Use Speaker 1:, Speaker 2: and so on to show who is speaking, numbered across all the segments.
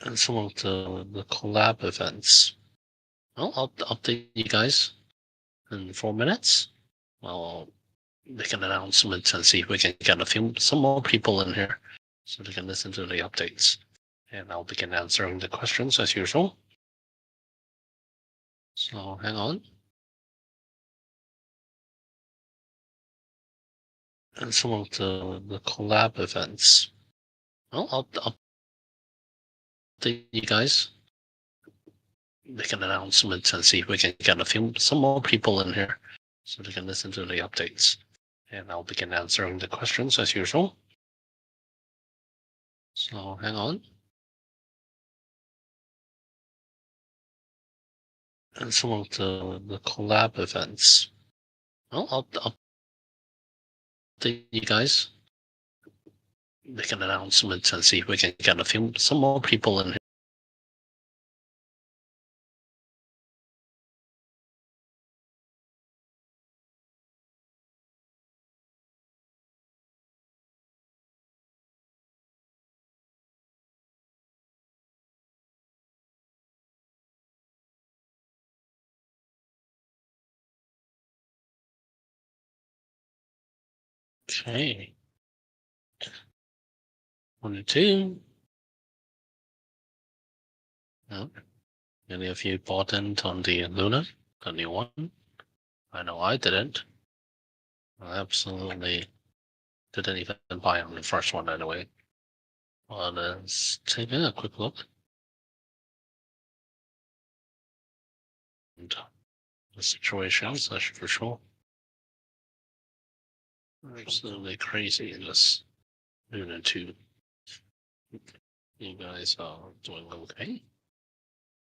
Speaker 1: and some of the collab events. Well, I'll update you guys in 4 minutes. I'll make an announcement and see if we can get some more people in here so they can listen to the updates. And I'll begin answering the questions as usual. So hang on. And some of the collab events. Well, I'll update you guys. Make an announcement and see if we can get some more people in here so they can listen to the updates. And I'll begin answering the questions as usual. So hang on. And some of the collab events. Well, I'll update you guys. Make an announcement and see if we can get some more people in here. Okay. 1 and 2. No. Any of you bought in on the Luna, the new one? I know I didn't. I absolutely didn't even buy on the first one anyway. Well, let's take a quick look. And the situations, that's for sure. Absolutely crazy in this Luna 2. You guys are doing okay.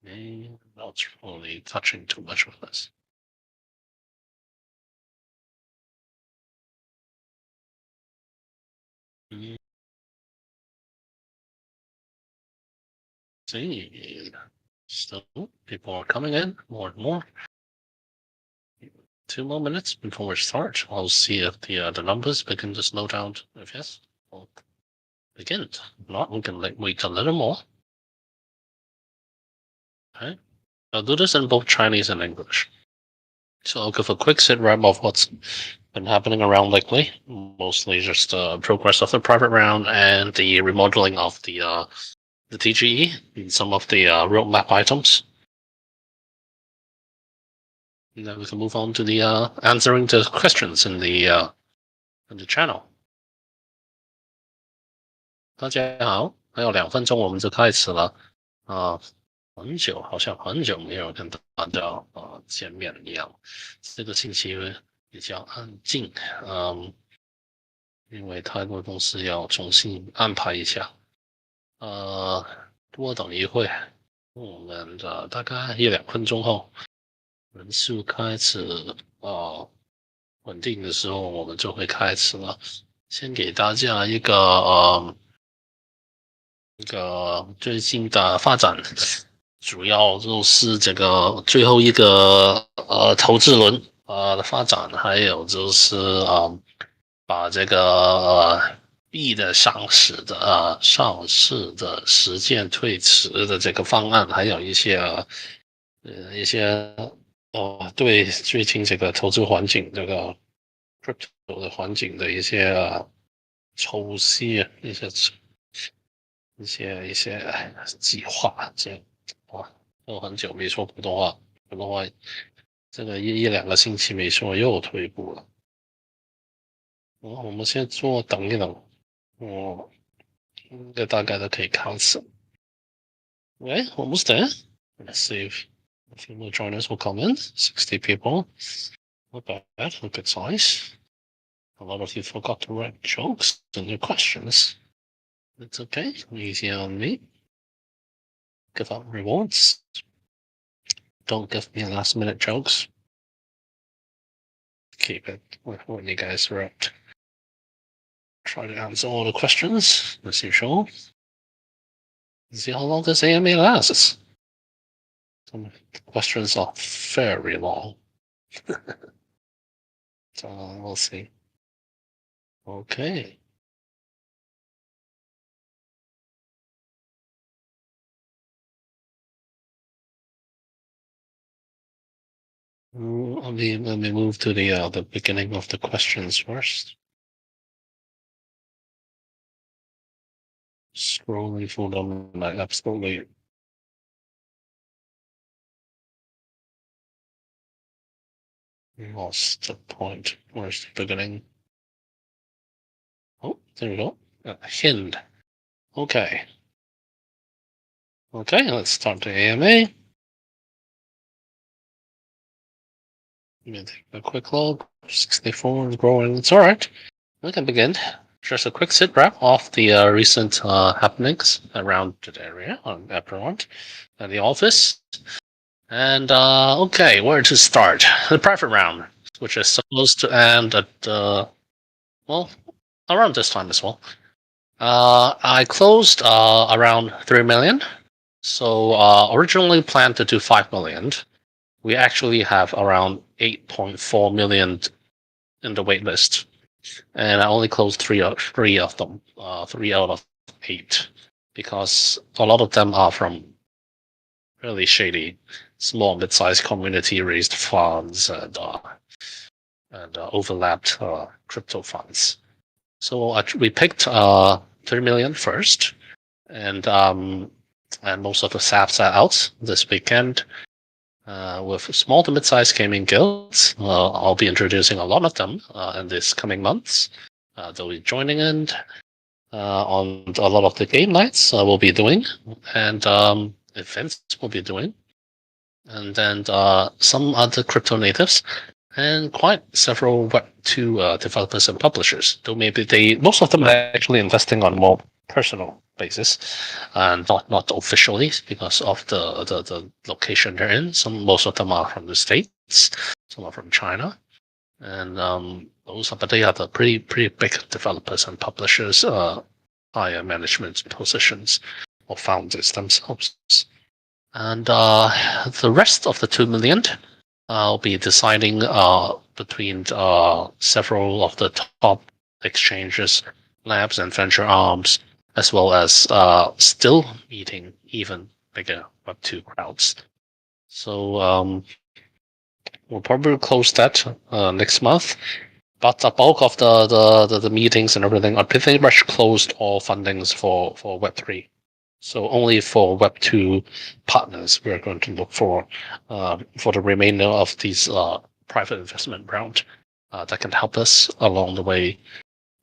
Speaker 1: And not really touching too much of this. See, still people are coming in more and more. 2 more minutes before we start. I'll see if the numbers begin to slow down. If yes, we'll begin. If not, we can wait a little more. Okay. I'll do this in both Chinese and English. So I'll give a quick sit rep of what's been happening around lately. Mostly just progress of the private round and the remodeling of the TGE and some of the roadmap items. And then we can move on to the answering the questions in the channel. 大家好，还有2分钟我们就开始了啊。好像很久没有跟大家见面一样。这个星期比较安静，因为太多东西要重新安排一下。多等一会，我们的大概1-2分钟后，人数开始稳定的时候，我们就会开始了。先给大家一个最近的发展，主要就是这个最后一个投资轮的发展，还有就是把这个币的上市的时间推迟的这个方案，还有一些对最近这个投资环境这个 crypto 的环境的一些抽析一些计划，哇，都很久没说普通话，普通话这个1-2个星期没说又退步了。我们先等一等，应该大概都可以开始。Okay, almost there. Let's see if a few more joiners will come in. 60 people. Not bad, a good size. A lot of you forgot to write jokes and your questions. It's okay, easy on me. Give up rewards. Don't give me last minute jokes. Keep it when you guys are out. Try to answer all the questions as usual. See how long this AMA lasts. Some questions are very long. So we'll see. Okay. Let me move to the beginning of the questions first. Scrolling through them like absolutely. Lost the point. Where's the beginning? Oh, there we go. Hind. Okay. Okay, let's start the AMA. Let me take a quick look. 64 is growing. It's all right. We can begin. Just a quick sit rep of the recent happenings around the area on Apeiron and the office. And okay, where to start? The private round, which is supposed to end at well, around this time as well. I closed around 3 million. So originally planned to do 5 million. We actually have around 8.4 million in the wait list, and I only closed three of them, 3 out of 8, because a lot of them are from really shady, small, mid-sized community-raised funds and overlapped crypto funds. So we picked 3 million first, and most of the SAPs are out this weekend. With small to mid-sized gaming guilds, I'll be introducing a lot of them in these coming months. They'll be joining in on a lot of the game nights we'll be doing, and events we'll be doing, and then some other crypto natives, and quite several Web2 developers and publishers. Though maybe most of them are actually investing on more personal basis, and not officially because of the location they're in. Most of them are from the States, some are from China, and but they are the pretty big developers and publishers, higher management positions or founders themselves. And the rest of the 2 million, I'll be deciding between several of the top exchanges, labs, and venture arms, as well as still meeting even bigger Web2 crowds. So we'll probably close that next month. But the bulk of the meetings and everything are pretty much closed all fundings for Web3. So only for Web2 partners we're going to look for the remainder of these private investment round that can help us along the way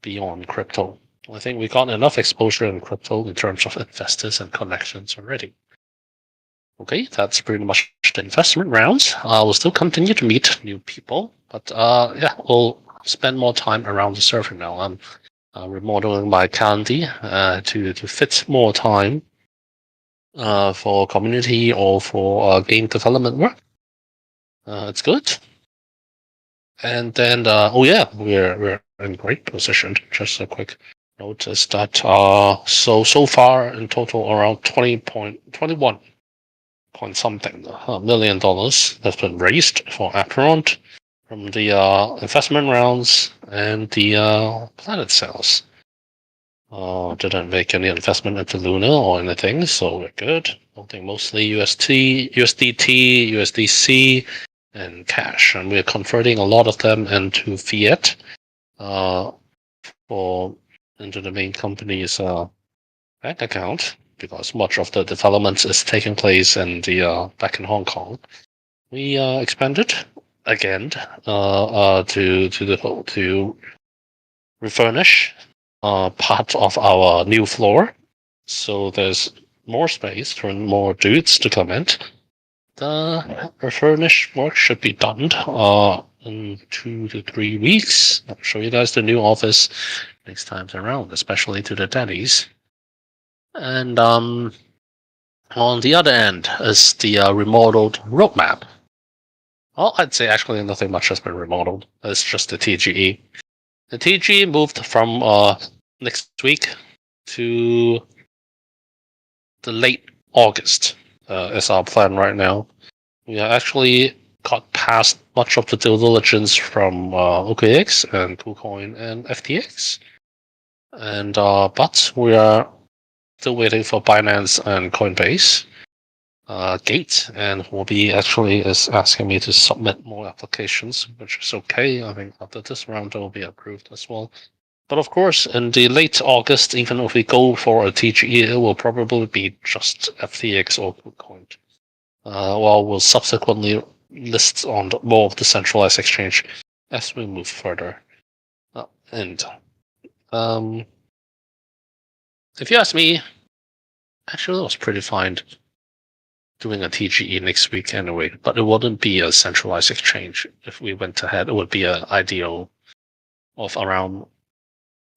Speaker 1: beyond crypto. I think we got enough exposure in crypto in terms of investors and connections already. Okay, that's pretty much the investment rounds. We'll still continue to meet new people, but yeah, we'll spend more time around the server now. I'm remodeling my calendar to fit more time for community or for game development work. It's good. And then, oh yeah, we're in great position. Just a quick notice that so far in total around 21 point something million dollars has been raised for Apeiron from the investment rounds and the planet sales. Didn't make any investment into Luna or anything, so we're good. Holding mostly UST, USDT, USDC, and cash, and we're converting a lot of them into fiat into the main company's bank account, because much of the development is taking place in the back in Hong Kong. We expanded again to refurnish part of our new floor, so there's more space for more dudes to come in. The refurnish work should be done in 2 to 3 weeks. I'll show you guys the new office next time around, especially to the daddies. And on the other end is the remodeled roadmap. Well, I'd say actually nothing much has been remodeled. It's just the TGE. The TGE moved from next week to the late August is our plan right now. We actually got past much of the due diligence from OKX and KuCoin and FTX. And but we are still waiting for Binance and Coinbase. gate, and will be actually is asking me to submit more applications, which is okay. I think after this round it will be approved as well. But of course, in the late August, even if we go for a TGE, it will probably be just FTX or KuCoin. While we'll subsequently list on more of the centralized exchange as we move further. And if you ask me, actually, it was pretty fine doing a TGE next week anyway, but it wouldn't be a centralized exchange. If we went ahead, it would be an ideal of around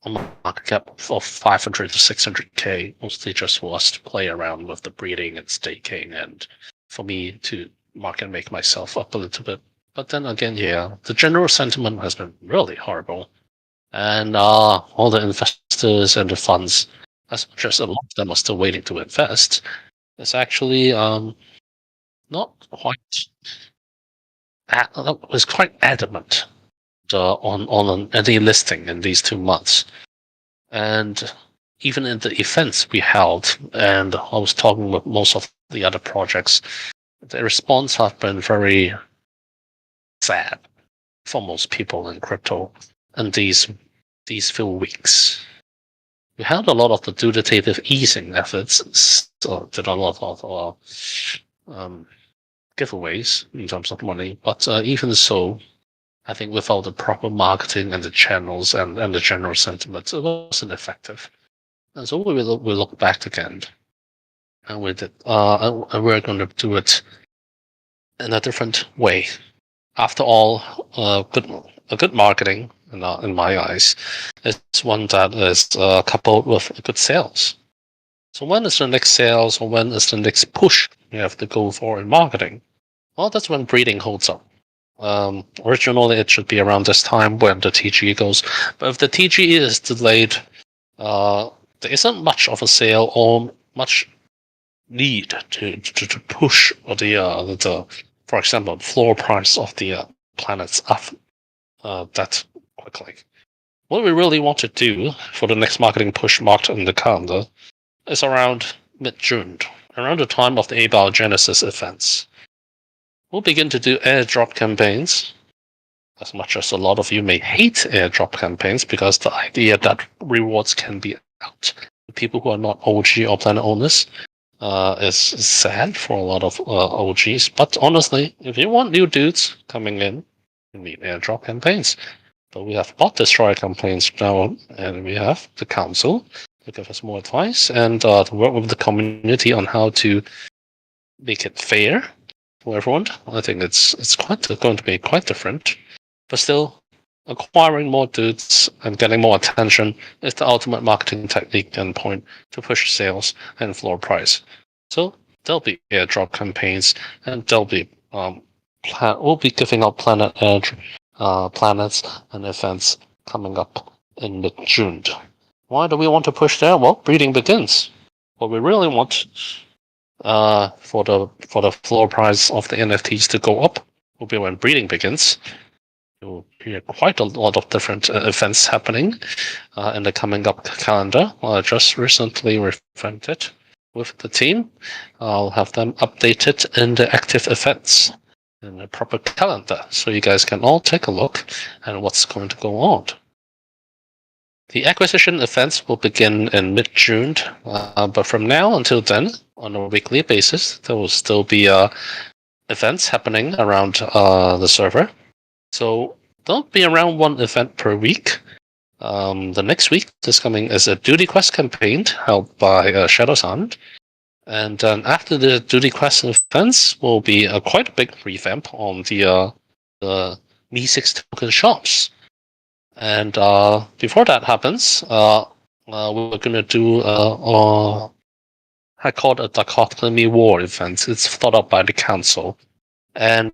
Speaker 1: a market cap of 500 to 600k, mostly just for us to play around with the breeding and staking, and for me to market make myself up a little bit. But then again, yeah, the general sentiment has been really horrible, and all the investors and the funds, as much as a lot of them are still waiting to invest, it's actually not quite. Was quite adamant on any listing in these 2 months, and even in the events we held, and I was talking with most of the other projects, the response has been very sad for most people in crypto in these few weeks. We had a lot of the quantitative easing efforts, so did a lot of giveaways in terms of money, but even so, I think without the proper marketing and the channels and the general sentiment, it wasn't effective. And so we look back again, and we did, and we're going to do it in a different way. After all, good marketing, in my eyes, is one that is coupled with good sales. So when is the next sales, or when is the next push you have to go for in marketing? Well, that's when breeding holds up. Originally, it should be around this time when the TGE goes, but if the TGE is delayed, there isn't much of a sale or much need to push the for example, floor price of the planets up that quickly. What we really want to do for the next marketing push marked in the calendar is around mid-June, around the time of the abiogenesis events. We'll begin to do airdrop campaigns. As much as a lot of you may hate airdrop campaigns because the idea that rewards can be out to people who are not OG or planet owners is sad for a lot of OGs. But honestly, if you want new dudes coming in, you need airdrop campaigns. But we have bot destroyer campaigns now, and we have the council to give us more advice and to work with the community on how to make it fair for everyone. I think it's going to be quite different. But still, acquiring more dudes and getting more attention is the ultimate marketing technique and point to push sales and floor price. So there'll be airdrop campaigns, and there'll be we'll be giving out Planet Edge planets and events coming up in mid-June. Why do we want to push there? Well, breeding begins. What we really want for the floor price of the NFTs to go up will be when breeding begins. You'll hear quite a lot of different events happening in the coming up calendar. I just recently revamped it with the team. I'll have them updated in the active events in a proper calendar, so you guys can all take a look at what's going to go on. The acquisition events will begin in mid-June, but from now until then, on a weekly basis, there will still be events happening around the server. So there'll be around one event per week. The next week is coming is a Duty Quest campaign held by Shadow Sound. And then after the Duty Quest events will be quite a big revamp on the Mi6 token shops. And before that happens, we're going to do I call it a dichotomy war event. It's thought up by the council. And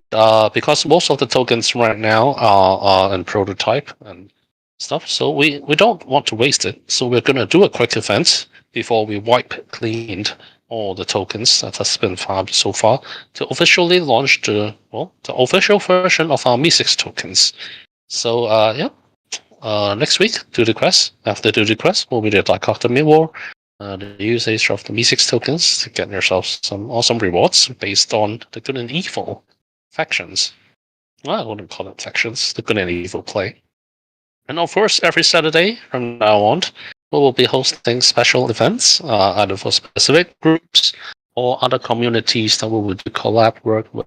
Speaker 1: because most of the tokens right now are in prototype and stuff, so we don't want to waste it. So we're going to do a quick event before we wipe cleaned all the tokens that has been farmed so far to officially launch the official version of our Mi6 tokens. So next week, Duty Quest. After Duty Quest will be the Dichotomy War. the usage of the M6 tokens to get yourself some awesome rewards based on the good and evil factions. Well, I wouldn't call it factions, the good and evil play. And of course, every Saturday from now on, we will be hosting special events, either for specific groups or other communities that we would do collab work with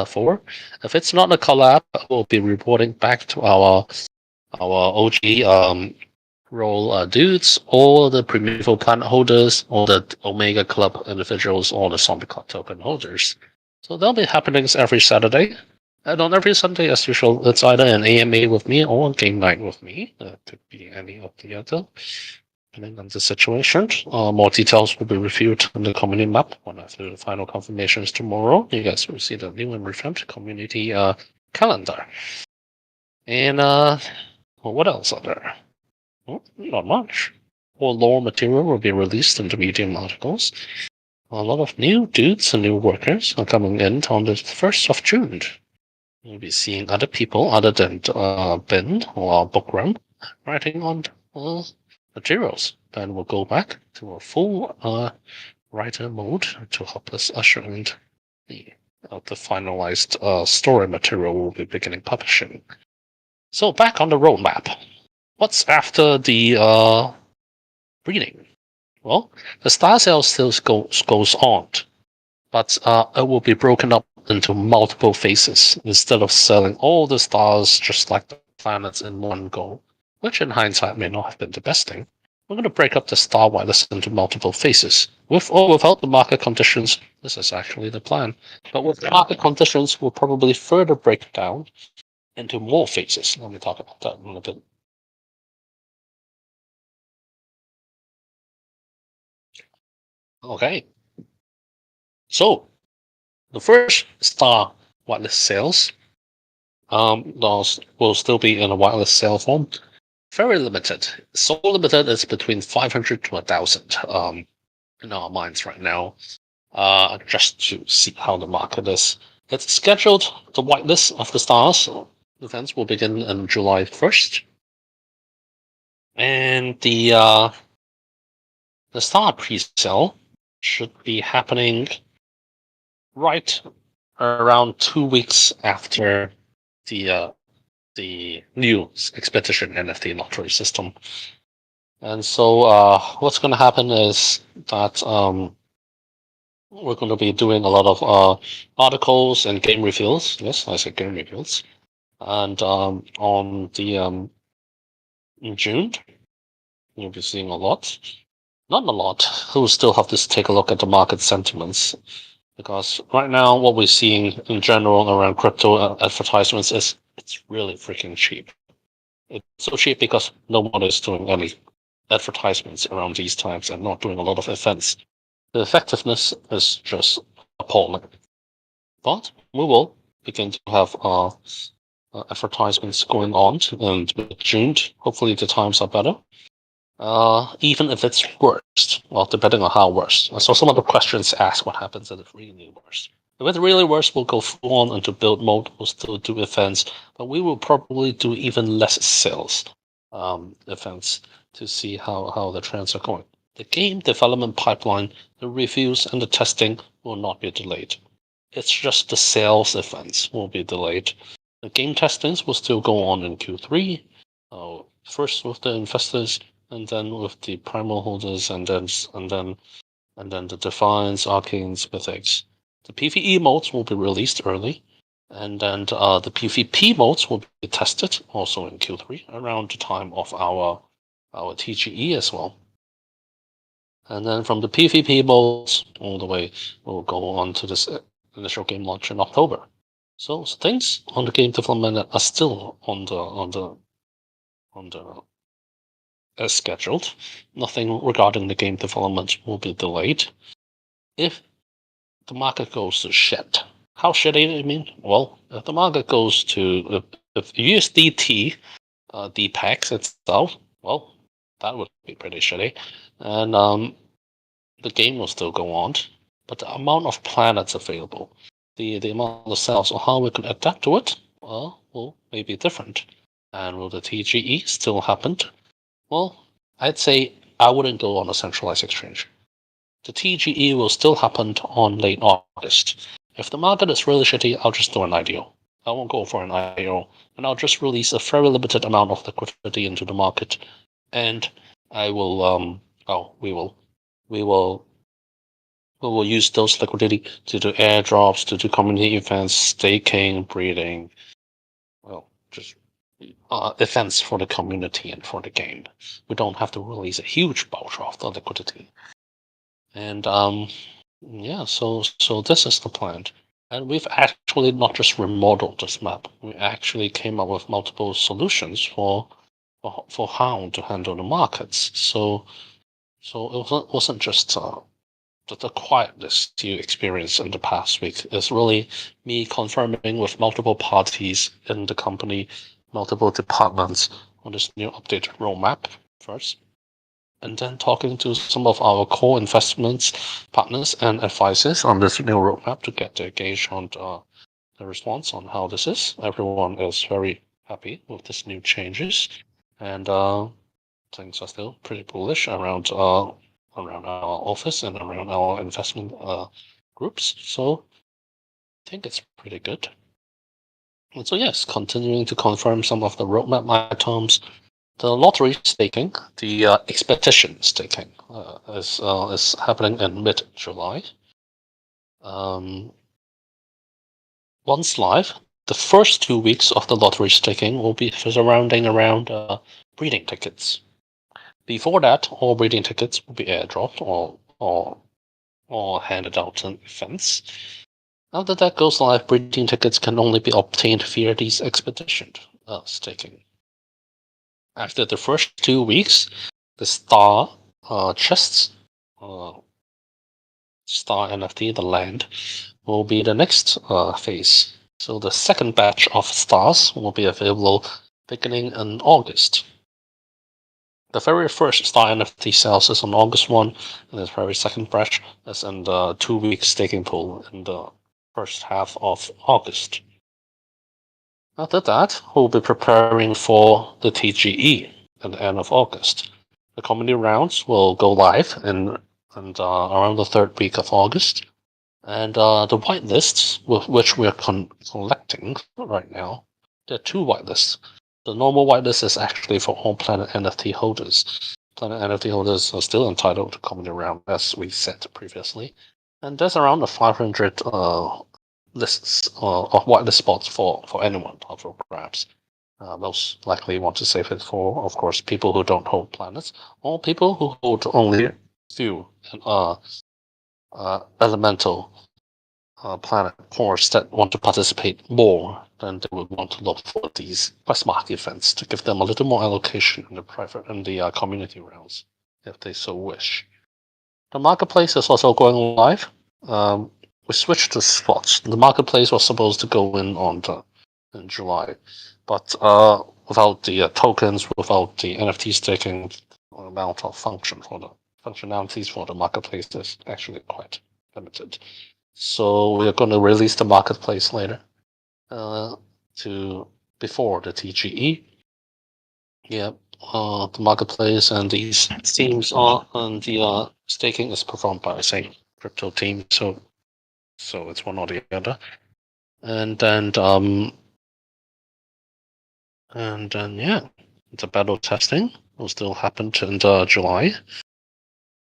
Speaker 1: for. If it's not a collab, we'll be reporting back to our OG role dudes, or the Primeval Planet holders, or the Omega Club individuals, or the Zombie Club token holders. So there'll be happenings every Saturday. And on every Sunday, as usual, it's either an AMA with me or a game night with me. It could be any of the other, depending on the situation. More details will be reviewed on the community map when I do the final confirmations tomorrow. You guys will see the new and revamped community calendar. And well, what else are there? Well, not much. More lore material will be released in the Medium articles. A lot of new dudes and new workers are coming in on the 1st of June. You'll be seeing other people other than Ben or Bookworm writing on materials. Then we'll go back to a full writer mode to help us usher in the finalized story material we'll be beginning publishing. So back on the roadmap. What's after the breeding? Well, the star sale still goes on, but it will be broken up into multiple phases instead of selling all the stars just like the planets in one go, which in hindsight may not have been the best thing. We're going to break up the star whitelist into multiple phases. With or without the market conditions, this is actually the plan. But with the market conditions, we'll probably further break it down into more phases. Let me talk about that in a bit. Okay. So, the first star whitelist sales those will still be in a whitelist sale form. Very limited. So limited is between 500 to 1,000 in our minds right now, just to see how the market is. It's scheduled, the whitelist of the stars events will begin on July 1st. And the star pre-sale should be happening right around 2 weeks after the new expedition NFT lottery system. And so what's going to happen is that we're going to be doing a lot of articles and game reveals. Yes, I said game reveals. And on the in June, you'll be seeing a lot. Not a lot. We'll still have to take a look at the market sentiments. Because right now, what we're seeing in general around crypto advertisements is it's really freaking cheap. It's so cheap because no one is doing any advertisements around these times and not doing a lot of events. The effectiveness is just appalling. But we will begin to have advertisements going on, and with June, hopefully the times are better. Even if it's worst, well, depending on how worst. So some of the questions ask what happens if it's really worse. If it's really worse, we'll go full on into build mode. We'll still do events, but we will probably do even less sales events to see how the trends are going. The game development pipeline, the reviews, and the testing will not be delayed. It's just the sales events will be delayed. The game testings will still go on in Q3. First with the investors, and then with the primal holders, and then the Defiance, Arcanes, Mythics. The PvE modes will be released early, and then the PvP modes will be tested also in Q3 around the time of our TGE as well. And then from the PvP modes all the way, we'll go on to this initial game launch in October. So things on the game development are still on the as scheduled. Nothing regarding the game development will be delayed. If the market goes to shit, how shitty I mean? Well, if the market goes to if USDT depegs itself, well, that would be pretty shitty, and the game will still go on, but the amount of planets available, the amount of cells, or how we can adapt to it, well, may be different. And will the TGE still happen? Well, I'd say I wouldn't go on a centralized exchange. The TGE will still happen on late August. If the market is really shitty, I'll just do an IDO. I won't go for an IO, and I'll just release a very limited amount of liquidity into the market, and I will we will use those liquidity to do airdrops, to do community events, staking, breeding, just events for the community and for the game. We don't have to release a huge bulk of the liquidity. And yeah, so this is the plan. And we've actually not just remodeled this map. We actually came up with multiple solutions for how to handle the markets. So it wasn't just the quietness you experienced in the past week. It's really me confirming with multiple parties in the company, multiple departments on this new updated roadmap first, and then talking to some of our core investments partners and advisors on this new roadmap to get their gauge on the response on how this is. Everyone is very happy with these new changes, and things are still pretty bullish around our office and around our investment groups. So I think it's pretty good. And so yes, continuing to confirm some of the roadmap items. The lottery staking, the expedition staking, is happening in mid-July. Once live, the first 2 weeks of the lottery staking will be surrounding around breeding tickets. Before that, all breeding tickets will be airdropped or handed out in events. After that goes live, breeding tickets can only be obtained via these expedition staking. After the first 2 weeks, the star chests, star NFT, the land, will be the next phase. So the second batch of stars will be available beginning in August. The very first star NFT sales is on August 1, and the very second batch is in the 2-week staking pool in the first half of August. After that, we'll be preparing for the TGE at the end of August. The community rounds will go live in around the 3rd week of August. And the whitelists, which we're collecting right now, there are 2 whitelists. The normal whitelist is actually for all Planet NFT holders. Planet NFT holders are still entitled to community round, as we said previously. And there's around 500 lists of whitelist spots for anyone for grabs. Most likely want to save it for, of course, people who don't hold planets, or people who hold only few elemental planet cores that want to participate more than they would want to look for these quest mark events to give them a little more allocation in the community rounds, if they so wish. The marketplace is also going live. We switched to spots. The marketplace was supposed to go in July, but without the tokens, without the NFT staking, the amount of functionalities for the marketplace is actually quite limited. So we are going to release the marketplace later, before the TGE. Yeah, the marketplace and these themes and the staking is performed by the same crypto team. So it's one or the other. And then yeah, the beta testing will still happen in July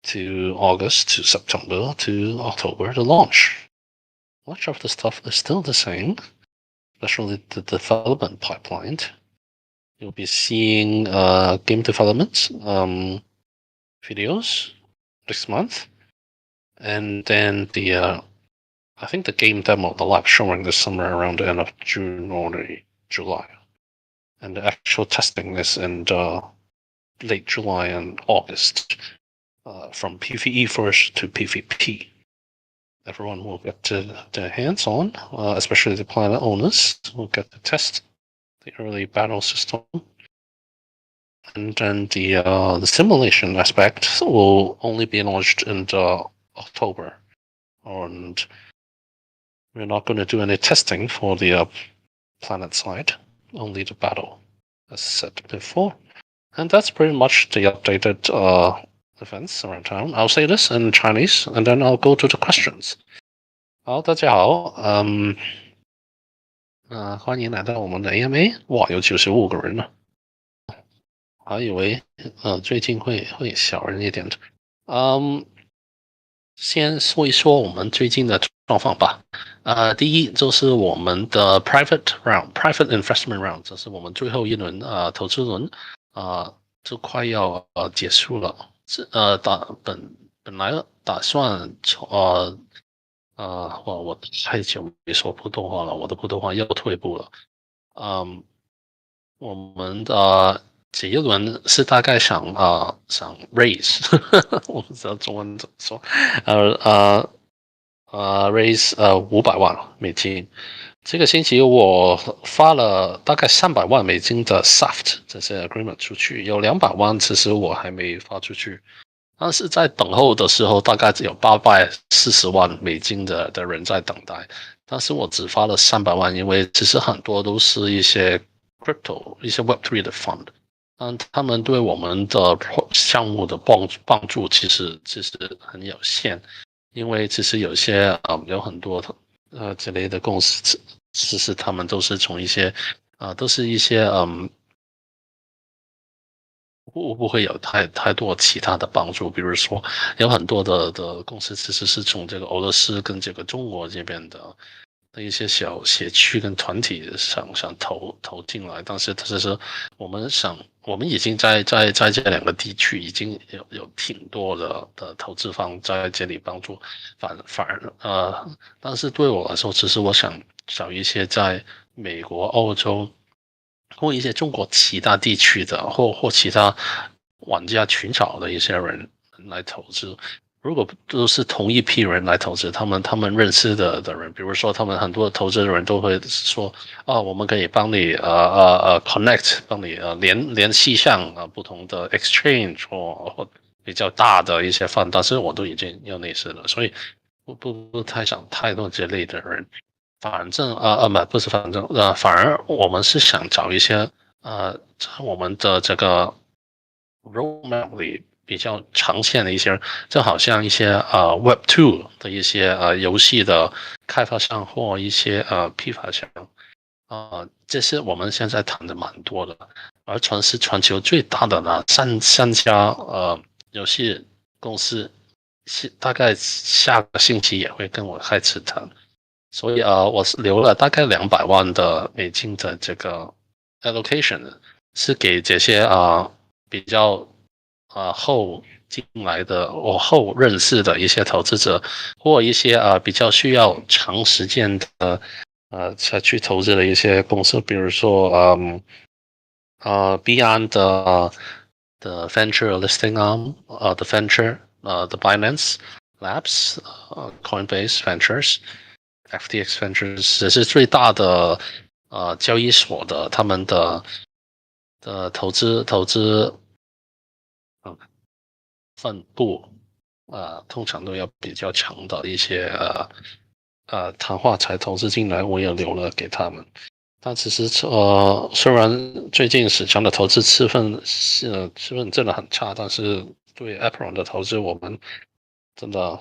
Speaker 1: to August to September to October to launch. Much of the stuff is still the same, especially the development pipeline. You'll be seeing game development videos next month, and then I think the game demo, the live showing this summer around the end of June or July, and the actual testing is in late July and August, from PvE first to PvP. Everyone will get their hands on, especially the planet owners will get to test the early battle system. And then the simulation aspect will only be launched in October. And we're not going to do any testing for the planet side, only the battle, as said before. And that's pretty much the updated events around town. I'll say this in Chinese, and then I'll go to the questions. 好，大家好，欢迎来到我们的 AMA。哇，有95个人了，还以为最近会小人一点的。先说一说我们最近的状况吧。第一就是我们的 private investment round，这是我们最后一轮投资轮就快要结束了。本来打算我太久没说普通话了，我的普通话又退步了。我们的这一轮是大概想 raise， 我不知道中文怎么说，raise $500,000。这个星期我发了大概$300,000的 soft 这些 agreement 出去，有200,000其实我还没发出去。但是在等候的时候，大概只有$840,000的人在等待，但是我只发了300,000，因为其实很多都是一些 crypto、一些 Web3 的 fund，他们对我们的项目的帮助其实很有限，因为其实有很多这类的公司，其实他们都是从一些都是一些不会有太多其他的帮助，比如说有很多的公司其实是从这个俄罗斯跟这个中国这边的一些小社区跟团体想投进来，但是其实我们已经在这两个地区已经有挺多的投资方在这里帮助，反而但是对我来说，其实我想找一些在美国、欧洲。或一些中国其他地区的，或其他玩家群找的一些人来投资。如果都是同一批人来投资，他们认识的人，比如说他们很多投资的人都会说，我们可以帮你connect，帮你联系上不同的 exchange 或比较大的一些 fund，但是我都已经有类似了，所以不太想太多这类的人。反正不是反正反而我们是想找一些在我们的这个 roadmap 里比较长线的一些，就好像一些Web2 的一些游戏的开发商或一些批发商这是我们现在谈的蛮多的，而全球最大的呢三家游戏公司大概下个星期也会跟我开始谈。所以我是留了大概$200,000的这个 allocation，是给这些比较后进来的我后认识的一些投资者，或一些比较需要长时间的才去投资的一些公司，比如说Beyond 的 Venture Listing Arm the Venture the Binance Labs Coinbase Ventures。FTX Ventures 也是最大的交易所的，他们的投资分布通常都要比较强的一些谈话才投资进来，我也留了给他们。但其实虽然最近市场的投资气氛真的很差，但是对 Apeiron 的投资我们真的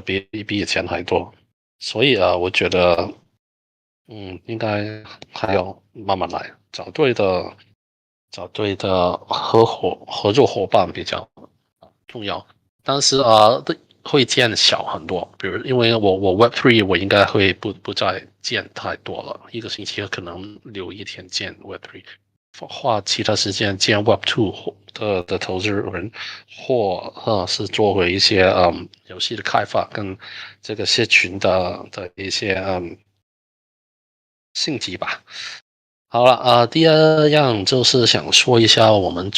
Speaker 1: 比以前还多，所以我觉得应该还要慢慢来，找对的合作伙伴比较重要。但是会见小很多，比如因为我 Web3 我应该会不再见太多了，一个星期可能留一天见 Web3，花其他时间见 Web2 的投资人，或是做回一些游戏的开发跟这个社群的一些性级吧。好了第二样就是想说一下我们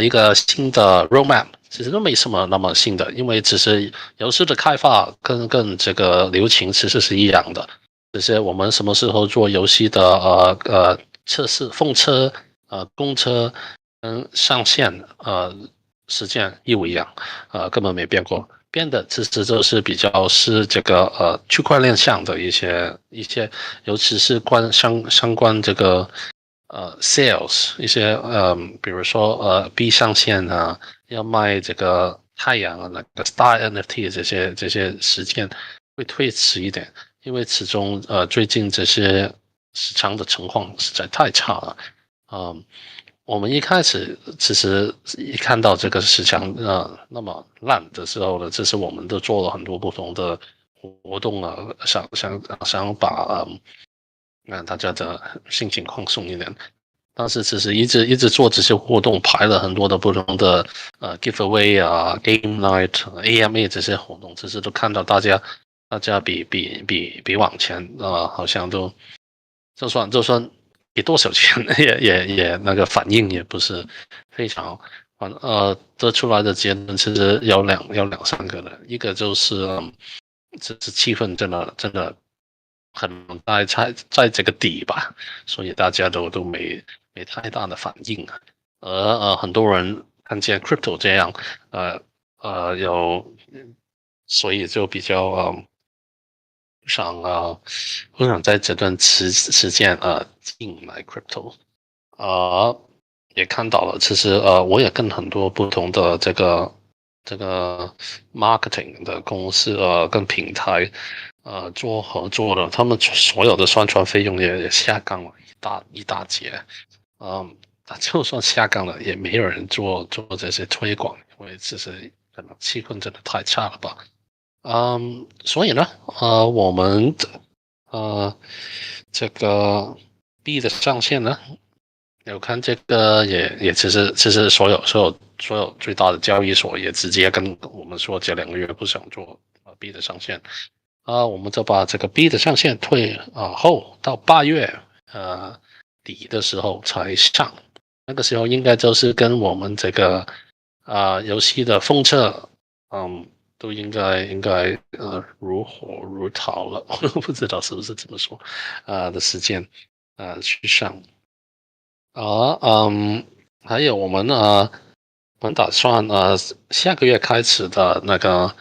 Speaker 1: 一个新的 roadmap，其实都没什么那么新的，因为只是游戏的开发跟这个流程其实是一样的，只是我们什么时候做游戏的测试风车公车上线时间一模一样根本没变过。变的其实就是比较是这个区块链上的一些，尤其是相关这个sales 一些比如说B 上线要卖这个太阳啊那个 Star NFT 这些时间会推迟一点，因为始终最近这些市场的情况实在太差了。我们一开始其实一看到这个市场那么烂的时候呢，其实我们都做了很多不同的活动啊，想把让大家的心情放松一点。但是其实一直做这些活动，排了很多的不同的giveaway 啊、game night、AMA 这些活动，其实都看到大家比往前好像都就算给多少钱也那个反应也不是非常得出来的结论其实有两三个的，一个就是这气氛真的很在这个底吧，所以大家都没太大的反应啊。而很多人看见 crypto 这样，呃有，所以就比较想不想在这段时间进买 crypto，也看到了，其实我也跟很多不同的这个 marketing 的公司跟平台做合作的，他们所有的宣传费用也下降了一大截，就算下降了，也没有人做这些推广，因为其实可能气氛真的太差了吧。所以呢，我们呃这个币的上限呢，有看这个也其实所有最大的交易所也直接跟我们说这2个月不想做币的上限我们就把这个币的上限退后到8月底的时候才上，那个时候应该就是跟我们这个游戏的封测都应该如火如荼了，我不知道是不是这么说的时间去上。啊，还有我们打算下个月开始的那个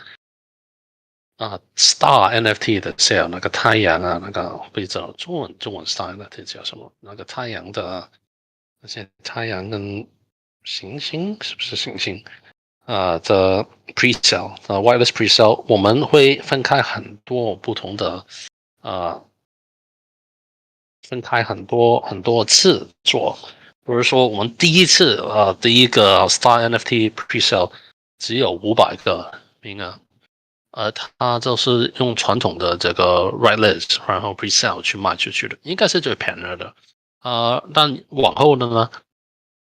Speaker 1: Star NFT 的 sale，那个太阳那个不知道中文 Star NFT 叫什么？那个太阳的那些太阳跟行星是不是行星的 pre-sale wireless pre-sale，我们会分开很多不同的呃分开很多次做。比如说，我们第一次第一个 Star NFT Presale 只有500个名额，它就是用传统的这个 Right List，然后 Presale 去卖出去的，应该是最便宜的。但往后的呢，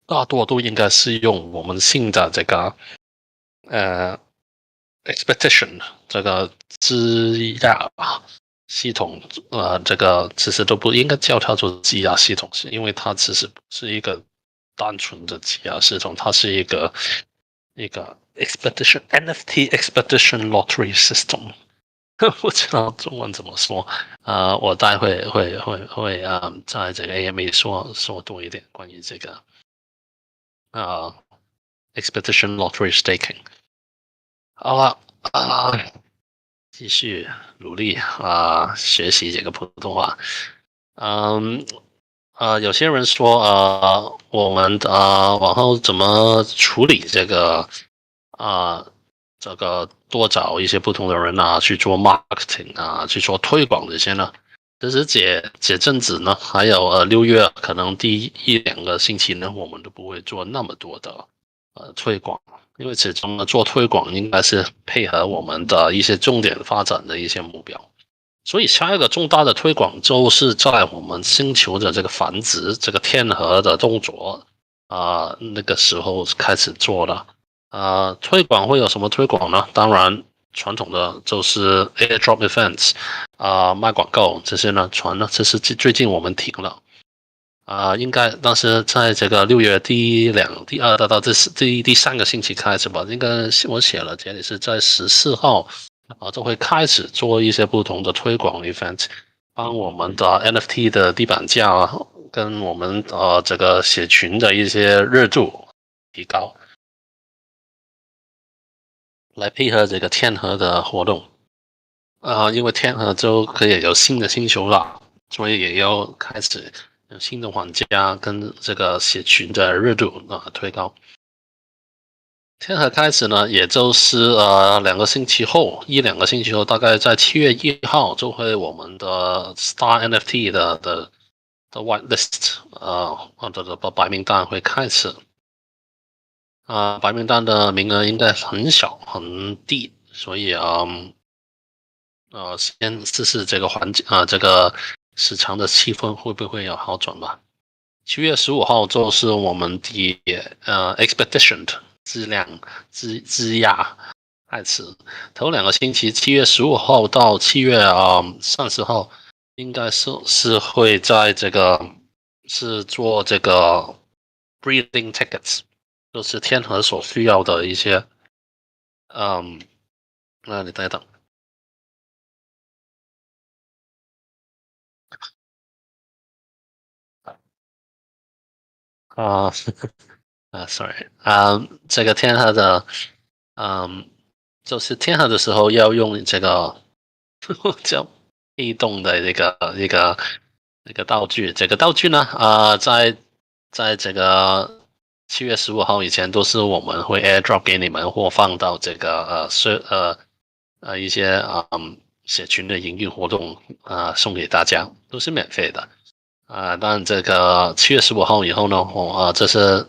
Speaker 1: 大多都应该是用我们新的这个呃 Expectation 这个质押系统，这个其实都不应该叫它做质押系统，是因为它其实不是一个单纯的质押系统，它是一个 Expedition NFT Expedition Lottery System，不知道中文怎么说，我待会在这个 AMA 说多一点关于这个啊、Expedition Lottery Staking。好了继续努力学习这个普通话。嗯有些人说我们往后怎么处理这个多找一些不同的人去做 marketing 去做推广这些呢？其实这阵子呢，还有6月可能第1-2个星期呢，我们都不会做那么多的推广，因为始终呢做推广应该是配合我们的一些重点发展的一些目标。所以下一个重大的推广就是在我们星球的这个繁殖、这个天河的动作那个时候开始做的推广会有什么推广呢？当然，传统的就是 airdrop events 卖广告这些呢，这是最近我们停了应该，但是在这个6月第二到第3个星期开始吧，应该我写了，这里是在14号就会开始做一些不同的推广 event，帮我们的 NFT 的地板价跟我们这个写群的一些热度提高，来配合这个天河的活动因为天河就可以有新的星球了，所以也要开始有新的玩家跟这个写群的热度推高。天河开始呢，也就是一两个星期后，大概在7月1号就会我们的 Star NFT 的 whitelist 或者的白名单会开始白名单的名额应该很小很低，所以先试试这个环境这个市场的气氛会不会有好转吧。7月15号就是我们的expedition 质量质押开始，头2个星期7月15号到7月30号，应该是会在这个是做这个 breeding tickets，就是天河所需要的一些嗯，那你等一等啊，sorry 这个天河的嗯，就是天河的时候要用这个叫异动的一个道具。这个道具呢，在这个7月15号以前，都是我们会 airdrop 给你们，或放到这个一些社群的营运活动送给大家，都是免费的但这个7月15号以后呢，这是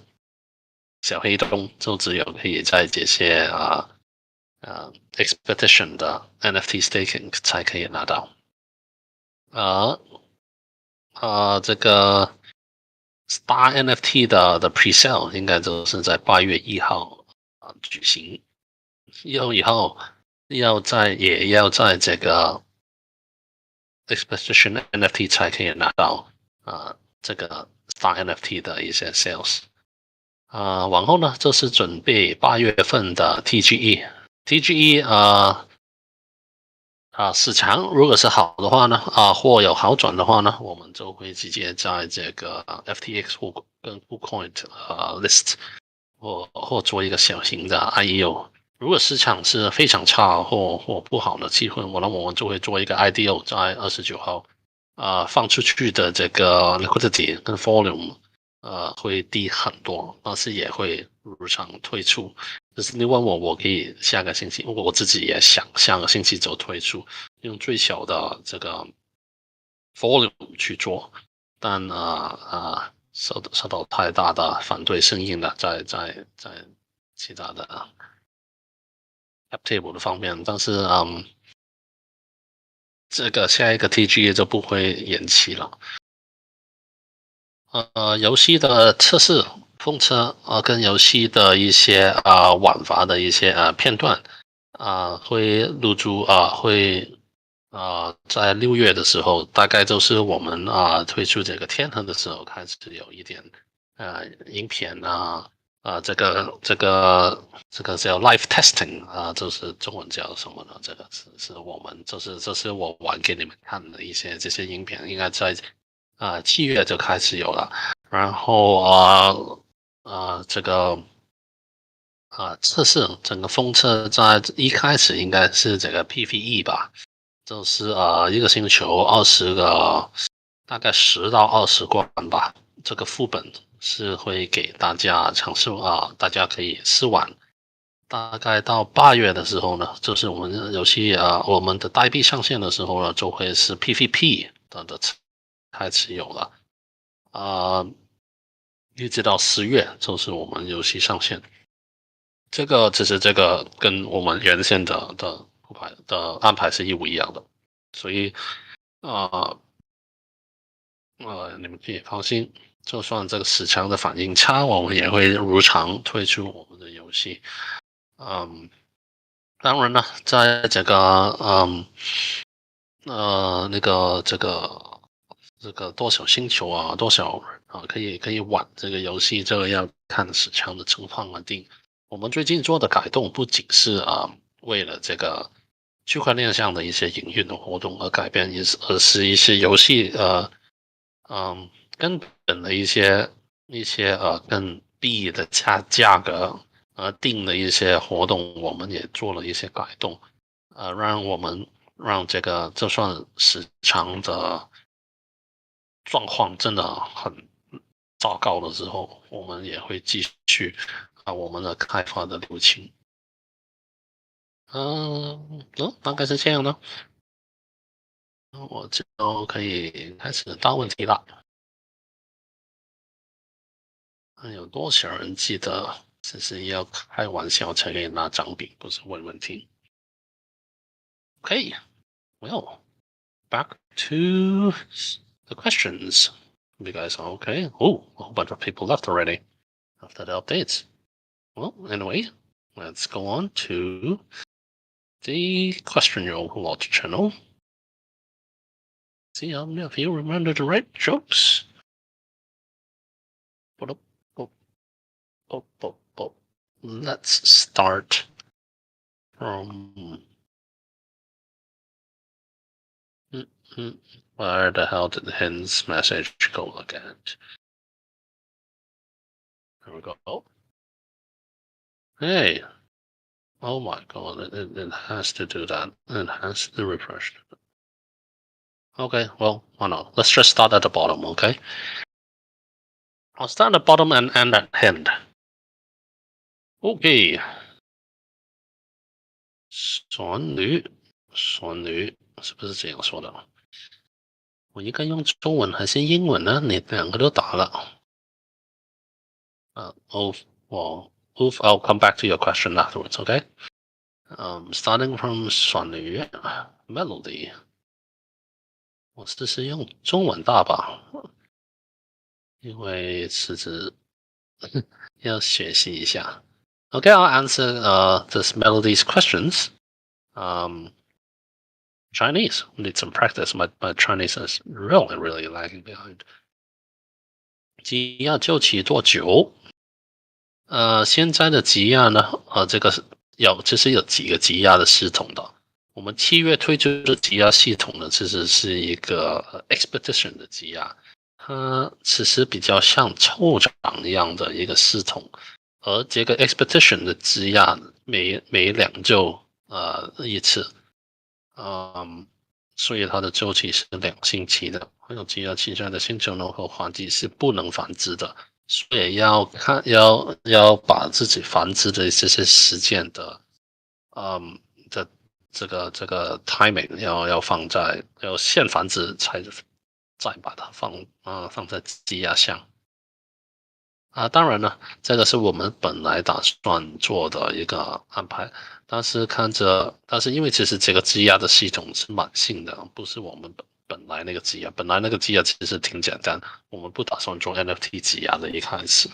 Speaker 1: 小黑洞，就只有可以在这些expedition 的 NFT staking 才可以拿到。呃这个 Star NFT 的 pre-sale 应该就是在8月1号举行，以后也要在这个 expedition NFT 才可以拿到这个 Star NFT 的一些 sales。往后呢，就是准备8月份的 TGE，TGE 市场如果是好的话呢，或有好转的话呢，我们就会直接在这个FTX 或跟 KuCoin list 或做一个小型的 IEO。如果市场是非常差或不好的气氛，我们就会做一个 IDO，在29号放出去的这个 liquidity 跟 volume 会低很多，但是也会如常退出。就是你问我，我可以下个星期，我自己也想下个星期就退出，用最小的这个 volume 去做，但受到太大的反对声音了，在其他的cap table 的方面，但是这个下一个 TG 就不会延期了。游戏的测试、风车跟游戏的一些玩法的一些片段会入驻会在6月的时候，大概就是我们推出这个天河的时候开始有一点影片这个叫 live testing 就是中文叫什么呢？这个是我们这是我玩给你们看的一些这些影片，应该在7月就开始有了。然后这个测试整个风车在一开始应该是这个 PVE 吧，就是一个星球20个，大概10到20关吧。这个副本是会给大家尝试大家可以试玩。大概到8月的时候呢，就是我们游戏我们的代币上线的时候呢，就会是 PVP 的开始有了一直到10月就是我们游戏上线。其实这个跟我们原先的安排是一模一样的，所以啊你们可以放心，就算这个市场的反应差，我们也会如常推出我们的游戏。嗯，当然了，在这个那个这个多少星球多少可以玩这个游戏，这个要看市场的情况而定。我们最近做的改动不仅是为了这个区块链上的一些营运的活动而改变，而是一些游戏根本的一些更币的价格定的一些活动，我们也做了一些改动，让这个就算市场的状况真的很糟糕的时候，我们也会继续我们的开发的流程。大概是这样的。我就可以开始答问题了。有多少人记得只是要开玩笑才可以拿奖品，不是问问题？Okay, well, back to the questions. You guys are okay? Oh, a whole bunch of people left already after the updates. Well, anyway, let's go on to the question your watch channel. See if you remember the right jokes. Let's start from. Where the hell did Hin's message go again? There we go. Hey. Oh my god, it has to do that. It has to refresh. Okay, well, why not? Let's just start at the bottom, okay? I'll start at the bottom and end at Hind. Okay. 双女是不是这样说的？我应该用中文还是英文呢？你两个都打了。Oof, I'll come back to your question afterwards, okay? Starting from 双女 melody. 我试试用中文打吧，因为辞职要学习一下。Okay, I'll answer this melody's questions. Chinese need some practice. My Chinese is really lagging behind. 鸡鸭就起多久？现在的鸡鸭呢？这个其实有几个鸡鸭的系统的。我们7月推出的鸡鸭系统呢，其实是一个expedition 的鸡鸭，它其实比较像臭长一样的一个系统，而这个 expedition 的鸡鸭每2周一次，所以它的周期是2星期的。还有鸡鸭期间的星球能和环境是不能繁殖的。所以要把自己繁殖的这些时间的，的这个 timing 要放在现繁殖再把它放在鸡鸭箱。当然了，这个是我们本来打算做的一个安排，但是因为其实这个积压的系统是满性的，不是我们本来那个积压，本来那个积压其实挺简单，我们不打算做 NFT 积压的一开始，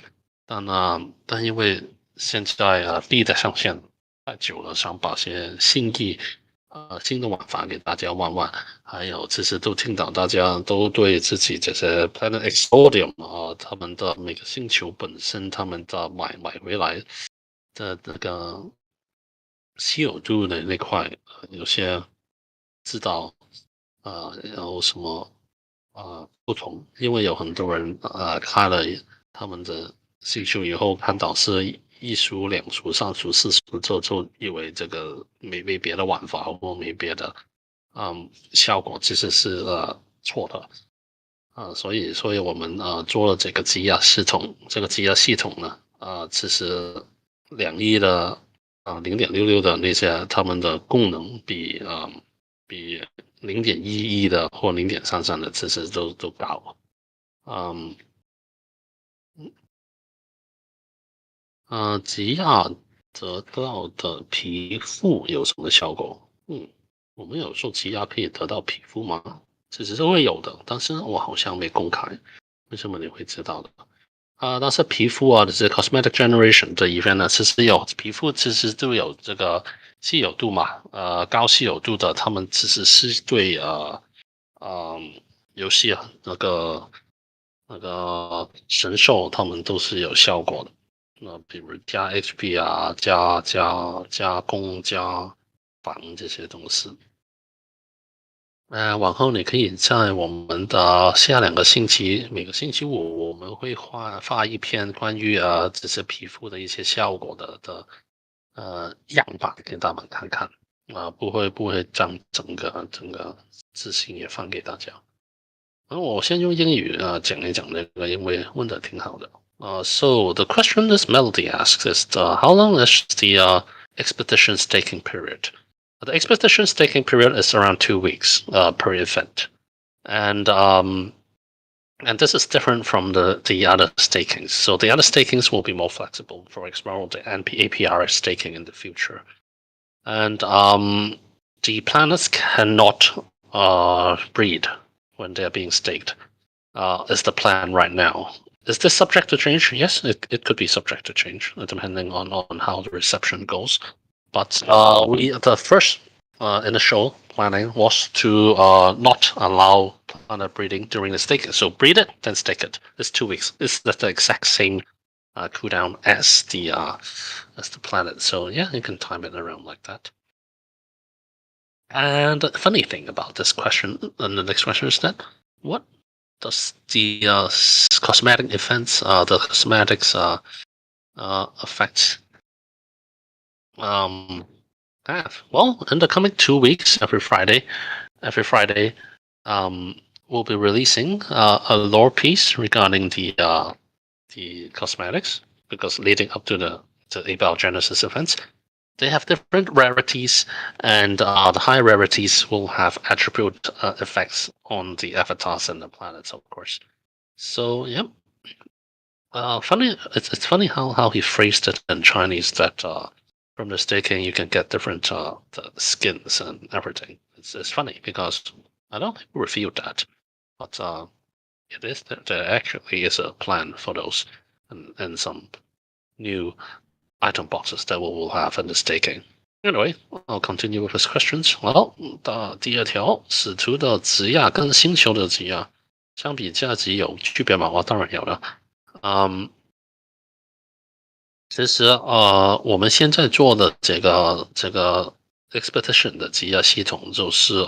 Speaker 1: 但因为现在币的上线太久了，想把些新的玩法给大家玩玩，还有其实都听到大家都对自己这些 Planet Explodium 他们的每个星球本身他们的买回来的那个稀有度的那块，有些知道有什么不同，因为有很多人开了他们的星球以后，看到是1输、2输、3输、4输，就以为这个没别的玩法或没别的效果，其实是错的所以我们做了这个积压系统，这个积压系统呢其实2亿的0.66的那些它们的功能比0.11的或0.33的其实都高。吉亚得到的皮肤有什么效果？我们有说吉亚可以得到皮肤吗？其实是会有的，但是我好像没公开，为什么你会知道的？但是皮肤这些 cosmetic generation 的 event 呢，其实有皮肤其实都有这个稀有度嘛，高稀有度的，他们其实是对游戏那个神兽，他们都是有效果的。那比如加 HP 加攻加防这些东西。往后你可以在我们的下2个星期，每个星期五我们会发一篇关于这些皮肤的一些效果的样板给大家看看不会将整个字形也放给大家。我先用英语讲一讲那个，因为问的挺好的。So the question this Melody asks is how long is the expedition staking period? The expedition staking period is around 2 weeks per event, and this is different from the other stakings. So the other stakings will be more flexible. For example, the APR staking in the future, and the planets cannot breed when they are being staked. Is the plan right now? Is this subject to change? Yes, it could be subject to change depending on how the reception goes. But the first initial planning was to not allow planet breeding during the staking. So breed it, then stake it. It's 2 weeks. It's the exact same cooldown as the planet. So yeah, you can time it around like that. And the funny thing about this question, and the next question is that what does the cosmetic events, the cosmetics affect have? Well, in the coming 2 weeks, every Friday, we'll be releasing a lore piece regarding the cosmetics because leading up to the Apeiron Genesis events, they have different rarities, and the high rarities will have attribute effects on the avatars and the planets, of course. So, yep. Funny. It's funny how he phrased it in Chinese that from the staking you can get different the skins and everything. It's funny because I don't think we revealed that, but it is there actually is a plan for those and some new item boxes that we will have in the staking. Anyway, I'll continue with his questions. Well, 第二条，使徒的质押跟星球的质押相比价值有区别吗？当然有了。其实我们现在做的这个 expedition 的质押系统就是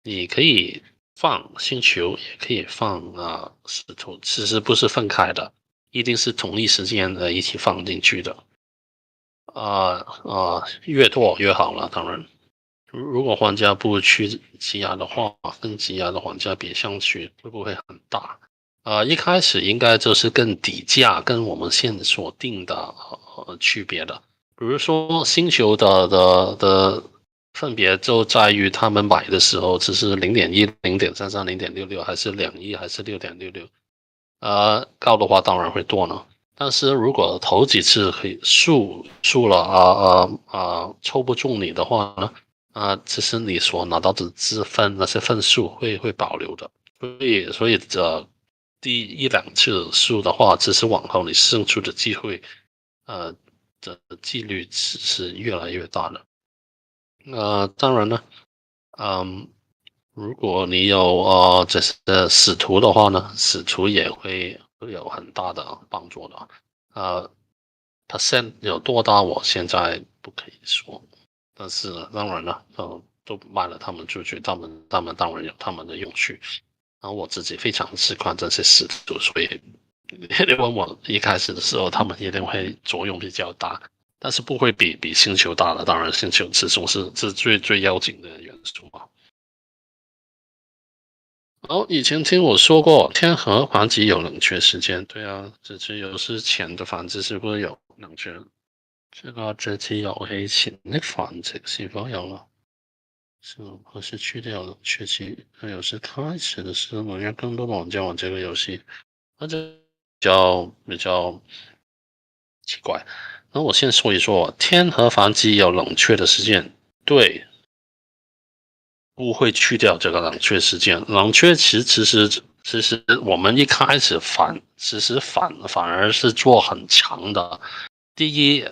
Speaker 1: 你可以放星球，也可以放使徒，其实不是分开的，一定是同一时间一起放进去的。越多越好了，当然。如果皇家不去质押的话，跟质押的皇家比上去会不会很大？一开始应该就是跟底价跟我们现所定的区别的，比如说星球的分别就在于他们买的时候只是0.1、0.33、0.66，还是2亿，还是6.66，高的话当然会多呢。但是如果头几次可以输了抽不中你的话呢，其实你所拿到的积分那些分数会保留的，所以第一两次输的话，其实往后你胜出的机会，的几率是越来越大的。当然呢，如果你有这些使徒的话呢，使徒也会有很大的帮助的。percent 有多大，我现在不可以说，但是呢，当然了，都卖了他们出去，他们当然有他们的用处。然后我自己非常喜欢这些使徒，所以你问我一开始的时候，他们一定会作用比较大，但是不会比星球大了。当然，星球始终是最要紧的元素嘛。以前听我说过，天河繁殖有冷却时间，对啊，只是有时前的繁殖是不是有冷却？这個這次遊戲前的繁殖是否有了？是何時去掉冷卻期？有時開始的時候能讓更多的玩家玩這個遊戲，這比較奇怪。那我先說一說，天河繁殖有冷卻的時間，對。不会去掉这个冷却时间。冷却其实我们一开始反而是做很长的。第一，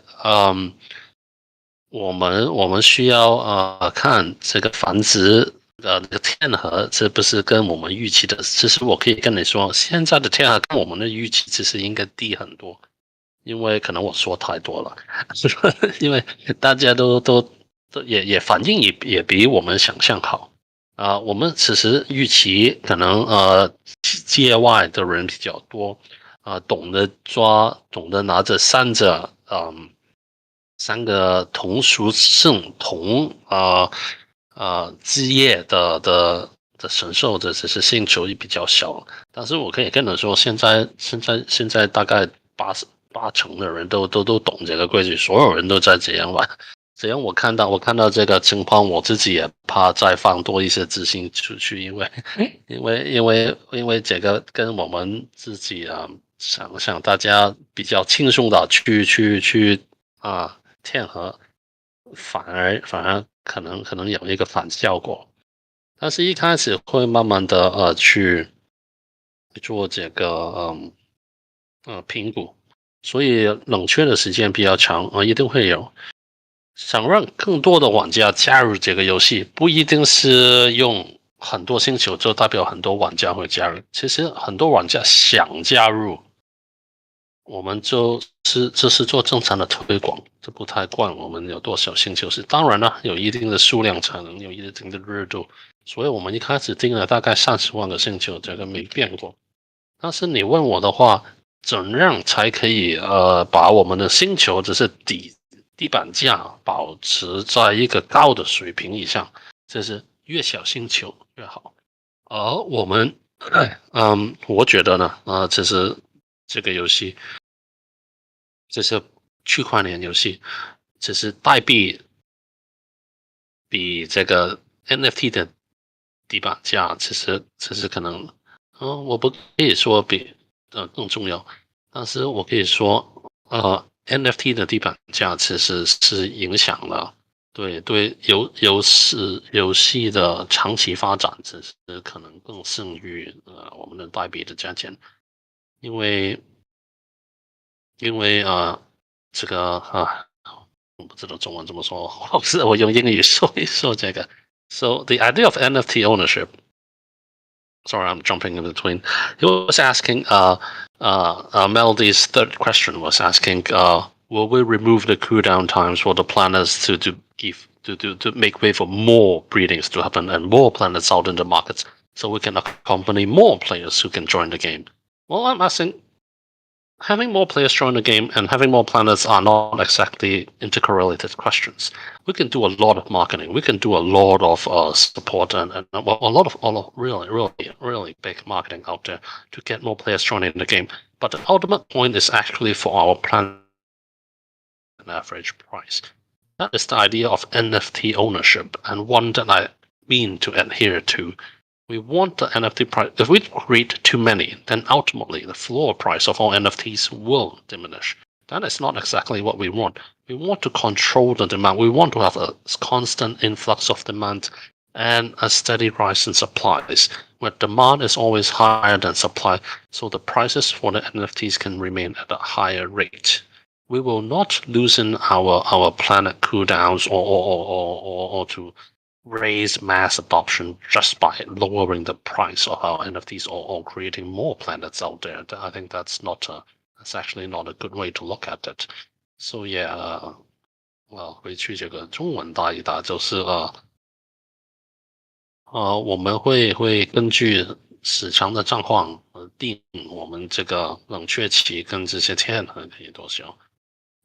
Speaker 1: 我们需要看这个繁殖那个天河是不是跟我们预期的。其实我可以跟你说，现在的天河跟我们的预期其实应该低很多，因为可能我说太多了，因为大家都也反应也比我们想象好。我们其实预期可能界外的人比较多，懂得抓，懂得拿着三个同属性同枝叶的神兽的这些星球也比较小。但是我可以跟你说，现在大概八成的人都懂这个规矩，所有人都在这样玩。这样我看到这个情况，我自己也怕再放多一些资金出去，因为这个跟我们自己想大家比较轻松的去填和，反而可能有一个反效果。但是一开始会慢慢的去做这个评估，所以冷却的时间比较长一定会有。想让更多的玩家加入这个游戏，不一定是用很多星球就代表很多玩家会加入。其实很多玩家想加入，我们这是做正常的推广，这不太管我们有多少星球是。当然了，有一定的数量才能有一定的热度，所以我们一开始定了大概30万个星球，这个没变过。但是你问我的话，怎样才可以把我们的星球只是地板价保持在一个高的水平以上，就是越小星球越好。而我们，我觉得呢，其实这个游戏，这是区块链游戏，其实代币比这个 NFT 的地板价，其实可能，我不可以说比更重要，但是我可以说，NFT 的地板价其实是影响了对游戏的长期发展，其实可能更胜于我们的代币的价钱，因为这个我不知道中文怎么说，我用英语说一说这个。So the idea of NFT ownership. Sorry, I'm jumping in between. He was asking. Melody's third question was asking. Will we remove the cooldown times for the planets to make way for more breedings to happen and more planets out in the markets, so we can accompany more players who can join the game? Well, I'm asking, having more players join the game and having more planets are not exactly intercorrelated questions. We can do a lot of marketing. We can do a lot of support and a lot of really big marketing out there to get more players joining the game. But the ultimate point is actually for our planet average price. That is the idea of NFT ownership, and one that I mean to adhere to. We want the NFT price. If we create too many, then ultimately the floor price of all NFTs will diminish. That is not exactly what we want. We want to control the demand. We want to have a constant influx of demand and a steady rise in supplies, where demand is always higher than supply, so the prices for the NFTs can remain at a higher rate. We will not loosen our planet cooldowns or to raise mass adoption just by lowering the price of our NFTs or creating more planets out there. I think that's actually not a good way to look at it. So yeah, 回去这个中文答一答，就是我们会根据市场的状况定我们这个冷却期跟这些天可以多少，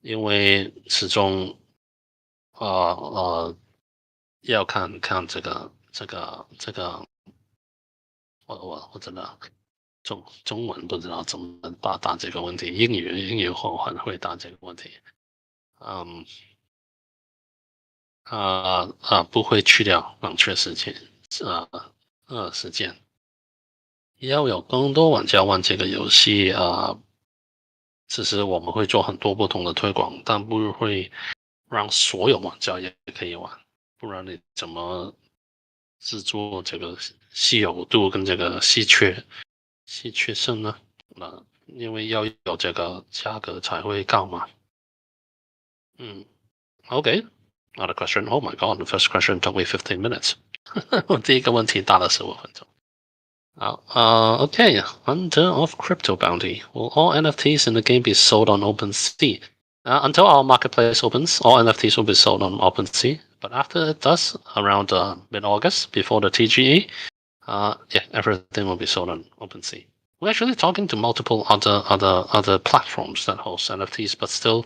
Speaker 1: 因为始终要看这个，我真的中文不知道怎么答这个问题，英语很会答这个问题，嗯不会去掉冷却时间，时间要有更多玩家玩这个游戏其实我们会做很多不同的推广，但不会让所有玩家也可以玩，不然你怎么制作这个稀有度跟这个稀缺性呢？因为要有这个价格才会高嘛。OK. Another question. Oh my god, the first question took me 15 minutes. 第一个问题答了15分钟。Okay. Hunter of Crypto Bounty. Will all NFTs in the game be sold on OpenSea? Until our marketplace opens, all NFTs will be sold on OpenSea. But after it does, around mid-August, before the TGE, everything will be sold on OpenSea. We're actually talking to multiple other platforms that host NFTs, but still,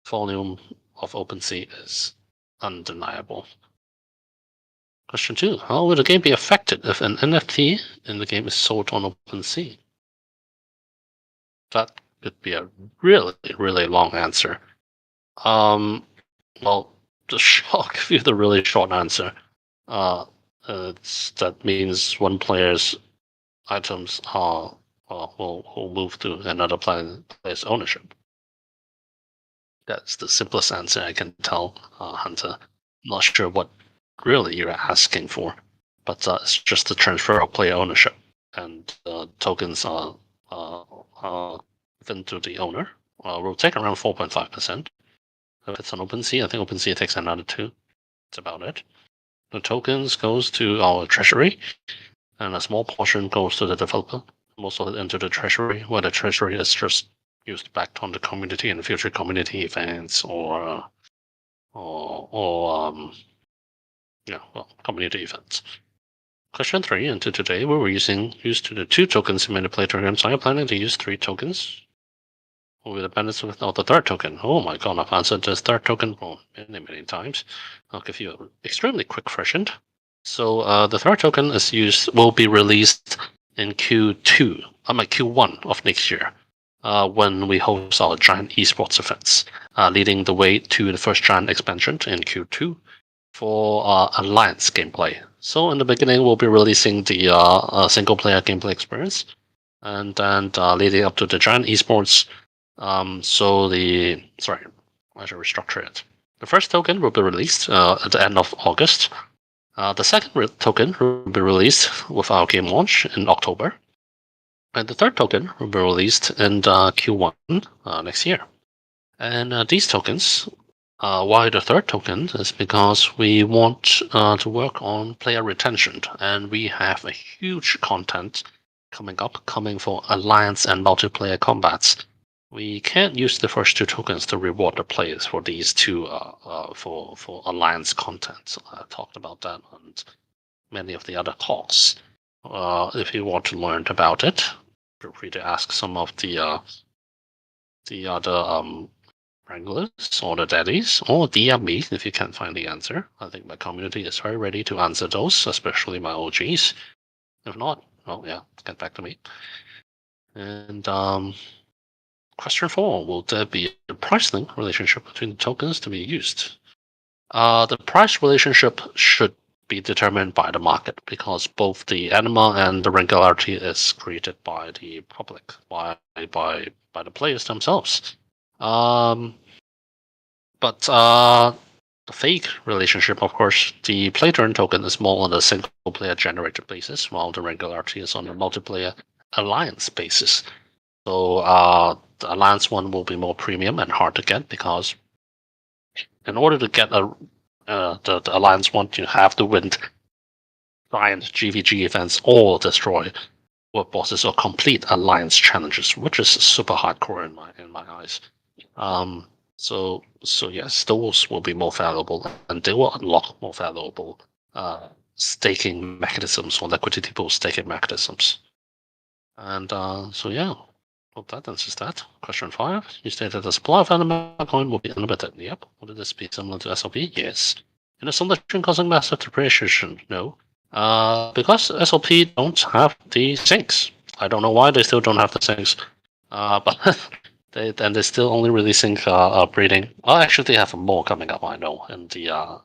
Speaker 1: volume of OpenSea is undeniable. Question 2. How will the game be affected if an NFT in the game is sold on OpenSea? That could be a really, really long answer. Um, well, I'll give you the really short answer. Uh, that means one player's items are will move to another player's ownership. That's the simplest answer I can tell, Hunter. Not sure what really you're asking for, but it's just the transfer of player ownership, and tokens are given to the owner. Will take around 4.5%. If it's on OpenSea, I think OpenSea takes another 2. That's about it. The tokens goes to our treasury, and a small portion goes to the developer. Most of it into the treasury, where the treasury is just used back on the community and future community events or community events. Question 3, into today we were used the 2 tokens to manipulate tokens. Are you planning to use 3 tokens? Or with the benefits of the 3rd token? Oh my god, I've answered this 3rd token many, many times. I'll give you an extremely quick version. So the 3rd token will be released in Q1 of next year, when we host our giant esports events, leading the way to the first giant expansion in Q2 for Alliance gameplay. So in the beginning, we'll be releasing the single-player gameplay experience, and then leading up to the giant esports. Sorry, I should restructure it. The first token will be released at the end of August. The second token will be released with our game launch in October. And the 3rd token will be released in Q1 next year. And these tokens, why the 3rd token is because we want to work on player retention. And we have a huge content coming for Alliance and multiplayer combats. We can't use the first 2 tokens to reward the players for these 2 for Alliance content. I talked about that on many of the other talks. If you want to learn about it, feel free to ask some of the other wranglers or the daddies, or DM me if you can't find the answer. I think my community is very ready to answer those, especially my OGs. If not, well, yeah, get back to me. And question 4, will there be a price link relationship between the tokens to be used? The price relationship should be determined by the market, because both the anima and the regularity is created by the public, by the players themselves. But the fake relationship, of course, the play turn token is more on a single player generated basis, while the regularity is on a multiplayer alliance basis. So the Alliance one will be more premium and hard to get, because in order to get the Alliance one, you have to win giant GVG events or destroy world bosses or complete Alliance challenges, which is super hardcore in my eyes. So yes, those will be more valuable, and they will unlock more valuable staking mechanisms or liquidity pool staking mechanisms. And so yeah. Hope that answers that. Question 5. You stated the supply of anima coin will be unlimited. Yep. Would this be similar to SLP? Yes. In a solution causing massive depreciation? No. Because SLP don't have the sinks. I don't know why they still don't have the sinks. But they're still only releasing breeding. Well, actually, they have more coming up. I know in the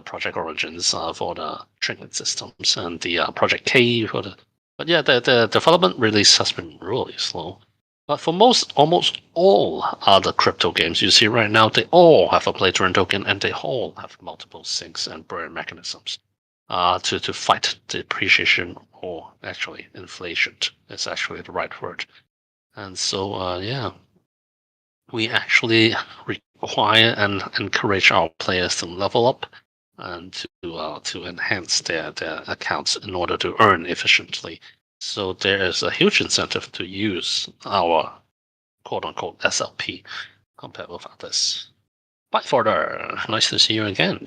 Speaker 1: Project Origins for the trinket systems, and the Project K for the. But yeah, the development release has been really slow. But for almost all other crypto games you see right now, they all have a play to earn token, and they all have multiple sinks and burn mechanisms to fight depreciation, or actually inflation is actually the right word. And so, yeah, we actually require and encourage our players to level up and to enhance their accounts in order to earn efficiently. So there is a huge incentive to use our quote-unquote SLP compared with others. Bye, Forder. Nice to see you again.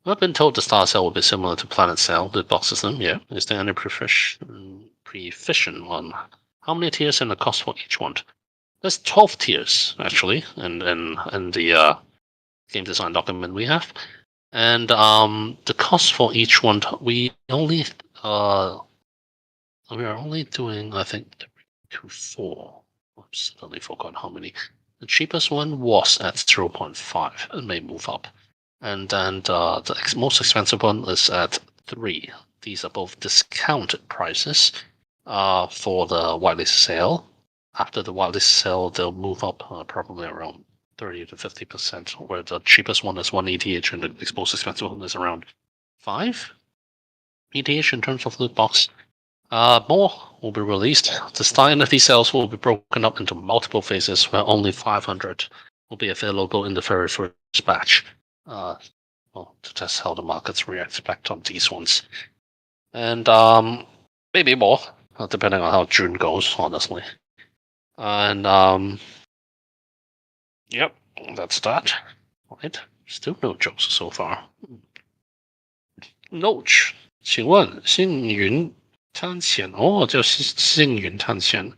Speaker 1: I've been told the Star Cell will be similar to Planet Cell, the box system. Yeah. Is there any proficient one? How many tiers and the cost for each one? There's 12 tiers actually, in the game design document we have, and the cost for each one we are only doing, I think, 2 4. suddenly forgot how many. The cheapest one was at 0.5. It may move up. And then the most expensive one is at 3. These are both discounted prices for the whitelist sale. After the whitelist sale, they'll move up probably around 30 to 50%, where the cheapest one is 1 ETH and the most expensive one is around 5 ETH in terms of loot box. More will be released. The Star NFT sales will be broken up into multiple phases, where only 500 will be available in the very first batch. To test how the markets react back on these ones. And maybe more, depending on how June goes, honestly. And yep, that's that. Right? Still no jokes so far. Note， 请问星云探险就是星云探险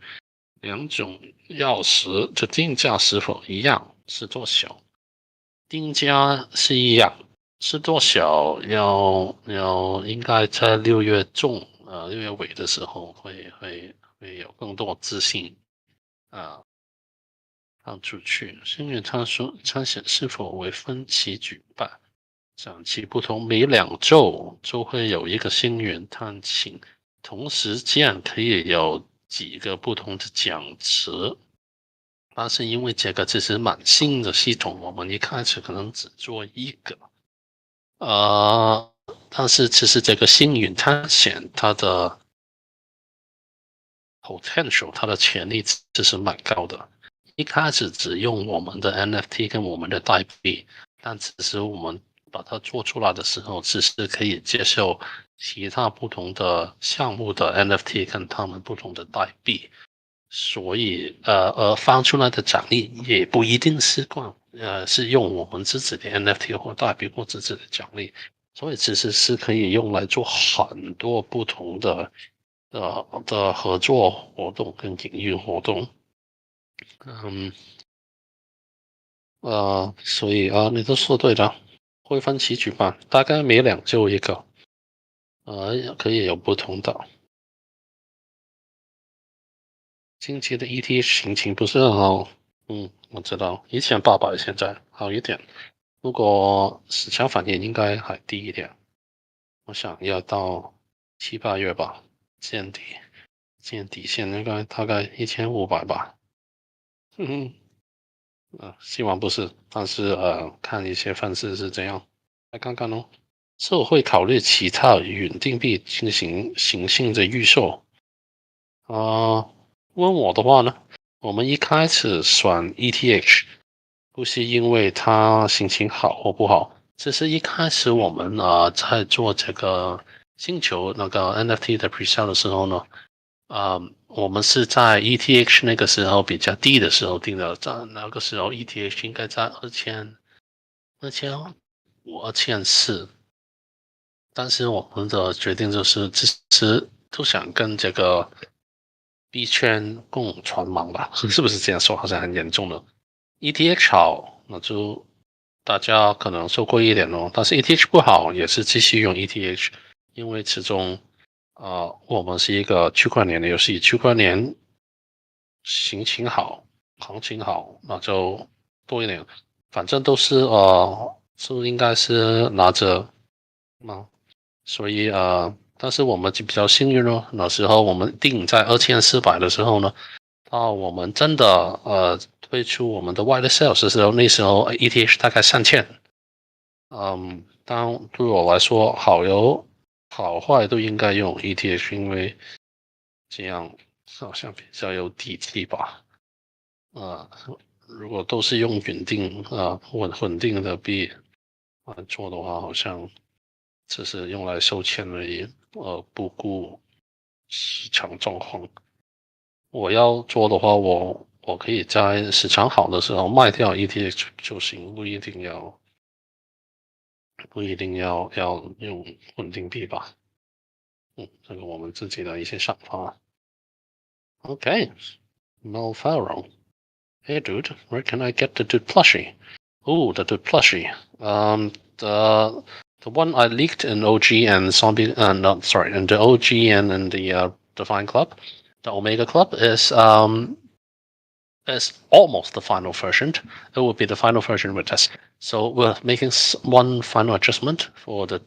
Speaker 1: 两种钥匙的定价是否一样？是多少？定价是一样，是多少？应该在6月中6月尾的时候会有更多资讯放出去。星云探险是否为分期举办？展期不同，每2周就会有一个星云探险，同时这样可以有几个不同的奖池。但是因为这个其实蛮新的系统，我们一开始可能只做一个，但是其实这个星云探险它的 potential， 它的潜力其实蛮高的。一开始只用我们的 NFT 跟我们的代币，但其实我们把它做出来的时候，其实可以接受其他不同的项目的 NFT 跟他们不同的代币。所以发出来的奖励也不一定是是用我们自己的 NFT 或代币或自己的奖励，所以其实是可以用来做很多不同的合作活动跟营运活动。所以你都说对了，会分期举办，大概每2周一个，可以有不同的。近期的 ETH 行情不是很好，我知道1800现在好一点，如果市场反应应该还低一点，我想要到7、8月吧，见底线应该大概1500吧，希望不是，但是看一些分析是这样，来看看哦。是否会考虑其他稳定币进行行性的预售？问我的话呢，我们一开始选 ETH 不是因为它心情好或不好，只是一开始我们在做这个星球那个 NFT 的 presale 的时候呢，我们是在 ETH 那个时候比较低的时候定的，在那个时候 ETH 应该在2500、2400，但是我们的决定就是其实都想跟这个币圈共存亡吧，是不是这样说？好像很严重的。ETH 好，那就大家可能受过一点哦。但是 ETH 不好，也是继续用 ETH，因为始终我们是一个区块链的游戏，区块链行情好，行情好，那就多一点。反正都是应该是拿着嘛，所以但是我们就比较幸运哦，那时候我们定在2400的时候呢，到我们真的推出我们的 White Sales 的时候，那时候 ETH 大概3000，当对我来说好坏都应该用 ETH， 因为这样好像比较有底气吧，如果都是用稳定的币做的话，好像只是用来收钱而已，不顾市场状况。我要做的话，我可以在市场好的时候卖掉 ETH 就行，不一定要用稳定币吧。这个我们自己的一些想法。Okay, Apeiron. Hey dude, where can I get the dude plushie? Oh, the dude plushie. The one I leaked in OG and Zombie, not sorry, in the OG and in the Divine Club, the Omega Club is It's almost the final version. It will be the final version with this. So we're making one final adjustment for the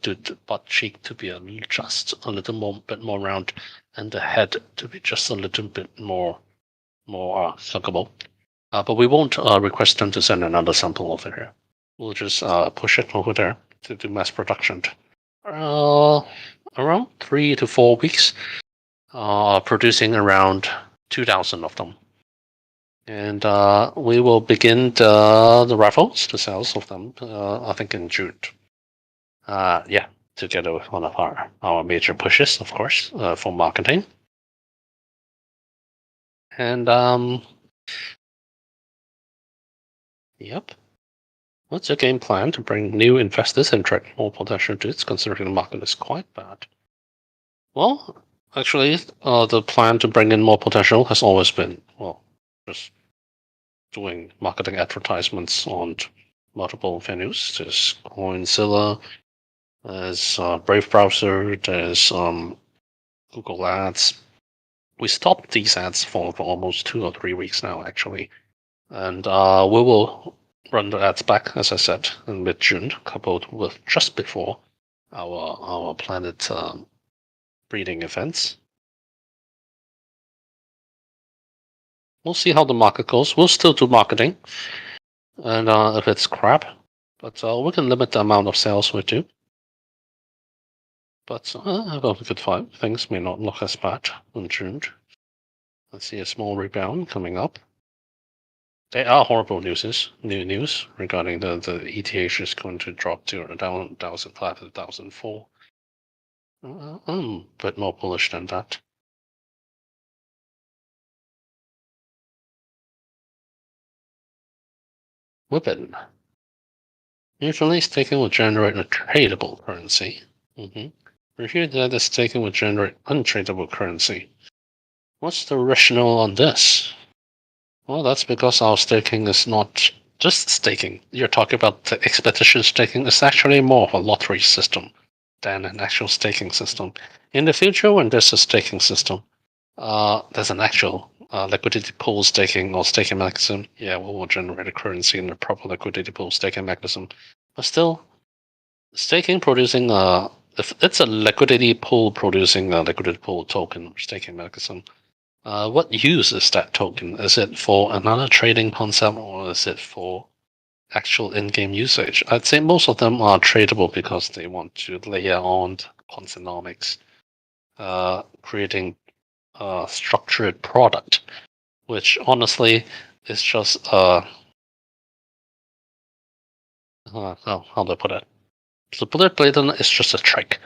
Speaker 1: butt cheek to be just a little bit more round, and the head to be just a little bit more huggable. But we won't request them to send another sample over here. We'll just push it over there to do mass production. Around 3 to 4 weeks, producing around 2,000 of them. And we will begin the raffles, the sales of them, I think in June. Yeah, together with one of our major pushes, of course, for marketing. And yep. What's your game plan to bring new investors and attract more potential dudes, considering the market is quite bad? Well, actually, the plan to bring in more potential has always been, well, just doing marketing advertisements on multiple venues. There's Coinzilla, there's Brave Browser, there's Google Ads. We stopped these ads for almost 2 or 3 weeks now, actually. And we will run the ads back, as I said, in mid-June, coupled with just before our planet breeding events. We'll see how the market goes. We'll still do marketing, and if it's crap, but we can limit the amount of sales we do. But about a good fight, things may not look as bad in June. I see a small rebound coming up. There are horrible new news regarding the ETH is going to drop to down 1,005 to 1,004. I'm a bit more bullish than that. Weapon. Usually staking will generate a tradable currency. Review that staking will generate untradable currency. What's the rationale on this? Well, that's because our staking is not just staking. You're talking about the expedition staking. It's actually more of a lottery system than an actual staking system. In the future, when there's a staking system, there's an actual liquidity pool staking or staking mechanism. Yeah, we will generate a currency in the proper liquidity pool staking mechanism. But still, staking producing if it's a liquidity pool producing a liquidity pool token staking mechanism, what use is that token? Is it for another trading concept or is it for actual in-game usage? I'd say most of them are tradable because they want to layer on concenomics, creating a structured product, which honestly is just how do I put it? So bullet blading is just a trick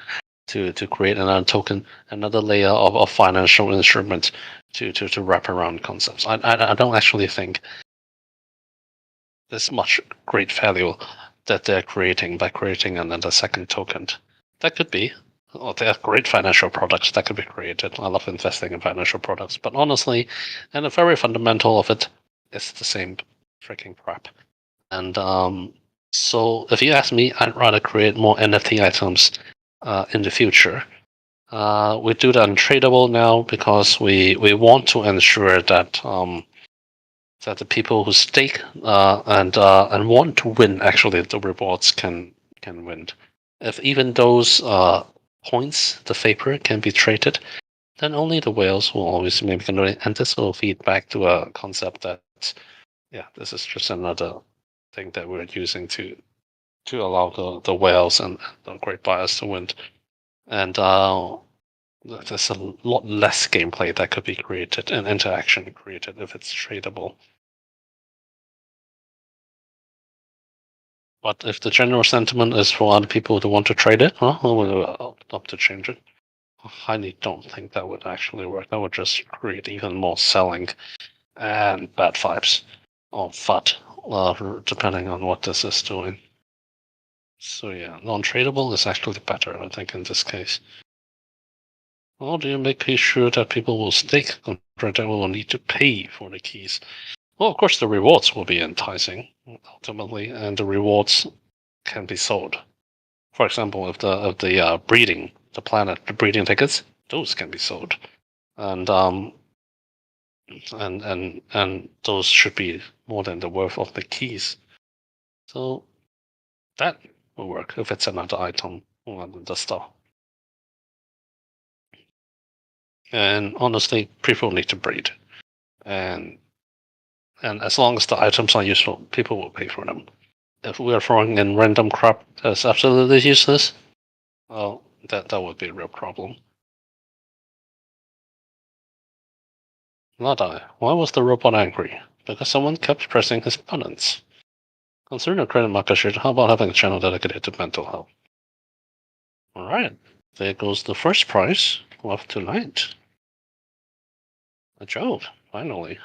Speaker 1: to create another token, another layer of financial instrument to wrap around concepts. I don't actually think there's much great value that they're creating by creating another second token. That could be. Or there are great financial products that could be created. I love investing in financial products, but honestly, and the very fundamental of it, it's the same freaking crap. And so, if you ask me, I'd rather create more NFT items in the future. We do that untradable now because we want to ensure that that the people who stake and want to win actually the rewards can win. If even those points, the vapor, can be traded, then only the whales will always be making money, and this will feed back to a concept that this is just another thing that we're using to allow the whales and the great buyers to win. And there's a lot less gameplay that could be created and interaction created if it's tradable. But if the general sentiment is for other people to want to trade it, I'll opt to change it. I highly don't think that would actually work. That would just create even more selling and bad vibes or FUD, depending on what this is doing. So yeah, non-tradable is actually better, I think, in this case. How do you make sure that people will stake contract that will need to pay for the keys? Well, of course, the rewards will be enticing ultimately, and the rewards can be sold. For example, if the breeding, the breeding tickets, those can be sold, and and those should be more than the worth of the keys. So that will work if it's another item on the store. And honestly, people need to breed, and as long as the items are useful, people will pay for them. If we are throwing in random crap that's absolutely useless, well, that would be a real problem. Not I. Why was the robot angry? Because someone kept pressing his buttons. Considering a credit market shit, how about having a channel dedicated to mental health? Alright, there goes the first prize of tonight. A job, finally.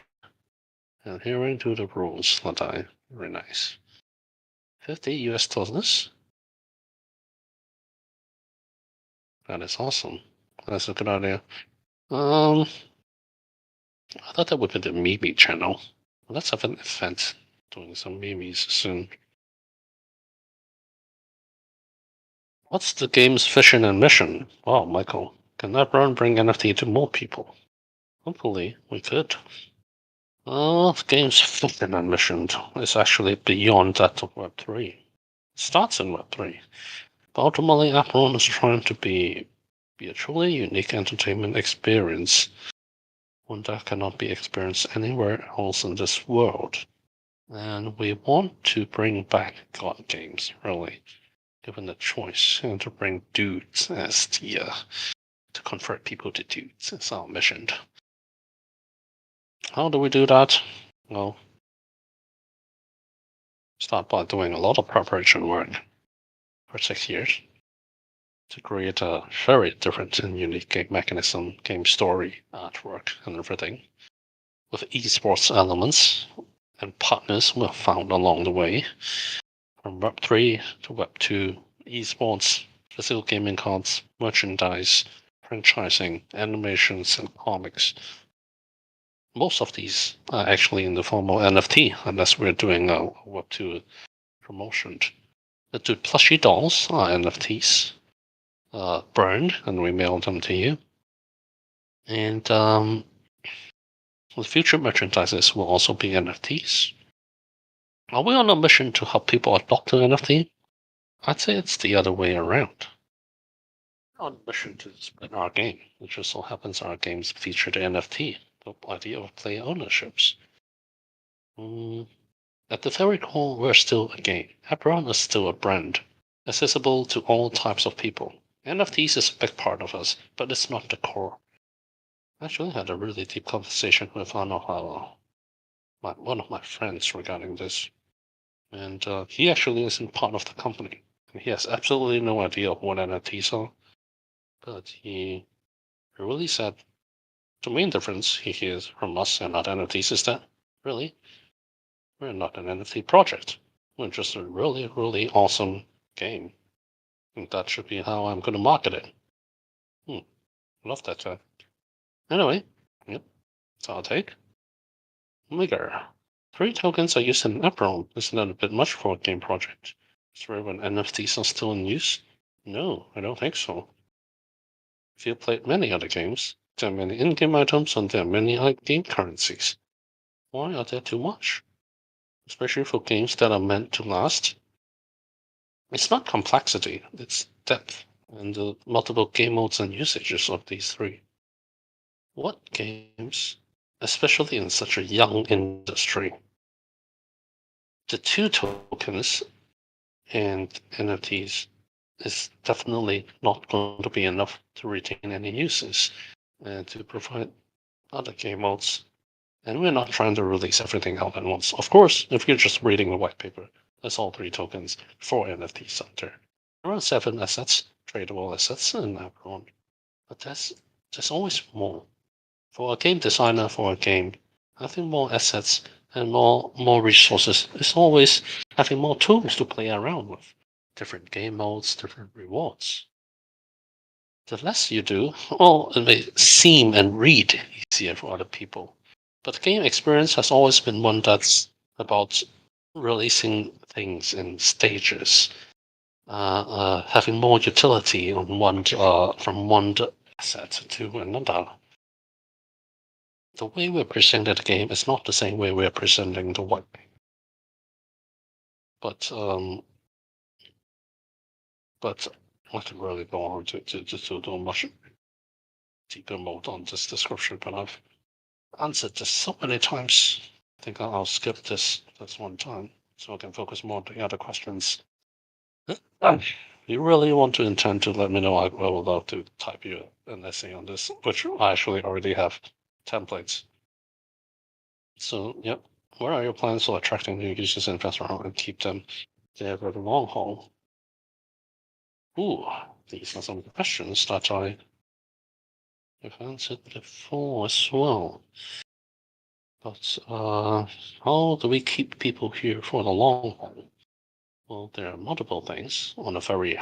Speaker 1: Adhering to the rules, not I. Very nice. 50 US dollars. That is awesome. That's a good idea. I thought that would be the Mimi channel. Let's have an event doing some memes soon. What's the game's vision and mission? Wow, Michael, can that run bring NFT to more people? Hopefully, we could. The game's vision and mission is actually beyond that of Web3. It starts in Web3, but ultimately, Apeiron is trying to be a truly unique entertainment experience, one that cannot be experienced anywhere else in this world. And we want to bring back God games, really, given the choice, and to bring dudes as the to convert people to dudes as our mission. How do we do that? Well, start by doing a lot of preparation work for 6 years to create a very different and unique game mechanism, game story, artwork, and everything, with esports elements and partners we have found along the way, from Web3 to Web2, esports, physical gaming cards, merchandise, franchising, animations, and comics. Most of these are actually in the form of NFT, unless we're doing a Web2 promotion. The two plushie dolls are NFTs, burned, and we mailed them to you. And the future merchandises will also be NFTs. Are we on a mission to help people adopt an NFT? I'd say it's the other way around. We're on a mission to split our game. It just so happens our games feature the NFT, the idea of player ownerships. At the very core, we're still a game. Apeiron is still a brand, accessible to all types of people. NFTs is a big part of us, but it's not the core. I actually had a really deep conversation with one of my friends regarding this, and he actually isn't part of the company. He has absolutely no idea of what NFTs are, but he really said the main difference he hears from us and not NFTs is that, really, we're not an NFT project. We're just a really, really awesome game. And that should be how I'm going to market it. Love that guy. Anyway, yep, that's our take. Omega. 3 tokens are used in Apeiron. Isn't that a bit much for a game project? Especially when NFTs are still in use? No, I don't think so. If you played many other games, there are many in-game items and there are many game currencies. Why are there too much? Especially for games that are meant to last. It's not complexity, it's depth and the multiple game modes and usages of these three. What games, especially in such a young industry, the 2 tokens and NFTs is definitely not going to be enough to retain any uses and to provide other game modes. And we're not trying to release everything out at once. Of course, if you're just reading the white paper, that's all 3 tokens, 4 NFTs out there. Around 7 assets, tradable assets in Apeiron. But there's always more. For a game designer, for a game, having more assets and more resources is always having more tools to play around with. Different game modes, different rewards. The less you do, well, it may seem and read easier for other people. But the game experience has always been one that's about releasing things in stages, having more utility on from one asset to another. the way we're presenting the game is not the same way we're presenting the white game. But I could really go on to do much deeper mode on this description, but I've answered this so many times. I think I'll skip this one time so I can focus more on the other questions. You really want to intend to let me know, I would love to type you an essay on this, which I actually already have templates. So, yep. What are your plans for attracting new users in restaurant and keep them there for the long haul? Ooh, these are some questions that I have answered before as well. But how do we keep people here for the long haul? Well, there are multiple things. On a very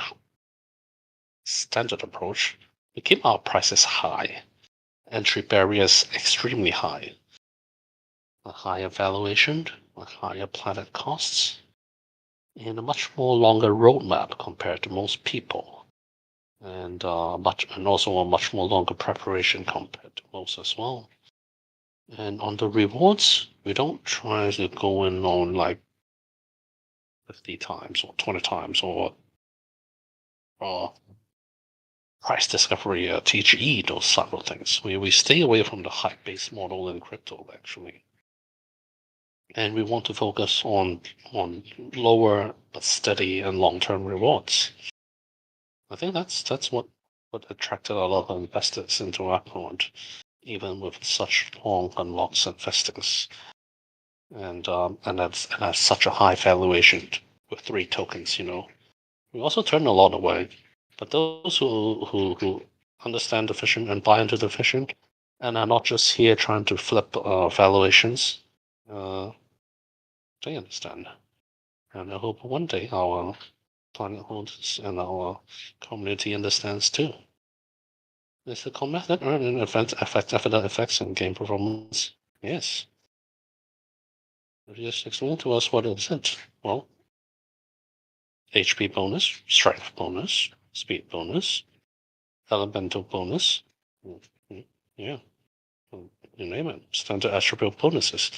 Speaker 1: standard approach, we keep our prices high, entry barriers extremely high, a higher valuation, a higher planned costs, and a much more longer roadmap compared to most people, and also a much more longer preparation compared to most as well. And on the rewards, we don't try to go in on like 50 times or 20 times or price discovery, TGE, those sort of things. We stay away from the hype-based model in crypto actually, and we want to focus on lower but steady and long-term rewards. I think that's what attracted a lot of investors into Apeiron, even with such long unlocks and vestings, and that's such a high valuation with 3 tokens. We also turn a lot away, but those who understand the vision and buy into the vision, and are not just here trying to flip valuations, they understand. And I hope one day our planet holders and our community understands too. Is the core method earn an evident effects in game performance? Yes. Just explain to us what is it. Well, HP bonus, strength bonus, speed bonus, elemental bonus. Yeah, you name it. Standard attribute bonuses.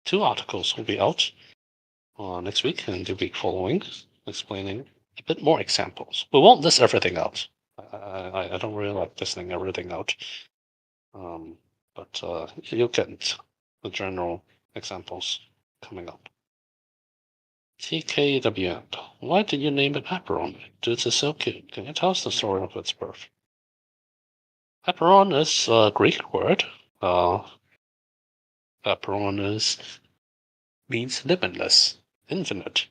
Speaker 1: 2 articles will be out next week and the week following, explaining a bit more examples. We won't list everything out. I don't really like listing everything out. But you'll get the general examples coming up. TKWN. Why did you name it Apeiron? This is so cute. Can you tell us the story of its birth? Apeiron is a Greek word. Apeiron means limitless, infinite.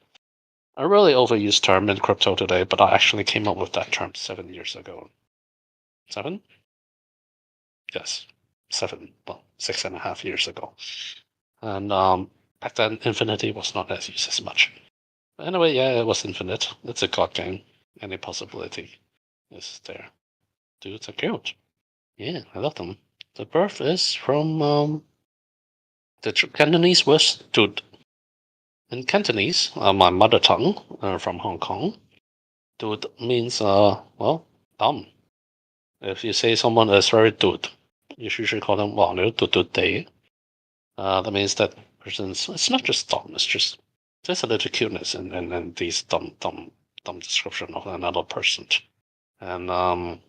Speaker 1: A really overused term in crypto today, but I actually came up with that term 7 years ago. 7? Yes, 7. Well, 6.5 years ago. And back then, infinity was not as used as much. But anyway, yeah, it was infinite. It's a god game. Any possibility is there. Dudes are cute. Yeah, I love them. The birth is from the Cantonese word dude. In Cantonese, my mother tongue, from Hong Kong, dude means, well, dumb. If you say someone is very dude, you usually call them, well, dude day. That means that person's, it's not just dumb, it's just, there's a little cuteness in these dumb description of another person. And,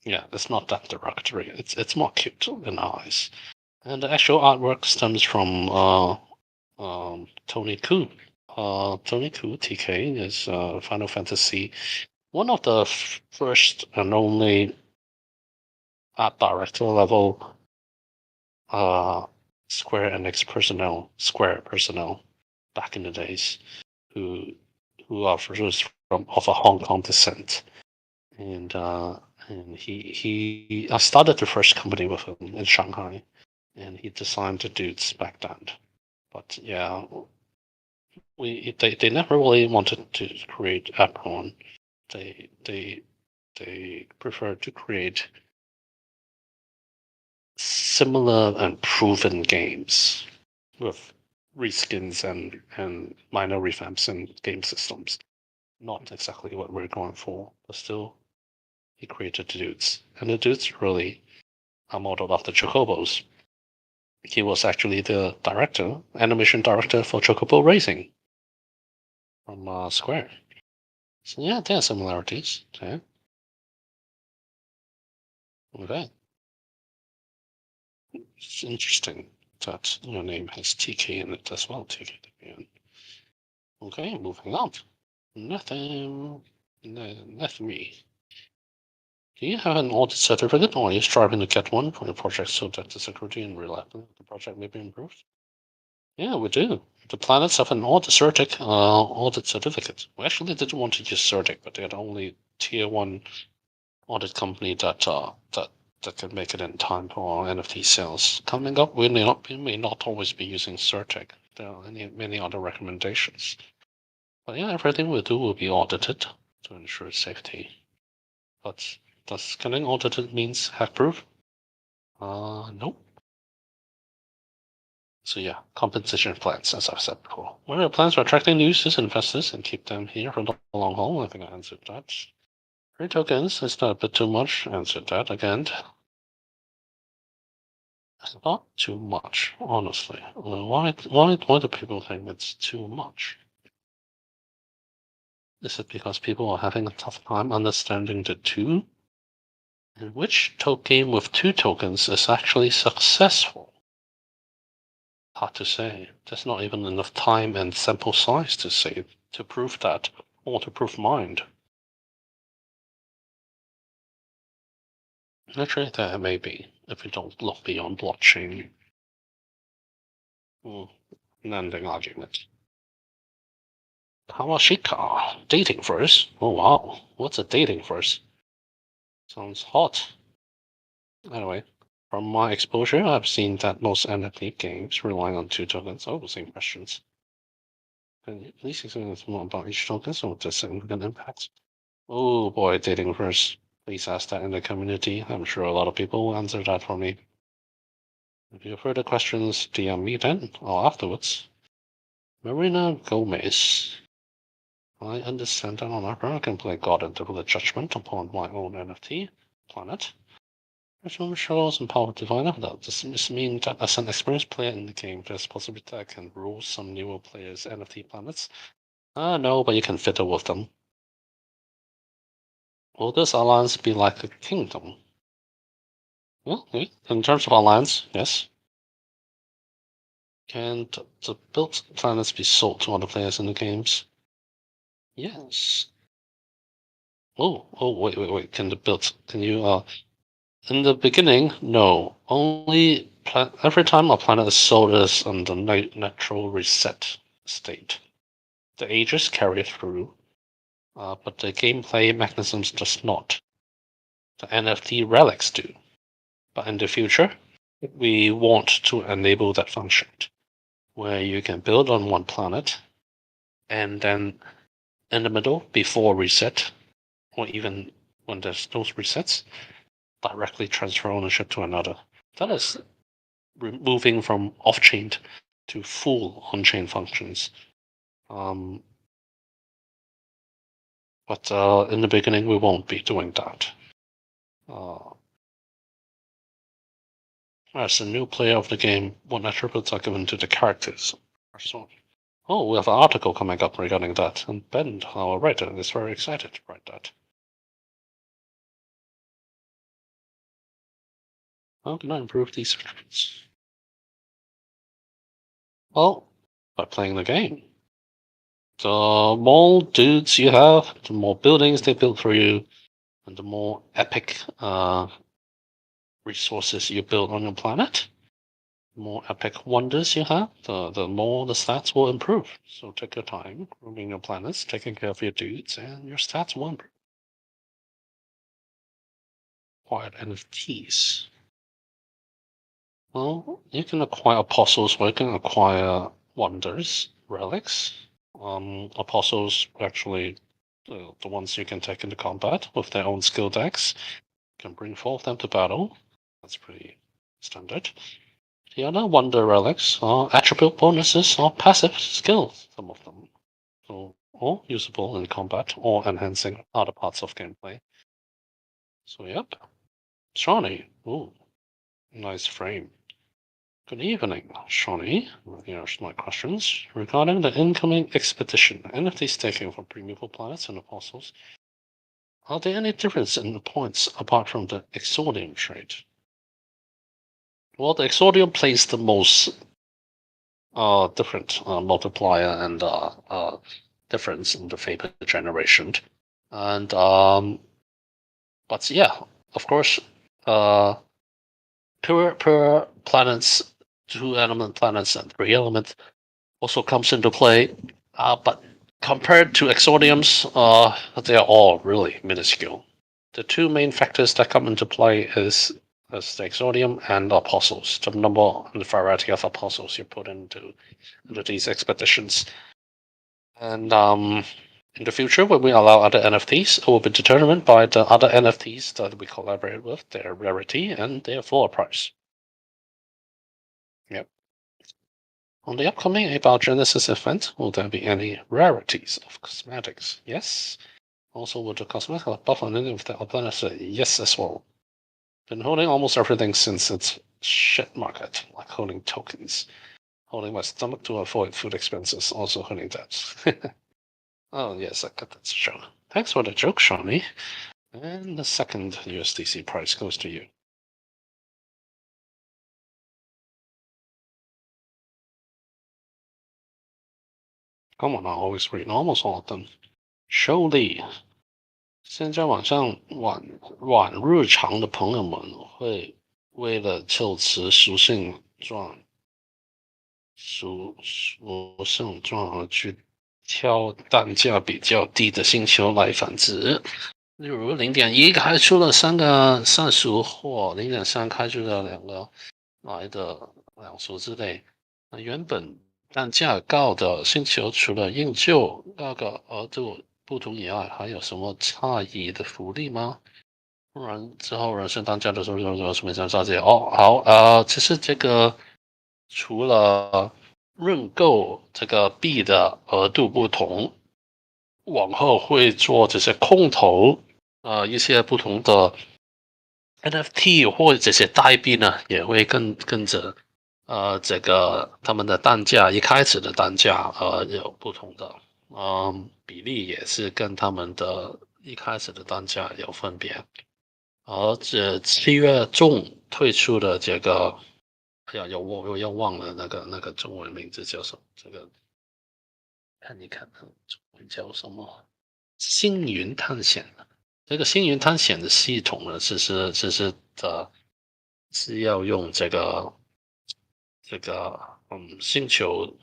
Speaker 1: yeah, it's not that derogatory. It's more cute in our eyes. And the actual artwork stems from Tony Koo. Tony Koo, TK, is Final Fantasy, one of the first and only art director level Square Enix Square personnel back in the days, who are first of a Hong Kong descent, and he I started the first company with him in Shanghai, and he designed the dudes back then. But yeah, they never really wanted to create Apeiron. They preferred to create similar and proven games with reskins and minor revamps in game systems. Not exactly what we're going for, but still, he created the dudes, and the dudes really are modeled after chocobos. He was actually the animation director for Chocobo Racing from Square. So yeah, there are similarities. Yeah. Okay. It's interesting that your name has TK in it as well. TK. Okay, moving on. Nothing. Nothing. Do you have an audit certificate, or are you striving to get one for your project so that the security and reliability of the project may be improved? Yeah, we do. The planets have an audit certificate. We actually didn't want to use Certic, but they're the only tier 1 audit company that can make it in time for our NFT sales. Coming up, we may not always be using Certic. There are many other recommendations. But yeah, everything we do will be audited to ensure safety. But does getting audited means hack proof? No. So yeah, compensation plans, as I've said before. What are your plans for attracting new users and investors and keep them here for the long haul? I think I answered that. Free tokens, is that a bit too much? Answered that again. It's not too much, honestly. Why do people think it's too much? Is it because people are having a tough time understanding the two? And which game with 2 tokens is actually successful? Hard to say. There's not even enough time and sample size to prove that, or to prove mind. Actually, there may be, if we don't look beyond blockchain. Ending argument. Kawashika. Dating first? Oh wow. What's a dating first? Sounds hot. Anyway, from my exposure, I've seen that most NFT games rely on 2 tokens. Oh, same questions. Can you please explain more about each token or the significant impact? Oh boy, dating first. Please ask that in the community. I'm sure a lot of people will answer that for me. If you have further questions, DM me then, or afterwards. Marina Gomez. I understand that on Apeiron I can play God and Devil Judgment upon my own NFT planet. Original Shadows and Power Diviner. Does this mean that as an experienced player in the game, there's a possibility that I can rule some newer players' NFT planets? No, but you can fiddle with them. Will this alliance be like a kingdom? Well, in terms of alliance, yes. Can the built planets be sold to other players in the games? Yes. Wait. Can you, in the beginning, no. Only every time a planet is sold as on the natural reset state. The ages carry through, but the gameplay mechanisms does not. The NFT relics do. But in the future, we want to enable that function, where you can build on one planet, and then in the middle, before reset, or even when there's those resets, directly transfer ownership to another. That is moving from off-chain to full on-chain functions. But in the beginning, we won't be doing that. As a new player of the game, what attributes are given to the characters? Oh, we have an article coming up regarding that, and Ben, our writer, is very excited to write that. How can I improve these attributes? Well, by playing the game. The more dudes you have, the more buildings they build for you, and the more epic resources you build on your planet, the more epic wonders you have, the more the stats will improve. So take your time grooming your planets, taking care of your dudes, and your stats will improve. Acquired NFTs. Well, you can acquire apostles, or you can acquire wonders, relics. Apostles actually the ones you can take into combat with their own skill decks. You can bring 4 of them to battle. That's pretty standard. The other wonder relics are attribute bonuses or passive skills, some of them. So, or usable in combat or enhancing other parts of gameplay. So, yep. Shawnee. Ooh. Nice frame. Good evening, Shawnee. Here's my questions regarding the incoming expedition. NFT staking for primeval planets and apostles. Are there any difference in the points apart from the exordium trait? Well, the exordium plays the most different multiplier and difference in the vapor generation, and but yeah, of course, uh, per planets, 2 element planets and 3 element also comes into play. But compared to exordiums, they are all really minuscule. The two main factors that come into play is the exordium and apostles, the number and the variety of apostles you put into these expeditions. And in the future, when we allow other NFTs, it will be determined by the other NFTs that we collaborate with, their rarity and their floor price. Yep. On the upcoming Genesis event, will there be any rarities of cosmetics? Yes. Also, will the cosmetic buff on any of the opponents? Yes, as well. Been holding almost everything since its shit market, like holding tokens. Holding my stomach to avoid food expenses, also holding that. Oh, yes, I got that joke. Thanks for the joke, Shawnee. And the second USDC price goes to you. Come on, I always read almost all of them. Show Lee. 现在晚上晚日常的朋友们会为了凑词属性状而去挑单价比较低的星球来繁殖。例如0.1开出了3个善属，或0.3开出了2个来的两属之类。原本单价高的星球，除了应旧那个额度不同以外，还有什么差异的福利吗？不然之后人生单价的时候有什么差异？哦，好，其实这个除了认购这个币的额度不同，往后会做这些空投，一些不同的 NFT 或者这些代币呢，也会跟着这个他们的单价一开始的单价有不同的，比例也是跟他们的一开始的单价有分别。而这7月中推出的这个，哎呀，我又忘了那个中文名字叫什么？这个看一看，中文叫什么？星云探险。这个星云探险的系统呢，是要用这个星球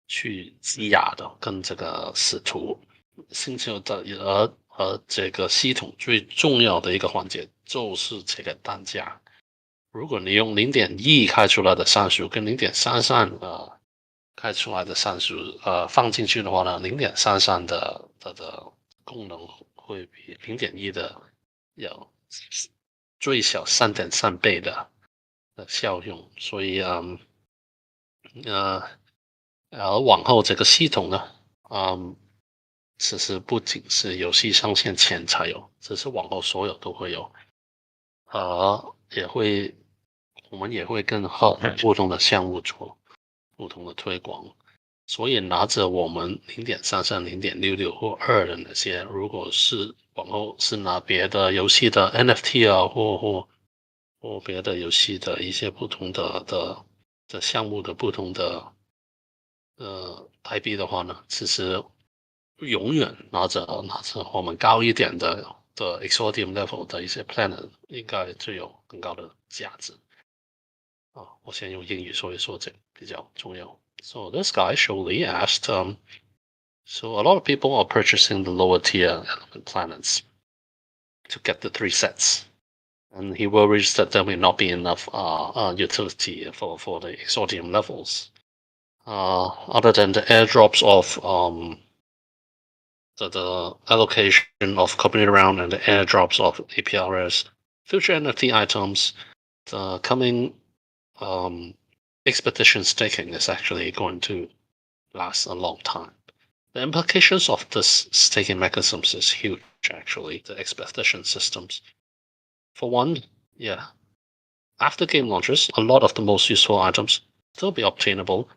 Speaker 1: 去积压的，跟这个使徒星球的而这个系统最重要的一个环节就是这个单价。如果你用0.1开出来的参数跟0.33开出来的参数放进去的话呢，0.33的功能会比0.1的有最小3.3倍的效用，所以而往后这个系统呢，其实不仅是游戏上线前才有，只是往后所有都会有，也会我们也会跟不同的项目做不同的推广，所以拿着我们0.33、0.66或2的那些，如果是往后是拿别的游戏的 NFT 或别的游戏的一些不同的项目的不同的代币的话呢，其实永远拿着我们高一点的 Exordium level 的一些 planet，应该最有更高的价值。我先用英语说一说，这比较重要。So this guy Sholi asked, so a lot of people are purchasing the lower tier element planets to get the 3 sets, and he worries that there may not be enough utility for the Exordium levels. Other than the airdrops of the allocation of community round and the airdrops of APRs, future NFT items, the coming expedition staking is actually going to last a long time. The implications of this staking mechanisms is huge, actually, the expedition systems. For one, yeah, after game launches, a lot of the most useful items still be obtainable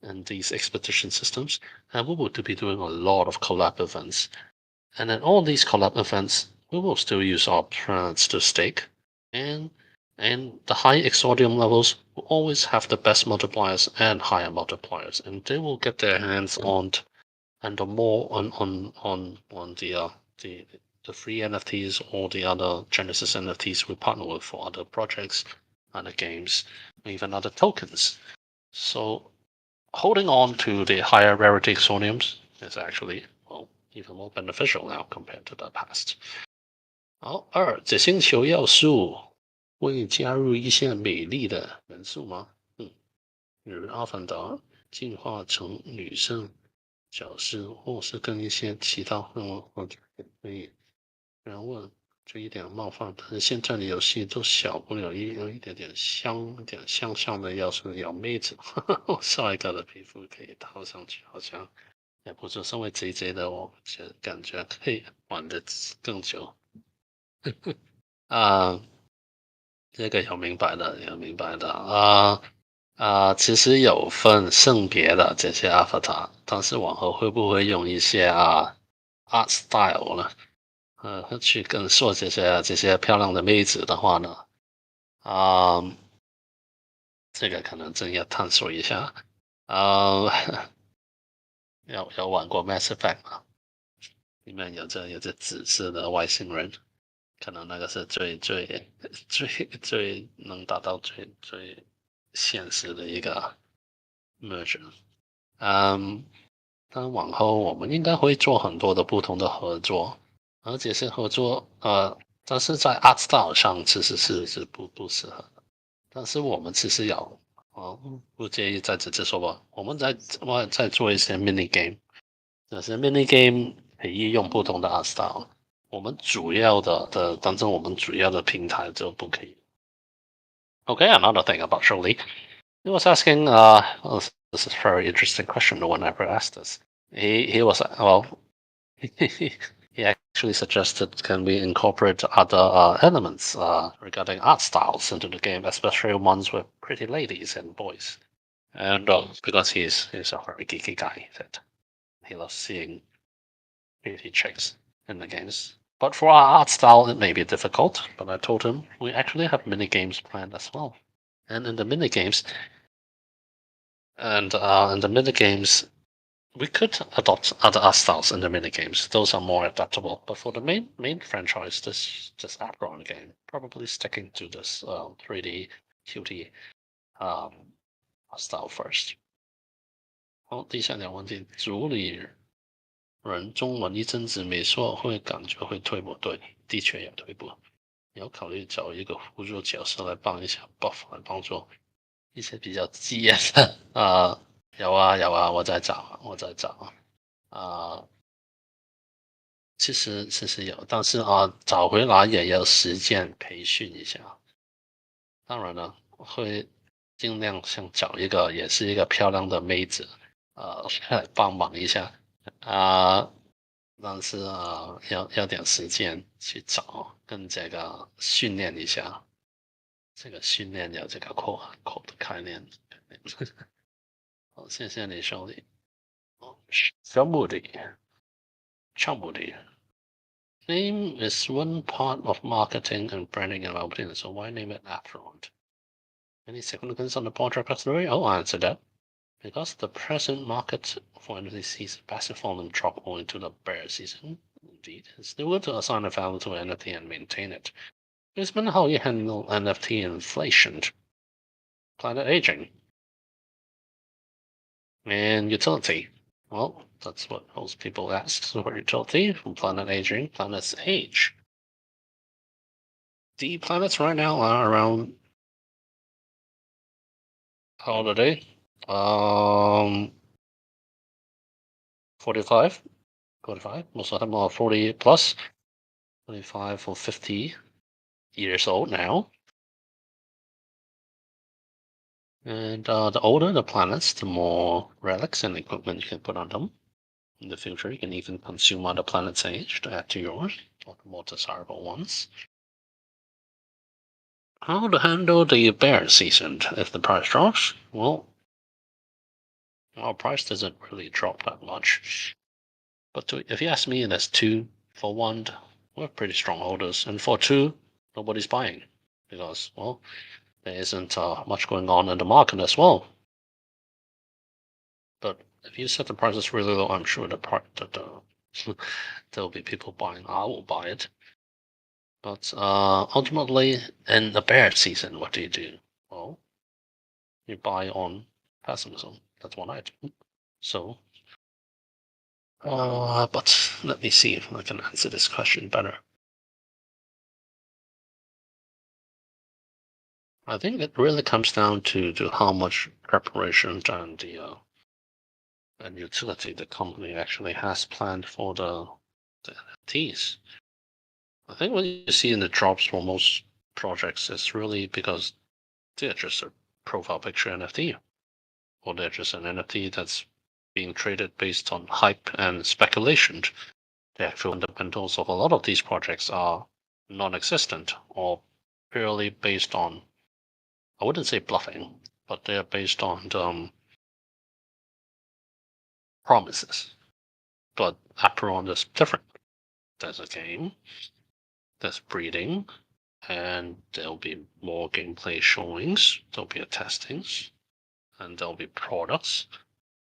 Speaker 1: in these expedition systems, and we will be doing a lot of collab events. And in all these collab events, we will still use our planets to stake, and the high exordium levels will always have the best multipliers and higher multipliers, and they will get their hands on and the more on the free NFTs or the other Genesis NFTs we partner with for other projects, other games, even other tokens. So holding on to the higher rarity exoniums is actually even more beneficial now compared to the past. 好，二，这星球要素会加入一些美丽的元素吗？比如阿凡达进化成女生角色，或是跟一些其他或者可以。有人问，这一点冒犯，但是现在的游戏都小不了有一点点向上的要素，有妹子，帅哥的皮肤可以套上去，好像也不是身为 JJ 的我，感觉可以玩的更久。啊，这个有明白的，有明白的其实有分性别的这些 avatar，但是往后会不会用一些art style 呢？去更塑这些漂亮的妹子的话呢，这个可能真要探索一下。有玩过 Mass Effect 吗？里面有这紫色的外星人，可能那个是最能达到最现实的一个 merge。但往后我们应该会做很多的不同的合作，而且是合作但是在 art style 上其实是不适合的。但是我们其实有不介意在这说吧，我们在做一些 mini game，这些 mini game 可以用不同的 art style。我们主要的，当中我们主要的平台就不可以。Okay, another thing about Shirley. He was asking, this is a very interesting question. No one ever asked this. He was he actually suggested can we incorporate other elements regarding art styles into the game, especially ones with pretty ladies and boys. And because he's a very geeky guy, that he loves seeing pretty chicks in the games. But for our art style, it may be difficult. But I told him we actually have mini games planned as well. And in the mini games, we could adopt other art styles in the mini games. Those are more adaptable. But for the main franchise, this Apeiron game, probably sticking to this 3D QT style first. 好，第三条问题，主理人中文一阵子没说，会感觉会退步。对，的确有退步。你要考虑找一个辅助角色来帮一下 buff 来帮助一些比较激烈的有啊，我在找其实有，但是找回来也要时间培训一下。当然了，会尽量想找一个也是一个漂亮的妹子来帮忙一下但是要点时间去找跟这个训练一下。这个训练有这个口的概念。好，谢谢你兄弟。小目的 Name is one part of marketing and branding and marketing, so why name it Apeiron? Any significance on the project category? I'll answer that. Because the present market for NFTs is passive falling drop only to the bear season. Indeed, it's still to assign a value to NFT and maintain it. It's been how you handle NFT inflation, planet aging, and utility. Well, that's what most people ask for utility from planet aging. Planets age. The planets right now are around how old are they? 45. Most of them are 40 plus. 45 or 50 years old now. And the older the planets, the more relics and equipment you can put on them. In the future, you can even consume other planets' age to add to yours, or the more desirable ones. How to handle the bear season if the price drops? Well, our price doesn't really drop that much. But if you ask me, that's 2 for 1. We're pretty strong holders, and for 2, nobody's buying because well, there isn't much going on in the market as well. But if you set the prices really low, I'm sure there'll be people buying. I will buy it. But ultimately, in the bear season, what do you do? Well, you buy on pessimism. That's what I do. So, but let me see if I can answer this question better. I think it really comes down to how much preparation and the and utility the company actually has planned for the NFTs. I think what you see in the drops for most projects is really because they're just a profile picture NFT, or they're just an NFT that's being traded based on hype and speculation. The actual fundamentals of a lot of these projects are non-existent or purely based on, I wouldn't say bluffing, but they're based on promises. But Apeiron is different. There's a game, there's breeding, and there'll be more gameplay showings, there'll be a testings, and there'll be products.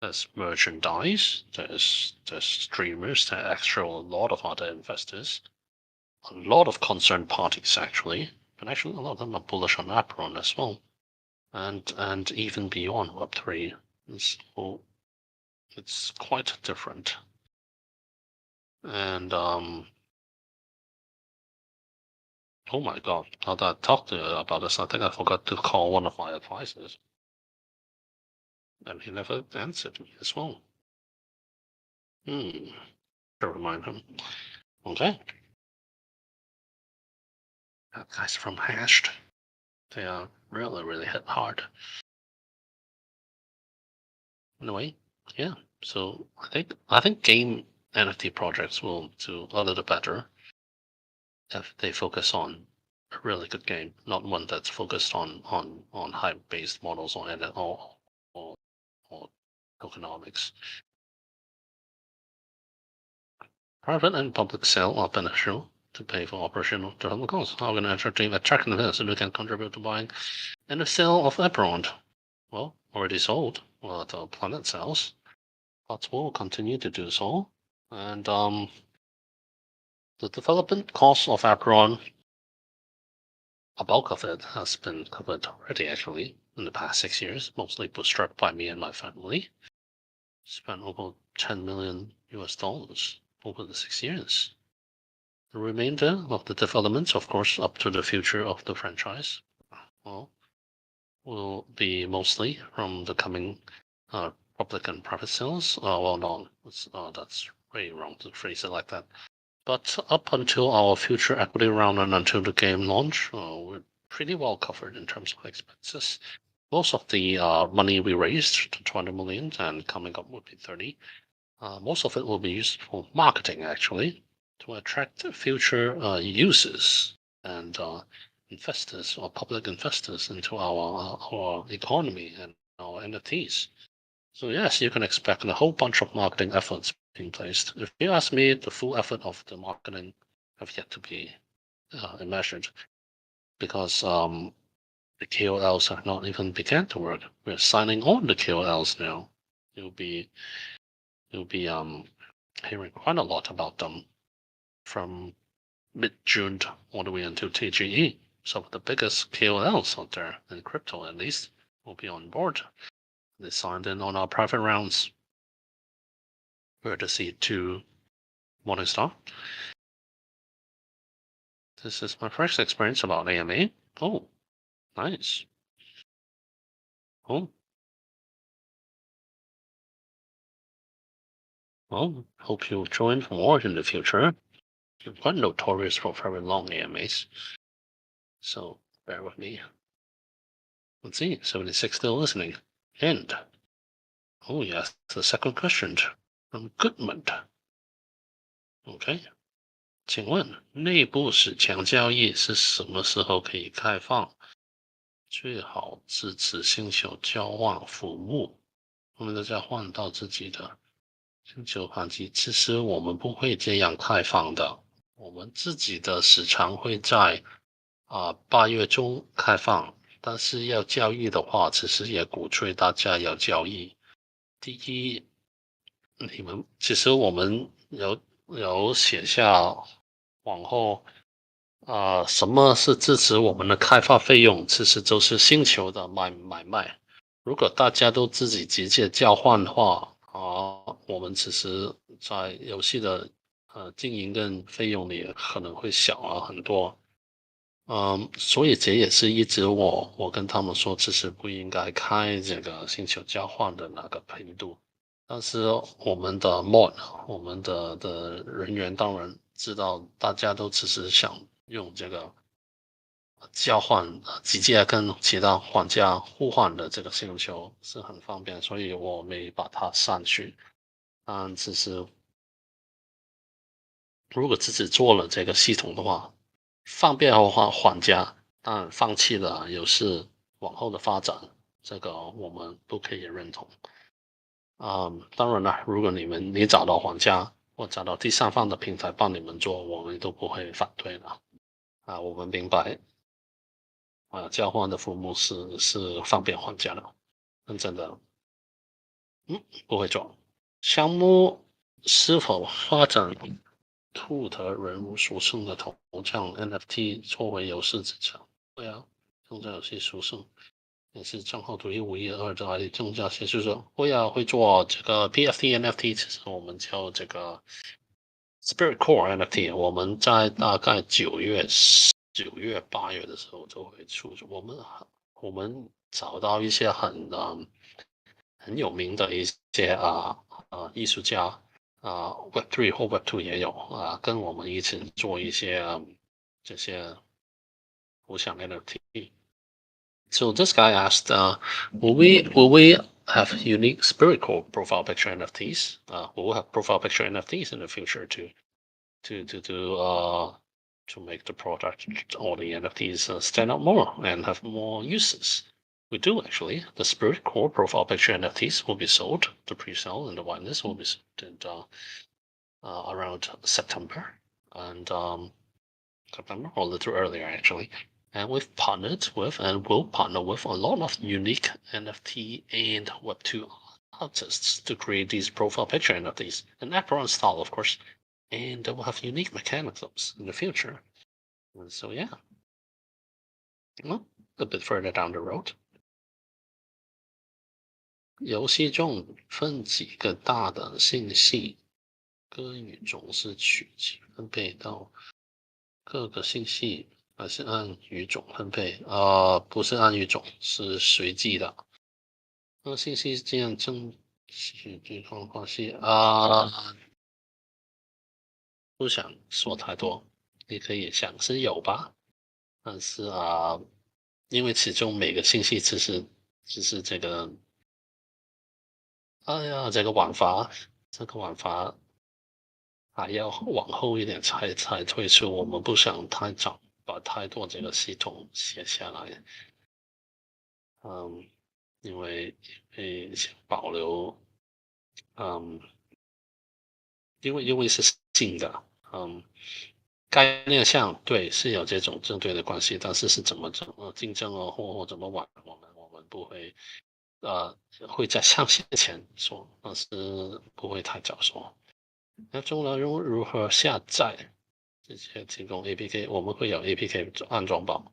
Speaker 1: There's merchandise, there's streamers, there's actually a lot of other investors, a lot of concerned parties actually, but actually a lot of them are bullish on Apeiron as well, and even beyond Web3. So it's quite different. And oh my god, now that I talked to you about this, I think I forgot to call one of my advisors, and he never answered me as well. To remind him. Okay. That guy's from Hashed. They are really hit hard. Anyway, yeah. So I think game NFT projects will do a little better if they focus on a really good game, not one that's focused on hype based models or or tokenomics. Private and public sale are beneficial to pay for operational development costs. How can entertain attract investors who can contribute to buying and the sale of Apeiron? Well, already sold. Well, the planet sells, but will continue to do so. And the development cost of Apeiron, a bulk of it has been covered already, actually, in the past 6 years, mostly bootstrapped by me and my family. Spent over $10 million US over the 6 years. The remainder of the developments, of course, up to the future of the franchise, well, will be mostly from the coming public and private sales. Well, no, that's way wrong to phrase it like that. But up until our future equity round and until the game launch, we're pretty well covered in terms of expenses. Most of the money we raised, 20 million, and coming up would be 30. Most of it will be used for marketing, actually, to attract future users and investors or public investors into our economy and our NFTs. So yes, you can expect a whole bunch of marketing efforts being placed. If you ask me, the full effort of the marketing have yet to be measured because the KOLs have not even begun to work. We're signing on the KOLs now. You'll be hearing quite a lot about them from mid-June all the way until TGE. Some of the biggest KOLs out there in crypto, at least, will be on board. They signed in on our private rounds. Courtesy to Morningstar. This is my first experience about AMA. Oh, nice. Oh, well, hope you'll join for more in the future. You're quite notorious for very long AMAs. So bear with me. Let's see, 76 still listening. And, oh yes, the second question from Goodman. Okay. 请问内部市场交易是什么时候可以开放？最好支持星球交换服务，我们都交换到自己的星球反击。其实我们不会这样开放的，我们自己的时长会在8月中开放，但是要交易的话，其实也鼓吹大家要交易。第一，其实我们有写下往后什么是支持我们的开发费用？其实就是星球的买卖。如果大家都自己直接交换的话，我们其实在游戏的经营跟费用里可能会小很多。所以这也是一直我跟他们说，其实不应该开这个星球交换的那个频度。但是我们的 mod，我们的人员当然知道，大家都只是想用这个交换，直接跟其他玩家互换的这个星球是很方便，所以我没把它删去。只是如果自己做了这个系统的话，方便的话玩家，但放弃了游戏往后的发展，这个我们不可以认同。当然了，如果你找到玩家或找到第三方的平台帮你们做，我们都不会反对的。我们明白交换的服务是方便玩家的，真正的不会做。项目是否发展兔的人物属性的头像 NFT 作为游戏资产？会啊，用在游戏属性。也是账号独一无二的 ID 增加些，就是会做这个 PFT NFT，其实我们叫这个 Spirit Core NFT，我们在大概9月、8月的时候就会出。我们找到一些很有名的一些艺术家Web3 或 Web2 也有跟我们一起做一些这些图像 NFT。So this guy asked, will we have unique spirit core profile picture NFTs? Will we have profile picture NFTs in the future to make the product or the NFTs stand out more and have more uses? We do actually. The spirit core profile picture NFTs will be sold. The pre-sale and the whitelist will be sold around September and September or a little earlier actually. And we've partnered with and will partner with a lot of unique NFT and Web2 artists to create these profile picture NFTs, an Apeiron style, of course, and they will have unique mechanisms in the future. And so, yeah, well, a bit further down the road. 游戏中分几个大的信息，歌语总是取其分配到各个信息还是按语种分配？不是按语种，是随机的。信息这样正是对方关系不想说太多，你可以想是有吧，但是因为始终每个信息只是这个，哎呀，这个玩法还要往后一点才推出，我们不想太早把太多这个系统写下来。嗯，因为想保留，嗯，因为是新的，概念上对是有这种正对的关系，但是怎么竞争或怎么玩，我们不会会在上线前说，但是不会太早说。那中了如何下载这些提供 APK，我们会有 APK 安装包。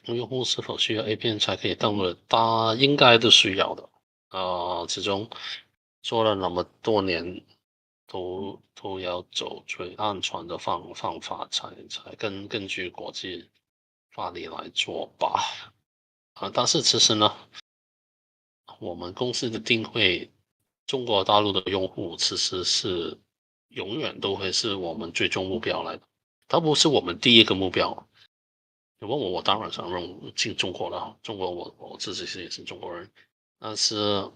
Speaker 1: 用户是否需要 APN 才可以登录？应该都需要的。始终做了那么多年，都要走最安全的方法才根据国际法律来做吧。但是其实呢，我们公司的定位，中国大陆的用户其实是永远都会是我们最终目标来的，它不是我们第一个目标。你问我，我当然想进中国了。中国我自己也是中国人，但是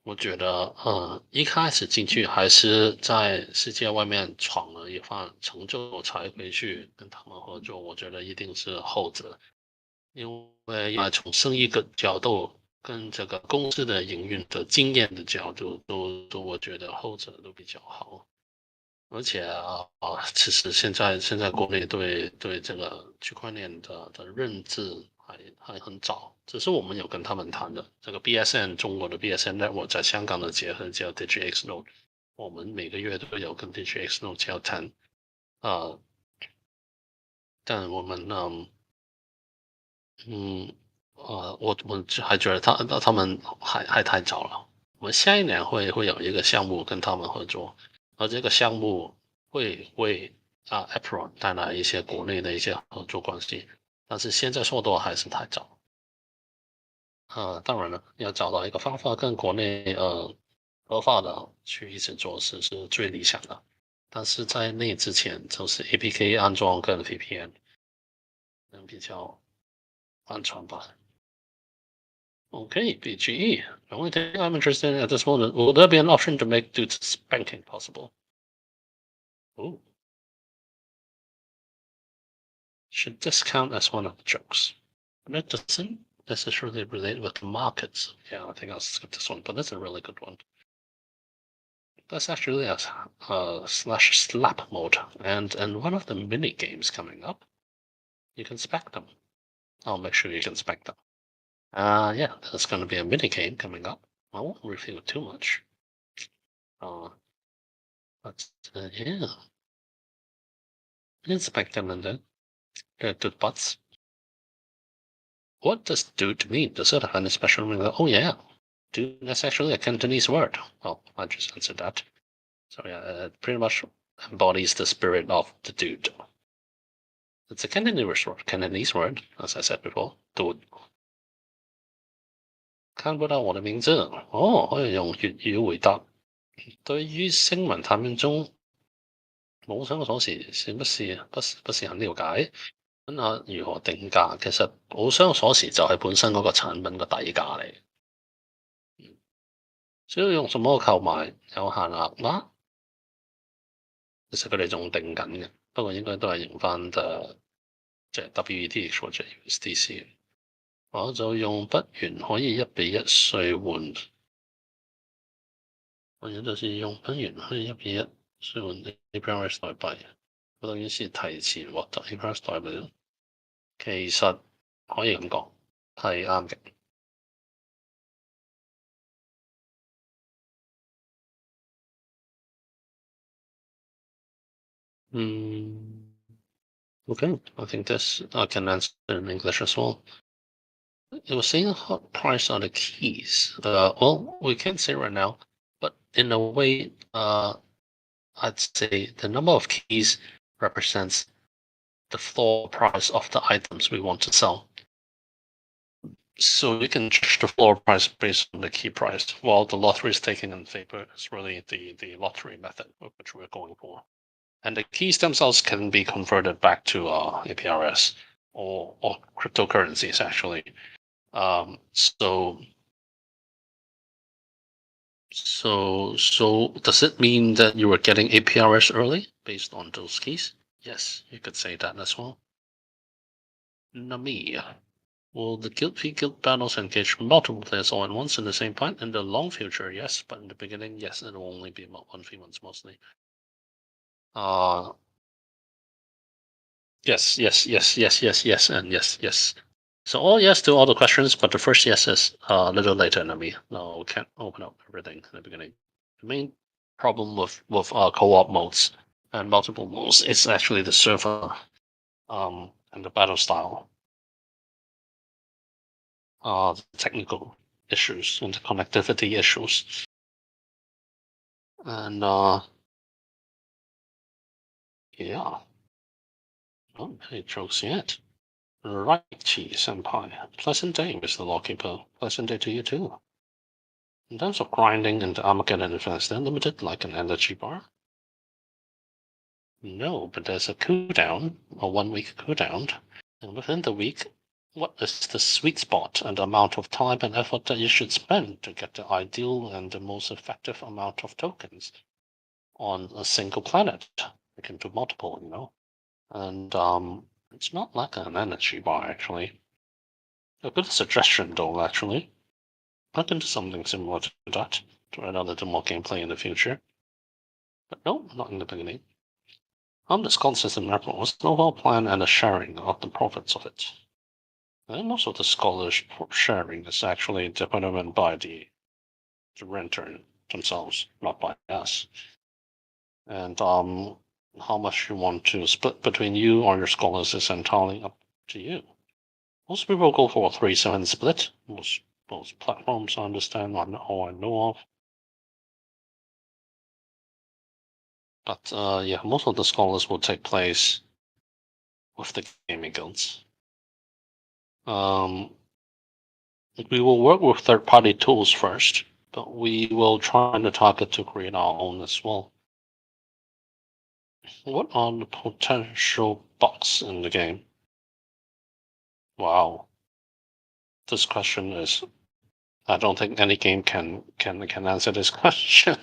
Speaker 1: 我觉得，一开始进去还是在世界外面闯了一番成就才回去跟他们合作。我觉得一定是后者。因为从生意的角度跟这个公司的营运的经验的角度，都我觉得后者都比较好。而且其实现在国内对这个区块链的认知还很早，只是我们有跟他们谈的这个 BSN 中国的 BSN Network 在香港的结合叫 DigiX Node，我们每个月都有跟 DigiX Node 交谈啊、但我们嗯我还觉得他们还太早了。我们下一年会有一个项目跟他们合作，而这个项目会为Apeiron 带来一些国内的一些合作关系，但是现在说多还是太早。当然了，要找到一个方法跟国内合法的去一起做事是最理想的，但是在那之前就是 APK 安装跟 VPN 能比较安全吧。Okay, BGE. The only thing I'm interested in at this moment, will there be an option to make dude's spanking possible? Ooh. Should this count as one of the jokes? But it doesn't necessarily relate with the markets. Yeah, I think I'll skip this one, but that's a really good one. That's actually a slash slap mode, and one of the mini games coming up. You can spec them. I'll make sure you can spec them. Yeah, there's going to be a mini game coming up. I won't reveal too much. Uh, but yeah, inspect them and then dude butts. What does dude mean? Does it have any special meaning? Oh yeah, dude. That's actually a Cantonese word. Well, I just answered that. So yeah, it pretty much embodies the spirit of the dude. It's a Cantonese word, as I said before. Dude. 看不到我的名字哦，可以用粵語回答。對於聲紋探員中冇雙鎖匙是不是很了解？問下如何定價？其實冇雙鎖匙就係本身嗰個產品個底價嚟。需要用什麼購買有限額嗎？其實佢哋仲定緊嘅，不過應該都係用翻即係 WETH 或者 USDC。我就用不元可以1:1兌換，或者就是用不元可以1:1兌換 APRS 代幣，嗰等於是提前獲得 APRS 代幣。其實可以咁講，係啱嘅。Okay, I think this I can answer in English as well. It was saying what price are the keys? Well, we can't say right now, but in a way, I'd say the number of keys represents the floor price of the items we want to sell. So you can judge the floor price based on the key price, while the lottery is taken in favor is really the lottery method which we're going for. And the keys themselves can be converted back to APRS or cryptocurrencies actually. So does it mean that you were getting APRS early based on those keys? Yes, you could say that as well. Nami. Will the guild v guild battles engage multiple players all at once in the same fight? In the long future, yes, but in the beginning, yes, it will only be 1v1s mostly. Uh yes, and yes. So all yes to all the questions, but the first yes is a little later than me. No, we can't open up everything in the beginning. The main problem with co-op modes and multiple modes is actually the server and the battle style, the technical issues and the connectivity issues. And yeah, not many jokes yet. Righty, Senpai. Pleasant day, Mr. Lawkeeper. Pleasant day to you too. In terms of grinding and Armageddon events, they're limited like an energy bar. No, but there's a cooldown, a 1 week cooldown, and within the week, what is the sweet spot and the amount of time and effort that you should spend to get the ideal and the most effective amount of tokens on a single planet? You can do multiple, And it's not like an energy bar actually. A good suggestion, though, actually. I can do something similar to that to add a little more gameplay in the future. But no, not in the beginning. The skull system network was an overall plan and a sharing of the profits of it. And also the scholars sharing is actually determined by the renter themselves, not by us. And how much you want to split between you or your scholars is entirely up to you. Most people go for a 3-7 split. Most platforms I understand or I know of. But yeah, most of the scholars will take place with the gaming guilds. We will work with third-party tools first, but we will try to target to create our own as well. What are the potential bugs in the game? Wow, this question is. I don't think any game can answer this question.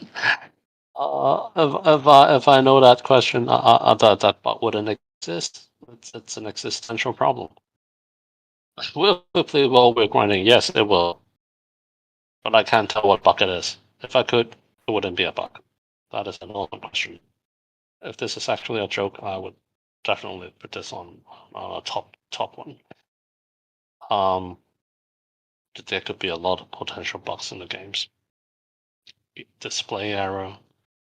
Speaker 1: If I know that question, that bug wouldn't exist. It's an existential problem. Will it play while we're grinding? Yes, it will. But I can't tell what bug it is. If I could, it wouldn't be a bug. That is an open question. If this is actually a joke, I would definitely put this on a top one. There could be a lot of potential bugs in the games. Display error,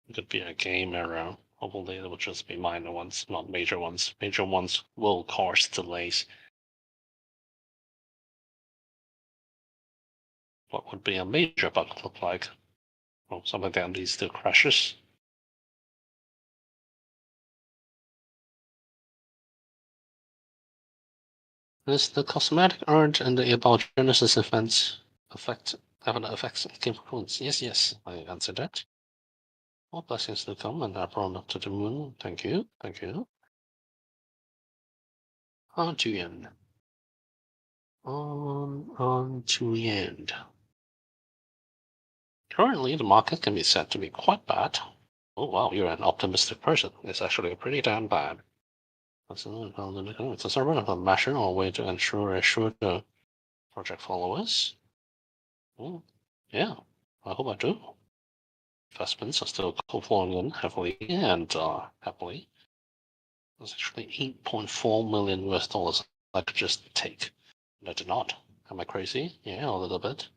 Speaker 1: it could be a game error. Hopefully, it will just be minor ones, not major ones. Major ones will cause delays. What would be a major bug look like? Well, something that leads to crashes. Is the cosmetic earned in the about Genesis events have an effects game components? Yes, I answered that. All blessings to come and Apeiron up to the moon. Thank you. On to end. On to end. Currently, the market can be said to be quite bad. Oh wow, you're an optimistic person. It's actually pretty damn bad. It's a servant of a measure or way to assure the project followers. Well, yeah, I hope I do. Investments are still flowing in heavily and happily. There's actually 8.4 million US dollars I could just take. And I did not. Am I crazy? Yeah, a little bit.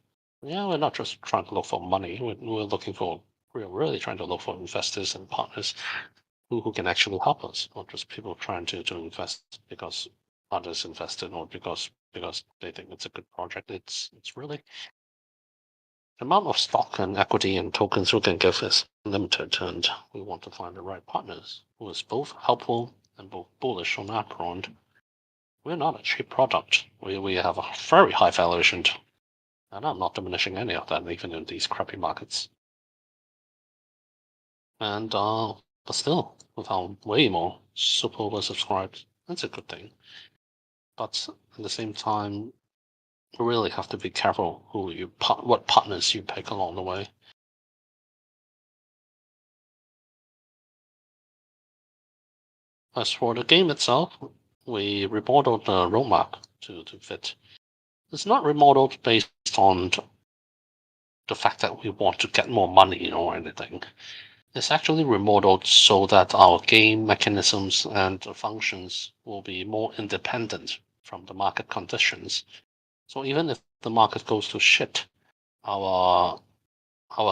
Speaker 1: Yeah, we're not just trying to look for money. We're really trying to look for investors and partners who can actually help us, not just people trying to invest because others invested or because they think it's a good project. It's really the amount of stock and equity and tokens we can give is limited, and we want to find the right partners who is both helpful and both bullish on Apeiron. We're not a cheap product. We have a very high valuation, and I'm not diminishing any of that even in these crappy markets. And but still, we found way more super oversubscribed. That's a good thing. But at the same time, you really have to be careful what partners you pick along the way. As for the game itself, we remodeled the roadmap to fit. It's not remodeled based on the fact that we want to get more money or anything. It's actually remodeled so that our game mechanisms and functions will be more independent from the market conditions. So even if the market goes to shit, our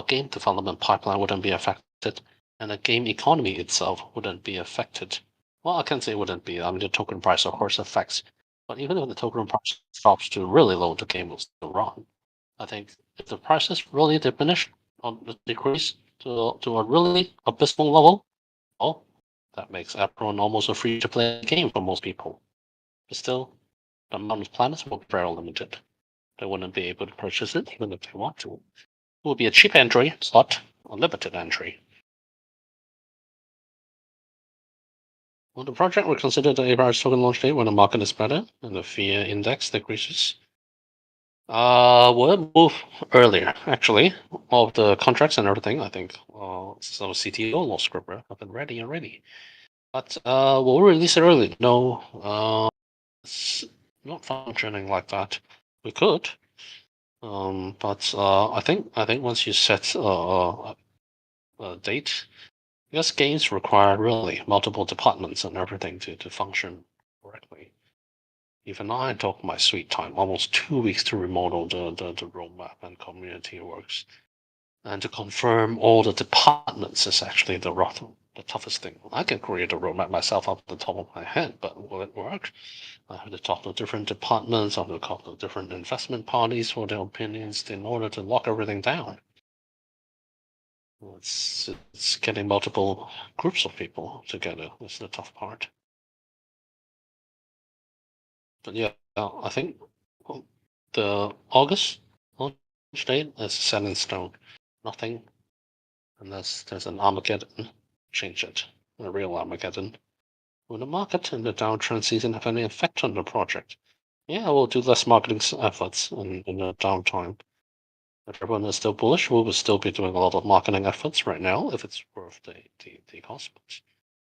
Speaker 1: game development pipeline wouldn't be affected, and the game economy itself wouldn't be affected. Well, I can't say it wouldn't be. I mean, the token price, of course, affects. But even if the token price drops to really low, the game will still run. I think if the prices really diminish or decrease to a really abysmal level, well, that makes Apeiron almost a free-to-play game for most people. But still, the amount of planets will be very limited. They wouldn't be able to purchase it even if they want to. It would be a cheap entry slot, a limited entry. Well, the project will consider the Apeiron token launch date when the market is better and the fear index decreases. We'll move earlier, actually. All of the contracts and everything, I think. So CTO, law scripper have been ready already. But we'll release it early. No, it's not functioning like that. We could, but I think once you set a date, because games require really multiple departments and everything to function correctly. Even I took my sweet time, almost 2 weeks to remodel the roadmap and community works. And to confirm all the departments is actually the toughest thing. I can create a roadmap myself off the top of my head, but will it work? I have to talk to different departments, I have to talk to different investment parties for their opinions in order to lock everything down. It's getting multiple groups of people together. That's the tough part. But yeah, I think the August launch date is set in stone. Nothing unless there's an Armageddon, change it. A real Armageddon. Will the market and the downtrend season have any effect on the project? Yeah, we'll do less marketing efforts in the downtime. If everyone is still bullish, we will still be doing a lot of marketing efforts right now if it's worth the cost.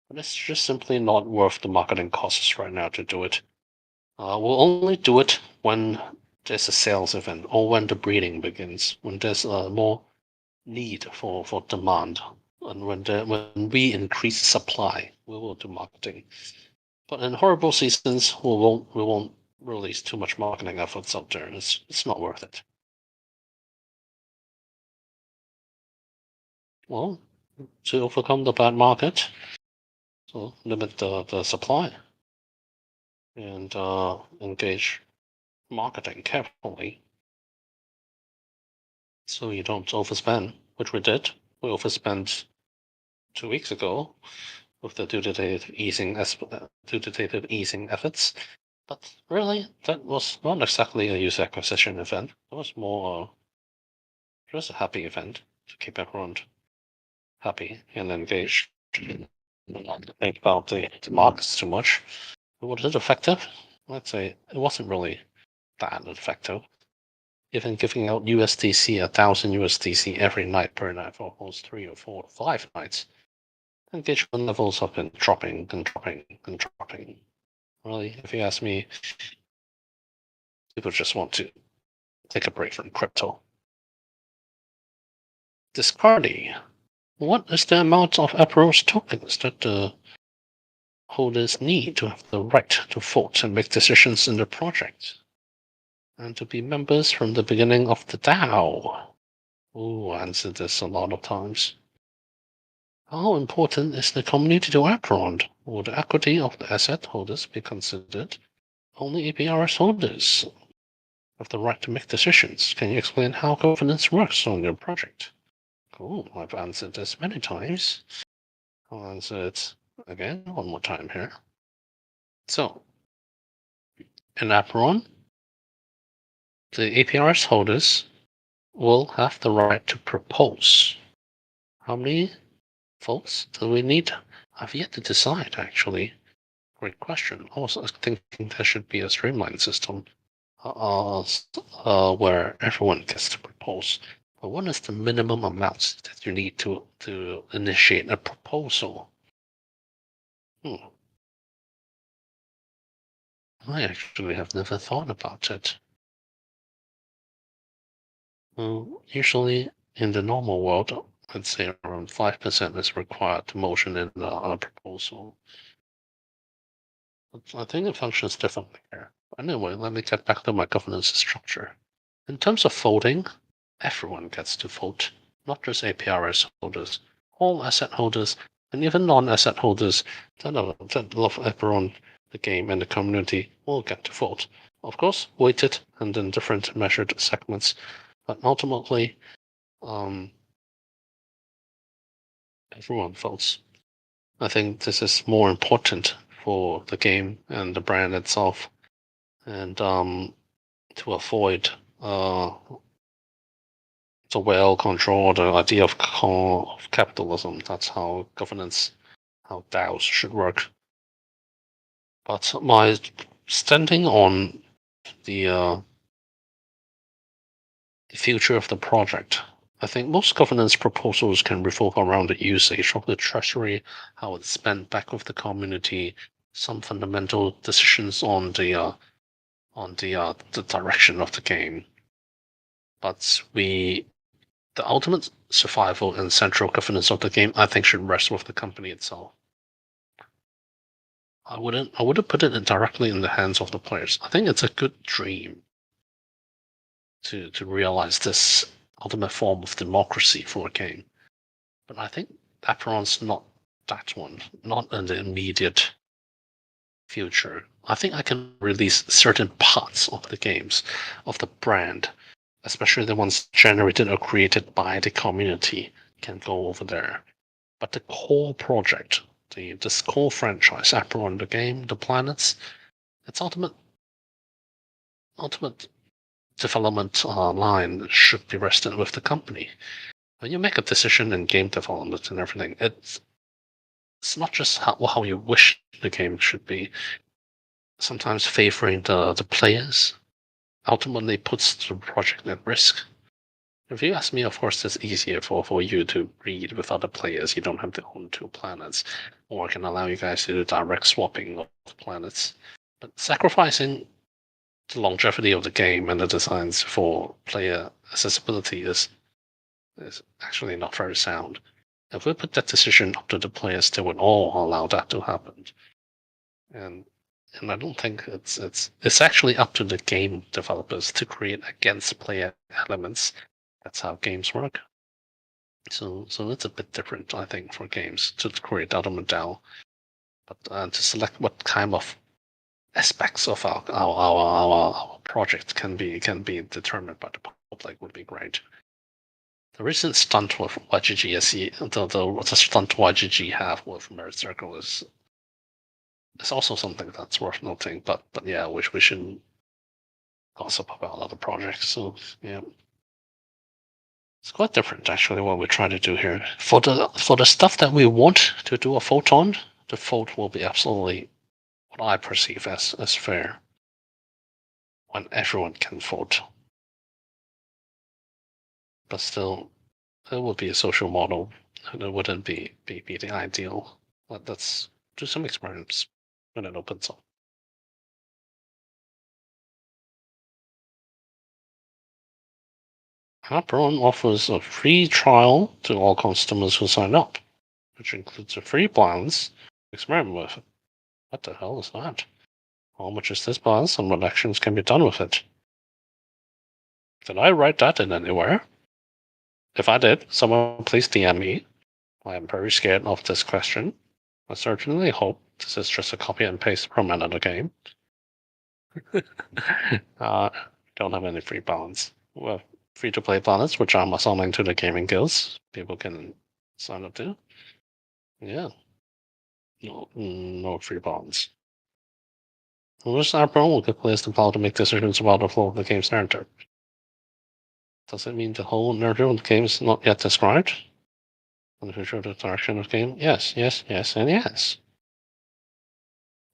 Speaker 1: But it's just simply not worth the marketing costs right now to do it. We'll only do it when there's a sales event or when the breeding begins, when there's more need for demand, and when we increase supply, we will do marketing. But in horrible seasons, we won't release too much marketing efforts out there. It's not worth it. Well, to overcome the bad market, so limit the supply and engage marketing carefully so you don't overspend, which we did. We overspent 2 weeks ago with the due-to-date easing efforts. But really, that was not exactly a user acquisition event. It was more just a happy event to keep everyone happy and engaged. Not to think about the markets too much. Was it effective? I'd say it wasn't really that effective. Even giving out USDC, 1,000 USDC every night per night for almost 3 or 4 or 5 nights. Engagement levels have been dropping and dropping and dropping. Really, if you ask me, people just want to take a break from crypto. Discardy. What is the amount of Apeiron tokens that the holders need to have the right to vote and make decisions in the project? And to be members from the beginning of the DAO? Oh, I answered this a lot of times. How important is the community to Apeiron? Will the equity of the asset holders be considered? Only APRS holders have the right to make decisions. Can you explain how governance works on your project? Cool, I've answered this many times. I'll answer it again one more time here. So, in Apeiron, the APRS holders will have the right to propose. How many votes do we need? I've yet to decide, actually. Great question. Also, I think there should be a streamlined system where everyone gets to propose. But what is the minimum amount that you need to initiate a proposal? I actually have never thought about it. Usually, in the normal world, I'd say around 5% is required to motion in a proposal. I think it functions differently here. Anyway, let me get back to my governance structure. In terms of voting, everyone gets to vote, not just APRS holders. All asset holders and even non-asset holders that love Apeiron, the game, and the community will get to vote. Of course, weighted and in different measured segments, but ultimately, everyone votes. I think this is more important for the game and the brand itself, and to avoid the well-controlled the idea of capitalism. That's how governance, how DAOs should work. But my standing on the future of the project, I think most governance proposals can revolve around the usage of the treasury, how it's spent back with the community, some fundamental decisions on on the direction of the game, but the ultimate survival and central governance of the game, I think, should rest with the company itself. I wouldn't put it directly in the hands of the players. I think it's a good dream to realize this ultimate form of democracy for a game. But I think Apeiron's not that one, not in the immediate future. I think I can release certain parts of the games, of the brand, especially the ones generated or created by the community, can go over there. But the core project, this core franchise, Apeiron, the game, the planets, its ultimate development line should be rested with the company. When you make a decision in game development and everything, it's not just how you wish the game should be. Sometimes favoring the players ultimately puts the project at risk. If you ask me, of course, it's easier for you to breed with other players. You don't have to own 2 planets, or I can allow you guys to do direct swapping of planets. But sacrificing the longevity of the game and the designs for player accessibility is actually not very sound. If we put that decision up to the players, they would all allow that to happen. And I don't think it's actually up to the game developers to create against player elements. That's how games work. So it's a bit different, I think, for games to create ultimate DAO, but to select what kind of aspects of our project can be determined by the public would be great. The recent stunt with YGG, the stunt YGG have with Merit Circle is also something that's worth noting. But yeah, we shouldn't gossip about other projects. So yeah, it's quite different actually what we try to do here. For the stuff that we want to do a vote on, the vote will be absolutely what I perceive as fair, when everyone can vote. But still, it would be a social model, and it wouldn't be the ideal. Let's do some experiments when it opens up. Apeiron offers a free trial to all customers who sign up, which includes a free balance to experiment with it. What the hell is that? How much is this balance and what actions can be done with it? Did I write that in anywhere? If I did, someone please DM me. I am very scared of this question. I certainly hope this is just a copy and paste from another game. Don't have any free balance. Well, free-to-play balance, which I'm assigning to the gaming guilds. People can sign up to. Yeah. No free balance. Which Apeiron will give players the power to make decisions about the flow of the game's narrative. Does it mean the whole narrative of the game is not yet described? And the future of the direction of the game? Yes, and yes.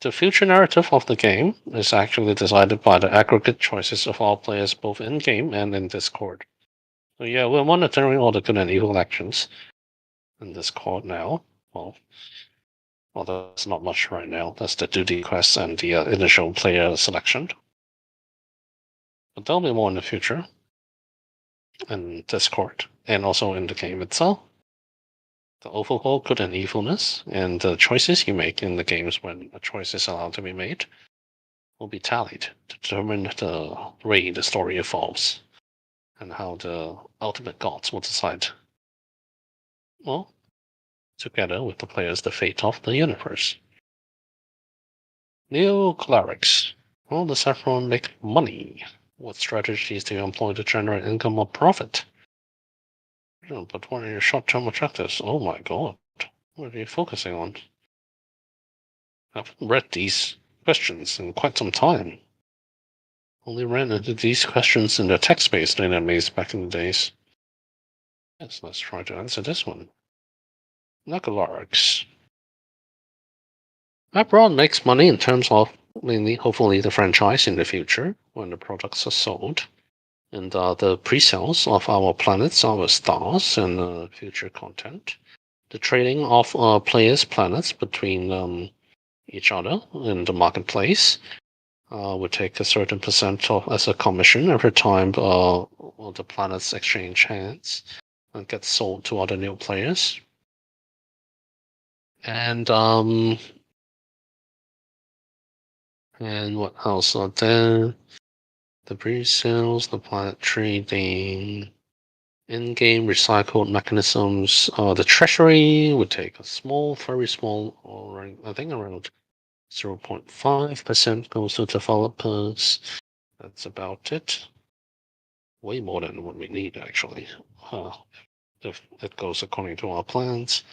Speaker 1: The future narrative of the game is actually decided by the aggregate choices of all players both in-game and in Discord. So yeah, we're monitoring all the good and evil actions in Discord now. Well, there's not much right now. That's the duty quests and the initial player selection. But there'll be more in the future in Discord and also in the game itself. The overall good and evilness and the choices you make in the games when a choice is allowed to be made will be tallied to determine the way the story evolves and how the ultimate gods will decide, well, together with the players, the fate of the universe. Neo clerics. Well, does everyone make money? What strategies do you employ to generate income or profit? Yeah, but what are your short-term objectives? Oh my god. What are you focusing on? I've read these questions in quite some time. Only ran into these questions in the text-based databases back in the days. Yes, let's try to answer this one. Knucklearks. Apeiron makes money in terms of mainly, hopefully, the franchise in the future when the products are sold, and the pre-sales of our planets, our stars, and future content. The trading of players' planets between each other in the marketplace, would take a certain percent of as a commission every time the planets exchange hands and get sold to other new players. And what else are there? The pre-sales, the planet trading, in-game recycled mechanisms. The treasury would take a small, very small, or I think around 0.5% goes to developers. That's about it. Way more than what we need, actually. If it goes according to our plans.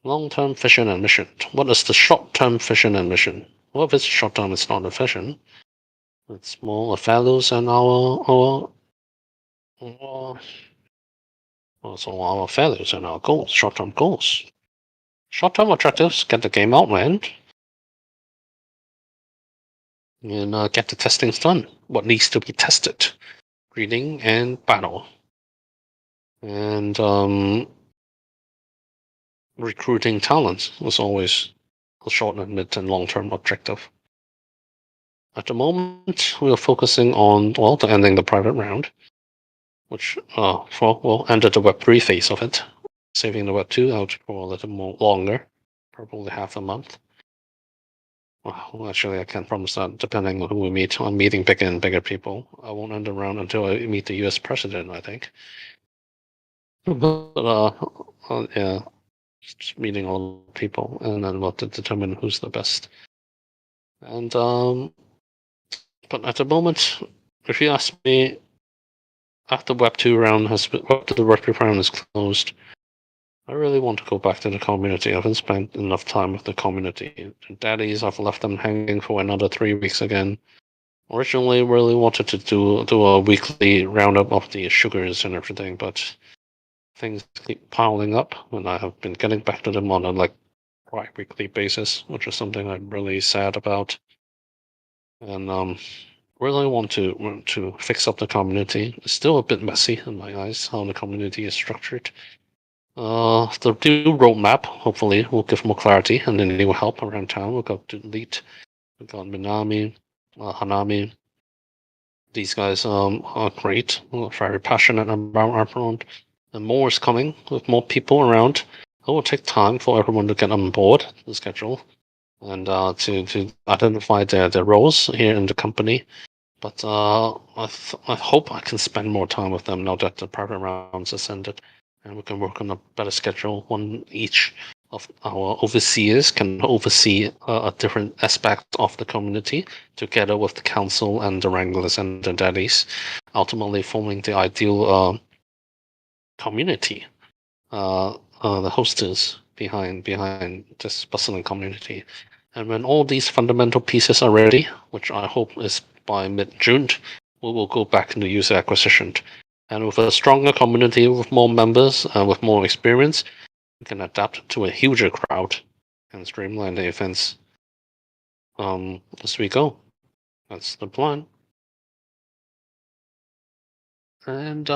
Speaker 1: Long-term vision and mission. What is the short-term vision and mission? Well, if it's short-term, it's not a vision. It's more a values and our also our values and our goals, short-term goals. Short-term objectives: get the game out, man, and get the testings done. What needs to be tested? Reading and battle, and recruiting talents was always a short and mid and long-term objective. At the moment, we are focusing on the ending the private round, which we'll enter the Web3 phase of it, saving the Web2 out for a little more longer, probably half a month. Well, actually, I can't promise that, depending on who we meet. I'm meeting bigger and bigger people. I won't end the round until I meet the US president, I think. But yeah, just meeting all the people, and then we'll determine who's the best. And but at the moment, if you ask me, after Web2 round after the Web3 round is closed, I really want to go back to the community. I haven't spent enough time with the community. The daddies, I've left them hanging for another 3 weeks again. Originally, really wanted to do a weekly roundup of the sugars and everything, but things keep piling up, and I have been getting back to them on a bi-weekly basis, which is something I'm really sad about. And really want to fix up the community. It's still a bit messy in my eyes how the community is structured. The new roadmap hopefully will give more clarity, and then they will help around town. We've got Delete, we've got Minami, Hanami. These guys are great, very passionate about Apeiron, and more is coming with more people around. It will take time for everyone to get on board the schedule and to identify their roles here in the company. But I hope I can spend more time with them now that the private rounds has ended, and we can work on a better schedule. One each of our overseers can oversee a different aspect of the community, together with the council and the wranglers and the daddies, ultimately forming the ideal community. The hostess behind this bustling community. And when all these fundamental pieces are ready, which I hope is by mid-June, we will go back into user acquisition. And with a stronger community, with more members, with more experience, we can adapt to a huger crowd and streamline the events as we go. That's the plan. And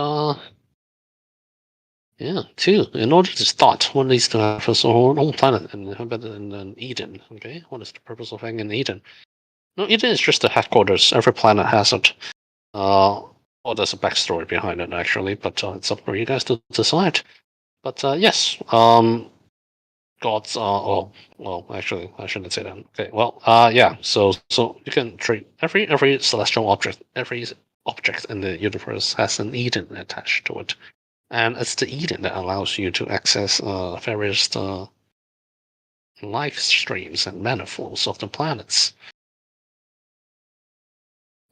Speaker 1: yeah, two. In order to start, one needs to have his own planet, and how better than Eden? Okay, what is the purpose of having an Eden? No, Eden is just the headquarters. Every planet has it. Well, there's a backstory behind it actually, but it's up for you guys to decide. But yes, gods are. Well, actually, I shouldn't say that. Okay, well, yeah. So you can treat every celestial object, every object in the universe has an Eden attached to it. And it's the Eden that allows you to access various life streams and manifolds of the planets.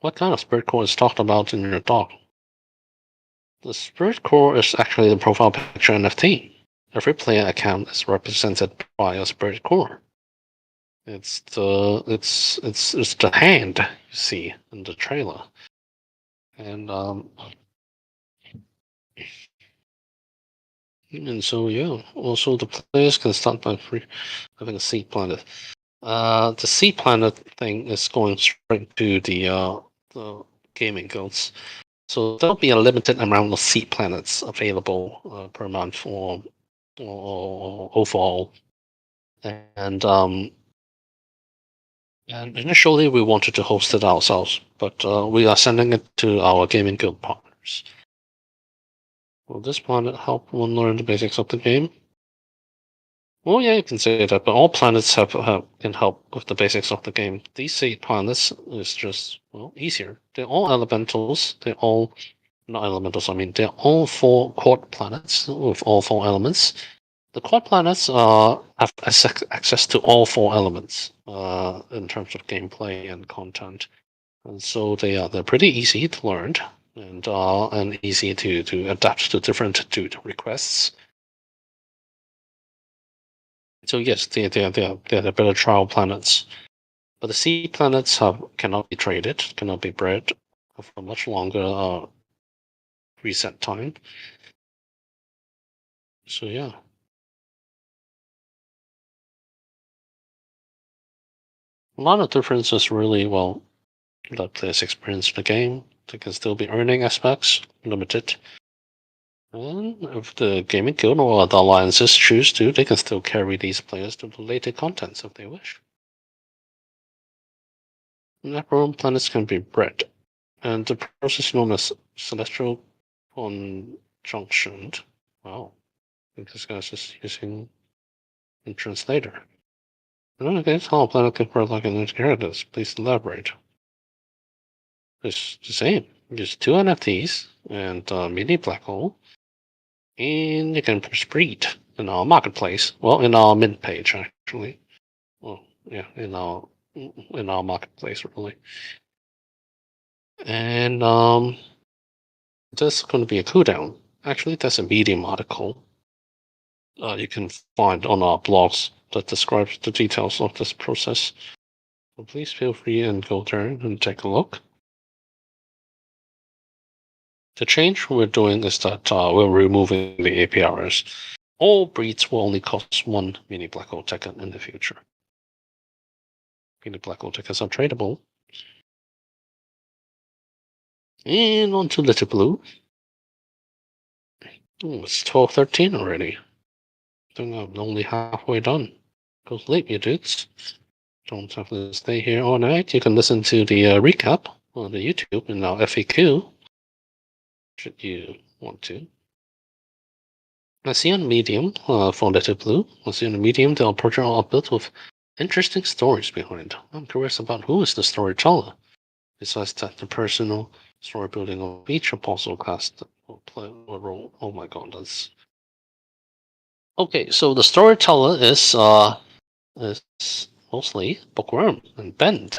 Speaker 1: What kind of spirit core is talked about in your talk? The spirit core is actually the profile picture NFT. Every player account is represented by a spirit core. It's the hand you see in the trailer, and so yeah. Also, the players can start by having a seed planet. The seed planet thing is going straight to the gaming guilds. So there'll be a limited amount of seed planets available per month or overall, and And initially, we wanted to host it ourselves, but we are sending it to our gaming guild partners. Will this planet help one learn the basics of the game? Well, yeah, you can say that, but all planets can help with the basics of the game. These 8 planets is just easier. They're all elementals. They're all not elementals. I mean, they're all 4 quad planets with all 4 elements. The quad planets have access to all 4 elements in terms of gameplay and content, and so they're pretty easy to learn and easy to adapt to different requests. So yes, they're the better trial planets. But the sea planets cannot be traded, cannot be bred for much longer reset time. So yeah. A lot of differences really, well, let players experience the game. They can still be earning aspects, limited. And if the gaming guild or the alliances choose to, they can still carry these players to the later contents if they wish. Apeiron planets can be bred, and the process known as celestial conjunction. Wow, I think this guy's just using a translator. Okay, how a planet can grow like an inheritance. Please elaborate. It's the same. Just 2 NFTs and a mini black hole, and you can press breed in our marketplace. Well, in our mint page actually. Well, yeah, in our marketplace really. And there's going to be a cooldown. Actually, there's a Medium article you can find on our blogs that describes the details of this process. So please feel free and go there and take a look. The change we're doing is that we're removing the APRs. All breeds will only cost 1 mini black hole ticket in the future. Mini black hole tickets are tradable. And on to Little Blue. Oh, it's 12:13 already. I think I'm only halfway done. Goes late, you dudes. Don't have to stay here all night. You can listen to the recap on the YouTube in our FAQ, should you want to. I see on Medium for Little Blue. I see on the Medium the project are built with interesting stories behind. I'm curious about who is the storyteller. Besides that, the personal story building of each apostle class will play a role. Oh my god, that's okay. So the storyteller is mostly Bookworm and Ben,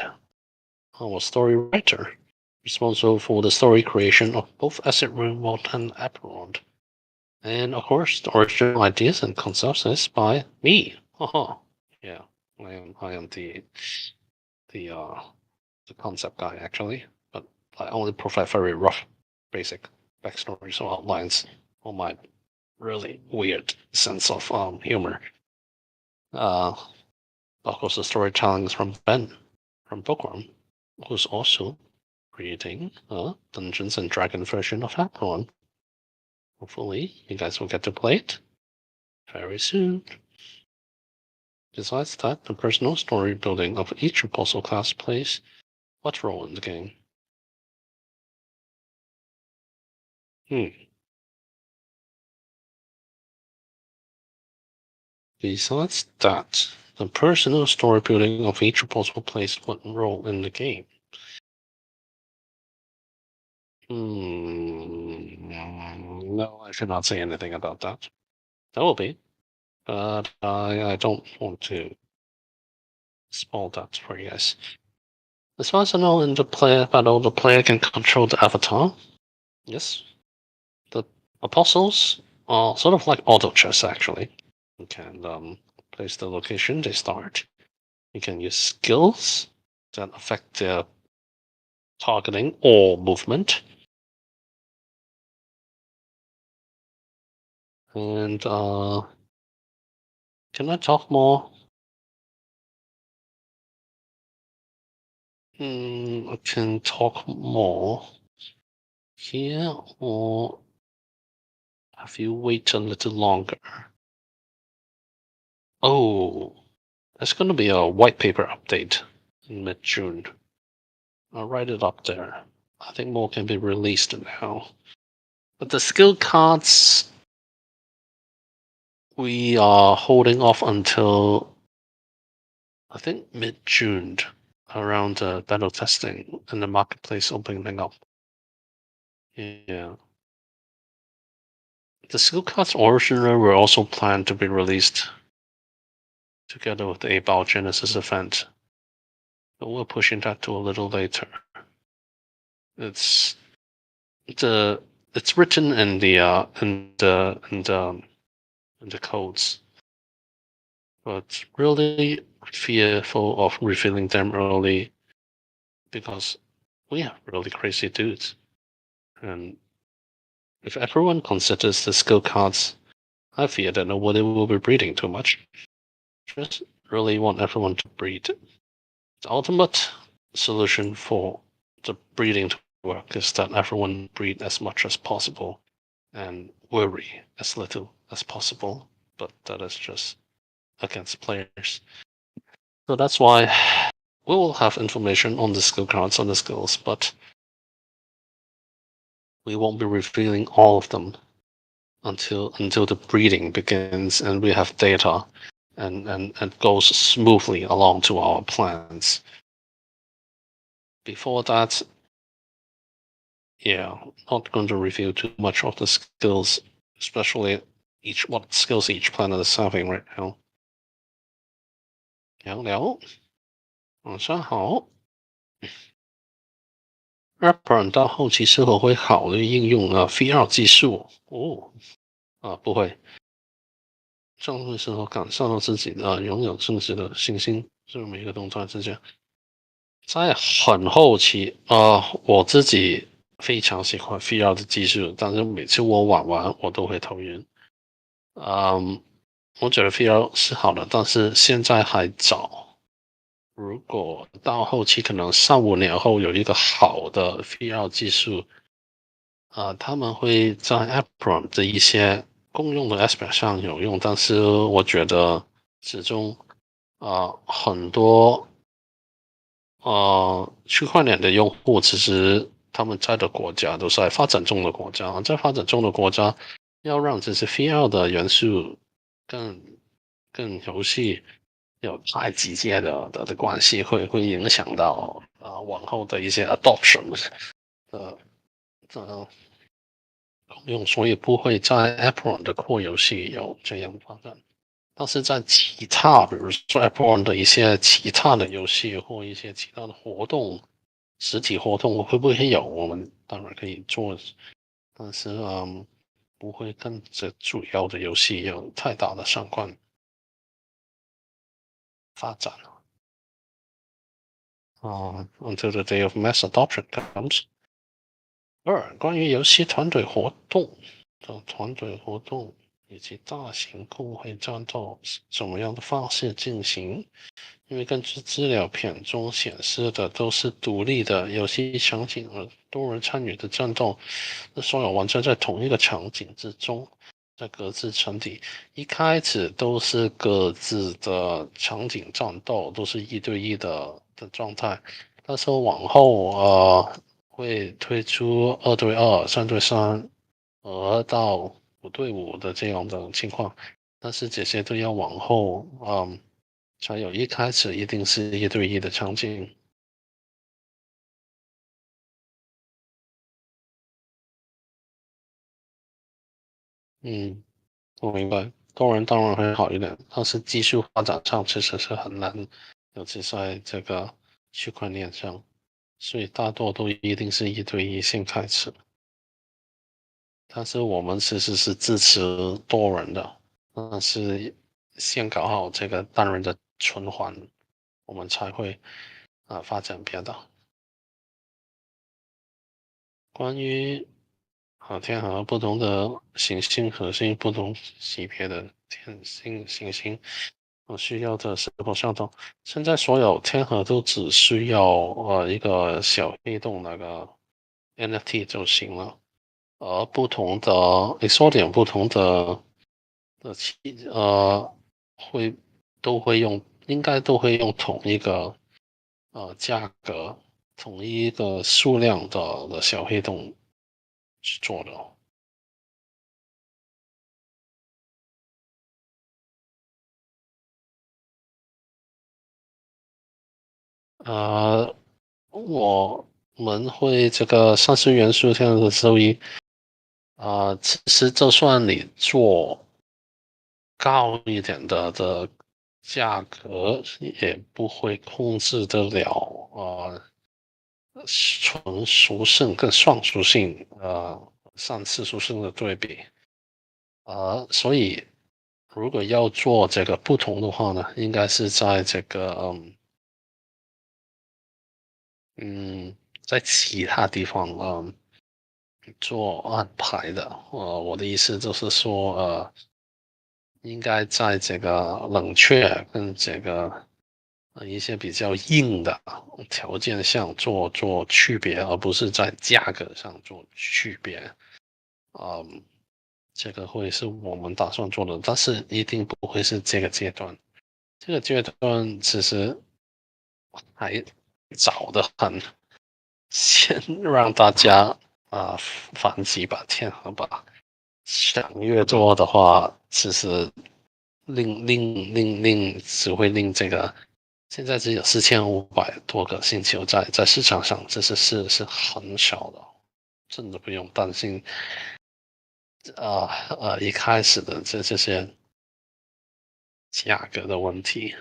Speaker 1: our story writer, responsible for the story creation of both Asset Room Vault and Apeiron. And of course, the original ideas and concepts is by me. Haha. Yeah, I am the the concept guy actually, but I only provide very rough, basic backstories or outlines on my really weird sense of humor. Uh, of course, the storytelling is from Ben from Bookworm, who's also creating a Dungeons and Dragons version of Apeiron. Hopefully, you guys will get to play it very soon. Besides that, the personal story building of each apostle class plays what role in the game? Besides that, the personal story building of each apostle plays what role in the game? No, I should not say anything about that. That will be, but I don't want to spoil that for you guys. As far as I know, in the player battle, the player can control the avatar. Yes, the apostles are sort of like auto chess, actually. You can place the location they start. You can use skills that affect their targeting or movement. And can I talk more? I can talk more here, or have you wait a little longer? Oh, there's going to be a white paper update in mid-June. I'll write it up there. I think more can be released now. But the skill cards, we are holding off until I think mid-June, around the battle testing and the marketplace opening up. Yeah. The skill cards originally were also planned to be released together with the Apeiron Genesis event, but we're pushing that to a little later. It's it's written in the codes, but really fearful of revealing them early because we are really crazy dudes, and if everyone considers the skill cards, I fear that nobody will be breeding too much. Just really want everyone to breed. The ultimate solution for the breeding to work is that everyone breed as much as possible and worry as little as possible, but that is just against players. So that's why we will have information on the skill cards on the skills, but we won't be revealing all of them until the breeding begins and we have data and goes smoothly along to our plans. Before that, yeah, not going to reveal too much of the skills, especially what skills each planet is having right now. 聊聊，晚上好。Apeiron 到后期是否会考虑应用VR 技术？不会。这会是否感受到自己拥有真实的信心？就是每一个动作之间，在很后期我自己非常喜欢 VR 的技术，但是每次我玩完我都会头晕。我觉得 VR 是好的，但是现在还早。如果到后期可能3-5年后有一个好的 VR 技术，他们会在 Apeiron 的一些公用的 aspect 上有用，但是我觉得始终很多区块链的用户其实他们在的国家都是在发展中的国家，在发展中的国家要让这些 VR 的元素更游戏有太直接的关系，会影响到往后的一些 adoption 的用，所以不会在 Apeiron 的 core 游戏有这样的发展。但是在其他，比如说 Apeiron 的一些其他的游戏或一些其他的活动，实体活动会不会有？我们当然可以做，但是不会跟这主要的游戏有太大的相关发展。Until the day of mass adoption comes。关于游戏团队活动以及大型公会战斗怎么样的方式进行？因为根据资料片中显示的都是独立的游戏场景和多人参与的战斗，所有玩家在同一个场景之中，在各自成敌。一开始都是各自的场景战斗，都是1对1的状态，但是往后会推出2对2、3对3，到5对5的这样的情况，但是这些都要往后，才有一开始一定是1对1的场景。我明白，多人当然会好一点，但是技术发展上其实是很难，尤其在这个区块链上，所以大多都一定是1对1先开始。但是我们其实是支持多人的，但是先搞好这个单人的循环，我们才会发展别的。关于天河不同的行星核心，不同级别的行星，需要的是否相同？现在所有天河都只需要一个小黑洞那个 NFT 就行了。而不同的 exotic 不同的会应该都会用同一个价格统一一个数量的小黑洞去做的。呃，我们会这个上升元素这样的收益其实就算你做高一点的价格，也不会控制得了纯属性跟双属性上次属性的对比所以如果要做这个不同的话呢，应该是在这个在其他地方做安排的。我的意思就是说应该在这个冷却跟这个一些比较硬的条件上做区别，而不是在价格上做区别。嗯，这个会是我们打算做的，但是一定不会是这个阶段。这个阶段其实还早得很，先让大家反几把天河吧。想越多的话，其实只会令这个现在只有4500多个星球在市场上，这是很少的，真的不用担心一开始的这些价格的问题。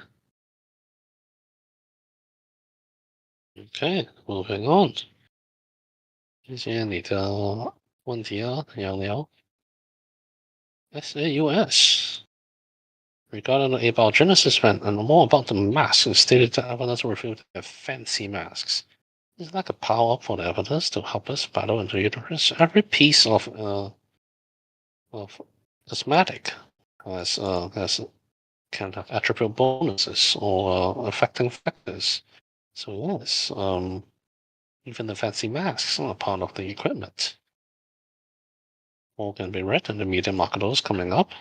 Speaker 1: OK，moving on，谢谢你的问题啊，聊聊 SAUS。Regarding about Genesis event and more about the masks, stated that evidence revealed their fancy masks. It's like a power-up for the evidence to help us battle into universe. Every piece of cosmetic has can have attribute bonuses or affecting factors. So yes, even the fancy masks are part of the equipment. All can be read in the media marketers coming up.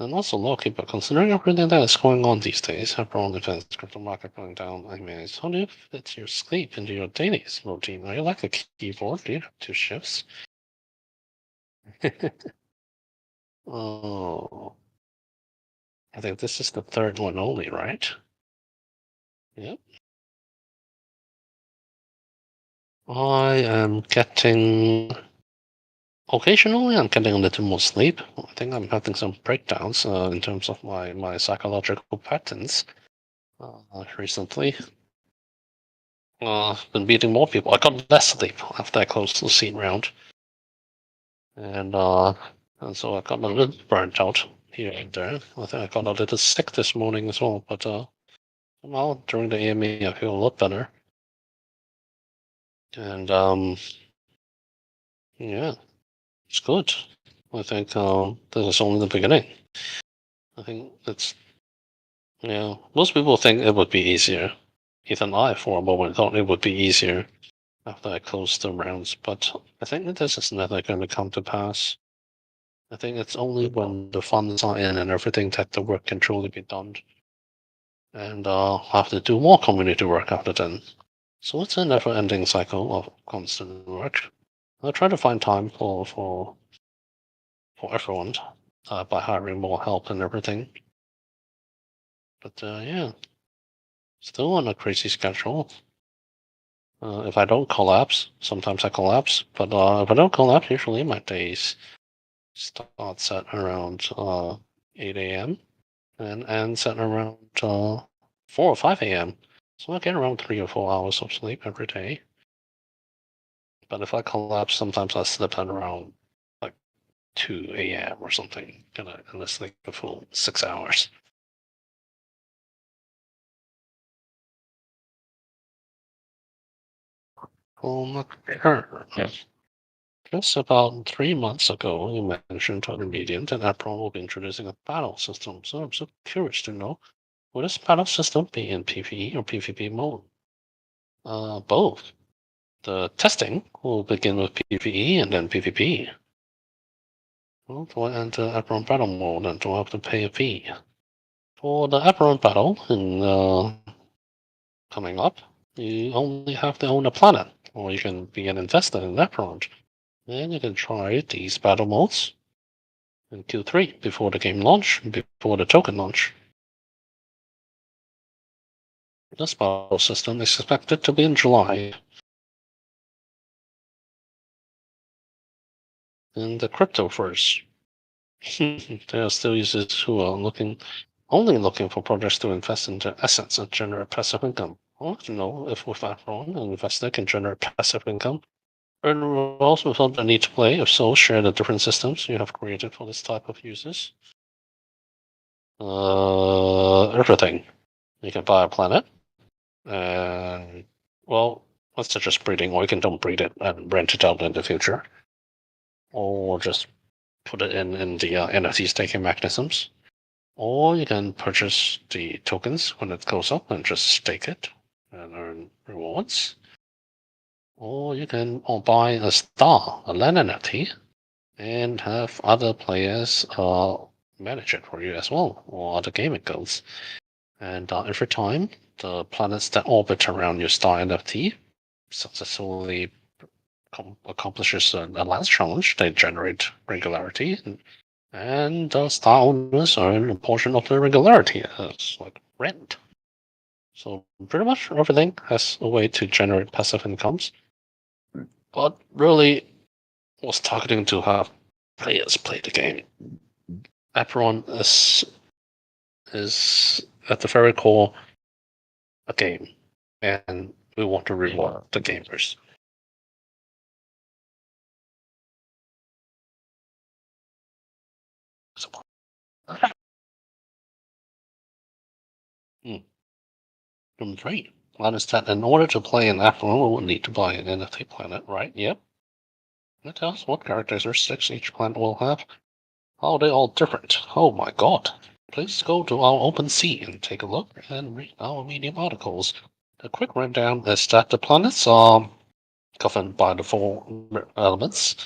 Speaker 1: And also, Loki, but considering everything that is going on these days, everyone events, crypto market going down, I mean, how do you fit your sleep into your daily routine? Are you like a keyboard? Do you have two shifts? Oh, I think this is the third one only, right? Yep. I am getting occasionally. I'm getting a little more sleep. I think I'm having some breakdowns in terms of my psychological patterns recently. Been meeting more people. I got less sleep after I closed the scene round, and so I got a little burnt out here and there. I think I got a little sick this morning as well, but now during the AME I feel a lot better, and yeah, it's good. I think this is only the beginning. I think it's yeah. Most people think it would be easier. Even I, for a moment, thought it would be easier after I closed the rounds, but I think that this is never going to come to pass. I think it's only when the funds are in and everything that the work can truly be done. And have to do more community work after then. So it's a never ending cycle of constant work. I'll try to find time for everyone by hiring more help and everything. But yeah, still on a crazy schedule. If I don't collapse, sometimes I collapse, but if I don't collapse, usually my days starts at around 8 a.m. and ends at around 4 or 5 a.m. So I get around 3 or 4 hours of sleep every day. But if I collapse, sometimes I sleep at around like 2 a.m. or something, and I sleep a full 6 hours. Just about 3 months ago, you mentioned on the medium that Apeiron will be introducing a battle system. So I'm so curious to know, will this battle system be in PvE or PvP mode? Both. The testing will begin with PvE and then PvP. Well, do I enter Apeiron battle mode and do I have to pay a fee? For the Apeiron battle in coming up, you only have to own a planet, or you can be an investor in Apeiron. And you can try these battle modes in Q3 before the game launch, before the token launch. This battle system is expected to be in July. In the cryptoverse, there are still users who are only looking for projects to invest into assets and generate passive income. I want to know if with Apeiron, an investor can generate passive income, earn rewards without the need to play. If so, share the different systems you have created for this type of users. Everything. You can buy a planet, and well, let's suggest breeding, or you can don't breed it and rent it out in the future, or just put it in the NFT staking mechanisms. Or you can purchase the tokens when it goes up and just stake it and earn rewards. Or you can buy a star, a land NFT, and have other players manage it for you as well, or other gaming goals. And every time the planets that orbit around your star NFT successfully accomplishes a last challenge, they generate regularity, and star owners earn a portion of the regularity as like rent. So pretty much everything has a way to generate passive incomes, but really was targeting to have players play the game. Apeiron is at the very core a game, and we want to reward the gamers. So, Number three. Understand in order to play an Apeiron, we will need to buy an NFT planet, right? Yep. It tells what characteristics each planet will have. How are they all different? Oh my god. Please go to our OpenSea and take a look and read our Medium articles. A quick rundown is that the planets are governed by the four elements.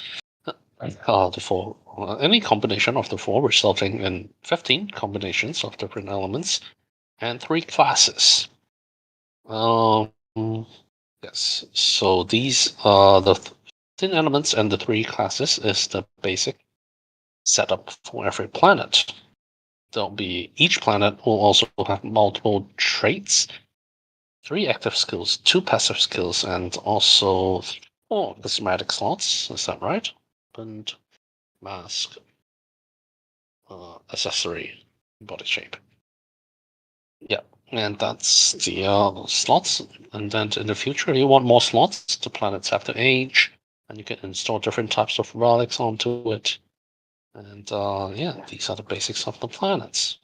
Speaker 1: Any combination of the four resulting in 15 combinations of different elements and three classes. Um, yes, so these are the 15 elements and the three classes is the basic setup for every planet. Each planet will also have multiple traits, three active skills, two passive skills, and also four cosmetic slots. Is that right? And mask, accessory, body shape. Yeah, and that's the slots. And then in the future, you want more slots. The planets have to age, and you can install different types of relics onto it. And yeah, these are the basics of the planets.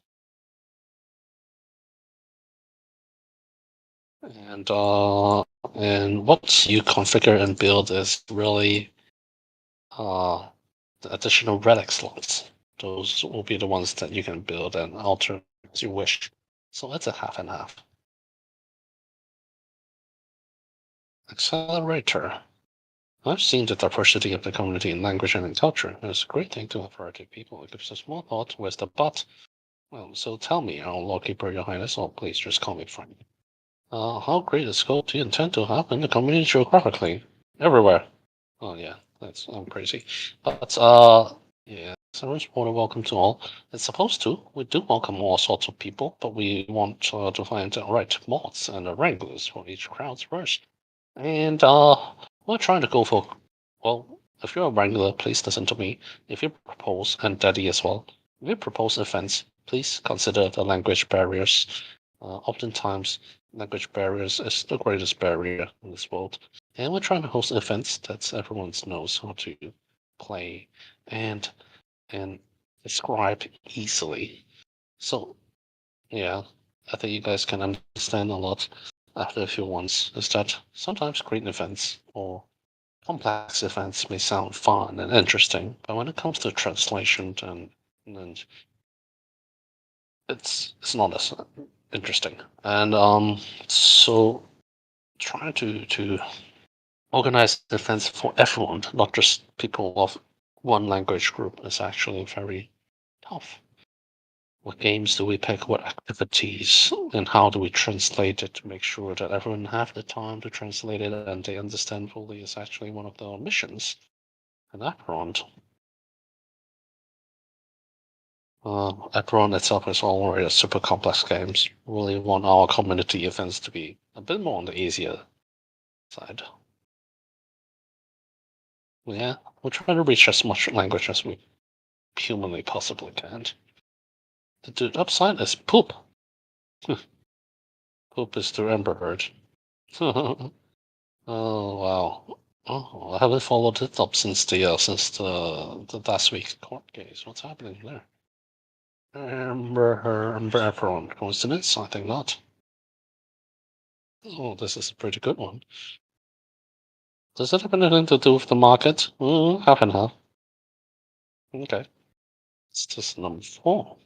Speaker 1: And what you configure and build is really the additional relic slots. Those will be the ones that you can build and alter as you wish. So it's a half and half. Accelerator. I've seen the diversity of the community in language and in culture. It's a great thing to have variety of people. It gives a small thought. Where's the but? Well, so tell me, our lawkeeper, your highness, or please just call me friend. How great a scope do you intend to have in the community geographically? Everywhere. Oh yeah, I'm crazy. But yeah, so it's more than welcome to all. It's supposed to. We do welcome all sorts of people, but we want to find the right mods and the wranglers for each crowd first. And we're trying to go for, well, if you're a wrangler, please listen to me. If you propose, and Daddy as well, if you propose events, please consider the language barriers. Oftentimes, language barriers is the greatest barrier in this world. And we're trying to host events that everyone knows how to play and and describe easily. So yeah, I think you guys can understand a lot after a few ones. Is that sometimes great events or complex events may sound fun and interesting, but when it comes to translation and it's not as interesting. And so trying to organize events for everyone, not just people of one language group, is actually very tough. What games do we pick? What activities? And how do we translate it to make sure that everyone have the time to translate it and they understand fully is actually one of the missions in Apeiron. Apeiron itself is already a super complex game. Really want our community events to be a bit more on the easier side. Yeah, we'll try to reach as much language as we humanly possibly can. The dude upside is poop. Poop is the Ember Heard. Oh wow. Oh, I haven't followed it up since the last week's court case. What's happening there? Ember Apeiron. Coincidence? I think not. Oh, this is a pretty good one. Does it have anything to do with the market? Half and half. Okay. It's just number 4.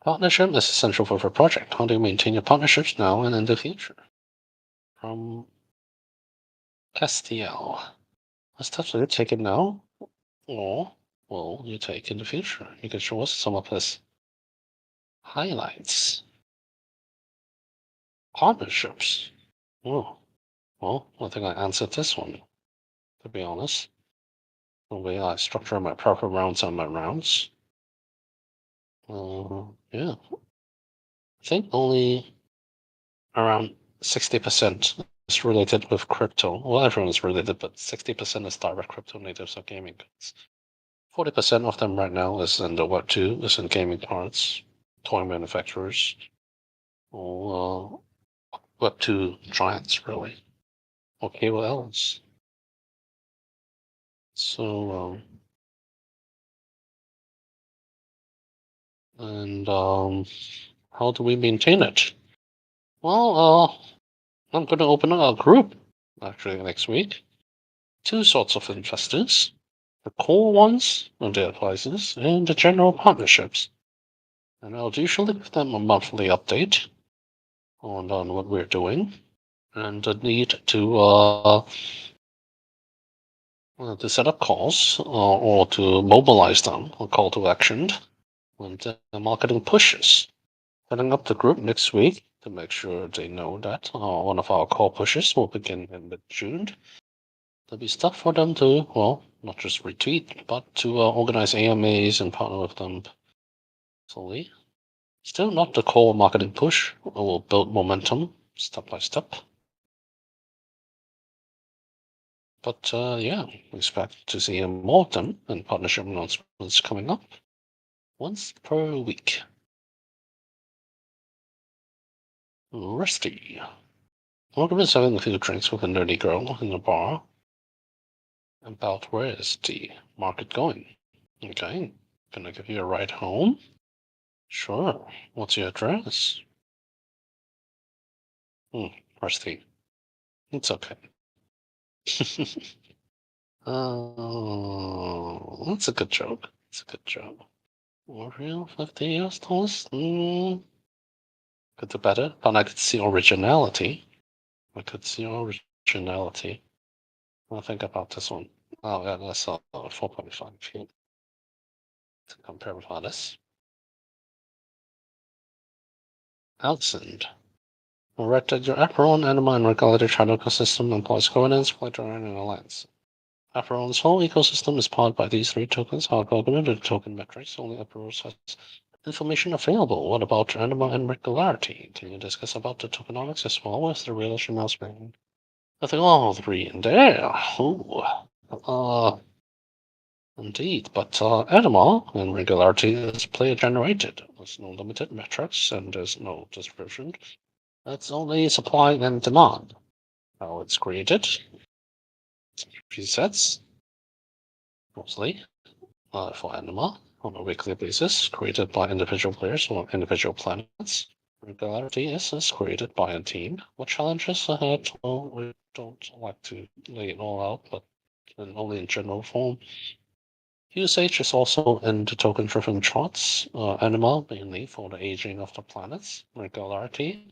Speaker 1: Partnership is essential for the project. How do you maintain your partnerships now and in the future? From Castiel. What steps will you take it now? Or will you take in the future? You can show us some of his highlights. Partnerships. Oh, well, I think I answered this one, to be honest. The way I structure my proper rounds on my rounds. Yeah. I think only around 60% is related with crypto. Well, everyone is related, but 60% is direct crypto natives or gaming goods. 40% of them right now is in the Web 2, is in gaming parts, toy manufacturers, or Web 2 giants, really, or KOLs. So, and how do we maintain it? Well, I'm going to open a group actually next week. 2 sorts of investors: the core ones and their advisors, and the general partnerships. And I'll usually give them a monthly update on what we're doing and the need to set up calls or to mobilize them, a call to action, when the marketing pushes. Setting up the group next week to make sure they know that one of our core pushes will begin in mid-June. There'll be stuff for them to, well, not just retweet, but to organize AMAs and partner with them slowly. Still not the core marketing push. We'll build momentum step by step. But yeah, expect to see more of them and partnership announcements coming up once per week. Rusty. Welcome to having a few drinks with a nerdy girl in a bar. About where is the market going? Okay, can I give you a ride home? Sure. What's your address? Rusty. It's okay. Oh, that's a good joke. It's a good joke. Real $50? Could do better, but I could see originality. I'll think about this one. Oh, yeah, that's 4.5 feet to compare with others. Outsend. Read that your Apeiron animal and regulated shadow ecosystem employs governance, filtering, and alliance. Apeiron's whole ecosystem is powered by these 3 tokens. Our calculated token metrics only Apeiron has information available. What about animal and regularity? Can you discuss about the tokenomics as well as the relation elsewhere? I think all 3 in there. Indeed, but animal and regularity is player generated. There's no limited metrics and there's no description. It's only supply and demand. How it's created. Presets, mostly, for animal on a weekly basis, created by individual players or individual planets. Regularity is created by a team. What challenges ahead? Well, we don't like to lay it all out, but only in general form. Usage is also in the token-driven charts. Animal, mainly for the aging of the planets. Regularity,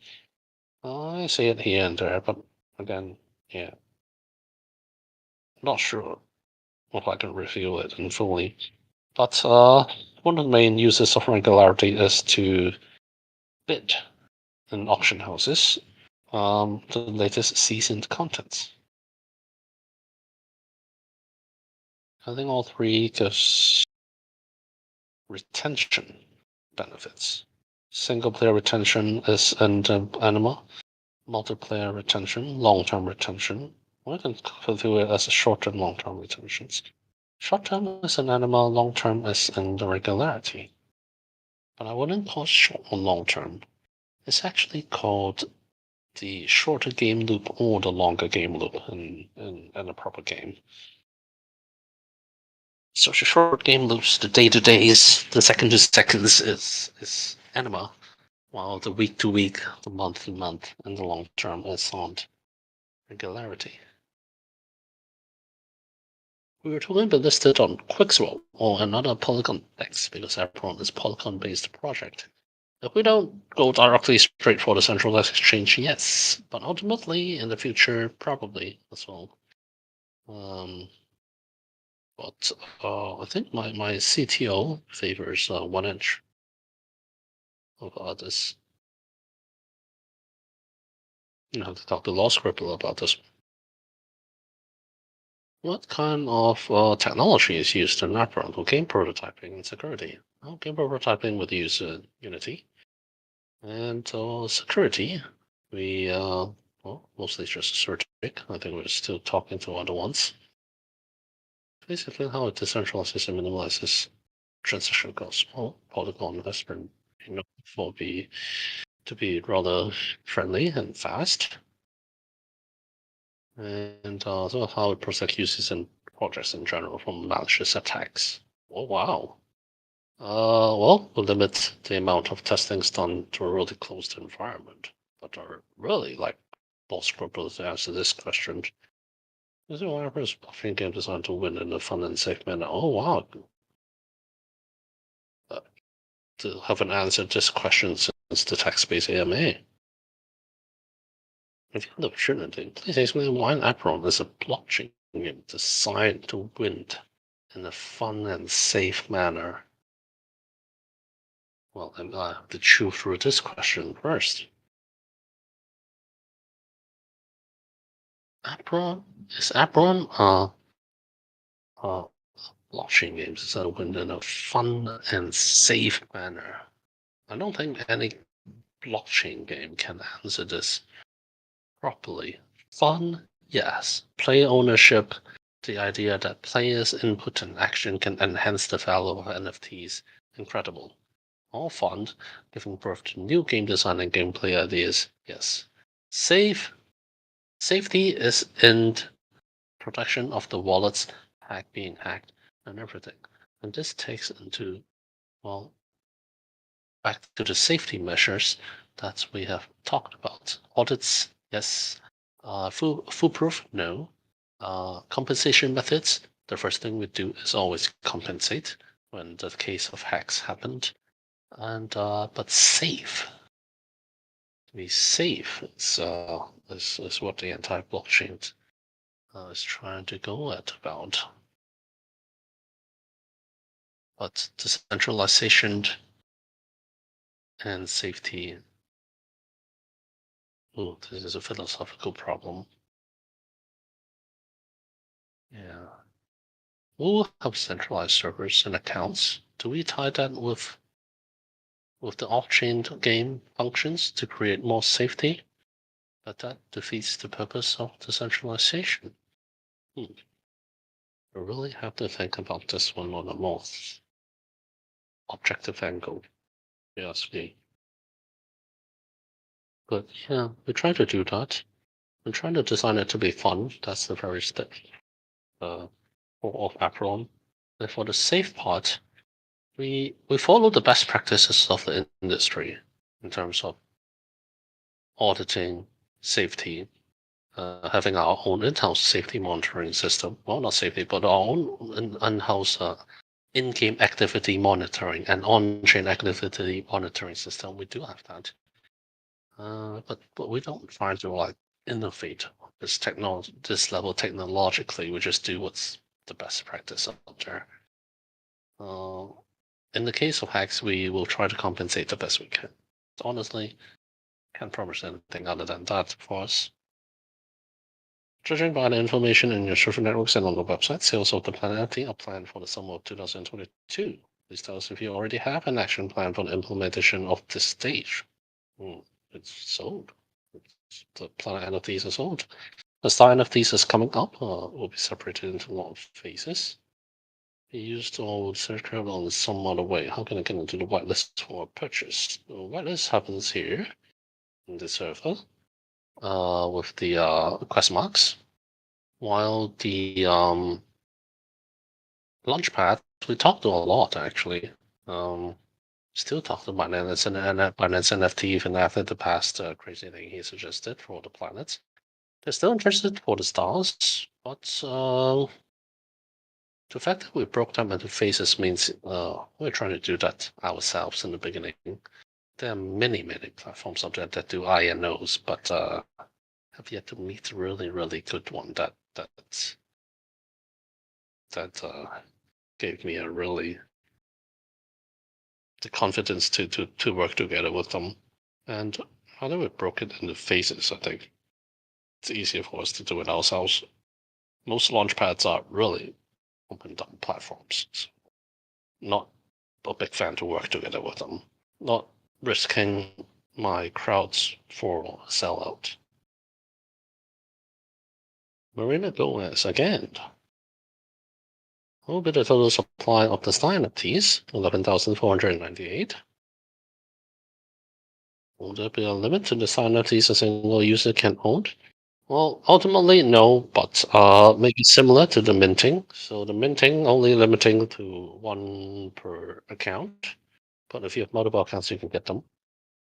Speaker 1: I see it here and there, but again, yeah, not sure if I can review it in fully. But one of the main uses of regularity is to bid in auction houses the latest seasoned contents. I think all three gives retention benefits. Single player retention is an anima. Multiplayer retention, long-term retention. We can view it as a short and long-term retentions. Short-term is an anima, long-term is in the regularity. But I wouldn't call short or long-term. It's actually called the shorter game loop or the longer game loop in a proper game. So the short game loops, the day to days, the second to seconds is anima, while the week to week, the month to month, and the long term is on regularity. We were talking about listed on Quickswap or another Polygon X because Apeiron is Polygon-based project. If we don't go directly straight for the centralized exchange, yes, but ultimately in the future, probably as well. But I think my CTO favors 1 inch of others. You have to talk to Law Scribble about this. What kind of technology is used in Apeiron for game prototyping and security? Well, game prototyping would use Unity. And security, we well, mostly just Certic. I think we're still talking to other ones. Basically, how a decentralized system minimizes transaction costs. Well, Polygon has been to be rather friendly and fast, and also how it protects users and projects in general from malicious attacks. Oh wow! Well, we'll limit the amount of testings done to a really closed environment, but are really like most scrupulous to answer this question. Is it why is buffering game designed to win in a fun and safe manner? Oh wow! Uh, to haven't answered this question since the text-based AMA. If you have the opportunity, please explain why an Apeiron is a blockchain game designed to win in a fun and safe manner. Well, then I have to chew through this question first. Apeiron is Apeiron blockchain games designed to win in a fun and safe manner. I don't think any blockchain game can answer this properly. Fun, yes. Player ownership, the idea that players' input and action can enhance the value of NFTs, incredible. All fun, giving birth to new game design and gameplay ideas, yes. Safety is in protection of the wallets, being hacked, and everything. And this takes into, well, back to the safety measures that we have talked about. Audits, yes. Foolproof, no. Compensation methods, the first thing we do is always compensate when the case of hacks happened. And but safe. To be safe is what the anti-blockchain is trying to go at about. But decentralization and safety. Oh, this is a philosophical problem. Yeah. We'll have centralized servers and accounts. Do we tie that with the off-chain game functions to create more safety? But that defeats the purpose of decentralization. I really have to think about this one on a more objective angle. Yes, but yeah, we try to do that. We're trying to design it to be fun. That's the very step of Apron. And for the safe part, we follow the best practices of the industry in terms of auditing, safety, having our own in-house safety monitoring system. Well, not safety, but our own in-house in-game activity monitoring and on-chain activity monitoring system. We do have that. But we don't try to like innovate this level technologically. We just do what's the best practice out there. In the case of hacks, we will try to compensate the best we can. Honestly, can't promise anything other than that for us. Judging by the information in your social networks and on the website, sales of the Planet NFT are planned for the summer of 2022. Please tell us if you already have an action plan for the implementation of this stage. It's sold. The Planet NFTs are sold. The Star NFTs is coming up. Will be separated into a lot of phases. Be used or search travel in some other way. How can I get into the whitelist for purchase? The whitelist happens here in the server with the quest marks, while the launchpad we talked to a lot actually. Still talked to Binance and Binance NFT even after the past crazy thing he suggested for the planets. They're still interested for the stars, but the fact that we broke them into phases means we're trying to do that ourselves in the beginning. There are many platforms out there that do INOs, but have yet to meet a really good one that gave me a really the confidence to work together with them. And how do we broke it into phases? I think it's easier for us to do it ourselves. Most launchpads are really open up platforms. So not a big fan to work together with them. Not risking my crowds for a sellout. Marina Gomez again. What will be the total supply of the Star NFTs? 11,498. Will there be a limit to the Star NFTs a single user can own? Well, ultimately, no, but maybe similar to the minting. So the minting only limiting to one per account. But if you have multiple accounts, you can get them.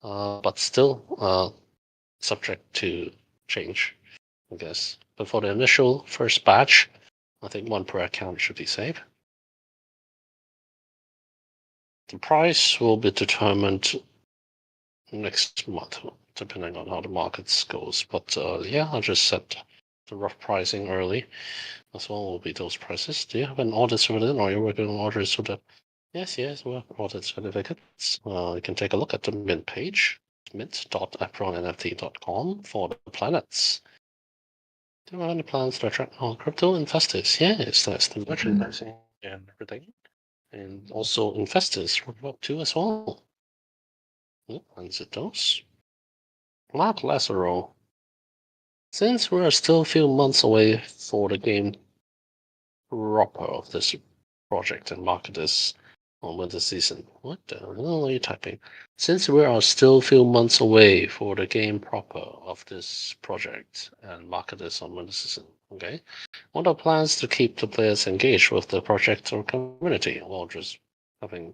Speaker 1: But still subject to change, I guess. But for the initial first batch, I think one per account should be safe. The price will be determined next month, depending on how the markets goes. But yeah, I'll just set the rough pricing early. As well will be those prices. Do you have an audit certificate, or you're working on orders so that? Yes, well, audit certificates. You can take a look at the mint page, mint.apeironNFT.com for the planets. Do you have any plans to attract more crypto investors? Yes, that's the merchandising and everything. And also investors from Web2 as well. And those. Mark Lazaro. Since we're still a few months away for the game proper of this project and market this on winter season. What the hell are you typing? Since we are still a few months away for the game proper of this project and market this on winter season, okay? What are plans to keep the players engaged with the project or community? Well, just having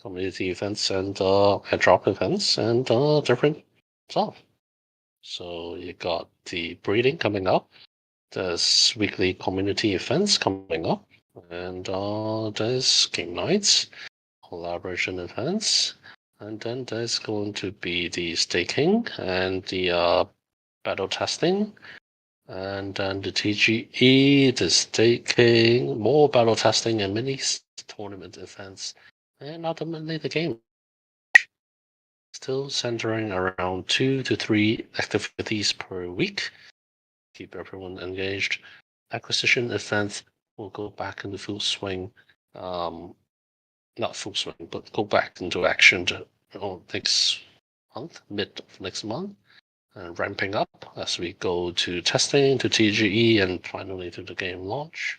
Speaker 1: community events and airdrop events and different stuff. So you got the breeding coming up. There's weekly community events coming up, and there's game nights, collaboration events, and then there's going to be the staking and the battle testing, and then the TGE, the staking, more battle testing, and mini tournament events, and ultimately the game. Still centering around 2 to 3 activities per week. Keep everyone engaged. Acquisition events will go back into full swing. Not full swing, but go back into action next month, mid of next month, and ramping up as we go to testing, to TGE, and finally to the game launch.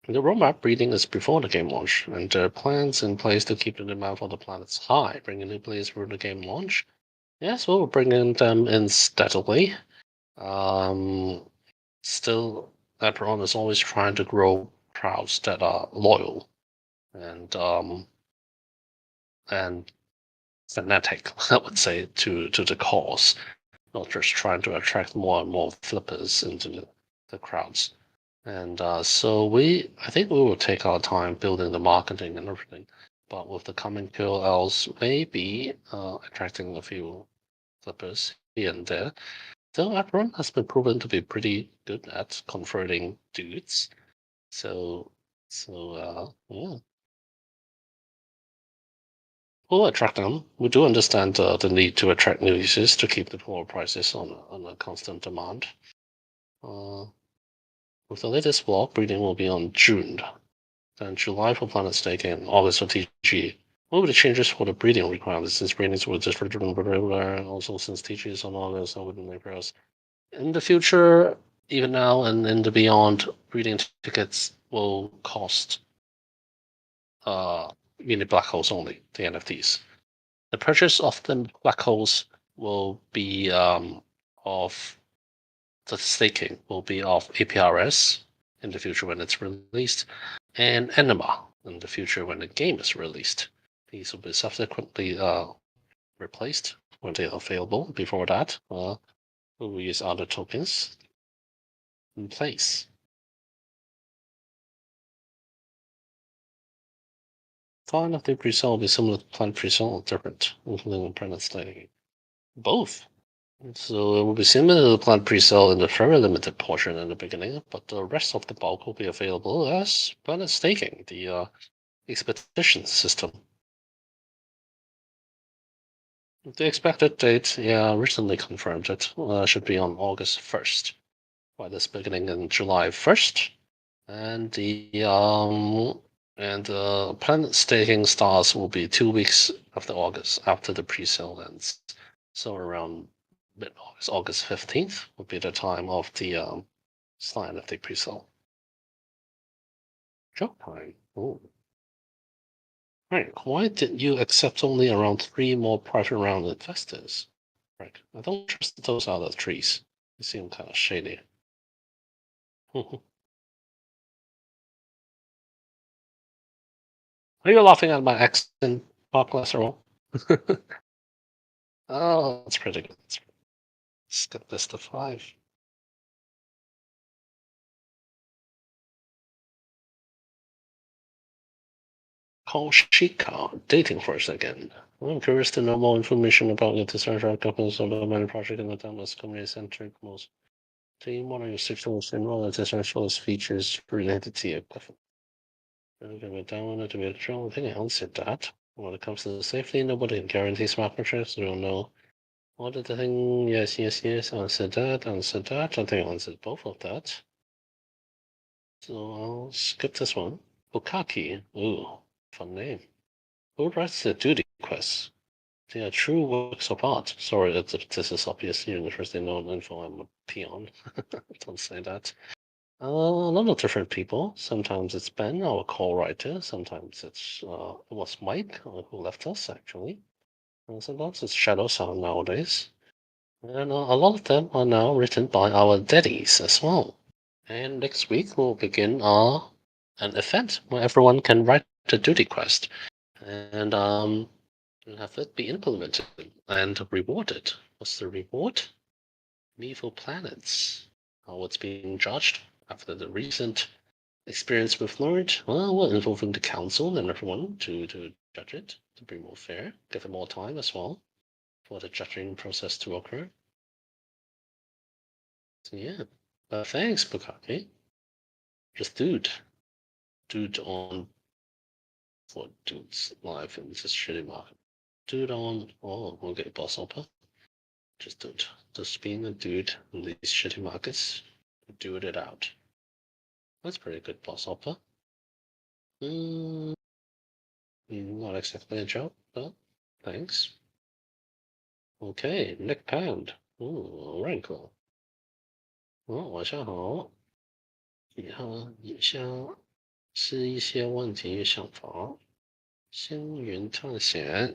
Speaker 1: The roadmap breeding is before the game launch, and there are plans in place to keep the demand for the planets high, bringing new players through the game launch. Yes, we'll bring them in steadily. Still, Apeiron is always trying to grow crowds that are loyal and fanatic, I would say, to the cause, not just trying to attract more and more flippers into the crowds. And so I think we will take our time building the marketing and everything. But with the coming KOLs, maybe attracting a few flippers here and there. So Apeiron has been proven to be pretty good at converting dudes. So, yeah, we'll attract them. We do understand the need to attract new users to keep the power prices on a constant demand. Uh, with the latest block, breeding will be on June, then July for planet staking, and August for TG. What were the changes for the breeding requirements since breedings were just regular, and also since TG is on August and within April? In the future, even now and in the beyond, breeding tickets will cost unit black holes only, the NFTs. The purchase of the black holes will be of the staking will be of APRS in the future when it's released, and Enema in the future when the game is released. These will be subsequently replaced when they are available. Before that, we'll use other tokens in place. Fine if the pre-sale will be similar to planned pre-sale or different, including planet staking. Both. So it will be similar to the planned pre-sale in the very limited portion in the beginning, but the rest of the bulk will be available as planet staking, the expedition system. The expected date, yeah, recently confirmed it, should be on August 1st, while this beginning in July 1st. And the planet staking starts will be 2 weeks after August, after the pre-sale ends. So around mid-August, August 15th would be the time of the sign of the pre-sale. Joke time. Ooh. Right. Why did you accept only around 3 more private round investors? Right. I don't trust those other trees. They seem kind of shady. Are you laughing at my accent, Mark Lesserall? Oh, that's pretty good. Let's get this to 5. Koshika, dating first again. I'm curious to know more information about your decentralized governance of the many project in the Dallas community-centric most team. What are your sexuals and all the decentralized features related to your government? Okay, down to be a strong thing. I answered that. When it comes to safety, nobody can guarantee smart contracts. We don't know. What did the thing? Yes, yes, yes. Answered that. Answered that. I think I answered both of that. So I'll skip this one. Bukaki. Ooh, fun name. Who writes the duty quests? They are true works of art. Sorry, this is obviously universally known info. I'm a peon. Don't say that. A lot of different people. Sometimes it's Ben, our co-writer. Sometimes it was Mike who left us actually. And sometimes it's Shadow Sound nowadays. And a lot of them are now written by our daddies as well. And next week we'll begin an event where everyone can write a duty quest and have it be implemented and rewarded. What's the reward? Medieval planets. How it's being judged after the recent experience we've learned. Well, we're involving the council and everyone to judge it, to be more fair, give it more time as well for the judging process to occur. So yeah. Thanks, Bukaki. Just dude on for dudes live in this shitty market. Dude on okay, boss upper. Just being a dude in these shitty markets. Dude it out. That's pretty good, boss upper. Not exactly a joke, but thanks. Okay, Nick Pound. Rankle. 晚上好。以下是一些问题与想法。星云探险。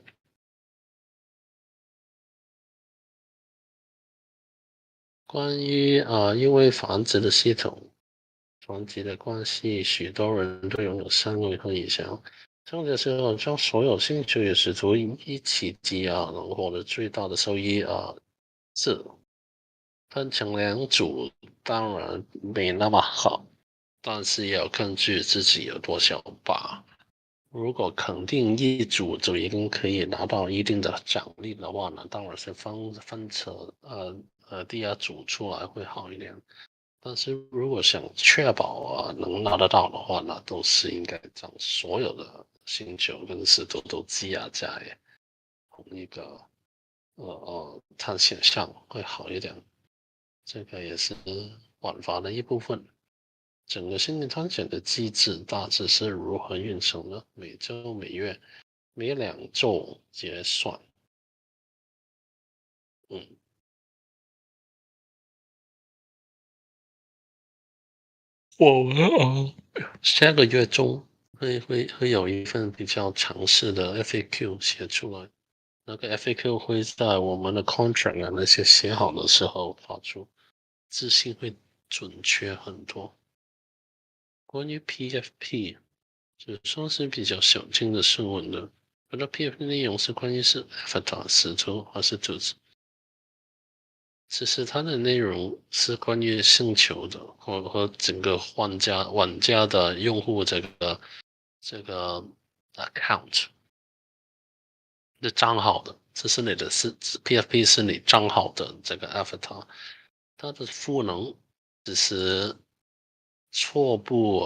Speaker 1: 关于因为繁殖的系统，繁殖的关系，许多人都拥有三维和以上。这样的时候，将所有兴趣与使徒一起积能获得最大的收益是分成两组，当然没那么好，但是也要根据自己有多小吧。如果肯定一组就已经可以拿到一定的奖励的话呢，当然是分低压组出来会好一点。但是如果想确保能拿得到的话，那都是应该将所有的星球跟石头都积压在同一个探险上会好一点。这个也是玩法的一部分。整个星际探险的机制大致是如何运行呢？每周、每月、每2周结算。嗯，我们下个月中会有一份比较详细的 FAQ 写出来。那个 FAQ 会在我们的 contract 那些写好的时候发出，字信会准确很多。关于 PFP，就算是比较小径的新闻的，不知道 PFP 内容是关于是 Avatar 石头还是兔子。其实它的内容是关于星球的，和整个玩家的用户这个 account 的账号的，这是你的PFP 是你账号的这个 avatar，它的赋能只是错不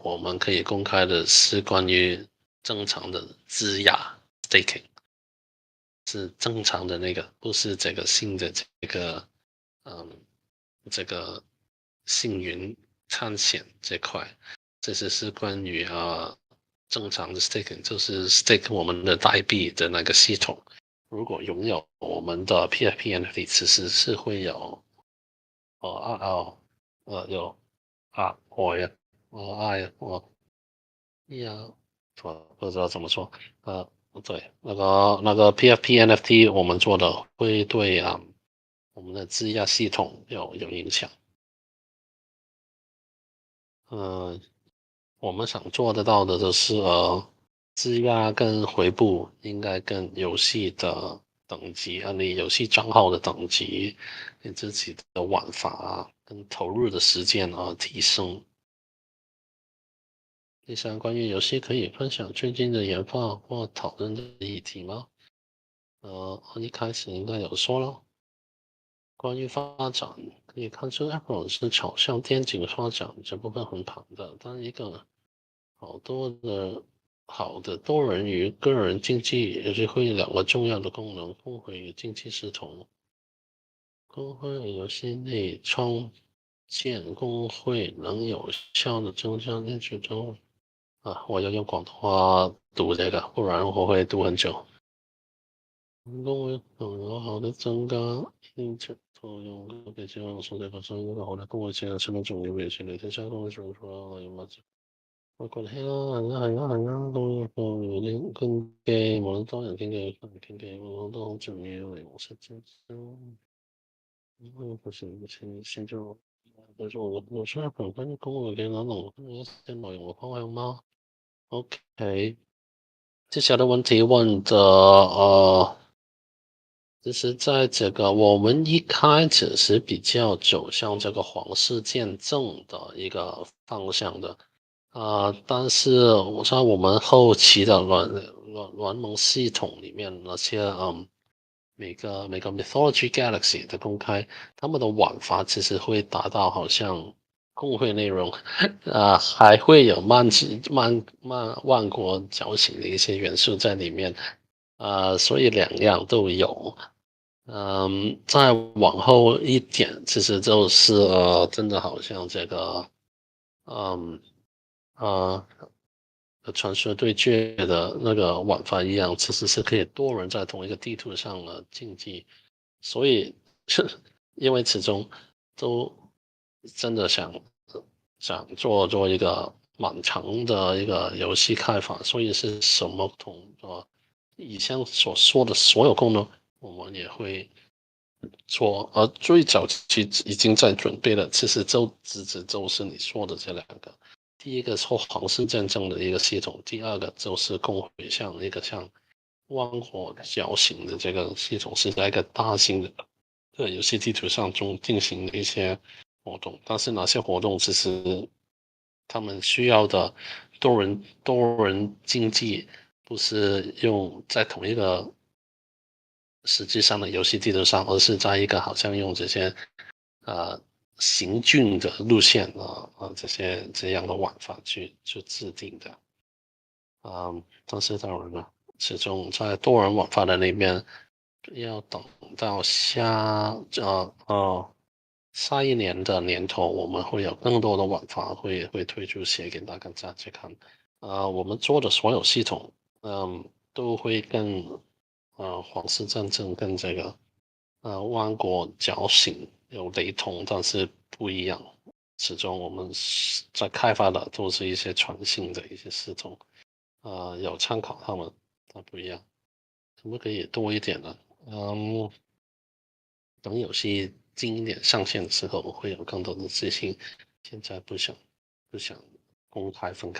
Speaker 1: 我们可以公开的是关于正常的质押 staking， 是正常的那个，不是这个新的这个嗯这个幸运探险这块，这是关于正常的 staking， 就是 stake 我们的代币的那个系统。如果拥有我们的 PFP NFT，其实是会有有我呀我呀，不知道怎么说对那个 PFP NFT 我们做的会对我们的质押系统有影响。嗯，我们想做得到的就是质押跟回报应该跟游戏的等级你游戏账号的等级，你自己的玩法跟投入的时间提升。第三，关于游戏可以分享最近的研发或讨论的议题吗？一开始应该有说了。关于发展，可以看出 Apple 是朝向电竞发展，这部分很庞大。但一个好的多人与个人竞技也是会两个重要的功能，工会与竞技系统。工会游戏内创建工会能有效的增加练习中我要用广东话读这个，不然我会读很久。工会更有效的增加练习作用，特别希望所在發生一個好的工會戰係相當重要嘅事嚟，睇下工會做法有乜。我覺得係啦，係啦，都啲經濟，無論多人經濟、經濟，我都好重要嚟，我實際上。不行不行，先就，但是我现在本分跟我给老总先老用我方案吗？OK，接下来的问题问的就是在这个我们一开始是比较走向这个皇室见证的一个方向的但是我们后期的联盟系统里面那些每个 Mythology Galaxy 的公开，他们的玩法其实会达到好像工会内容还会有万国觉醒的一些元素在里面所以两样都有。再往后一点，其实就是真的好像这个，嗯呃，传说对决的那个玩法一样，其实是可以多人在同一个地图上竞技，所以因为始终都真的想做一个蛮长的一个游戏开发，所以是什么以上所说的所有功能，我们也会做，而最早期已经在准备了，其实就是你说的这两个。第一个是皇室战争的一个系统，第二个就是工会像万火绞刑的这个系统，是在一个大型的游戏地图上中进行的一些活动。但是哪些活动其实他们需要的多人竞技，不是用在同一个实际上的游戏地图上，而是在一个好像用这些行军的路线这样的玩法去制定的。但是当然了，始终在多人玩法的那边要等到下一年的年头，我们会有更多的玩法会推出写给大家去看。我们做的所有系统，都会跟皇室战争跟这个万国觉醒有雷同，但是不一样。始终我们在开发的都是一些全新的一些系统，有参考他们，但不一样。可不可以多一点呢？等游戏近一点上线的时候，会有更多的资讯。现在不想公开分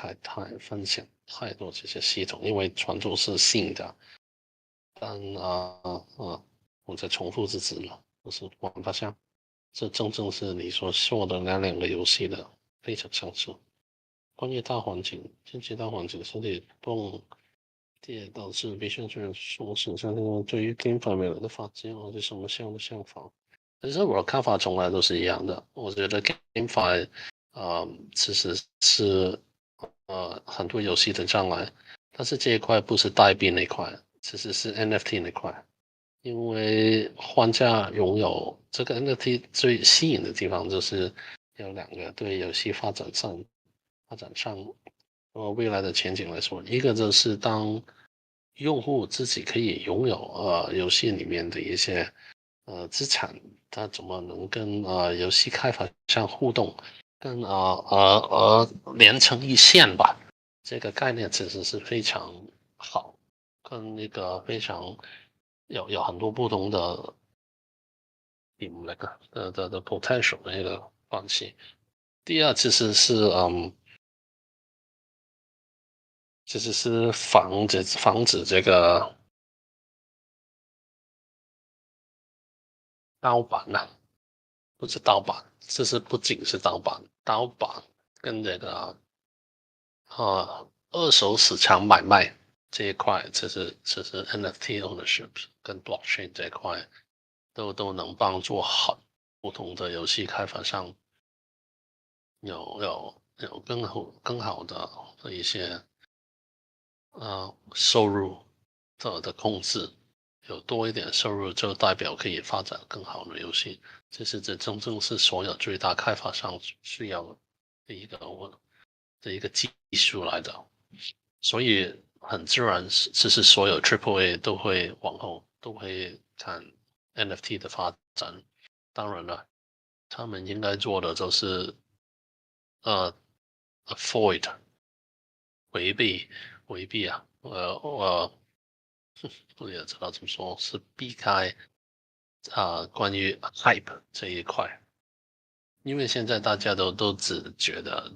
Speaker 1: 享太多这些系统，因为全都是新的。但我在重复自己了，就是玩法上，这正正是你所说的那两个游戏的非常相似。关于大环境，近期大环境身体动这导致必须去说是像这种对于 game 方面的发展或者什么样的想法。其实我的看法从来都是一样的，我觉得 GameFi，其实是很多游戏的障碍，但是这一块不是代币那块，其实是 NFT 那块，因为玩家拥有这个 NFT 最吸引的地方就是有两个对游戏发展上未来的前景来说，一个就是当用户自己可以拥有游戏里面的一些资产，他怎么能跟游戏开发商互动，跟连成一线吧？这个概念其实是非常好，跟那个非常有很多不同的那个的 potential 的那个关系。第二其实是防止这个盗版呐、不是盗版，这是不仅是盗版跟这个二手市场买卖这一块，这是 NFT ownership 跟 blockchain 这一块都能帮助很不同的游戏开发商有更好的一些收入的控制，有多一点收入就代表可以发展更好的游戏，这真正是所有最大开发商需要的一个技术来的，所以很自然其实所有 Triple A 都会看 NFT 的发展，当然了，他们应该做的就是呃 avoid 回避我也知道怎么说，是避开关于 hype 这一块，因为现在大家都只觉得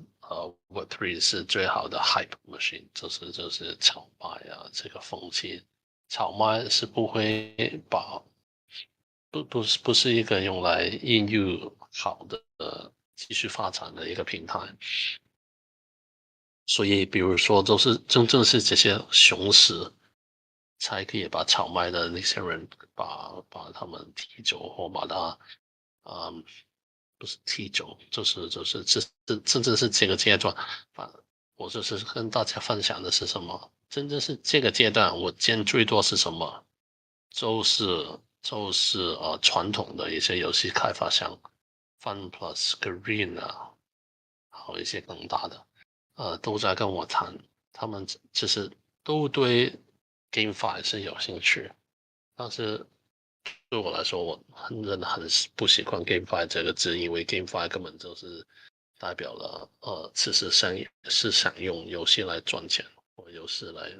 Speaker 1: Web3 是最好的 hype machine，就是炒卖这个风气，炒卖是不会不是一个用来应用好的继续发展的一个平台，所以比如说都是真正是这些熊市。才可以把炒卖的那些人把他们踢走，或把他不是踢走，就是真正是这个阶段，我就是跟大家分享的是什么？真正是这个阶段，我见最多是什么？就是传统的一些游戏开发商，Fun Plus、Green 还有一些更大的，都在跟我谈，他们其实都对 GameFi 是有兴趣，但是对我来说，我真的很不喜欢 GameFi 这个字，因为 GameFi 根本就是代表了其实是想用游戏来赚钱，或游戏来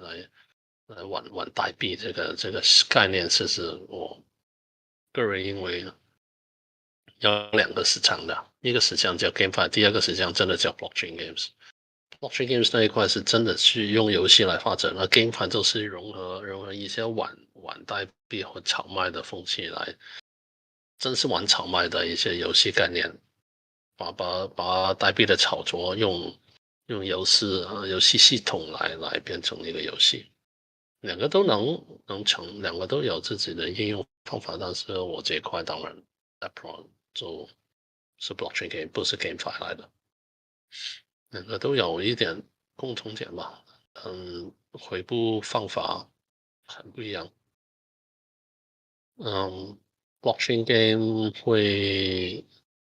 Speaker 1: 玩代币这个概念，其实我个人认为有两个市场的，一个市场叫 GameFi，第二个市场真的叫 Blockchain Games。Blockchain Games 那一块是真的是用游戏来发展，而 GameFi 就是融合一些玩代币或炒卖的风气来，真是玩炒卖的一些游戏概念，把代币的炒作用游戏系统来变成一个游戏。两个都能成，两个都有自己的应用方法，但是我这一块当然 Apeiron 就是 blockchain game，不是 GameFi 来的，两个都有一点共同点吧，回顾方法很不一样。blockchain game 会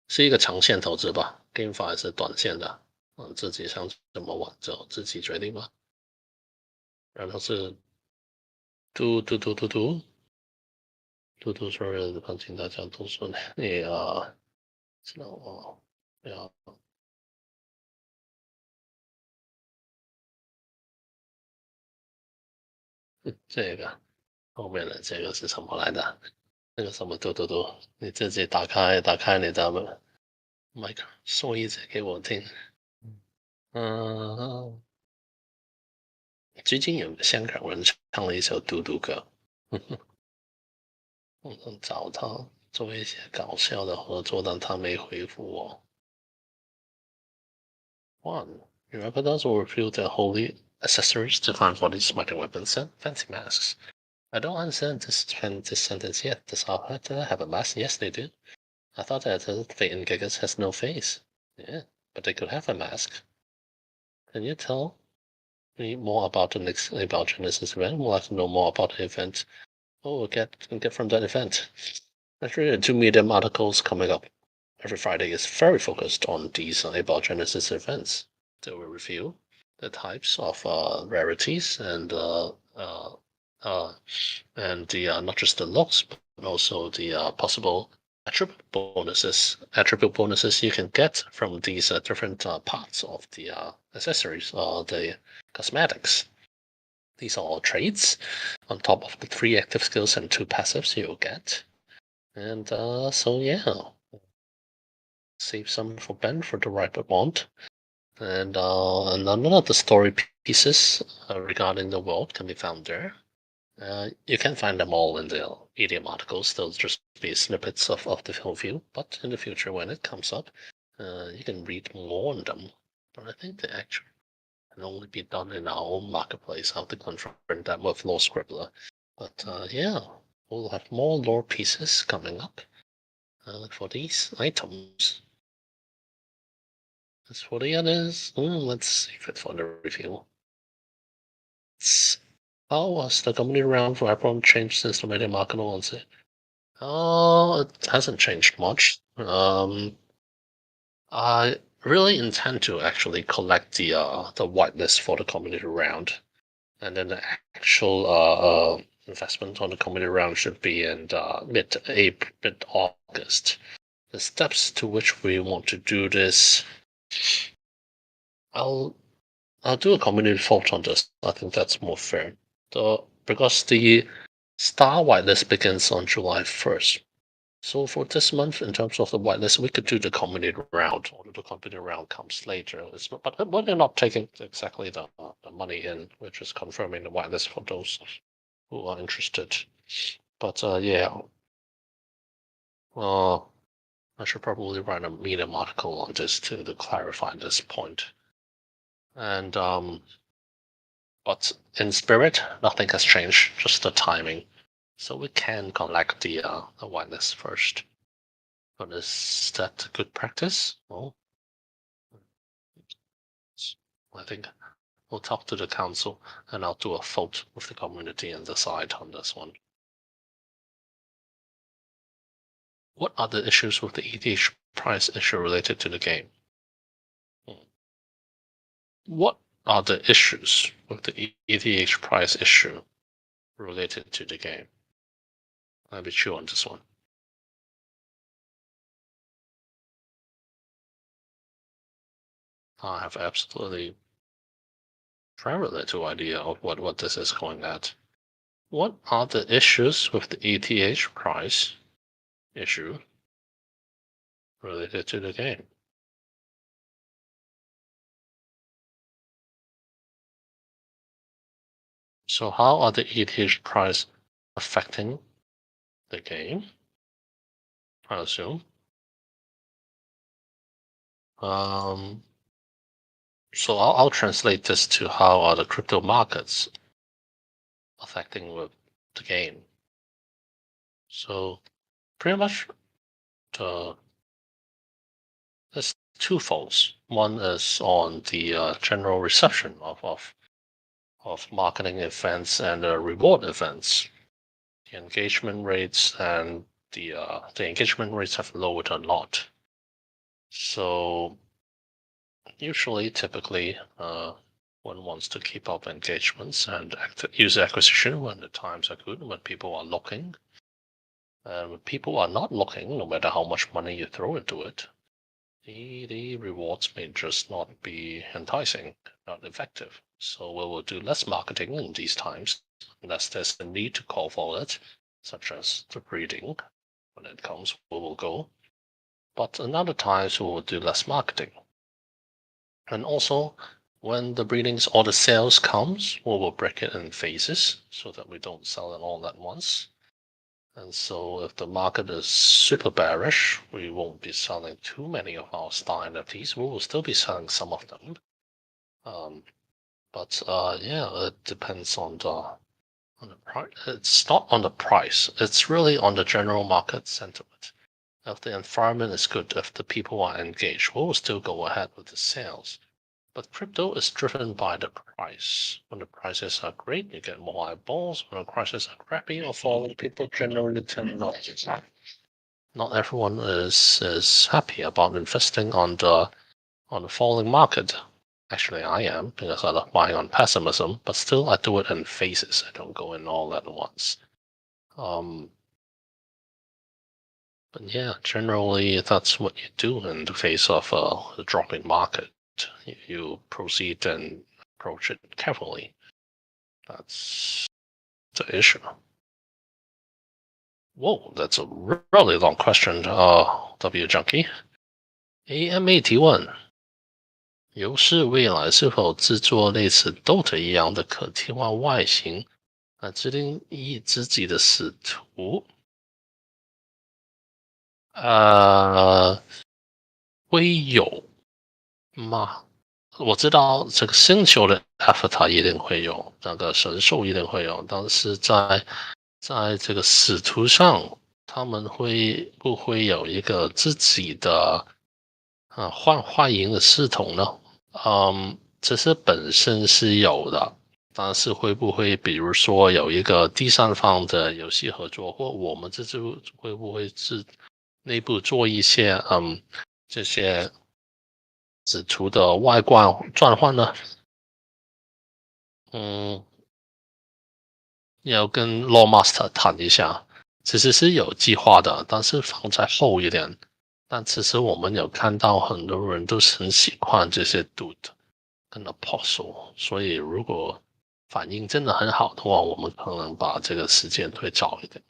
Speaker 1: 是一个长线投资吧，GameFi 是短线的，自己想怎么玩就自己决定吧。然后是嘟嘟说是放请大家都说那个知道哦，要这个后面的这个是什么来的？那个什么嘟，你自己打开你的麦克，说一次给我听。嗯，最近有个香港人唱了一首嘟嘟歌，我想找他做一些搞笑的合作，但他没回复我。One, your replicas will reveal their holy accessories to find bodies, smiting weapons, and fancy masks. I don't understand this sentence yet. Does Alberta have a mask? Yes, they do. I thought that Phaeton Gigas has no face. Yeah, but they could have a mask. Can you tell me more about the next about Genesis event? We'd like to know more about the event. Oh, we'll get from that event. There's really two medium articles coming up. Every Friday is very focused on these about Genesis events. They will review the types of rarities uh, and the not just the looks, but also the possible attribute bonuses you can get from these different parts of the accessories or the cosmetics. These are all traits on top of the 3 active skills and 2 passives you'll get. And so yeah, save some for Ben for the right amount. And none of the story pieces regarding the world can be found there. You can find them all in the Medium articles. They'll just be snippets of the whole view. But in the future, when it comes up, you can read more on them. But I think the actual can only be done in our own marketplace. I have to confirm that with Lore Scribbler. But yeah, we'll have more lore pieces coming up for these items. As for the others, let's save it for the review. How was the community around for Apeiron changed since the media market launch? Oh, it hasn't changed much. I really intend to actually collect the whitelist for the community round, and then the actual investment on the community round should be in mid-April, mid-August. The steps to which we want to do this, I'll I'll do a community vote on this. I think that's more fair. Because the star whitelist begins on July 1st. So for this month, in terms of the whitelist, we could do the community round, or the community round comes later. But we're not taking exactly the money in. We're just confirming the whitelist for those who are interested. But yeah, uh, I should probably write a Medium article on this to clarify this point. And but in spirit, nothing has changed, just the timing. So we can collect the whitelist first. But is that good practice? Well, I think we'll talk to the council and I'll do a vote with the community and decide on this one. What are the issues with the ETH price issue related to the game? What are the issues with the ETH price issue related to the game? I'll be sure on this one. I have absolutely very little idea of what this is going at. What are the issues with the ETH price issue related to the game? So how are the ETH price affecting the game? I assume. Um, so I'll translate this to how are the crypto markets affecting with the game. So pretty much there's two folds. One is on the general reception of marketing events and reward events. The engagement rates and the engagement rates have lowered a lot. So typically, one wants to keep up engagements and user acquisition when the times are good, when people are looking. And when people are not looking, no matter how much money you throw into it, the rewards may just not be enticing, not effective. So we will do less marketing in these times, unless there's a need to call for it, such as the breeding. When it comes, we will go. But in other times, we will do less marketing. And also, when the breedings or the sales comes, we will break it in phases so that we don't sell it all at once. And so if the market is super bearish, we won't be selling too many of our star NFTs. We will still be selling some of them. But it depends on the price. It's not on the price. It's really on the general market sentiment. If the environment is good, if the people are engaged, we will still go ahead with the sales. But crypto is driven by the price. When the prices are great, you get more eyeballs. When the prices are crappy or falling, people generally tend not to. Not everyone is happy about investing on the falling market. Actually, I am, because I love buying on pessimism. But still, I do it in phases. I don't go in all at once. But yeah, generally that's what you do in the face of a dropping market. You proceed and approach it carefully. That's the issue. Whoa, that's a really long question. W Junkie AMA 提问：游氏未来是否制作类似 DOTA 一样的可替换外形，制定自己的使徒？会有吗？我知道这个星球的 avatar 一定会有，那个神兽一定会有，但是在这个使徒上，他们会不会有一个自己的换画营的系统呢？这是本身是有的，但是会不会比如说有一个第三方的游戏合作，或我们这就会不会是内部做一些这些使徒的外观转换呢？要跟 Law Master 谈一下，其实是有计划的，但是放在后一点。但其实我们有看到很多人都是很喜欢这些 Dude 跟 Apostle，所以如果反应真的很好的话，我们可能把这个时间推早一点。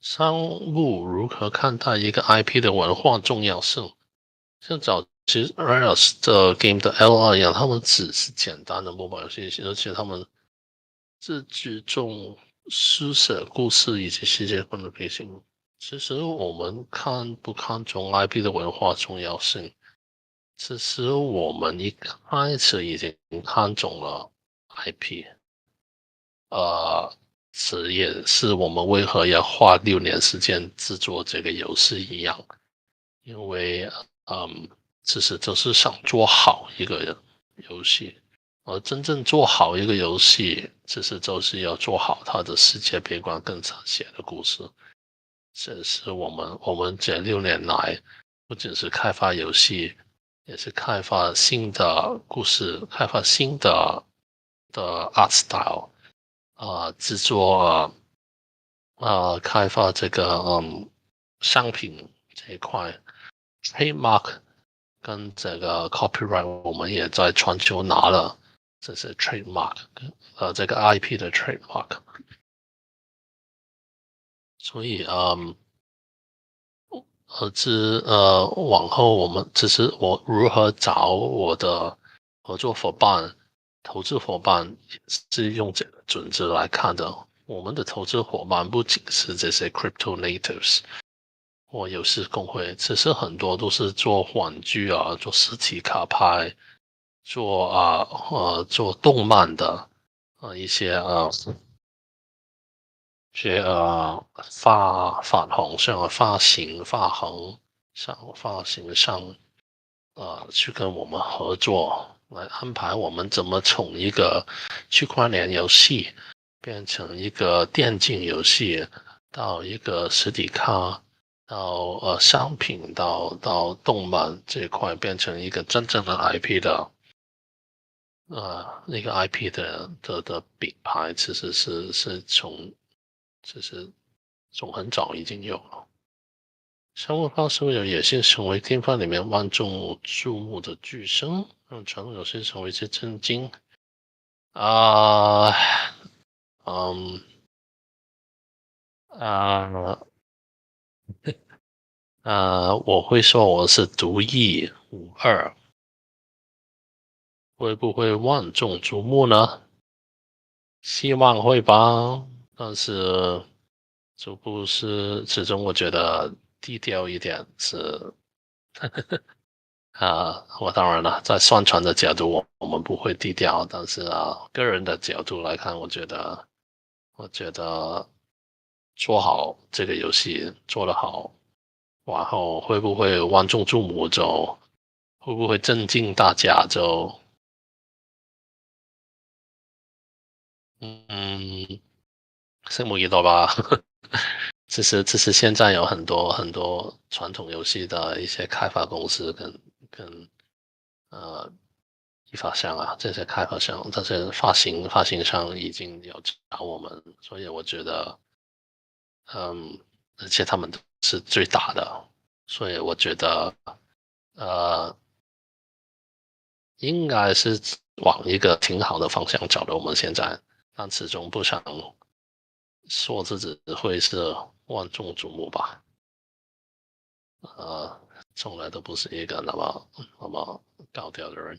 Speaker 1: 商务如何看待一个 IP 的文化重要性？像早期 Riot 的 Game 的 L2 一样，他们只是简单的 mobile 游戏，而且他们自注重书写故事以及世界观的背景。其实我们看不看重 IP 的文化重要性？其实我们一开始已经看中了 IP，这也是我们为何要花6年时间制作这个游戏一样，因为其实就是想做好一个游戏。而真正做好一个游戏，其实就是要做好它的世界悲观更长写的故事。这是我们这6年来，不仅是开发游戏，也是开发新的故事，开发新的art style，制作开发这个商品这一块 trademark 跟这个 copyright， 我们也在全球拿了。这是 trademark， 这个 IP 的 trademark， 所以往后我如何找我的合作伙伴、投资伙伴，是用这个准则来看的。我们的投资伙伴不仅是这些 crypto natives 或游戏公会，其实很多都是做玩具做实体卡牌。做动漫的，一些发红像发型发型上去跟我们合作，来安排我们怎么从一个区块链游戏变成一个电竞游戏，到一个实体卡，到商品，到动漫这一块变成一个真正的 IP 的那个 IP 的品牌，其实是就是从很早已经有了。商务炮是为了也是成为电饭里面万众注目的巨声，让传统游戏成为一些震惊啊。嗯啊我会说我是独一无二，会不会万众瞩目呢？希望会吧，但是逐步是始终我觉得低调一点是我当然了，在宣传的角度我们不会低调，但是个人的角度来看，我觉得做好这个游戏做得好，然后会不会万众瞩目就会不会震惊大家就嗯，拭目以待吧。其实现在有很多很多传统游戏的一些开发公司跟呃批发商这些开发商这些发行商已经有找我们，所以我觉得而且他们都是最大的，所以我觉得呃应该是往一个挺好的方向找的。我们现在，但始终不想说自己会是万众瞩目吧。呃，从来都不是一个那么高调的人。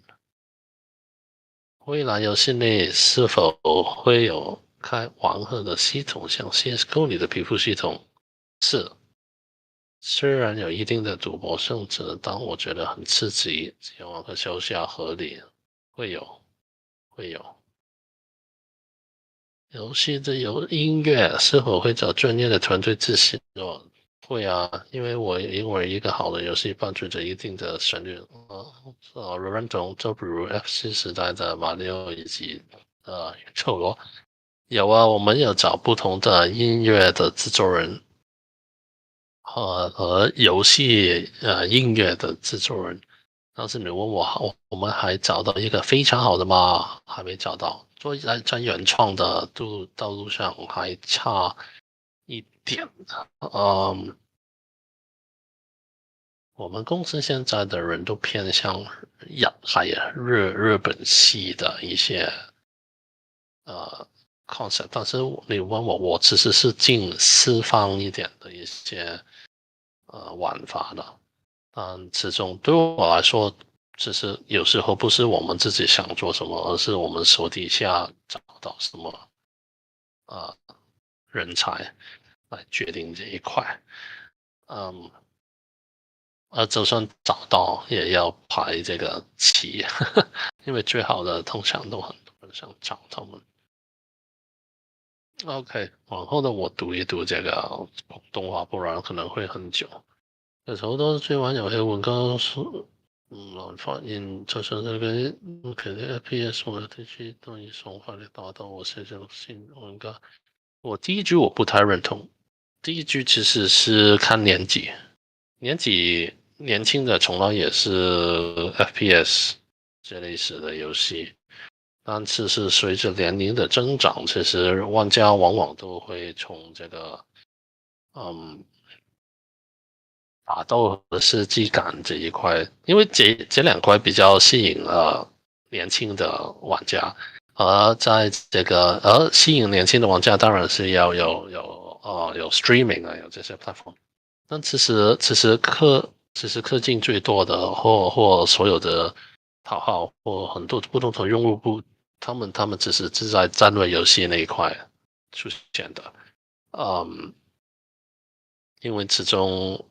Speaker 1: 未来游戏内是否会有开盲盒的系统，像 CS:GO 里的皮肤系统？是，虽然有一定的赌博性质，但我觉得很刺激，希望和消息合理。会有，会有。游戏的音乐是否会找专业的团队自行做？会因为一个好的游戏伴随着一定的旋律，认同，就比如 FC 时代的马里奥以及宇宙罗。有我们有找不同的音乐的制作人和游戏音乐的制作人。但是你问我我们还找到一个非常好的吗？还没找到。在原创的道路上还差一点。嗯，我们公司现在的人都偏向日本系的一些呃 concept，但是你问我其实是进西方一点的一些玩法的。但始终对我来说，其实有时候不是我们自己想做什么，而是我们手底下找到什么呃人才来决定这一块。嗯，就算找到，也要排这个期，因为最好的通常都很多人想找他们。OK，往后的我读一读这个普通话，不然可能会很久。有時候都追玩遊戲玩家唔難發現，就算佢嘅其實 FPS 或者 TG 都以爽快地打到我這種新玩家。我第一局我不太認同，第一局其實是看年紀，年輕的從來也是 FPS 這類似的遊戲，但是隨着年齡的增長，其實玩家往往都會從這個打鬥和设计感这一块，因为这两块比较吸引年轻的玩家，而在这个吸引年轻的玩家当然是要有 streaming 有这些 platform，但其实氪金最多的或所有的讨好或很多不同的用户不，他们只是在战略游戏那一块出现的。嗯，因为始终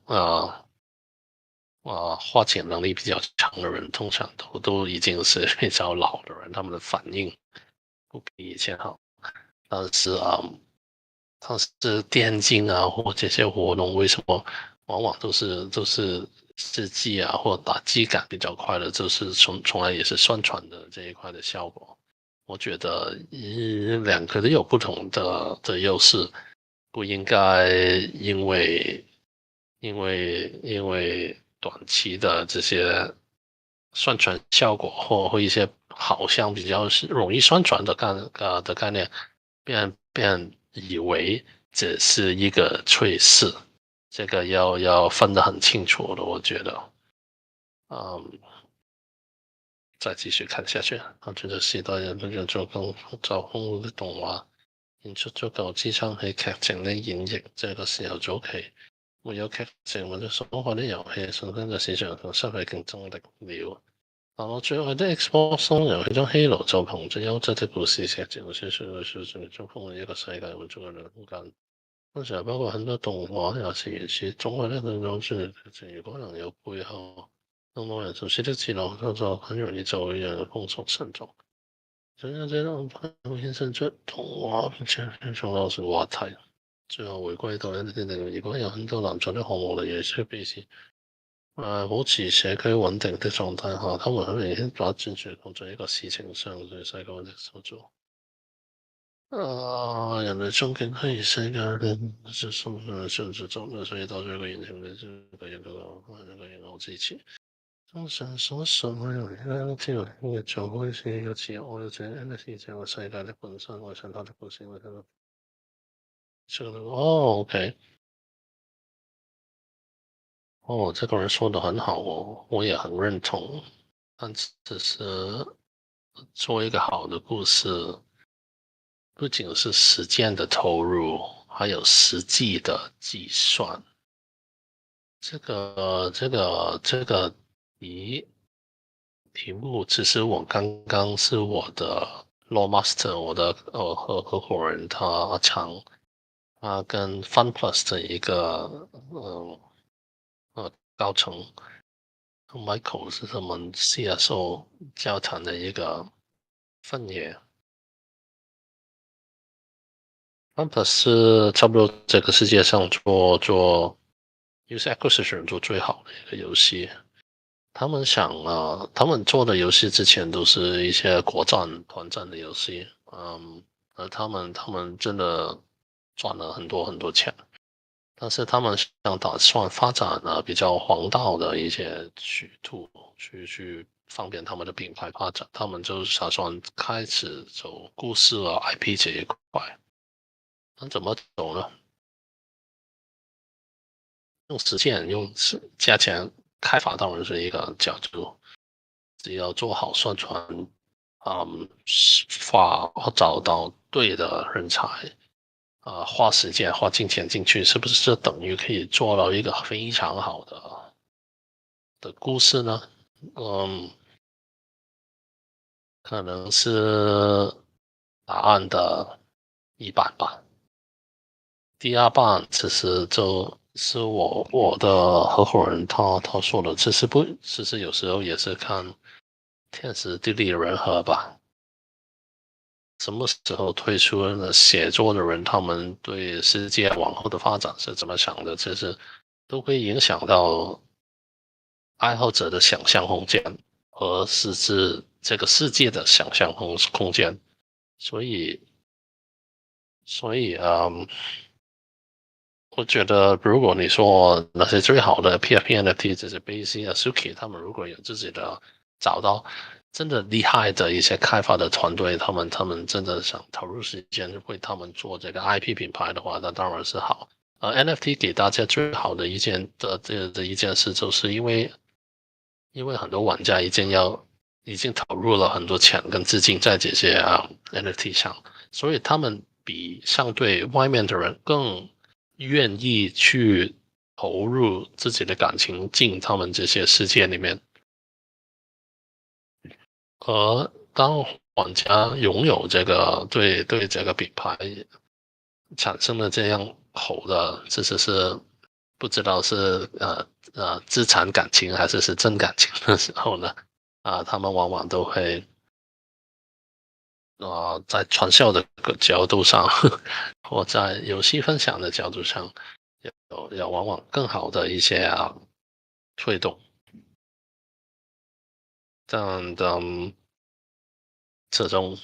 Speaker 1: 花钱能力比较强的人，通常都已经是比较老的人，他们的反应不比以前好。但是但是电竞啊或这些活动为什么往往都是吃鸡啊或打击感比较快的，就是从来也是宣传的这一块的效果。我觉得两个都有不同的优势，不应该因为短期的这些宣传效果或一些好像比较是容易宣传的概念，便以为只是一个趋势，这个要分得很清楚的，我觉得。嗯，再继續看下去，我覺得時代人要做更做空的動畫，演出足夠支撐起劇情的演繹。這個時候早期沒有劇情或者爽快的遊戲，瞬間在市場上失去競爭力了。但我最愛的 Xbox 遊戲中，Halo 就憑着優質的故事、劇情和小說來塑造中豐富一個世界和足夠的空間。當時包括很多動畫也是如此，總係呢兩種專業劇情，如果能有背後讓某人熟悉的字幕操作，很容易就會讓人放鬆慎重。這樣這讓朋友衍生出動畫並且創造成話題。最後回歸到一啲定義，如果有很多難做的項目，例如需彼此保持社區穩定的狀態下，他們很明顯把專注放在一個事情上，對世界穩定操作。人類終極虛擬世界的是生命甚至中的，所以到最後完成的這個人偶支持。通常所述我用而家知道嘅做開始一個自由愛者 NFT 這個世界的本身，愛上它的故事，我睇到這個哦，OK，哦，這個人說得很好哦，我也很認同，但只是做一個好的故事。不僅是時間的投入，還有實際的計算。這個題目，其實我剛剛是我的 Law Master，我的合夥人他跟 FunPlus 的一個高層 Michael 是他們 CSO 交談的一個分野。FunPlus 是差不多這個世界上做 user acquisition 做最好的一個遊戲。他們他們做的遊戲之前都是一些國戰團戰的遊戲，而他們真的賺了很多很多錢，但是他們想打算發展比較黃道的一些曲途，去方便他們的品牌發展，他們就打算開始走故事IP 這一塊。那怎麼走呢？用時間用價錢開發當然是一個角度，只要做好宣傳，找到對的人才，花時間花金錢進去，是不是就等於可以做到一個非常好的故事呢？可能是答案的一半吧。第二半其實就是我的合夥人他說的，其實有時候也是看天時地利人和吧。什麼時候推出了寫作的人，他們對世界往後的發展是怎麼想的，其實都會影響到愛好者的想象空間和實質這個世界的想象空間。所以我覺得如果你說那些最好的 PFP NFT 這些 Base Suki 他們如果有自己的找到真的厲害的一些開發的團隊，他們真的想投入時間為他們做這個 IP 品牌的話，那當然是好。NFT 給大家最好的一件事，就是因為很多玩家已經投入了很多錢跟資金在這些NFT 上，所以他們比相對外面的人更願意去投入自己的感情進他們這些世界裡面。而當玩家擁有這個對這個品牌產生了這樣好的，其實是不知道是資產感情還是真感情的時候呢，他們往往都會在传销的角度上，或在游戏分享的角度上，有往往更好的一些推动。但这种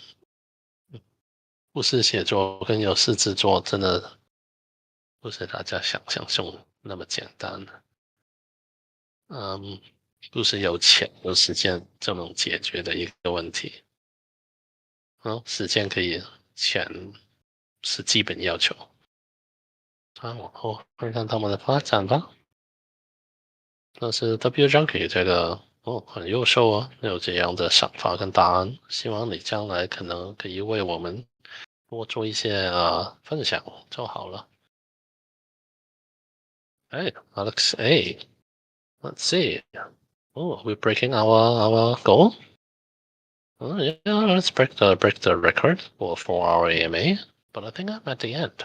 Speaker 1: 故事写作跟游戏制作真的不是大家想象中那么简单。嗯，不是有钱有时间就能解决的一个问题。时间可以，钱是基本要求。往后看看他们的发展吧。但是 W 张可以这个很优秀啊，有这样的想法跟答案。希望你将来可能可以为我们多做一些分享就好了。Hey, Alex, hey, let's see. Oh, are we breaking our goal? Oh, yeah, let's break the record for our AMA. But I think I'm at the end.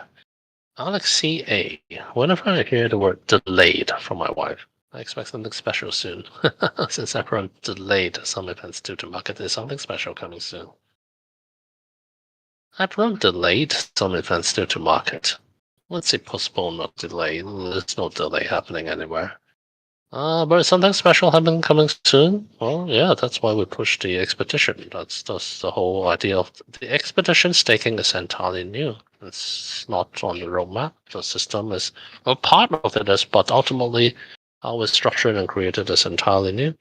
Speaker 1: Alex CA. Whenever I hear the word delayed from my wife, I expect something special soon. Since Apeiron delayed some events due to market, there's something special coming soon. Apeiron delayed some events due to market. Let's say postpone, not delay. There's no delay happening anywhere. But something special happening coming soon. Well, yeah, that's why we pushed the expedition. That's the whole idea of the expedition staking is entirely new. It's not on the roadmap. The system is a part of it is, but ultimately how it's structured and created is entirely new.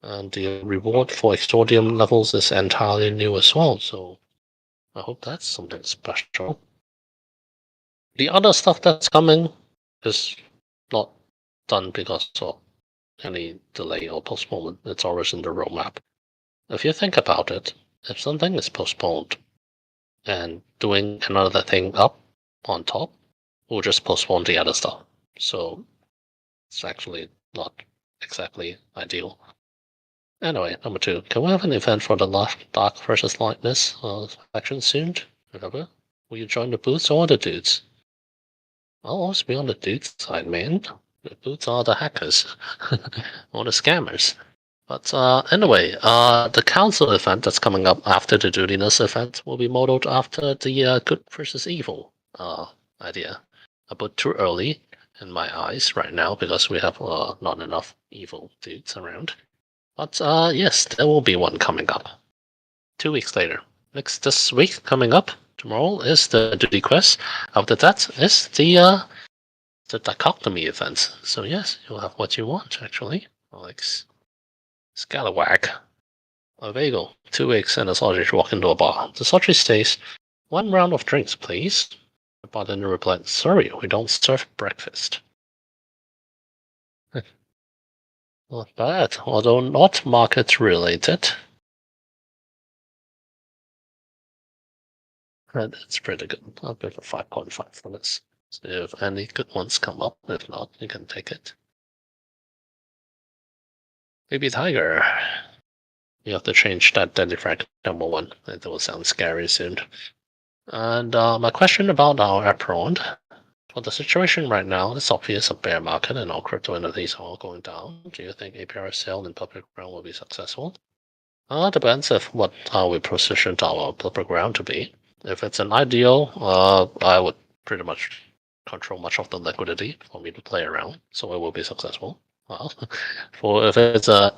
Speaker 1: And the reward for exordium levels is entirely new as well. So I hope that's something special. The other stuff that's coming is not done because of any delay or postponement. It's always in the roadmap. If you think about it, if something is postponed and doing another thing up on top, we'll just postpone the other stuff. So it's actually not exactly ideal. Anyway, number 2. Can we have an event for the Dark versus Lightness faction soon? Remember? Will you join the boots or the dudes? I'll always be on the dudes side, man. The boots are the hackers or the scammers. But anyway, the council event that's coming up after the Dutiness event will be modeled after the good versus evil idea. A bit too early in my eyes right now because we have not enough evil dudes around. But yes, there will be one coming up. 2 weeks later. This week coming up, tomorrow is the duty quest. After that is the dichotomy event. So yes, you'll have what you want actually, Alex. Scalawag. A bagel, 2 eggs, and a sausage walk into a bar. The sausage says, 1 round of drinks, please. The bartender replied, sorry, we don't serve breakfast. Not bad, although not market related. That's pretty good. I'll give it 5.5 for this. So if any good ones come up, if not, you can take it. Baby Tiger. You have to change that deadly frag number 1. It will sound scary soon. And my question about our Apeiron. For the situation right now, it's obvious a bear market and all crypto entities are all going down. Do you think APR sale in public ground will be successful? Depends of what we positioned our public ground to be. If it's an ideal, I would pretty much control much of the liquidity for me to play around, so it will be successful. Well, for if it's a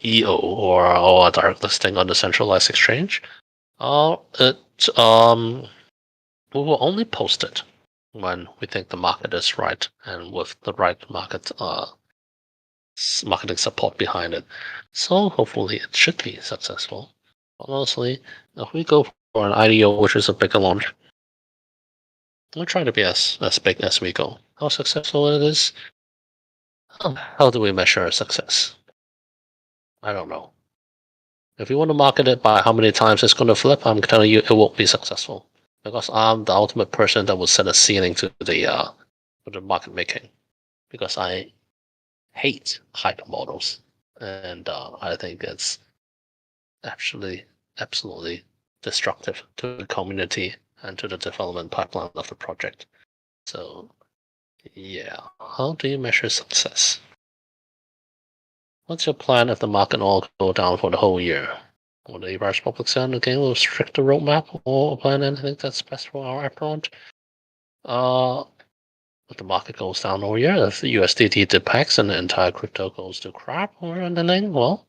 Speaker 1: EO or a direct listing on the centralized exchange, it we will only post it when we think the market is right and with the right marketing support behind it. So hopefully it should be successful. Honestly, if we go for an IDO, which is a bigger launch, we'll try to be as big as we go. How successful it is? How do we measure success? I don't know. If you want to market it by how many times it's going to flip, I'm telling you it won't be successful. Because I'm the ultimate person that will set a ceiling to the market making. Because I hate hyper models, and I think it's absolutely destructive to the community and to the development pipeline of the project. So, yeah, how do you measure success? What's your plan if the market all go down for the whole year? Or the Irish Public Sound again will restrict the roadmap or plan anything that's best for our Apeiron. If the market goes down all year, if the USDT depegs and the entire crypto goes to crap or anything, well,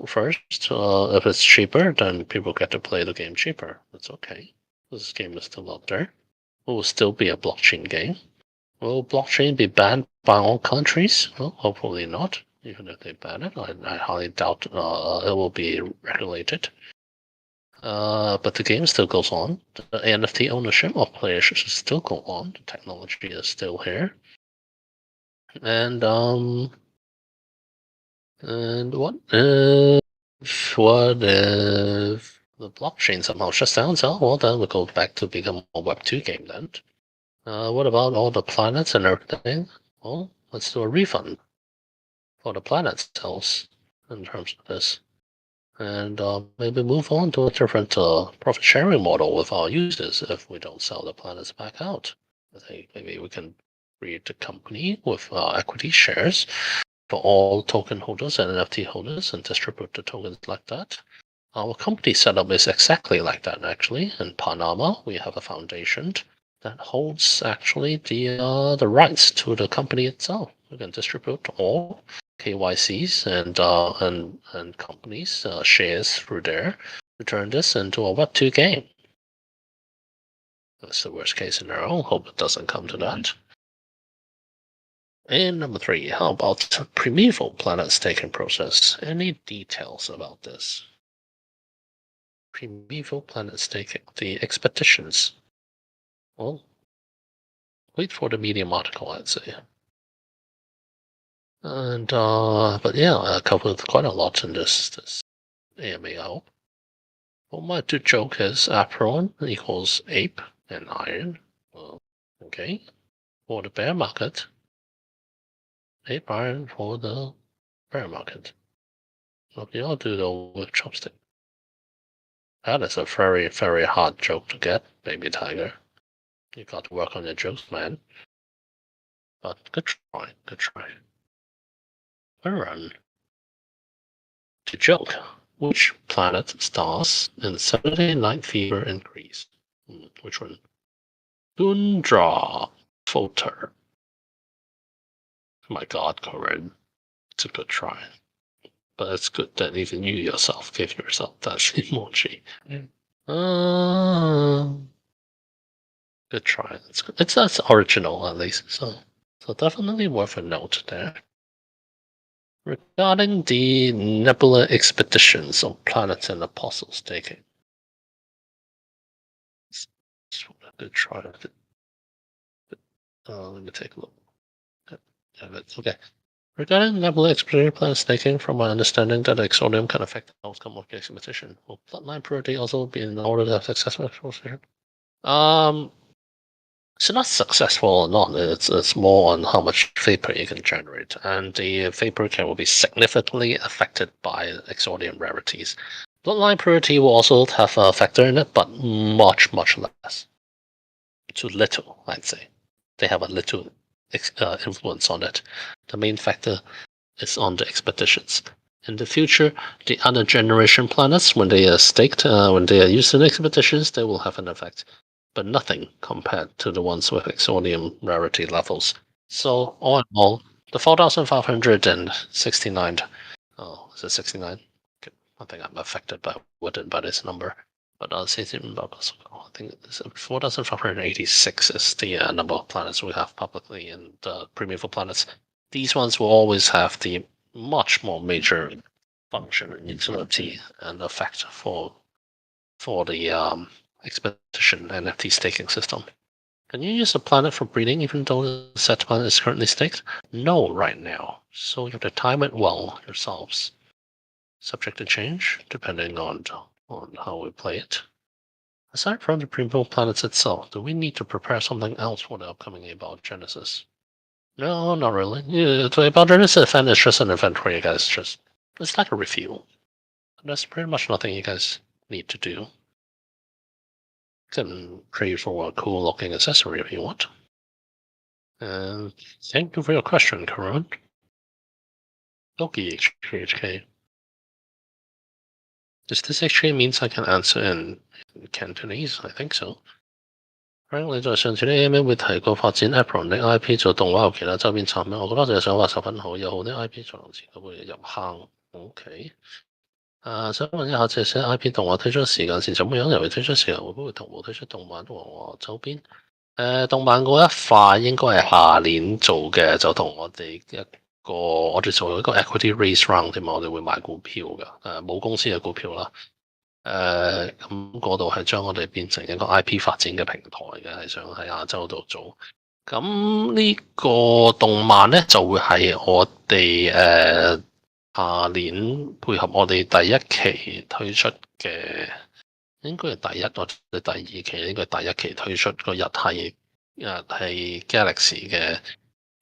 Speaker 1: first, if it's cheaper, then people get to play the game cheaper. That's okay. This game is still out there. It will still be a blockchain game. Will blockchain be banned by all countries? Well, hopefully not. Even if they ban it, I highly doubt it will be regulated. But the game still goes on. The NFT ownership of players should still go on. The technology is still here. And what if the blockchain somehow shuts down? So well, then we go back to become a Web2 game then. What about all the planets and everything? Well, let's do a refund for the planet cells in terms of this. And maybe move on to a different profit sharing model with our users if we don't sell the planets back out. I think maybe we can create a company with equity shares for all token holders and NFT holders and distribute the tokens like that. Our company setup is exactly like that actually. In Panama, we have a foundation that holds actually the rights to the company itself. We can distribute all KYCs and companies shares through there to turn this into a Web2 game. That's the worst case scenario. Hope it doesn't come to that. And number 3, how about primeval planet staking process? Any details about this? Primeval planet staking, the expeditions. Well, wait for the Medium article, I'd say. And but yeah, I covered quite a lot in this AMA, I hope. Well, my two joke is Apeiron equals ape and iron. Well, okay. For the bear market, ape iron for the bear market. Okay, I'll do the with chopstick. That is a very, very hard joke to get, baby tiger. You got to work on your jokes, man. But good try, good try. Run. To joke, which planet stars in the Saturday Night Fever increase? Which one? Tundra Filter. My God, Corinne. It's a good try. But it's good that even you yourself gave yourself that emoji. Good try. That's good. That's original at least. So definitely worth a note there. Regarding the nebula expeditions on planets and apostles staking. Good try. Let me take a look. Okay. Regarding nebula expedition planet staking, from my understanding that Exodium can affect the outcome of the expedition. Will bloodline purity also be in order to have successful expedition? So not successful or not, it's more on how much vapor you can generate, and the vapor can will be significantly affected by Exodium rarities. Bloodline purity will also have a factor in it, but much less. Too little, I'd say. They have a little influence on it. The main factor is on the expeditions. In the future, the other generation planets, when they are staked, when they are used in expeditions, they will have an effect. But nothing compared to the ones with Exodium rarity levels. So, all in all, the 4,569. Oh, is it 69? I think I'm affected by this number. But I think it's 4,586 is the number of planets we have publicly in the primeval planets. These ones will always have the much more major function and utility and effect for the expedition NFT staking system. Can you use a planet for breeding even though the set planet is currently staked? No, right now. So you have to time it well yourselves. Subject to change depending on how we play it. Aside from the primeval planets itself, do we need to prepare something else for the upcoming About Genesis? No, not really. Yeah, the About Genesis event is just an event where you guys it's like a review. There's pretty much nothing you guys need to do. Can trade for a cool looking accessory if you want. And thank you for your question, Karan. Loki HK. Does this actually means I can answer in Cantonese? I think so. Frank，你在上次啲 email 會提過發展 Apeiron 的 IP 做動畫及其他周邊產品，我覺得你嘅想法十分好，有好啲 IP 才能遲早會入坑。OK。想問一下，這些 IP 動畫推出時間是怎麼樣？尤其推出時間會唔會同步推出動漫和周邊？動漫嗰一塊應該係下年做嘅，就同我哋我哋做一個 equity raise round 添嘛，我哋會買股票㗎，冇公司嘅股票啦。咁嗰度係將我哋變成一個 IP 發展嘅平台嘅，係想喺亞洲度做。咁呢個動漫咧就會係我哋下年配合我哋第一期推出嘅，應該係第一或者第二期，應該係第一期推出個日係 Galaxy 嘅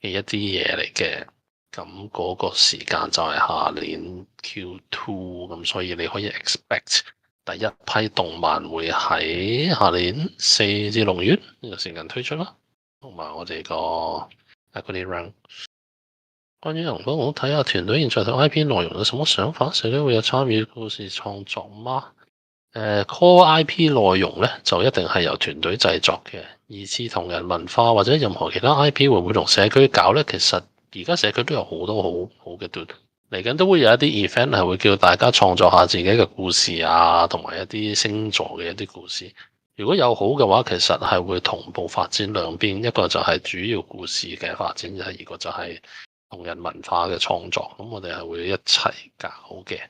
Speaker 1: 一啲嘢嚟嘅。咁嗰個時間就係下年 Q2，咁所以你可以 expect 第一批動漫會喺下年4至6月呢個時間推出啦，同埋我哋個 equity round。關於人工，我睇下團隊現在對 IP 內容有什麼想法？社區會有參與故事創作嗎？Core IP 內容咧就一定係由團隊製作嘅，而次同人文化或者任何其他 IP 會唔會同社區搞咧？其實而家社區都有好多好好嘅團隊，嚟緊都會有一啲 event 係會叫大家創作下自己嘅故事啊，同埋一啲星座嘅一啲故事。如果有好嘅話，其實係會同步發展兩邊，一個就係主要故事嘅發展，第二個就係同人文化嘅創作。咁我哋係會一齊搞嘅。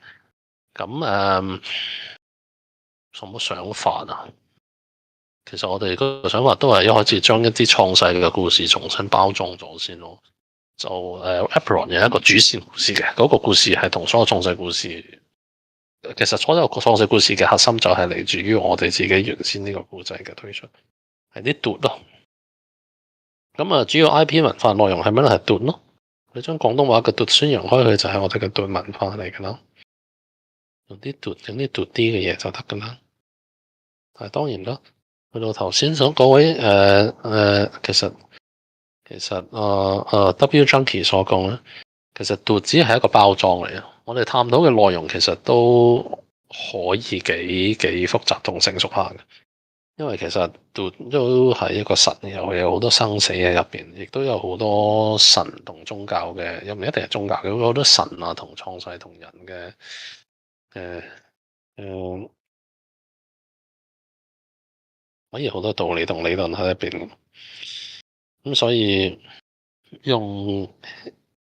Speaker 1: 咁什麼想法啊？其實我哋個想法都係一開始將一啲創世嘅故事重新包裝咗先咯。就Apeiron 有一個主線故事嘅，嗰個故事係同所有創世故事，其實所有創世故事嘅核心就係嚟自於我哋自己原先呢個故仔嘅推出，係啲奪咯。咁主要 IP 文化內容係咩咧？係奪咯。你將廣東話嘅奪宣揚開去，就係我哋嘅奪文化嚟㗎啦。用啲奪啲嘅嘢就得㗎啦。但係當然啦，去到頭先所講位其實W Junkie 所講咧，其實奪只係一個包裝嚟嘅。我哋探討嘅內容其實都可以幾複雜同成熟下嘅，因為其實奪都係一個神，又有好多生死喺入邊，亦都有好多神同宗教嘅，又唔一定係宗教嘅，有好多神啊同創世同人嘅可以好多道理同理論喺入邊。咁所以用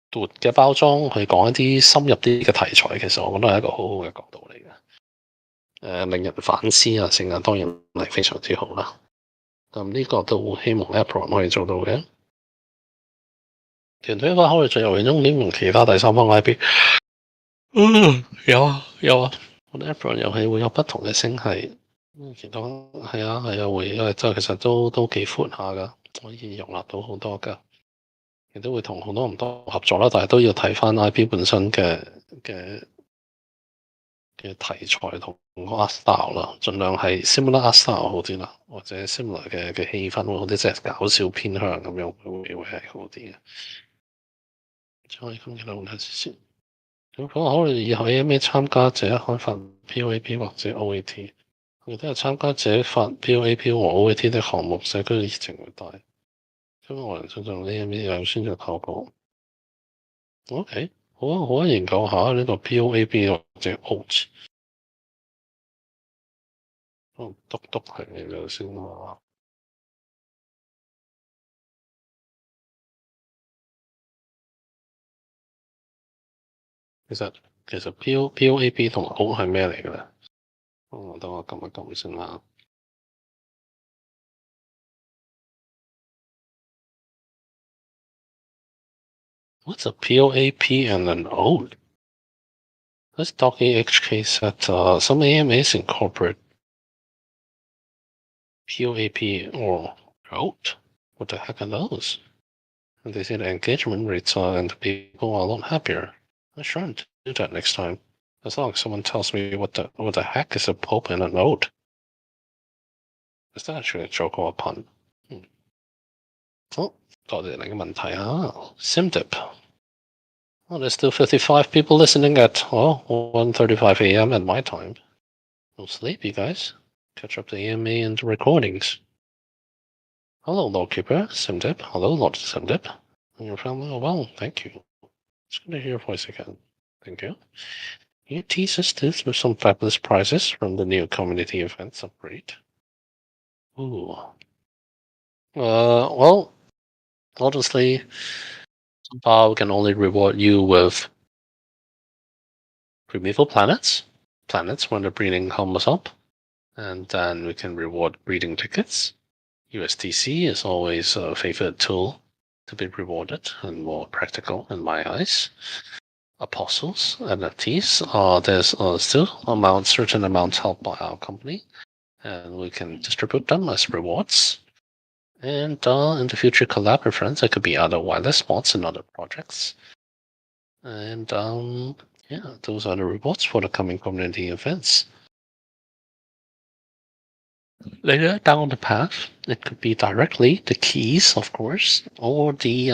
Speaker 1: 奪嘅包裝去講一啲深入啲嘅題材，其實我覺得係一個好好嘅角度嚟嘅。令人反思啊，成日當然係非常之好啦。咁呢個都希望 Apeiron 可以做到嘅。團隊考慮最遊戲中點用其他第三方 IP？有啊，我哋 Apeiron 遊戲會有不同嘅星系。其他係啊會，因為即係其實都幾闊下㗎，可以容納到好多㗎。亦都會同好多唔多合作啦，但係都要睇翻 IP 本身嘅題材同個 art style 啦，盡量係 similar art style 好啲啦，或者 similar 嘅氣氛會好啲，即係搞笑偏向咁樣會係好啲嘅。再咁嘅諗下先。咁可能以後有咩參加者開發 POAP 或者 OAT， 亦都有參加者發 POAP 和 OAT 的項目，社區嘅熱情會大。咁我哋想象呢啲有宣傳效果。OK，好啊，研究下呢個 POAP 或者 OAT。篤係嚟咗先啊。其實 POAP 同埋 OAT 係咩嚟嘅咧？等我撳一撳先啦。What's a POAP and an OAT? Let's talk AHK said some AMAs incorporate POAP or OAT. What the heck are those? And they say the engagement rates and people are a lot happier. I'm trying to do that next time. As long as someone tells me what the heck is a Pope and an OAT. Is that actually a joke or a pun? Oh, 多謝你嘅問題啊 SimDip. Oh, there's still 55 people listening at 1:35 a.m. at my time. No sleep, you guys. Catch up the EMA and the recordings. Hello, Lord Keeper, Simdip. Hello, Lord Simdip. And your family are well, thank you. It's good to hear your voice again. Thank you. You tease us this with some fabulous prizes from the new community events upgrade. Ooh. Well, honestly, somehow we can only reward you with primeval planets when the breeding comes up, and then we can reward breeding tickets. USTC is always a favorite tool to be rewarded and more practical in my eyes. Apostles, NFTs, there's still certain amounts held by our company, and we can distribute them as rewards. And in the future, collab with friends. There could be other wireless mods and other projects. And yeah, those are the rewards for the coming community events. Later down the path, it could be directly the keys, of course, or the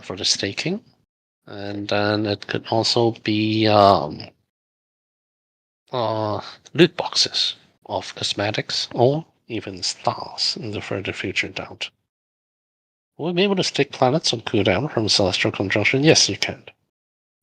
Speaker 1: for the staking, and then it could also be loot boxes of cosmetics or even stars in the further future down. Will we be able to stake planets on cooldown from celestial conjunction? Yes, you can.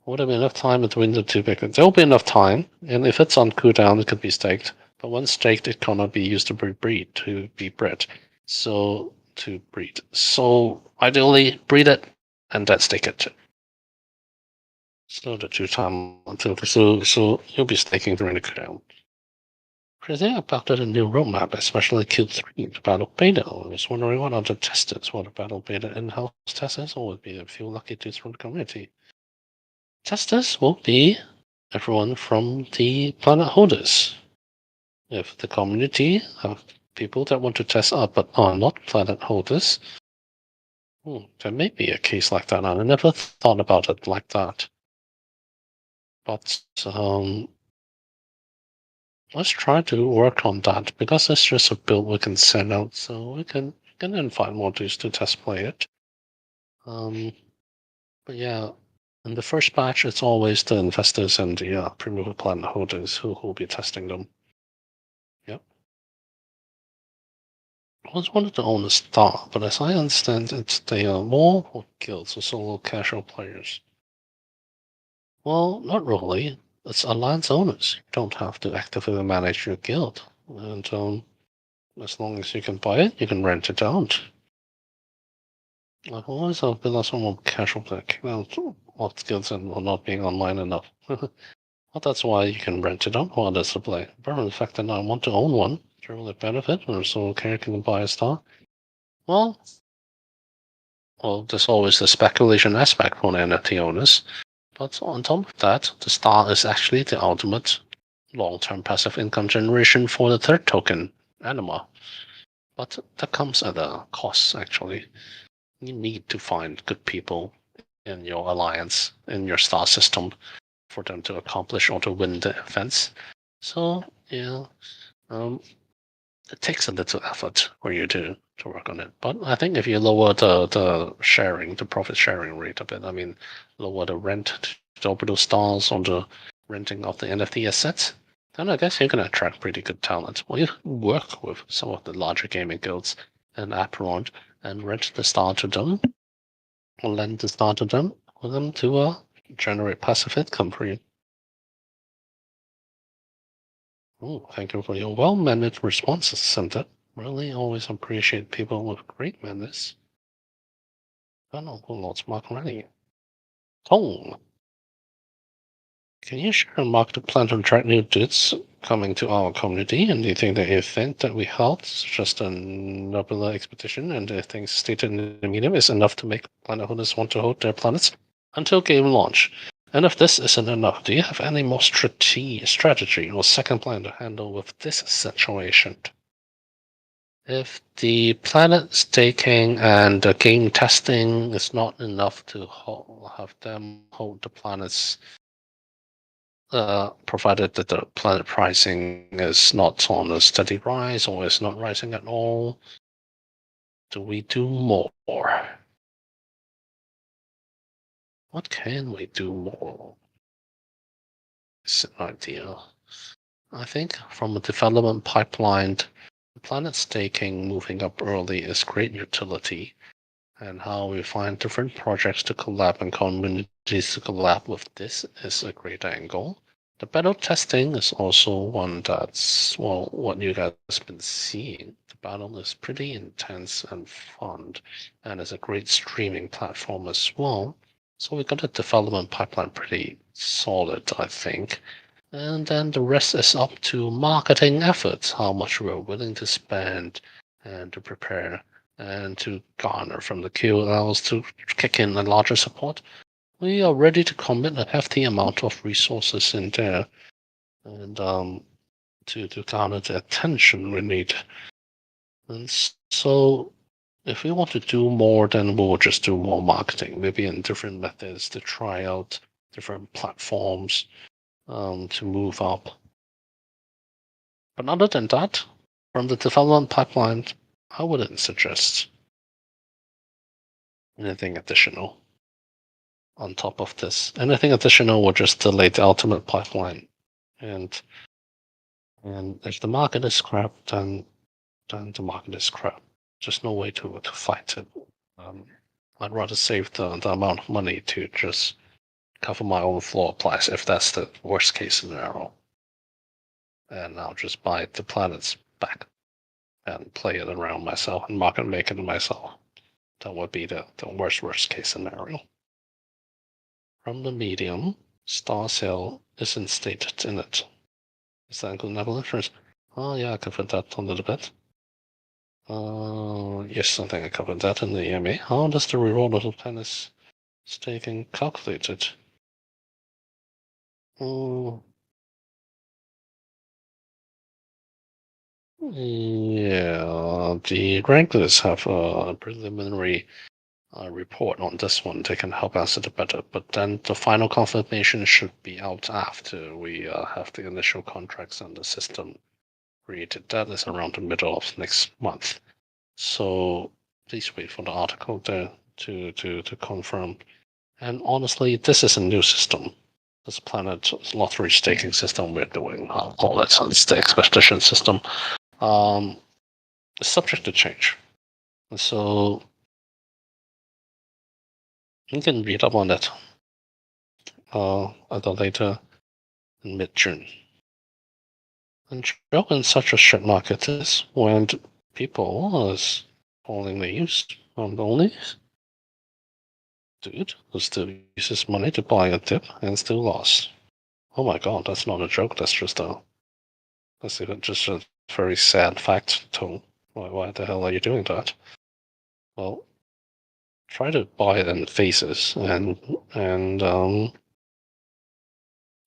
Speaker 1: Would there be enough time between the two pickets? There will be enough time, and if it's on cooldown, it could be staked. But once staked, it cannot be used to be bred. So to breed. So ideally, breed it and then stake it. So the 2 time until so you'll be staking during the cooldown. Crazy about the new roadmap, especially Q3, the battle beta. I was wondering what are the testers, what the battle beta in-house testers, or would be a few lucky dudes from the community. Testers will be everyone from the planet holders. If the community have people that want to test out but are not planet holders, there may be a case like that. I never thought about it like that. But let's try to work on that because it's just a build we can send out, so we can invite more dudes to test play it. But yeah, in the first batch, it's always the investors and the primitive planet holders who will be testing them. Yep. I always wanted to own a star, but as I understand it, they are more for guilds or solo casual players. Well, not really. It's alliance owners. You don't have to actively manage your guild. And as long as you can buy it, you can rent it out. I've always been a somewhat casual player, out of guilds and not being online enough. Well, that's why you can rent it out while there's a play. But the fact that I want to own one, there will benefit, or so character can buy a star. Well, there's always the speculation aspect for the NFT owners. But on top of that, the star is actually the ultimate long-term passive income generation for the third token, Anima. But that comes at a cost, actually. You need to find good people in your alliance, in your star system, for them to accomplish or to win the events. So, yeah, it takes a little effort for you to work on it. But I think if you lower the profit sharing rate a bit, I mean, lower the rent to orbital stars on the renting of the NFT assets, then I guess you can attract pretty good talent. Well, you work with some of the larger gaming guilds and Apeiron and rent the star to them, or lend the star to them for them to generate passive income for you. Oh, thank you for your well-mannered responses, Cynthia. Really always appreciate people with great manners. Honorable Lord Mark Rennie. Tong, can you share a market plan to attract new dudes coming to our community? And do you think the event that we held, just a Nebula expedition, and the things stated in the medium is enough to make planet holders want to hold their planets until game launch? And if this isn't enough, do you have any more strategy or second plan to handle with this situation? If the planet staking and the game testing is not enough to have them hold the planets, provided that the planet pricing is not on a steady rise or is not rising at all, do we do more? What can we do more? It's an idea. I think from a development pipeline, planet staking moving up early is great utility, and how we find different projects to collab and communities to collab with this is a great angle. The battle testing is also one that's, well, what you guys have been seeing. The battle is pretty intense and fun, and is a great streaming platform as well. So we got the development pipeline pretty solid, I think. And then the rest is up to marketing efforts, how much we're willing to spend and to prepare and to garner from the KOLs to kick in a larger support. We are ready to commit a hefty amount of resources in there and to garner the attention we need. And so if we want to do more, then we'll just do more marketing, maybe in different methods to try out different platforms to move up. But other than that, from the development pipeline, I wouldn't suggest anything additional on top of this. Anything additional would just delay the ultimate pipeline. And if the market is crap, then the market is crap. There's no way to fight it. I'd rather save the amount of money to just cover my own floor price if that's the worst case scenario. And I'll just buy the planets back and play it around myself and market make it myself. That would be the worst case scenario. From the medium, Star Sail isn't stated in it. Is that a good level inference? Oh yeah, I covered that a little bit. Yes, I think I covered that in the EMA. How does the reward of the tennis staking calculated? Yeah, the ranklers have a preliminary report on this one. They can help answer it better, but then the final confirmation should be out after we have the initial contracts and the system created. That is around the middle of next month. So please wait for the article there to confirm. And honestly, this is a new system. This planet lottery staking system we're doing, I'll call it the expedition system, is subject to change. And so you can read up on that at a later in mid-June. And joke in such a shit market is when people is falling leaves on only dude who still uses money to buy a dip and still lost. Oh my god, that's not a joke, that's just a very sad fact, Tom. Why the hell are you doing that? Well, try to buy it in phases and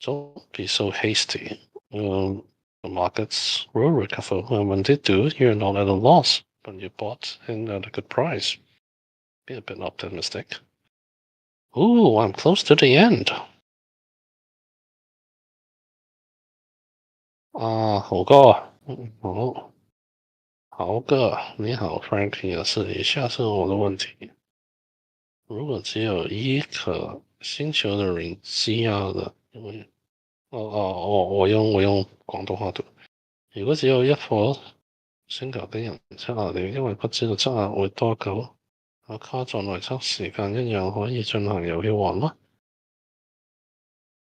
Speaker 1: don't be so hasty. The markets will recover, and when they do, you're not at a loss, but you bought in at a good price. Be a bit optimistic. Ooh, I'm close to the end. 好哥，豪哥，你好，Frank 也是。以下是我的问题：如果只有一颗星球的人需要的，因为我用廣東話讀。如果只有一顆星球嘅人出嚟了，因為不知道質押會多久，卡在內測時間一樣可以進行遊戲玩嗎？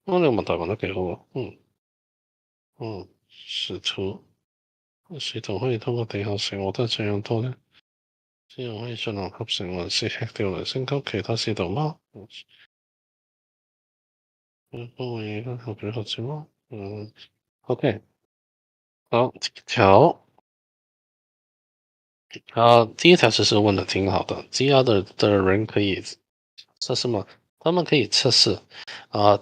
Speaker 1: 呢個問題問得幾好喎。試圖可以通過地下城獲得這樣多呢？之後可以進行合成還是吃掉嚟升級其他試圖嗎？都會跟後邊合作嗎？OK，好，第一條第一條其實問的挺好的，積壓的人可以測試嗎？他們可以測試，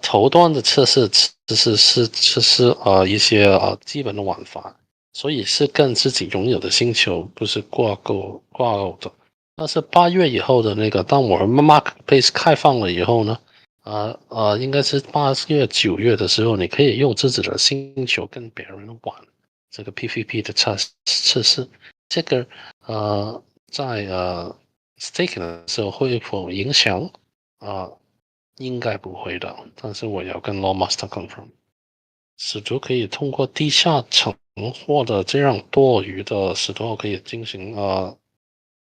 Speaker 1: 頭端的測試其實是測試一些基本的玩法，所以是跟自己擁有的星球不是掛鈎的。但是8月以後的那個，當我們 Marketplace 開放了以後呢，應該是8月9月的時候，你可以用自己的星球跟別人玩這個 PVP 的測試。這個在staking 的時候會否影響？應該不會的，但是我要跟 Lawmaster confirm。使徒可以通过地下层或者这样多余的石头可以进行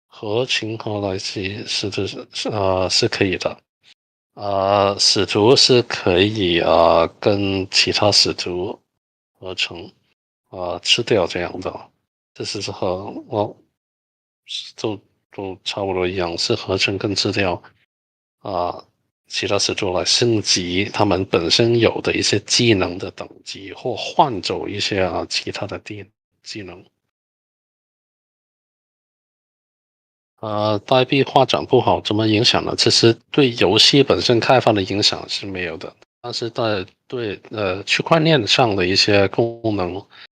Speaker 1: 合情合来系，是可以的。使徒是可以跟其他使徒合成吃掉这样的，这是就都差不多一样，是合成跟吃掉啊、其他使徒来升级他们本身有的一些技能的等级，或换走一些其他的技能。代币发展不好怎么影响呢？其实对游戏本身开发的影响是没有的，但是对区块链上的一些功能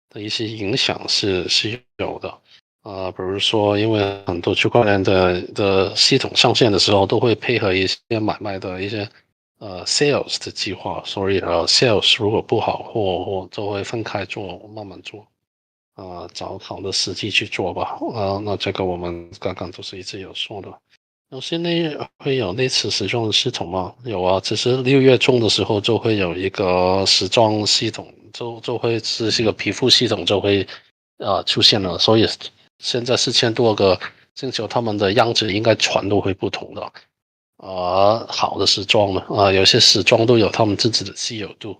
Speaker 1: 的一些影响是有的。比如说，因为很多区块链的系统上线的时候，都会配合一些买卖的一些sales 的计划，所以sales 如果不好，或就会分开做，慢慢做。找好的时机去做吧。那这个我们刚刚都是一直有说的。有些内会有类似时装的系统吗？有啊，只是6月中的时候就会有一个时装系统，就会是一个皮肤系统就会出现了，所以现在4000多个星球，他们的样子应该全都会不同的。好的时装呢，有些时装都有他们自己的稀有度，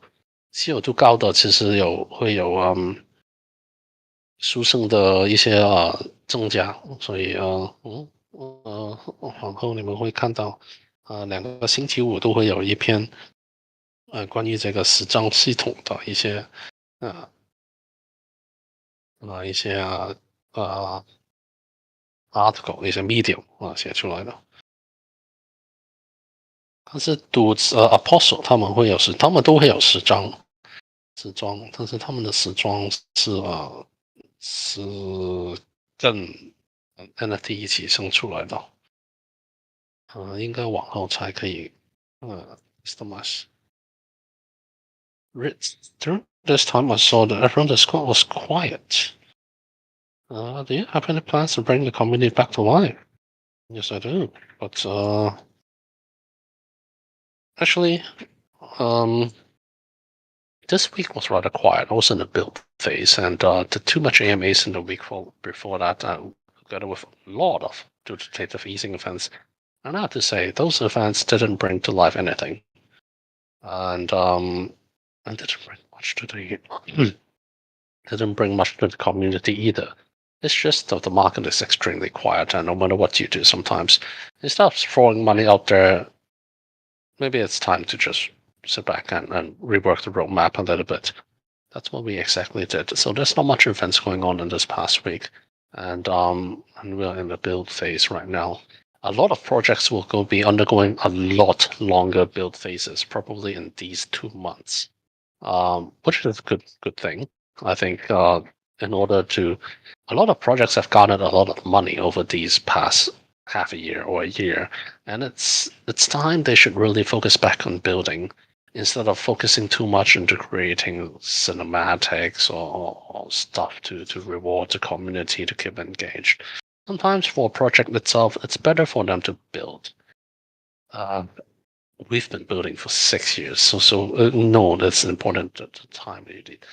Speaker 1: 稀有度高的其实会有书生的一些增加，所以往后你们会看到2个星期5都会有一篇关于这个时装系统的一些呃一些呃 article 一些 medium 写出来的。但是Apostle 他们会有他们都会有时装，但是他们的时装是跟NFT 一起生出来的。应该往后才可以customize. During this time, I saw that everyone in the squad was quiet. Do you have any plans to bring the community back to life? Yes, I do. But actually, um, this week was rather quiet. I was in the build phase, and did too much AMAs in the week before that, together with a lot of dutative easing events. And I have to say, those events didn't bring to life anything. And didn't bring much to the didn't bring much to the community either. It's just that the market is extremely quiet, and no matter what you do, sometimes instead of throwing money out there, maybe it's time to just sit back and rework the roadmap a little bit. That's what we exactly did. So there's not much events going on in this past week, and we're in the build phase right now. A lot of projects will be undergoing a lot longer build phases, probably in these 2 months, which is a good thing. I think in order to, a lot of projects have garnered a lot of money over these past half a year or a year, and it's time they should really focus back on building instead of focusing too much into creating cinematics or stuff to reward the community to keep engaged. Sometimes for a project itself, it's better for them to build. Uh, we've been building for 6 years, so no, that's important at the time you need.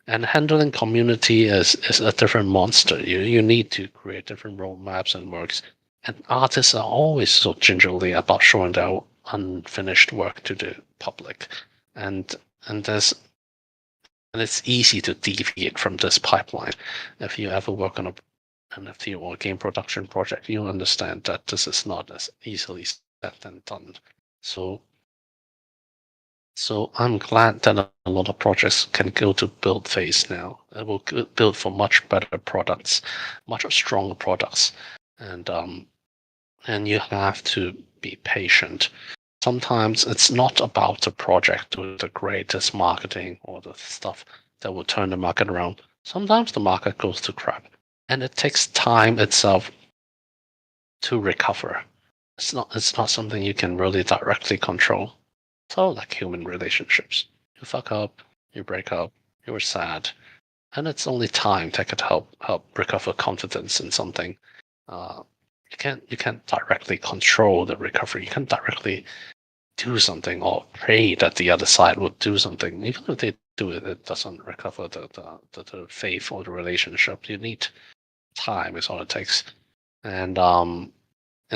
Speaker 1: And handling community is a different monster. You need to create different roadmaps and works. And artists are always so gingerly about showing their unfinished work to the public. And and there's and it's easy to deviate from this pipeline. If you ever work on an NFT or game production project, you'll understand that this is not as easily said and done. So I'm glad that a lot of projects can go to build phase now. It will build for much better products, much stronger products, and you have to be patient. Sometimes it's not about the project with the greatest marketing or the stuff that will turn the market around. Sometimes the market goes to crap, and it takes time itself to recover. It's not something you can really directly control. So like human relationships. You fuck up, you break up, you're sad. And it's only time that could help recover confidence in something. You can't directly control the recovery. You can't directly do something or pray that the other side would do something. Even if they do it, it doesn't recover the faith or the relationship. You need time is all it takes. And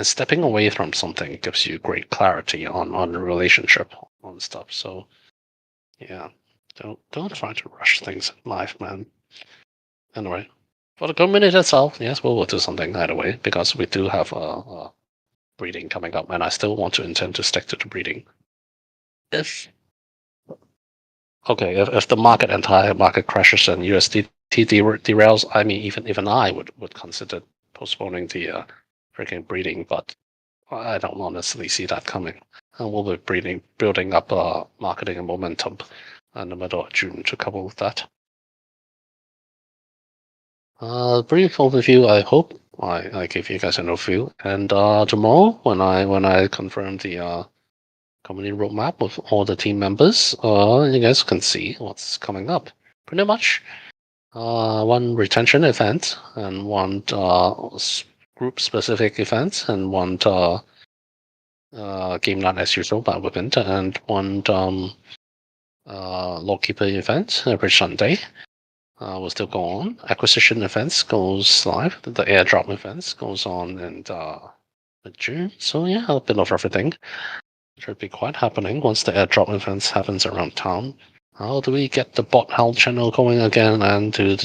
Speaker 1: stepping away from something gives you great clarity on the relationship on stuff. So yeah, don't try to rush things in life, man. Anyway, for the community itself, yes, we will do something either way because we do have a breeding coming up, and I still want to intend to stick to the breeding. If okay, if the entire market crashes and USDT derails, I mean, even I would consider postponing the freaking breeding, but I don't honestly see that coming. And we'll be building up marketing and momentum in the middle of June to couple with that. Brief overview. I hope I gave you guys an overview. And tomorrow, when I confirm the company roadmap with all the team members, you guys can see what's coming up. Pretty much, one retention event and one group specific event and one game night as usual by Webint and one lawkeeper event every Sunday. Will still go on. Acquisition events goes live. The airdrop events goes on in June. So yeah, a bit of everything. Should be quite happening once the airdrop events happens around town. How do we get the bot health channel going again and to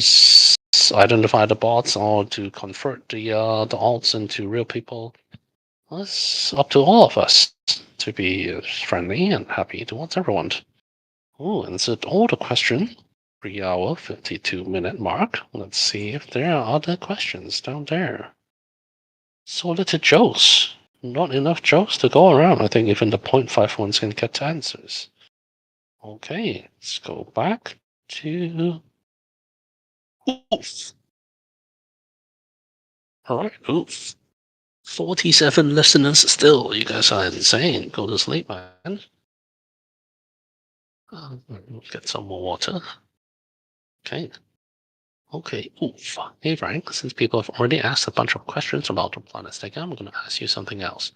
Speaker 1: identify the bots or to convert the alts into real people? Well, it's up to all of us to be friendly and happy towards everyone. Oh, answered all the questions. 3 hour 52-minute mark. Let's see if there are other questions down there. So little jokes. Not enough jokes to go around. I think even the 0.5 ones can get answers. Okay, let's go back to Oof. Alright, Oof. 47 listeners still. You guys are insane. Go to sleep, man. Get some more water. Okay. Okay. Oof. Hey, Frank, since people have already asked a bunch of questions about the planet stack, I'm going to ask you something else.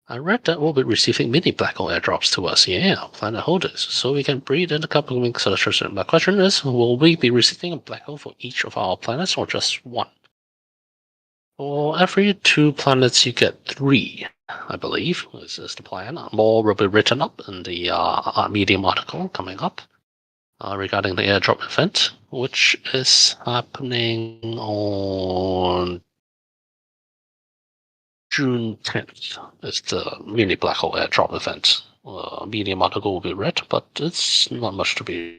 Speaker 1: I read that we'll be receiving mini black hole airdrops to us, yeah, planet holders, so we can breed in a couple of weeks. My question is, will we be receiving a black hole for each of our planets or just one? For every 2 planets, you get 3, I believe. This is the plan. More will be written up in the Medium article coming up regarding the airdrop event, which is happening on June 10th. It's the mini black hole airdrop event. Medium article will be read, but it's not much to be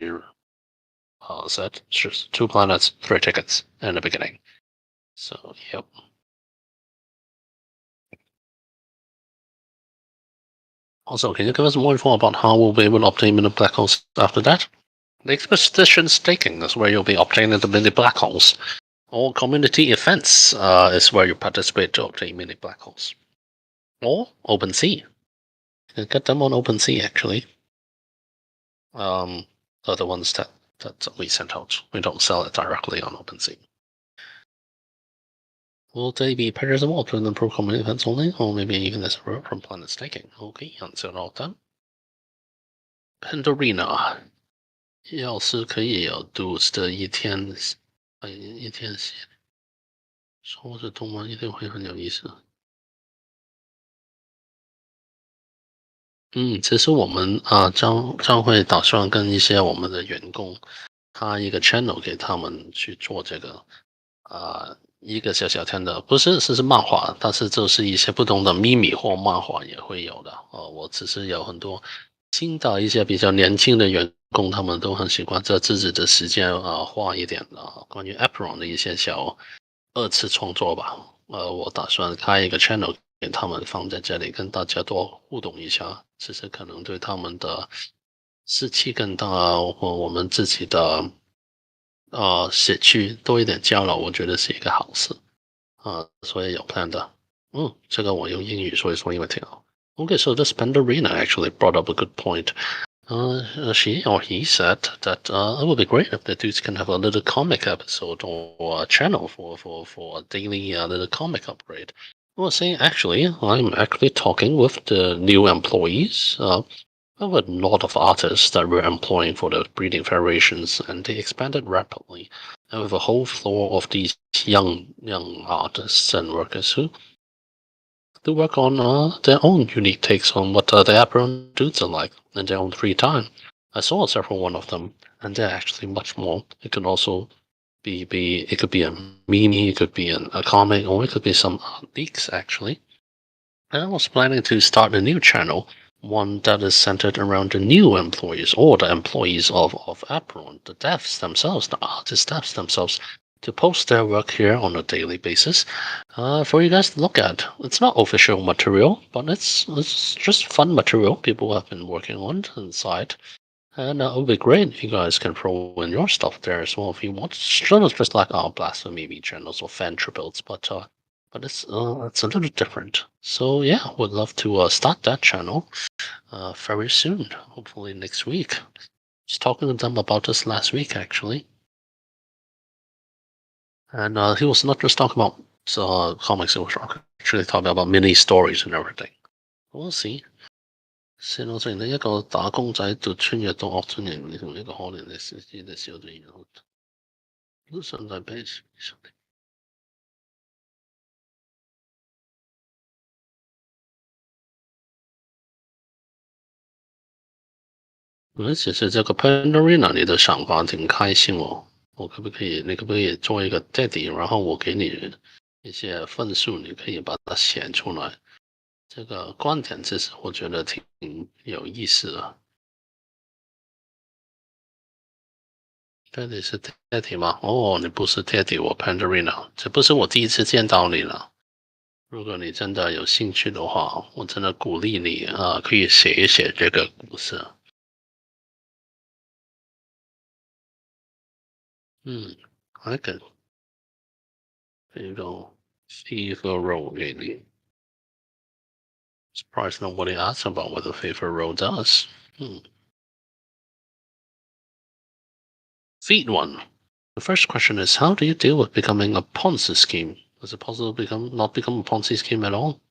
Speaker 1: said. It's just 2 planets, 3 tickets in the beginning. So, yep. Also, can you give us more info about how we'll be able to obtain mini black holes after that? The expedition staking is where you'll be obtaining the mini black holes. All community events is where you participate to obtain mini black holes. Or OpenSea. You can get them on OpenSea, actually. Are the ones that we sent out. We don't sell it directly on OpenSea. Will they be pairs of water than pro community events only, or maybe even as a from planet staking? Okay, answer all done. Pandorina. 要是可以有 dudes 的一天写，说是动漫一定会很有意思。其实我们将会打算跟一些我们的员工开一个 channel 给他们去做这个一个小天的，不是漫画，但是就是一些不同的秘密或漫画也会有的。我只是有很多新的一些比较年轻的员工，他们都很喜欢在自己的时间画一点关于 Apeiron 的一些小2次创作吧。我打算开一个 channel 给他们放在这里，跟大家多互动一下。其实可能对他们的士气更大，或我们自己的写去多一点交流，我觉得是一个好事所以有 plan 的。这个我用英语说一说，因为挺好。Okay, so this Pandorina actually brought up a good point. She or he said that it would be great if the dudes can have a little comic episode or a channel for a daily little comic upgrade. Well, saying actually, I'm actually talking with the new employees There were a lot of artists that were employing for the breeding variations, and they expanded rapidly. And with a whole floor of these young artists and workers who to work on their own unique takes on what the Apeiron dudes are like in their own free time. I saw several one of them, and they're actually much more. It could also be it could be a meme, it could be a comic, or it could be some leaks actually. And I was planning to start a new channel, one that is centered around the new employees or the employees of Apron, the devs themselves, the artist devs themselves, to post their work here on a daily basis for you guys to look at. It's not official material, but it's just fun material people have been working on inside. And it would be great if you guys can throw in your stuff there as well if you want. It's not just like our blasphemy channels or fan tributes, but it's a little different. So yeah, would love to start that channel very soon. Hopefully next week. Just talking to them about this last week actually, and he was not just talking about comics. He was actually talking about mini stories and everything. We'll see. 先我承認一個打工仔就穿越到惡中型，你同一個可憐的小資的小隊友，都上帝俾上帝。其实这个 Pandorina 你的想法挺开心哦，我可不可以，你可不可以做一个 Daddy，然后我给你一些分数，你可以把它写出来。这个观点其实我觉得挺有意思的。Daddy 是 Daddy 吗？哦，你不是 Daddy，我 Pandorina，这不是我第一次见到你了。如果你真的有兴趣的话，我真的鼓励你可以写一写这个故事。I can go fever roll really. Surprised nobody asked about what the fever roll does. Feed one. The first question is, how do you deal with becoming a Ponzi scheme? Is it possible to not become a Ponzi scheme at all?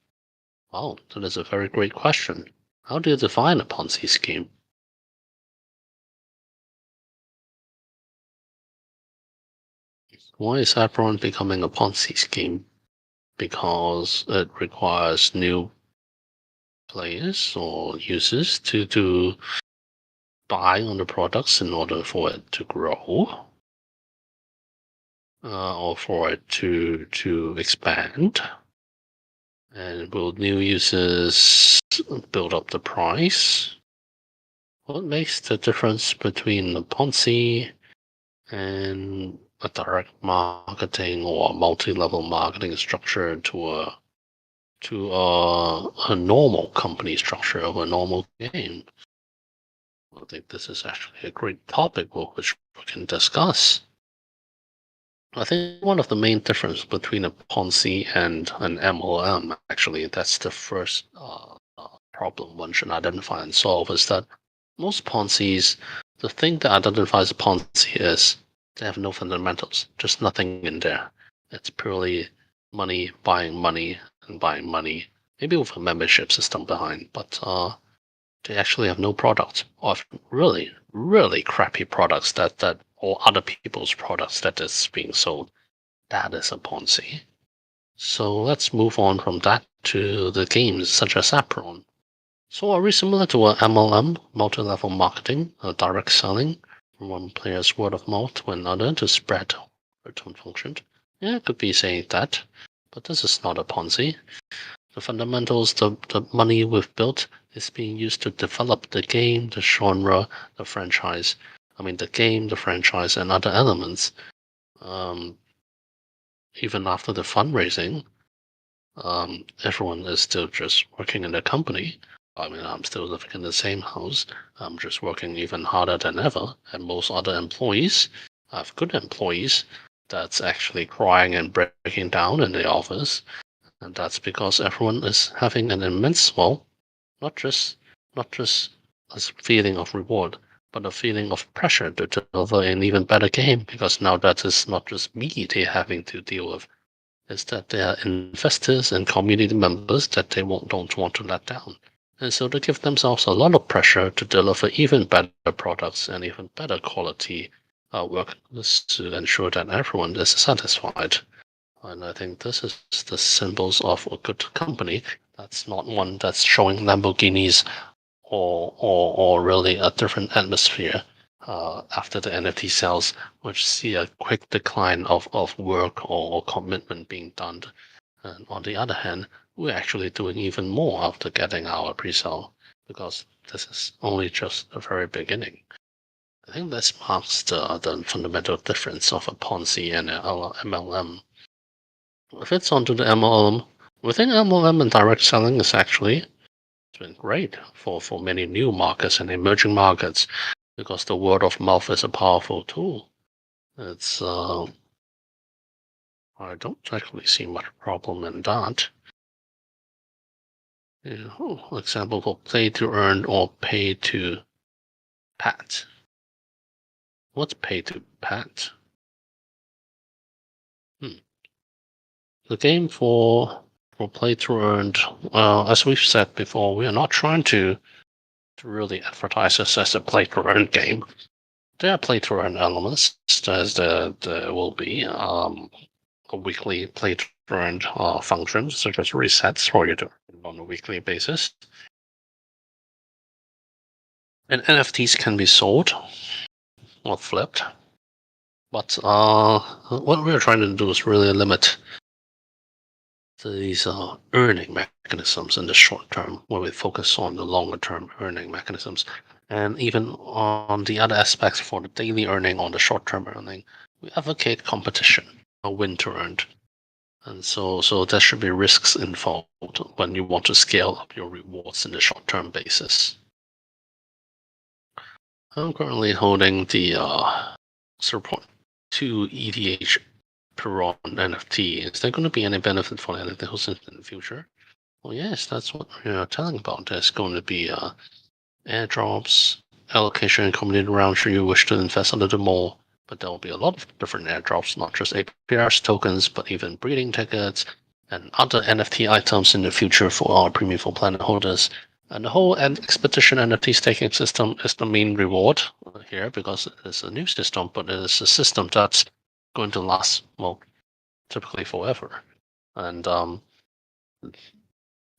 Speaker 1: Wow, that is a very great question. How do you define a Ponzi scheme? Why is Apeiron becoming a Ponzi scheme? Because it requires new players or users to buy on the products in order for it to grow, or for it to expand. And will new users build up the price? What makes the difference between a Ponzi and a direct marketing or multi-level marketing structure to a normal company structure of a normal game? I think this is actually a great topic which we can discuss. I think one of the main differences between a Ponzi and an MLM, actually, that's the first problem one should identify and solve, is that most Ponzi's, the thing that identifies a Ponzi is they have no fundamentals, just nothing in there. It's purely money, and buying money, maybe with a membership system behind, but they actually have no products, or really, really crappy products that or other people's products that is being sold. That is a Ponzi. So let's move on from that to the games such as Apeiron. So are we similar to a MLM, multi-level marketing, direct selling, from one player's word of mouth to another to spread return function? Yeah, I could be saying that, but this is not a Ponzi. The fundamentals, the money we've built is being used to develop the game, the genre, the franchise. I mean, the game, the franchise, and other elements. Even after the fundraising, everyone is still just working in the company. I mean, I'm still living in the same house. I'm just working even harder than ever. And most other employees, I have good employees that's actually crying and breaking down in the office. And that's because everyone is having an immense, well, not just a feeling of reward, but a feeling of pressure to deliver an even better game, because now that is not just me they're having to deal with, is that there are investors and community members that they don't want to let down. And so they give themselves a lot of pressure to deliver even better products and even better quality work to ensure that everyone is satisfied. And I think this is the symbols of a good company. That's not one that's showing Lamborghinis or really a different atmosphere after the NFT sales, which see a quick decline of work or commitment being done. And on the other hand, we're actually doing even more after getting our pre-sale because this is only just the very beginning. I think this marks the fundamental difference of a Ponzi and an MLM. If it's onto the MLM, we think MLM and direct selling is actually it's been great for many new markets and emerging markets because the word of mouth is a powerful tool. It's I don't actually see much problem in that. Yeah, example for play to earn or pay to pat. What's pay to pat? The game for play to earn. As we've said before, we are not trying to really advertise this as a play to earn game. There are play to earn elements, as there will be a weekly play to earn functions such as resets for you to on a weekly basis. And NFTs can be sold or flipped. But what we're trying to do is really limit these earning mechanisms in the short term, where we focus on the longer term earning mechanisms. And even on the other aspects for the daily earning or the short term earning, we advocate competition, a win to earn. And so there should be risks involved when you want to scale up your rewards in the short term basis. I'm currently holding the 0.2 ETH Apeiron NFT. Is there going to be any benefit for anything in the future? Well, yes, that's what we're telling about. There's going to be airdrops, allocation, community round should you wish to invest a little more. But there will be a lot of different airdrops, not just APRs tokens, but even breeding tickets and other NFT items in the future for our Premium for Planet holders. And the whole expedition NFT staking system is the main reward here because it's a new system, but it is a system that's going to last, well, typically forever. And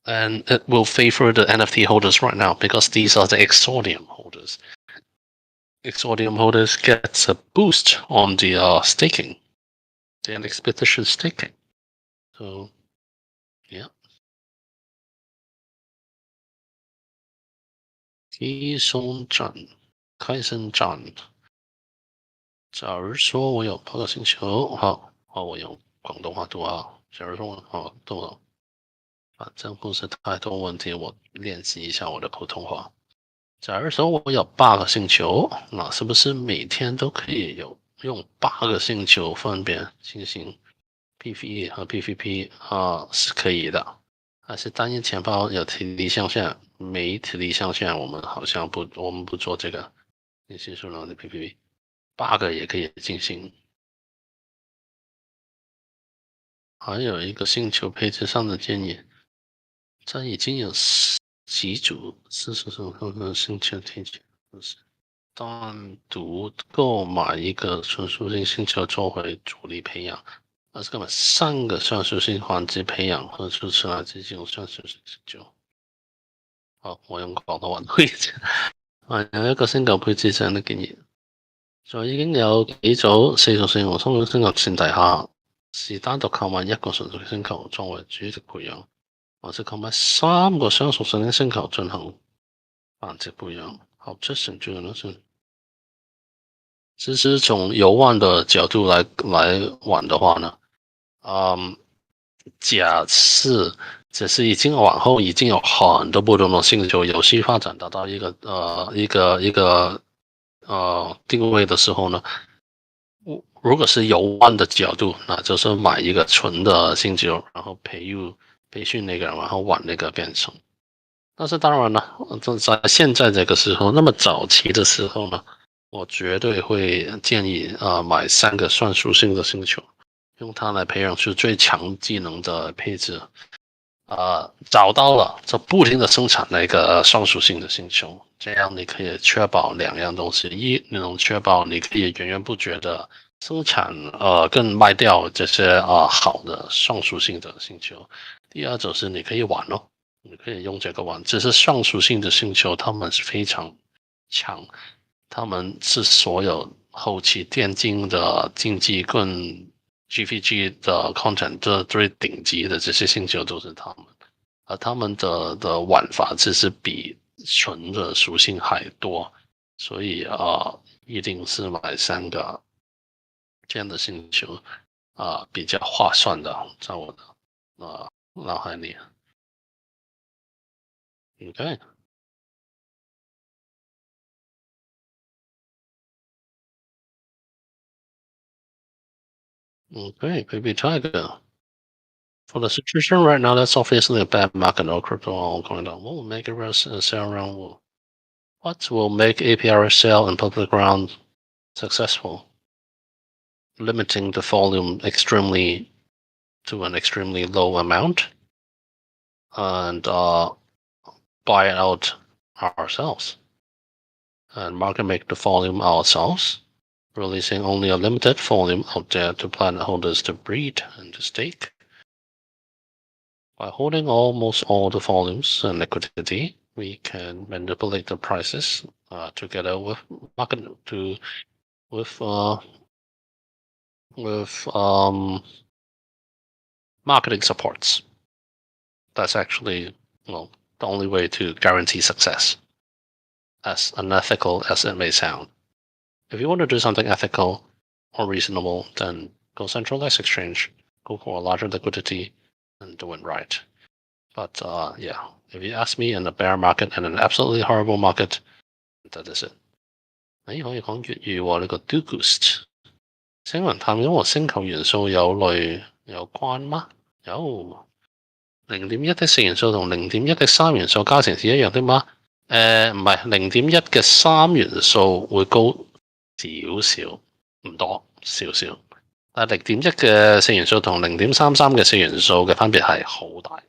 Speaker 1: it will favor the NFT holders right now because these are the Exordium holders. Exordium holders gets a boost on the staking, the expedition staking. So, yeah. 提松站，开森站。假如说我有8个星球，好，我用广东话读啊。假如说懂了，反正不是太多问题，我练习一下我的普通话。假如说我有8个星球，那是不是每天都可以用8个星球分别进行 PVE 和 PVP 是可以的。还是单一钱包有体力象限，没体力象限我们好像我们不做这个进行数量的 PVP，8个也可以进行。还有一个星球配置上的建议，这已经有几组40种后的星球提前，单独购买一个纯属性星球作为主力培养，而是购买3个算术性环境培养和出出来进行算术性星球。好，我用廣東話推薦。有一個星球配置上的建議，在已經有幾組4屬性和3種星球前提下，是單獨購買1個純屬星球作為主力培養，還是購買3個相屬性的星球進行繁殖培養？好，這成就了是。其實從遊玩的角度來玩的話呢，假設只是已經往後已經有很多不同的星球遊戲發展達到一個定位的時候呢，如果是遊玩的角度，那就是買一個純的星球，然後培訓那個人，然後玩那個變成。但是當然了，在現在這個時候，那麼早期的時候呢，我絕對會建議買3個算屬性的星球，用它來培養出最強技能的配置。找到了，就不停的生产那个双属性的星球，这样你可以确保两样东西：一，你能确保你可以源源不绝的生产跟卖掉这些好的双属性的星球；第二就是你可以玩哦，你可以用这个玩。只是双属性的星球，它们是非常强，他们是所有后期电竞的竞技跟 GVG 的 content 的最顶级的这些星球都是他们，而他们的玩法其实比纯的属性还多，所以一定是买3个这样的星球比较划算的，在我的脑海里。OK OK Baby Tiger. For the situation right now, that's obviously a bad market or crypto all going down. What will make it sell around? What will make APR sell in public ground successful? Limiting the volume extremely to an extremely low amount and buy it out ourselves and market make the volume ourselves, releasing only a limited volume out there to planet holders to breed and to stake. By holding almost all the volumes and liquidity, we can manipulate the prices together with market to with with marketing supports. That's actually well the only way to guarantee success, as unethical as it may sound. If you want to do something ethical or reasonable, then go centralized exchange, go for a larger liquidity, and do it right. But yeah, if you ask me, in a bear market and an absolutely horrible market, that is it. 你可以講粵語喎，呢個 do ghost。請問探咗和星球元素有關嗎？有。0.1的4元素同0.1的3元素加成是一樣的嗎？唔係，0.1嘅3元素會高少少，唔多少少。但係0.1嘅4元素同0.33嘅4元素嘅分別係好大。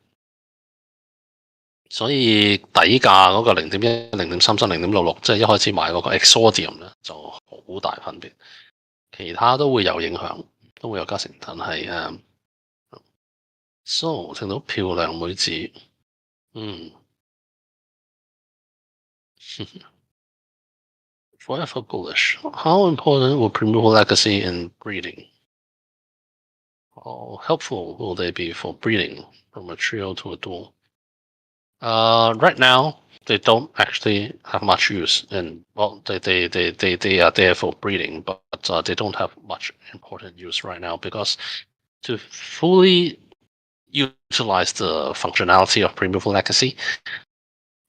Speaker 1: 所以底價嗰個0.1、0.33、0.66，即係一開始買嗰個 Exordium 咧，就好大分別。其他都會有影響，都會有加成，但係So 聽到漂亮妹子，Forever bullish. How important will Primeval Legacy in breeding? How helpful will they be for breeding from a trio to a duel? Right now, they don't actually have much use, and well, they are there for breeding, but they don't have much important use right now because to fully utilize the functionality of Primeval Legacy,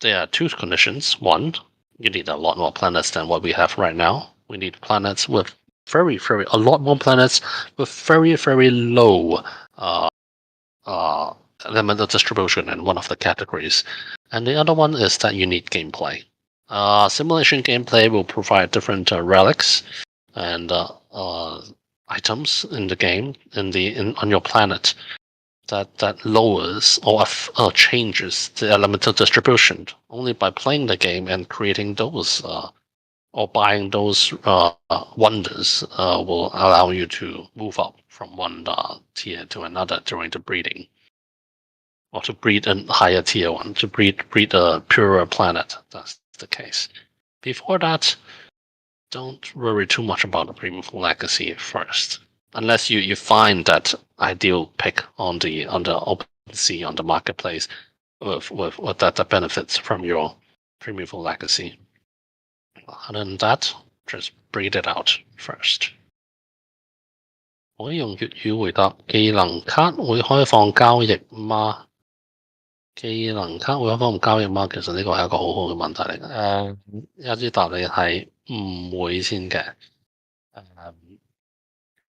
Speaker 1: there are two conditions. One, you need a lot more planets than what we have right now. We need planets with a lot more planets with very low elemental distribution in one of the categories. And the other one is that you need gameplay. Simulation gameplay will provide different relics and items in the game on your planet that lowers or changes the elemental distribution. Only by playing the game and creating those or buying those wonders will allow you to move up from one tier to another during the breeding, or to breed a higher tier one, to breed a purer planet. That's the case. Before that, don't worry too much about the premium legacy first, unless you find that ideal pick on the open sea on the marketplace with that benefits from your premium legacy. Other than that, just breed it out first. 可以用粵語回答技能卡會開放交易嗎？技能卡會開放交易嗎？其實呢個係一個好好嘅問題嚟嘅。一啲答你係唔會先嘅。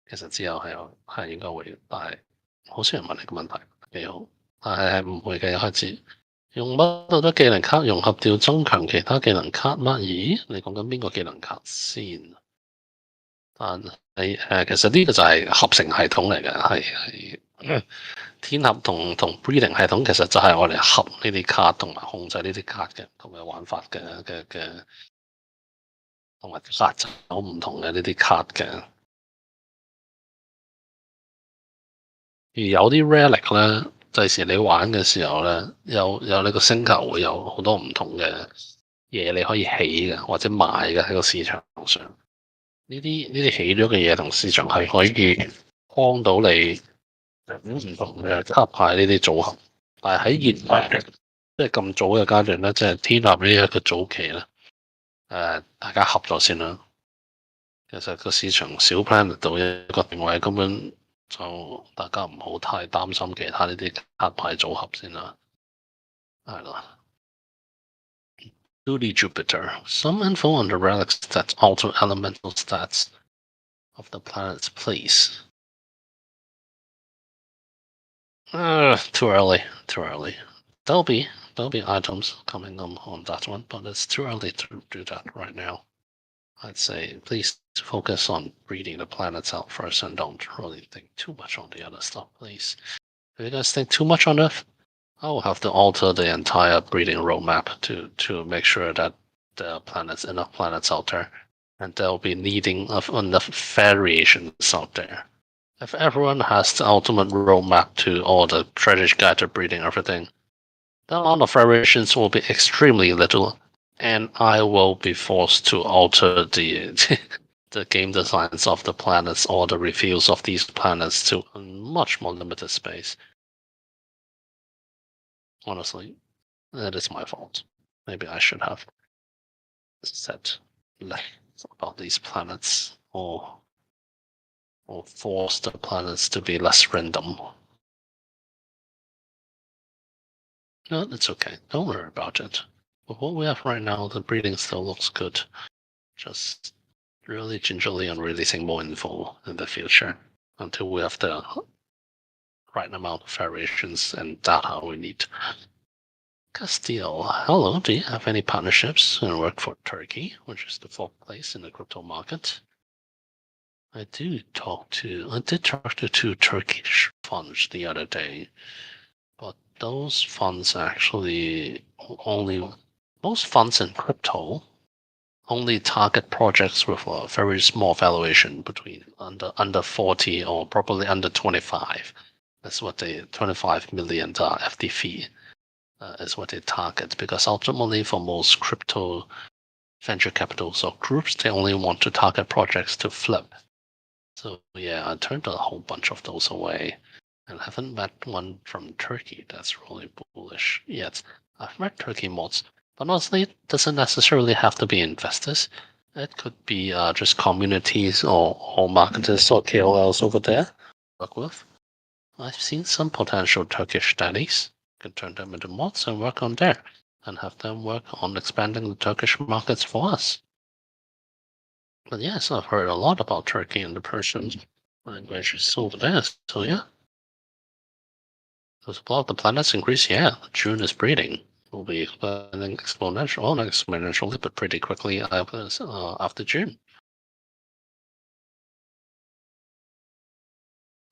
Speaker 1: 其實之後係應該會，但係好少人問你個問題，幾好。但係唔會嘅，一開始用乜都得技能卡融合掉增強其他技能卡嗎？咦，你講緊邊個技能卡先？但係其實呢個就係合成系統嚟嘅，係天盒同 breeding 系統其實就係我哋合呢啲卡同埋控制呢啲卡嘅咁嘅玩法嘅，同埋殺走唔同嘅呢啲卡嘅。而有啲 relic 咧，第時你玩嘅時候咧，有你個星球會有好多唔同嘅嘢你可以起嘅，或者買嘅喺個市場上。呢啲起咗嘅嘢同市場係可以幫到你唔同嘅卡牌呢啲組合。但係喺現代即係咁早嘅階段咧，即係天立呢一個早期咧，大家合咗先啦。其實個市場小 planet 到一個定位，根本就大家唔好太擔心其他呢啲卡牌組合先啦。係啦。Duty Jupiter. Some info on the relics that alter elemental stats of the planets, please. Too early. Too early. There'll be items coming on that one, but it's too early to do that right now. I'd say please focus on breeding the planets out first and don't really think too much on the other stuff, please. If you guys think too much on it, I will have to alter the entire breeding roadmap to make sure that the enough planets out there, and there'll be needing of enough variations out there. If everyone has the ultimate roadmap to all the treasure guide to breeding everything, the amount of variations will be extremely little, and I will be forced to alter the the game designs of the planets or the reveals of these planets to a much more limited space. Honestly, that is my fault. Maybe I should have said less about these planets or force the planets to be less random. No, it's okay. Don't worry about it. But what we have right now, the breeding still looks good. Just really gingerly on releasing more info in the future until we have the right amount of variations and data we need. Castile, hello, do you have any partnerships and work for Turkey, which is the fourth place in the crypto market? I did talk to two Turkish funds the other day, but those funds actually most funds in crypto only target projects with a very small valuation between under 40 or probably under 25. That's what they $25 million FD fee is what they target, because ultimately for most crypto venture capitals or groups, they only want to target projects to flip. So yeah, I turned a whole bunch of those away and haven't met one from Turkey that's really bullish yet. I've met Turkey mods, but honestly, it doesn't necessarily have to be investors. It could be just communities or marketers or KOLs over there work with. I've seen some potential Turkish studies. Can turn them into mods and work on there, and have them work on expanding the Turkish markets for us. But yes, I've heard a lot about Turkey and the Persian languages over there. So yeah, the supply of the planets increase. Yeah, June is breeding. Will be expanding exponential, well, not exponentially, but pretty quickly after June.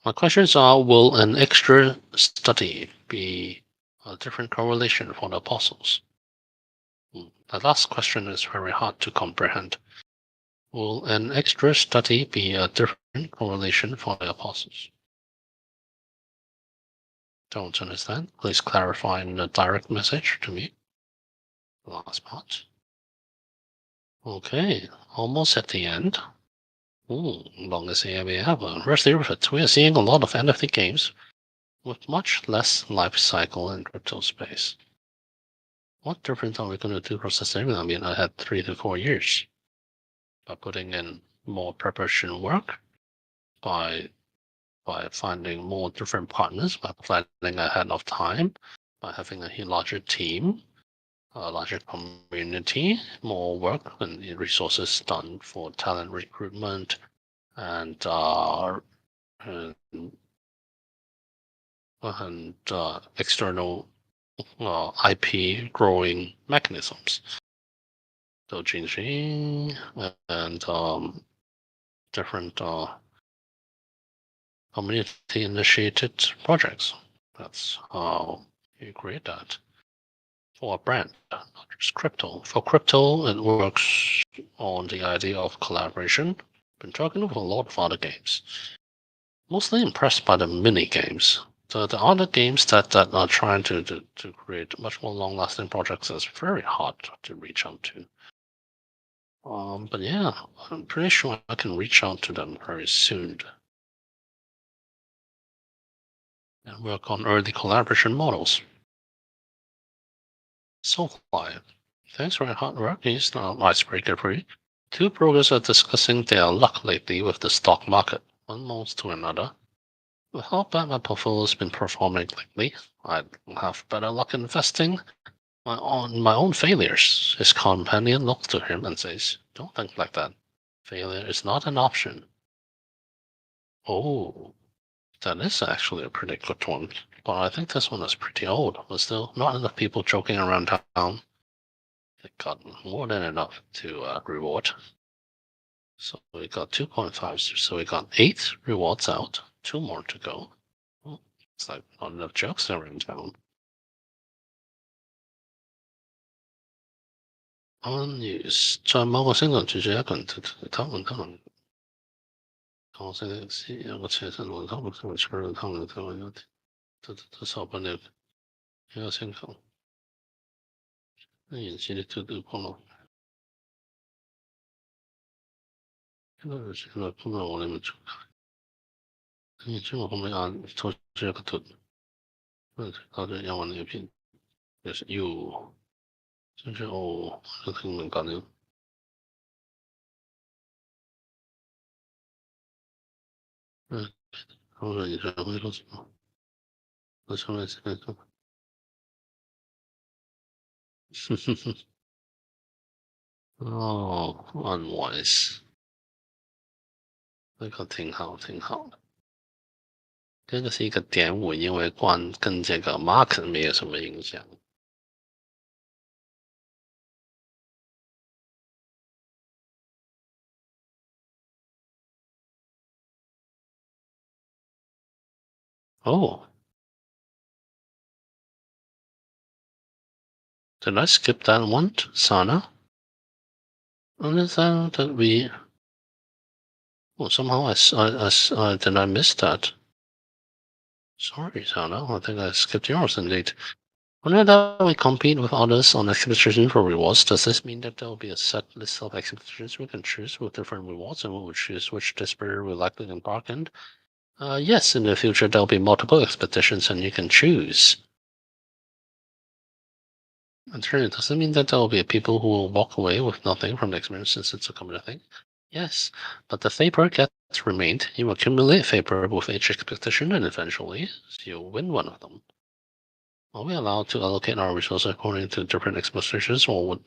Speaker 1: My questions are: will an extra study be a different correlation for the apostles? The last question is very hard to comprehend. Will an extra study be a different correlation for the apostles? Don't understand. Please clarify in a direct message to me. The last part. Okay, almost at the end. Longest AMA ever. Rest of it. We are seeing a lot of NFT games with much less life cycle in crypto space. What difference are we going to do for sustainability? I mean, I had 3 to 4 years by putting in more preparation work, by finding more different partners, by planning ahead of time, by having a larger team, a larger community, more work and resources done for talent recruitment and external IP growing mechanisms. So changing and different community-initiated projects. That's how you create that for a brand, not just crypto. For crypto, it works on the idea of collaboration. Been talking with a lot of other games. Mostly impressed by the mini games. The other games that are trying to create much more long-lasting projects is very hard to reach out to. But yeah, I'm pretty sure I can reach out to them very soon and work on early collaboration models. So far, thanks for your hard work. He's not an icebreaker for you. Two brokers are discussing their luck lately with the stock market, one moves to another. With how bad my portfolio's been performing lately, I'd have better luck investing my own failures. His companion looks to him and says, "Don't think like that. Failure is not an option." Oh, that is actually a pretty good one. But I think this one is pretty old. But still, not enough people joking around town. They got more than enough to reward. So we got 2.5. So we got 8 rewards out. 2 more to go. Well, it's like not enough jokes around town. Unused. 在某個星期住咗一個人，他們我現在是有個車身往他們上面車到他們他們有都受不了一個星球。那演戲的都碰到，那現在碰到我哋咪做。你知我後面按抽這個圖，那到底要往那邊，就是又，就是哦，就聽明講了。好了，以上會說什麼？我上面現在做。哦，unwise，那個挺好，挺好的。这个是一个点五，因为跟这个 market 没有什么影响。Oh, did I skip that one, Sana? And is that we? Oh, somehow did I miss that? Sorry, Sana. I think I skipped yours indeed. Whenever that we compete with others on expeditions for rewards, does this mean that there will be a set list of expeditions we can choose with different rewards, and we will choose which despair we likely to embark in? Yes, in the future there will be multiple expeditions, and you can choose. And sure, does it mean that there will be people who will walk away with nothing from the experience since it's a common thing? Yes, but the favor gets remained. You accumulate favor with each expedition, and eventually you'll win one of them. Are we allowed to allocate our resources according to different expeditions, or would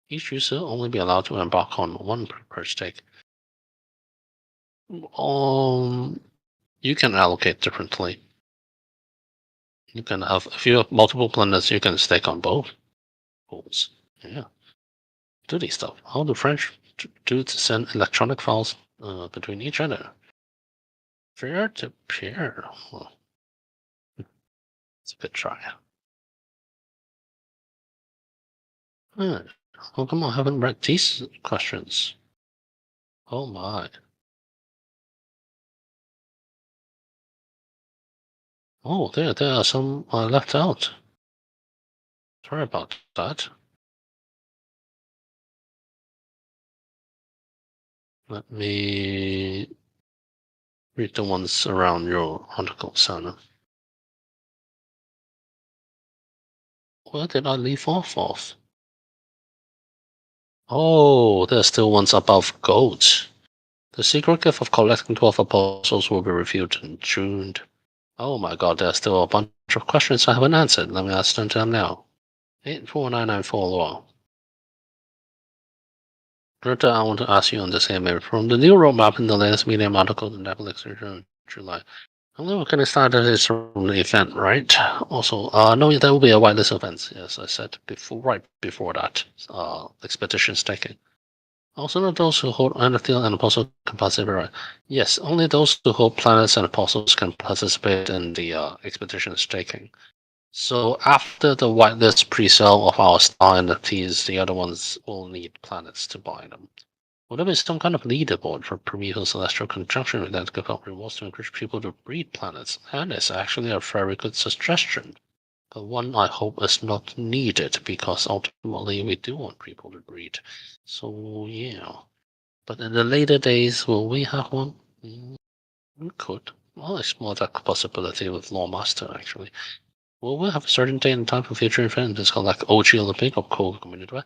Speaker 1: each user only be allowed to embark on one per stake? You can allocate differently. You can have, if you have multiple planets, you can stake on both pools. Yeah. Duty stuff. How do French dudes send electronic files between each other? Peer to peer. Well, it's a good try. Well, come on, I haven't read these questions. Oh my. Oh, there are some left out. Sorry about that. Let me read the ones around your article, Sana. Where did I leave off of? Oh, there's still ones above gold. The secret gift of collecting 12 apostles will be revealed in June. Oh my god, there's still a bunch of questions I haven't answered. Let me ask them to them now. 84994 Law. Berta, I want to ask you on the same area. From the new roadmap in the latest Medium article in Netflix in July. Only what kind of started is from the event, right? Also, no, there will be a whitelist event. Yes, I said before, right before that. Expeditions taken. Also, those who hold Anathiel and Apostle can participate. Yes, only those who hold planets and apostles can participate in the expedition staking. So after the whitelist pre-sale of our star NFTs, the other ones will need planets to buy them. Will there be some kind of leaderboard for Prometheus Celestial Conjunction that could help rewards to encourage people to breed planets? And it's actually a very good suggestion. But one I hope is not needed because ultimately we do want people to breed. So yeah. But in the later days, will we have one? We could. I'll explore that possibility with Lawmaster actually. Will we have a certain date and time for future events? It's called like OG Olympic or co-community.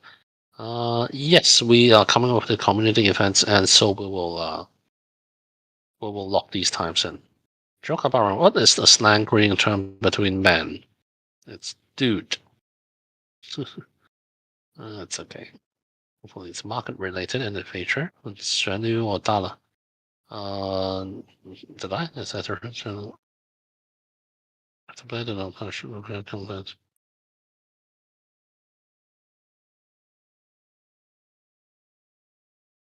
Speaker 1: Yes, we are coming up with the community events, and so we will lock these times in. Joke about what is the slang greeting term between men? It's dude. It's okay. Hopefully, it's market related in the future. It's Xuanyu or Dala. Did I? Is that her? I don't know. Kind of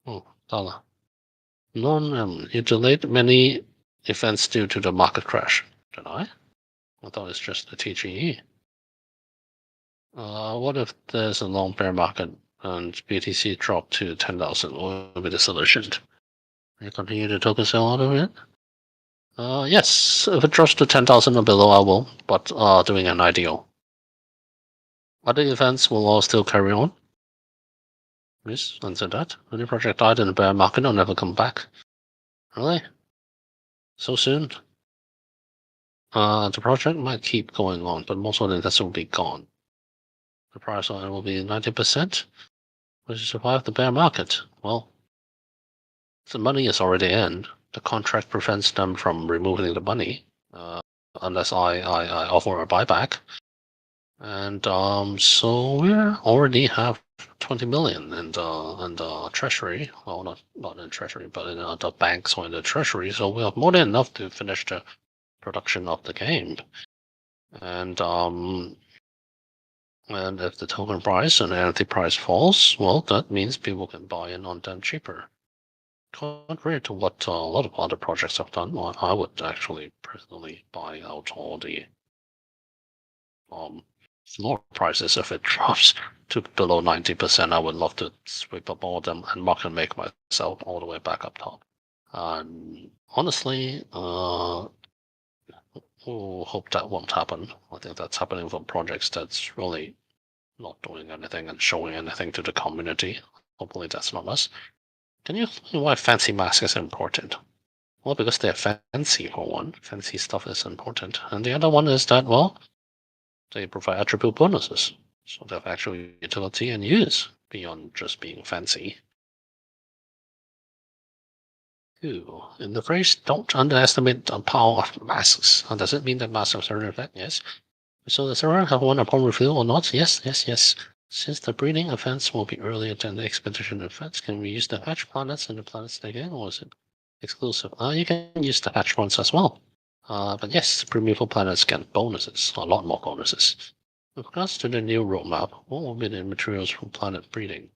Speaker 1: Oh, Dala. Non, you delayed many events due to the market crash. Did I? I thought it's just the TGE. What if there's a long bear market and BTC dropped to 10,000? What will be the solution? You continue to token sell out of it? Yes. If it drops to 10,000 or below, I will, but doing an IDO. Other events will all still carry on. Yes, answer that. Any project died in the bear market will never come back. Really? So soon? The project might keep going on, but most of the investors will be gone. The price on it will be 90%, which will survive the bear market. Well, the money is already in. The contract prevents them from removing the money, unless I offer a buyback. And so we already have 20 million in the treasury. Well, not in treasury, but in the banks or in the treasury. So we have more than enough to finish the production of the game. And if the token price and NFT price falls, well, that means people can buy in on them cheaper. Contrary to what a lot of other projects have done, I would actually personally buy out all the floor prices if it drops to below 90%. I would love to sweep up all of them and market make myself all the way back up top. Honestly, hope that won't happen. I think that's happening for projects that's really not doing anything and showing anything to the community. Hopefully that's not us. Can you explain why fancy masks is important? Well, because they're fancy for one. Fancy stuff is important. And the other one is that, well, they provide attribute bonuses. So they have actual utility and use beyond just being fancy. Ooh. In the phrase, don't underestimate the power of masks. Does it mean that masks have a certain effect? Yes. So does everyone have one upon reveal or not? Yes, yes, yes. Since the breeding events will be earlier than the expedition events, can we use the hatch planets in the planets again, or is it exclusive? You can use the hatch ones as well. But yes, primeval planets get bonuses, a lot more bonuses. With regards to the new roadmap, what will be the materials for planet breeding?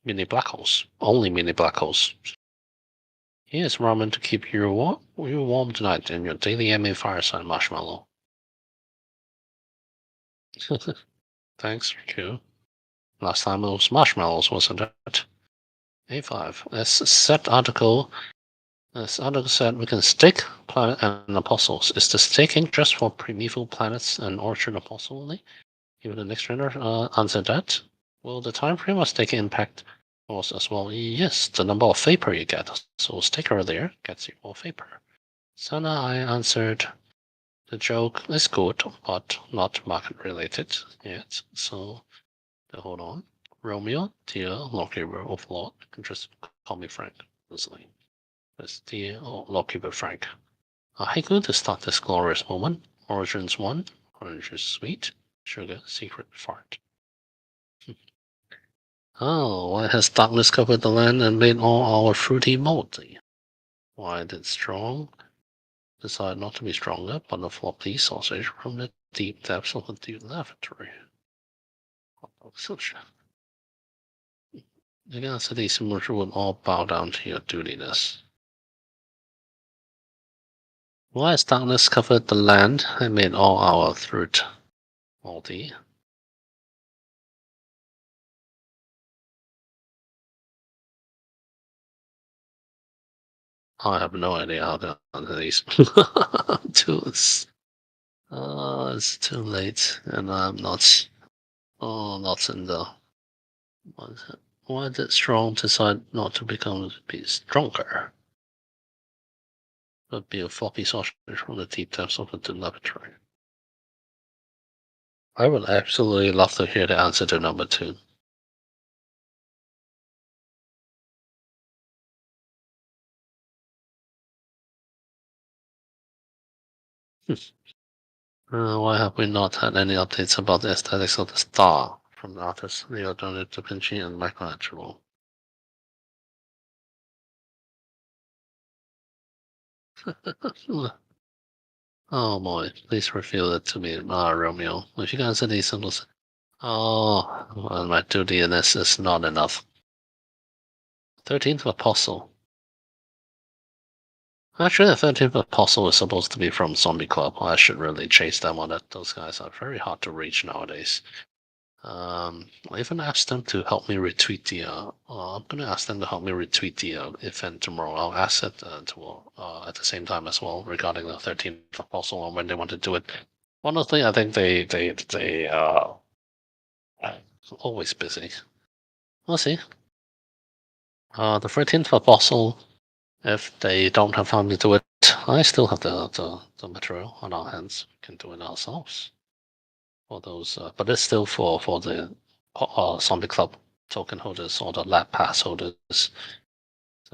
Speaker 1: Mini black holes. Only mini black holes. Here's ramen to keep you warm tonight in your daily MA fireside marshmallow. Thanks, Q. Last time it was marshmallows, wasn't it? A5. This article said we can stake planet and apostles. Is the staking just for primeval planets and orchard apostle only? Even the next trainer answered that. Will the time frame of staking impact us as well? Yes, the number of vapor you get. So stake earlier gets you more vapor. Sana, I answered the joke is good, but not market related yet. So hold on. Romeo, dear Lockkeeper Overlord, you can just call me Frank, loosely. That's dear Lockkeeper Frank. Haiku to start this glorious moment. Origins 1, Orange is sweet, sugar, secret fart. Oh, why has darkness covered the land and made all our fruity moldy? Why did strong decide not to be stronger, but a floppy sausage from the deep depths of the deep lavatory? Against these moves would all bow down to your dutiness. Why has darkness covered the land and made all our fruit moldy? I have no idea how to answer these. It's too late, and I'm not. Oh, not in the. What is it? Why did strong decide not to be stronger, but be a floppy sausage from the deep depths of the laboratory? I would absolutely love to hear the answer to number two. Why have we not had any updates about the aesthetics of the star from the artists Leonardo da Vinci and Michelangelo? Oh boy, please reveal it to me, Romeo. If you can answer these symbols. Oh, well, my dutiness is not enough. 13th Apostle. Actually, the 13th Apostle is supposed to be from Zombie Club. I should really chase them on it. Those guys are very hard to reach nowadays. I even asked them to help me retweet the. I'm gonna ask them to help me retweet the event tomorrow. I'll ask it at the same time as well regarding the 13th Apostle and when they want to do it. Honestly, I think they always busy. We'll see. The 13th Apostle, if they don't have time to do it, I still have the material on our hands. We can do it ourselves. For those, but it's still for the Zombie Club token holders or the lab pass holders. So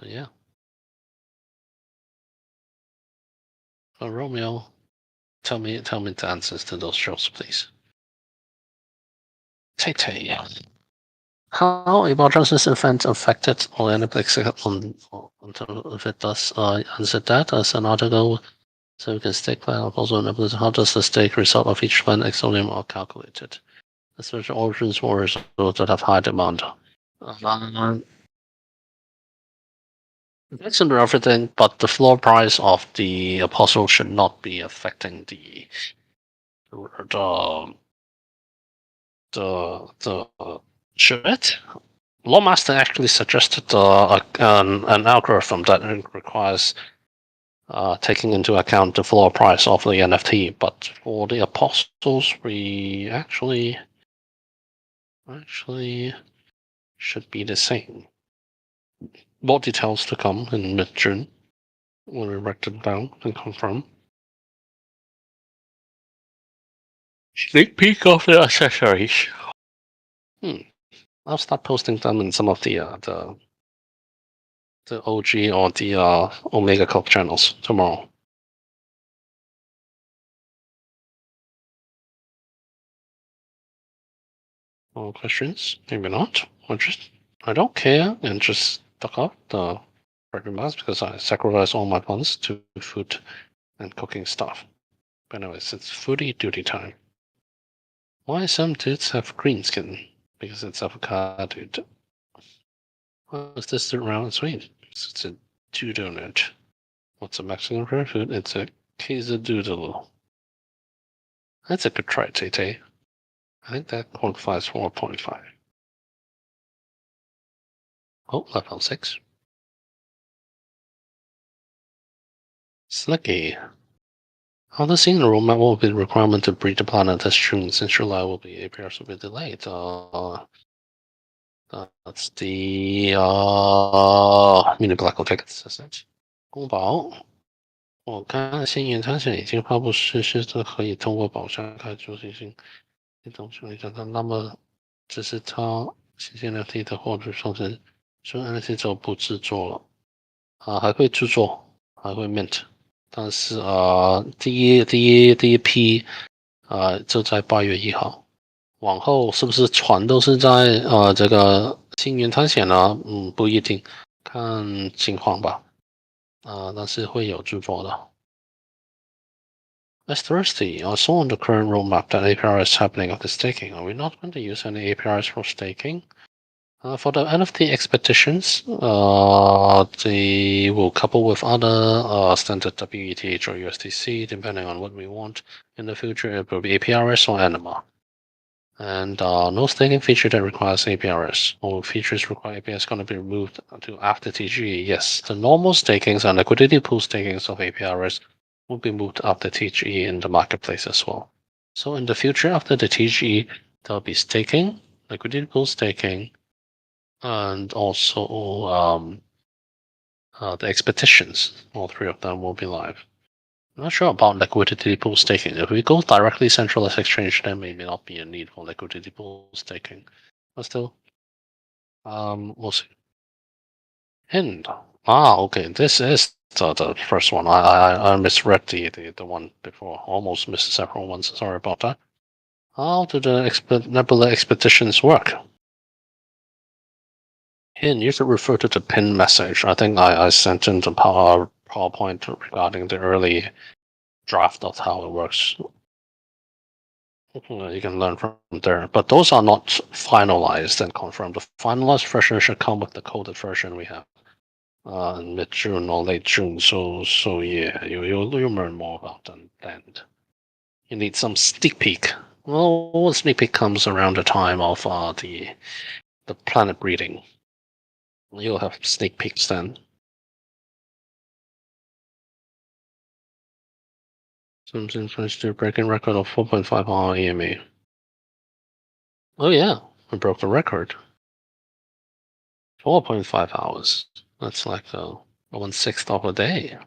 Speaker 1: yeah. Romeo, tell me the answers to those shows, please. Tay. How emergency event affected Olympics if it does answer that as an article so we can stake plan also how does the stake result of each plan exonium are calculated? The special origins were those that have high demand. That's under everything, but the floor price of the apostle should not be affecting the should it? Lawmaster actually suggested an algorithm that requires taking into account the floor price of the NFT, but for the apostles, we actually should be the same. More details to come in mid-June when we write them down and confirm. Sneak peek of the accessories. I'll start posting them in some of the OG or the Omega Cup channels tomorrow. More questions? Maybe not. I don't care and just stuck up the remarks because I sacrifice all my funds to food and cooking stuff. But anyways, it's foodie duty time. Why some dudes have green skin? Because it's avocado. Well, is this the round and sweet? It's a donut. What's a Mexican food? It's a quesadilla. That's a good try, Tay. I think that qualifies for 4.5. Oh, level 6. Slicky. How the scene roadmap will be requirement to breed the planet this June since July will be appears to be delayed. That's the mini black tickets, isn't it? 公宝，我看新研探险已经发布实施的可以通过宝箱开出行星这种处理它，那么这是它新鲜 NFT 的获取上升，所以 NFT 就不制作了还会制作，还会 mint，但是第一批就在8月1号。往后是不是船都是在这个星云探险呢？不一定，看情况吧。但是会有直播的。As thirsty, I saw on the current roadmap that APR is happening of the staking. Are we not going to use any APRs for staking? For the NFT expeditions, they will couple with other standard WETH or USDC, depending on what we want. In the future, it will be APRS or Anima. And no staking feature that requires APRS. All features require APRS going to be removed to after TGE. Yes, the normal stakings and liquidity pool stakings of APRS will be moved after TGE in the marketplace as well. So in the future, after the TGE, there'll be staking, liquidity pool staking, and also the expeditions. All three of them will be live. I'm not sure about liquidity pool staking. If we go directly centralized exchange, then maybe not be a need for liquidity pool staking. But still, we'll see. Hind. Okay. This is the first one. I misread the one before. Almost missed several ones. Sorry about that. How do the Nebula expeditions work? Hind, you should refer to the pin message. I think I sent in the PowerPoint regarding the early draft of how it works. You can learn from there, but those are not finalized and confirmed. The finalized version should come with the coded version we have in mid June or late June. So yeah, you'll learn more about them then. You need some sneak peek. Well, sneak peek comes around the time of the planet reading. You'll have sneak peeks then. Something tries to breaking record of 4.5 hour EMA. Oh yeah, we broke the record. 4.5 hours. That's like 1/6 of a day.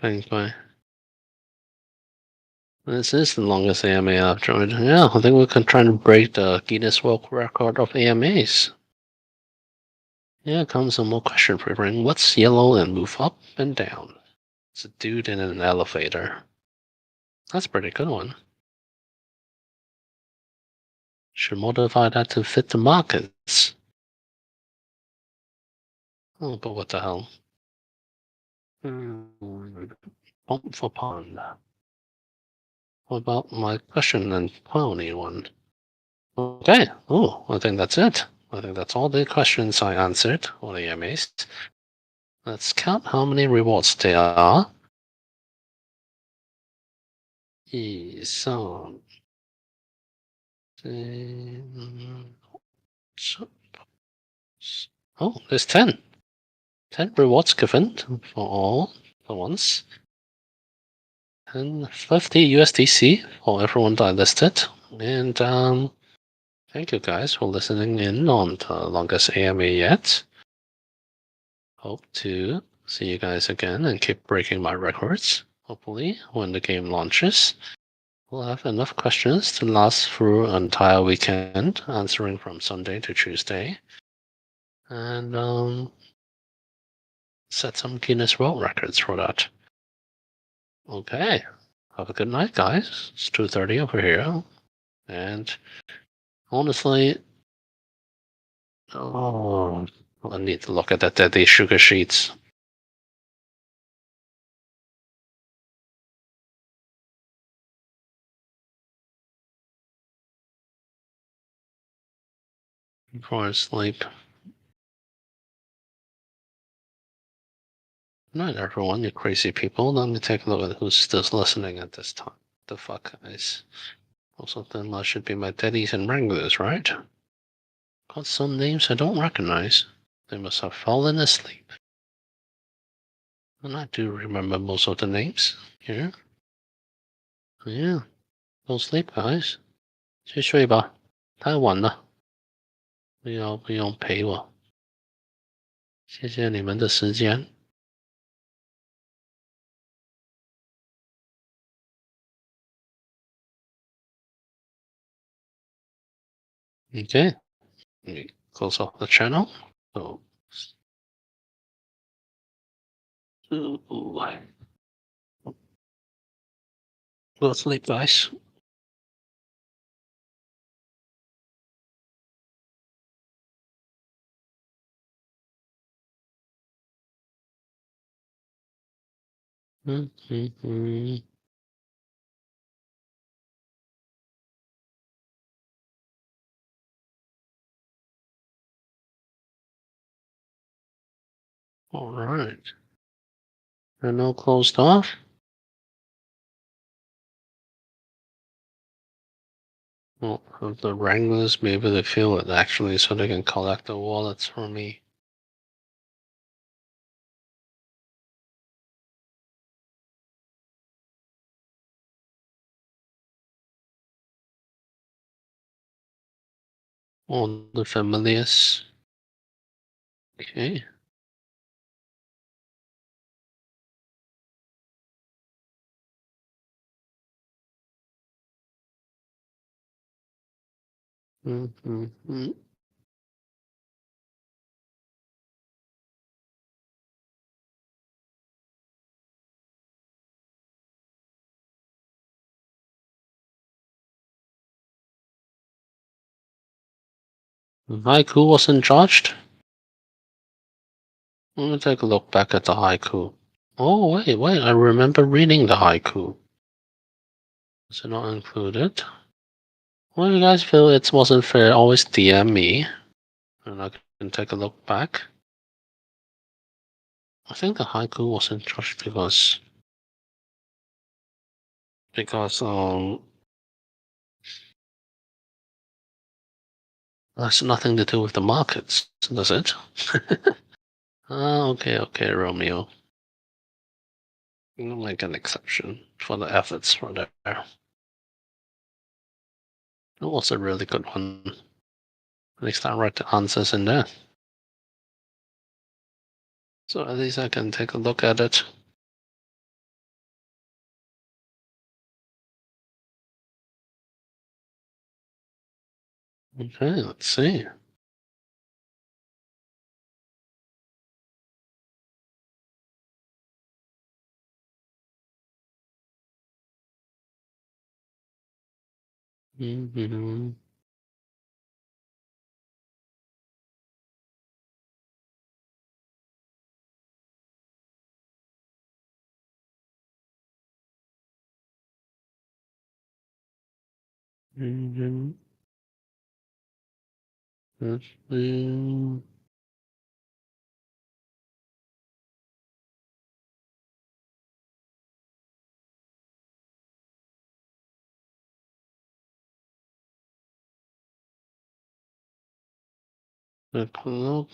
Speaker 1: Thanks, bye. This is the longest AMA I've joined. Yeah, I think we can try to break the Guinness World Record of AMAs. Yeah, comes some more question preparing. What's yellow and move up and down? It's a dude in an elevator. That's a pretty good one. Should modify that to fit the markets. Oh, but what the hell? Pump for pond. What about my question and pony one? Okay. Oh, I think that's it. I think that's all the questions I answered on the AMAs. Let's count how many rewards there are. So, oh, there's 10. 10 rewards given for all for once. And 50 USDC for everyone that I listed. And thank you guys for listening in on the longest AMA yet. Hope to see you guys again and keep breaking my records. Hopefully, when the game launches, we'll have enough questions to last through an entire weekend, answering from Sunday to Tuesday. And set some Guinness World Records for that. Okay. Have a good night, guys. It's 2:30 over here. And honestly, oh, I need to look at the sugar sheets. Before I sleep. Not everyone, you crazy people. Let me take a look at who's still listening at this time. The fuck, guys. Most of them should be my daddies and wranglers, right? Got some names I don't recognize. They must have fallen asleep. And I do remember most of the names here. Yeah, don't sleep, guys. 去睡吧，太晚了，不用陪我。谢谢你们的时间。Okay, let me close off the channel. So, go sleep, guys. Mm-hmm. All right. Renault closed off. Well, the Wranglers maybe they feel it actually, so they can collect the wallets from me. All the familiars. Okay. Mm-hmm. Haiku wasn't charged. Let me take a look back at the haiku. Oh wait! I remember reading the haiku. Is it not included? Well, you guys feel it wasn't fair, always DM me, and I can take a look back. I think the haiku wasn't charged because that's nothing to do with the markets, does it? Ah, okay, Romeo. We'll make an exception for the efforts for there. That was a really good one. At least I write the answers in there. So at least I can take a look at it. Okay, let's see. Mm-hmm. Mm-hmm. Let's see. Take a look.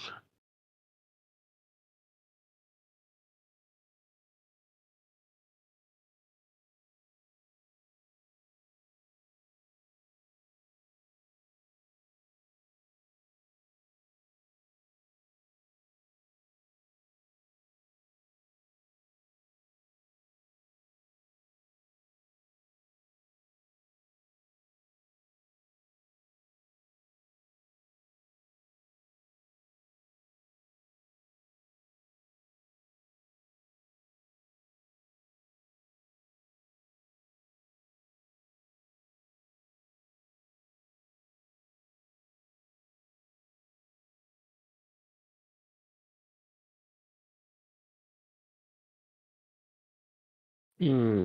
Speaker 1: Hmm.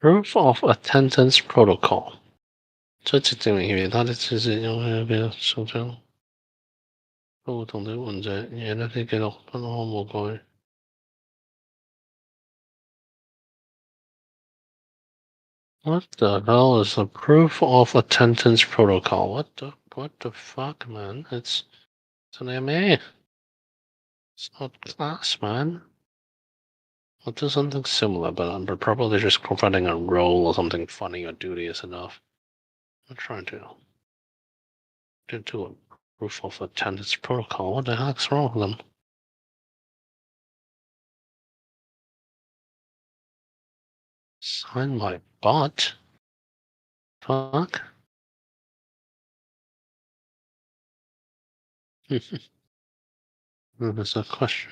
Speaker 1: Proof of attendance protocol。这就证明佢哋其實有係比較受傷，不過同啲患者嘢咧啲記錄不可冇改。What the hell is a proof of attendance protocol? What the fuck, man? It's an MA. It's not class, man. I'll do something similar, but I'm probably just providing a role or something funny or duty is enough. I'm trying to do a proof of attendance protocol. What the heck's wrong with them? Sign my bot? Fuck. There's a question.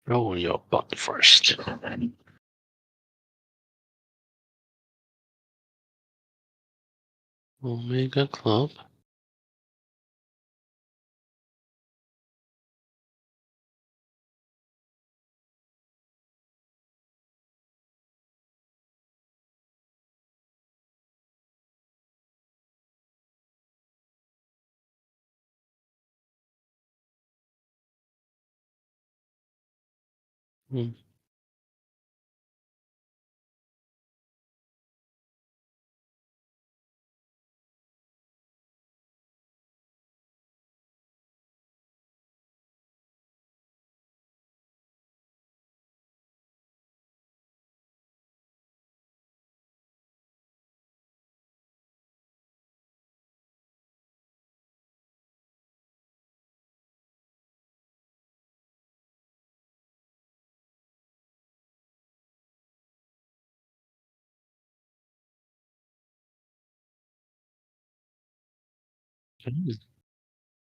Speaker 1: Roll your butt first. Omega Club. Hmm.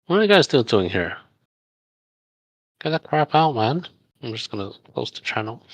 Speaker 1: What are you guys still doing here? Get that crap out, man. I'm just gonna close the channel.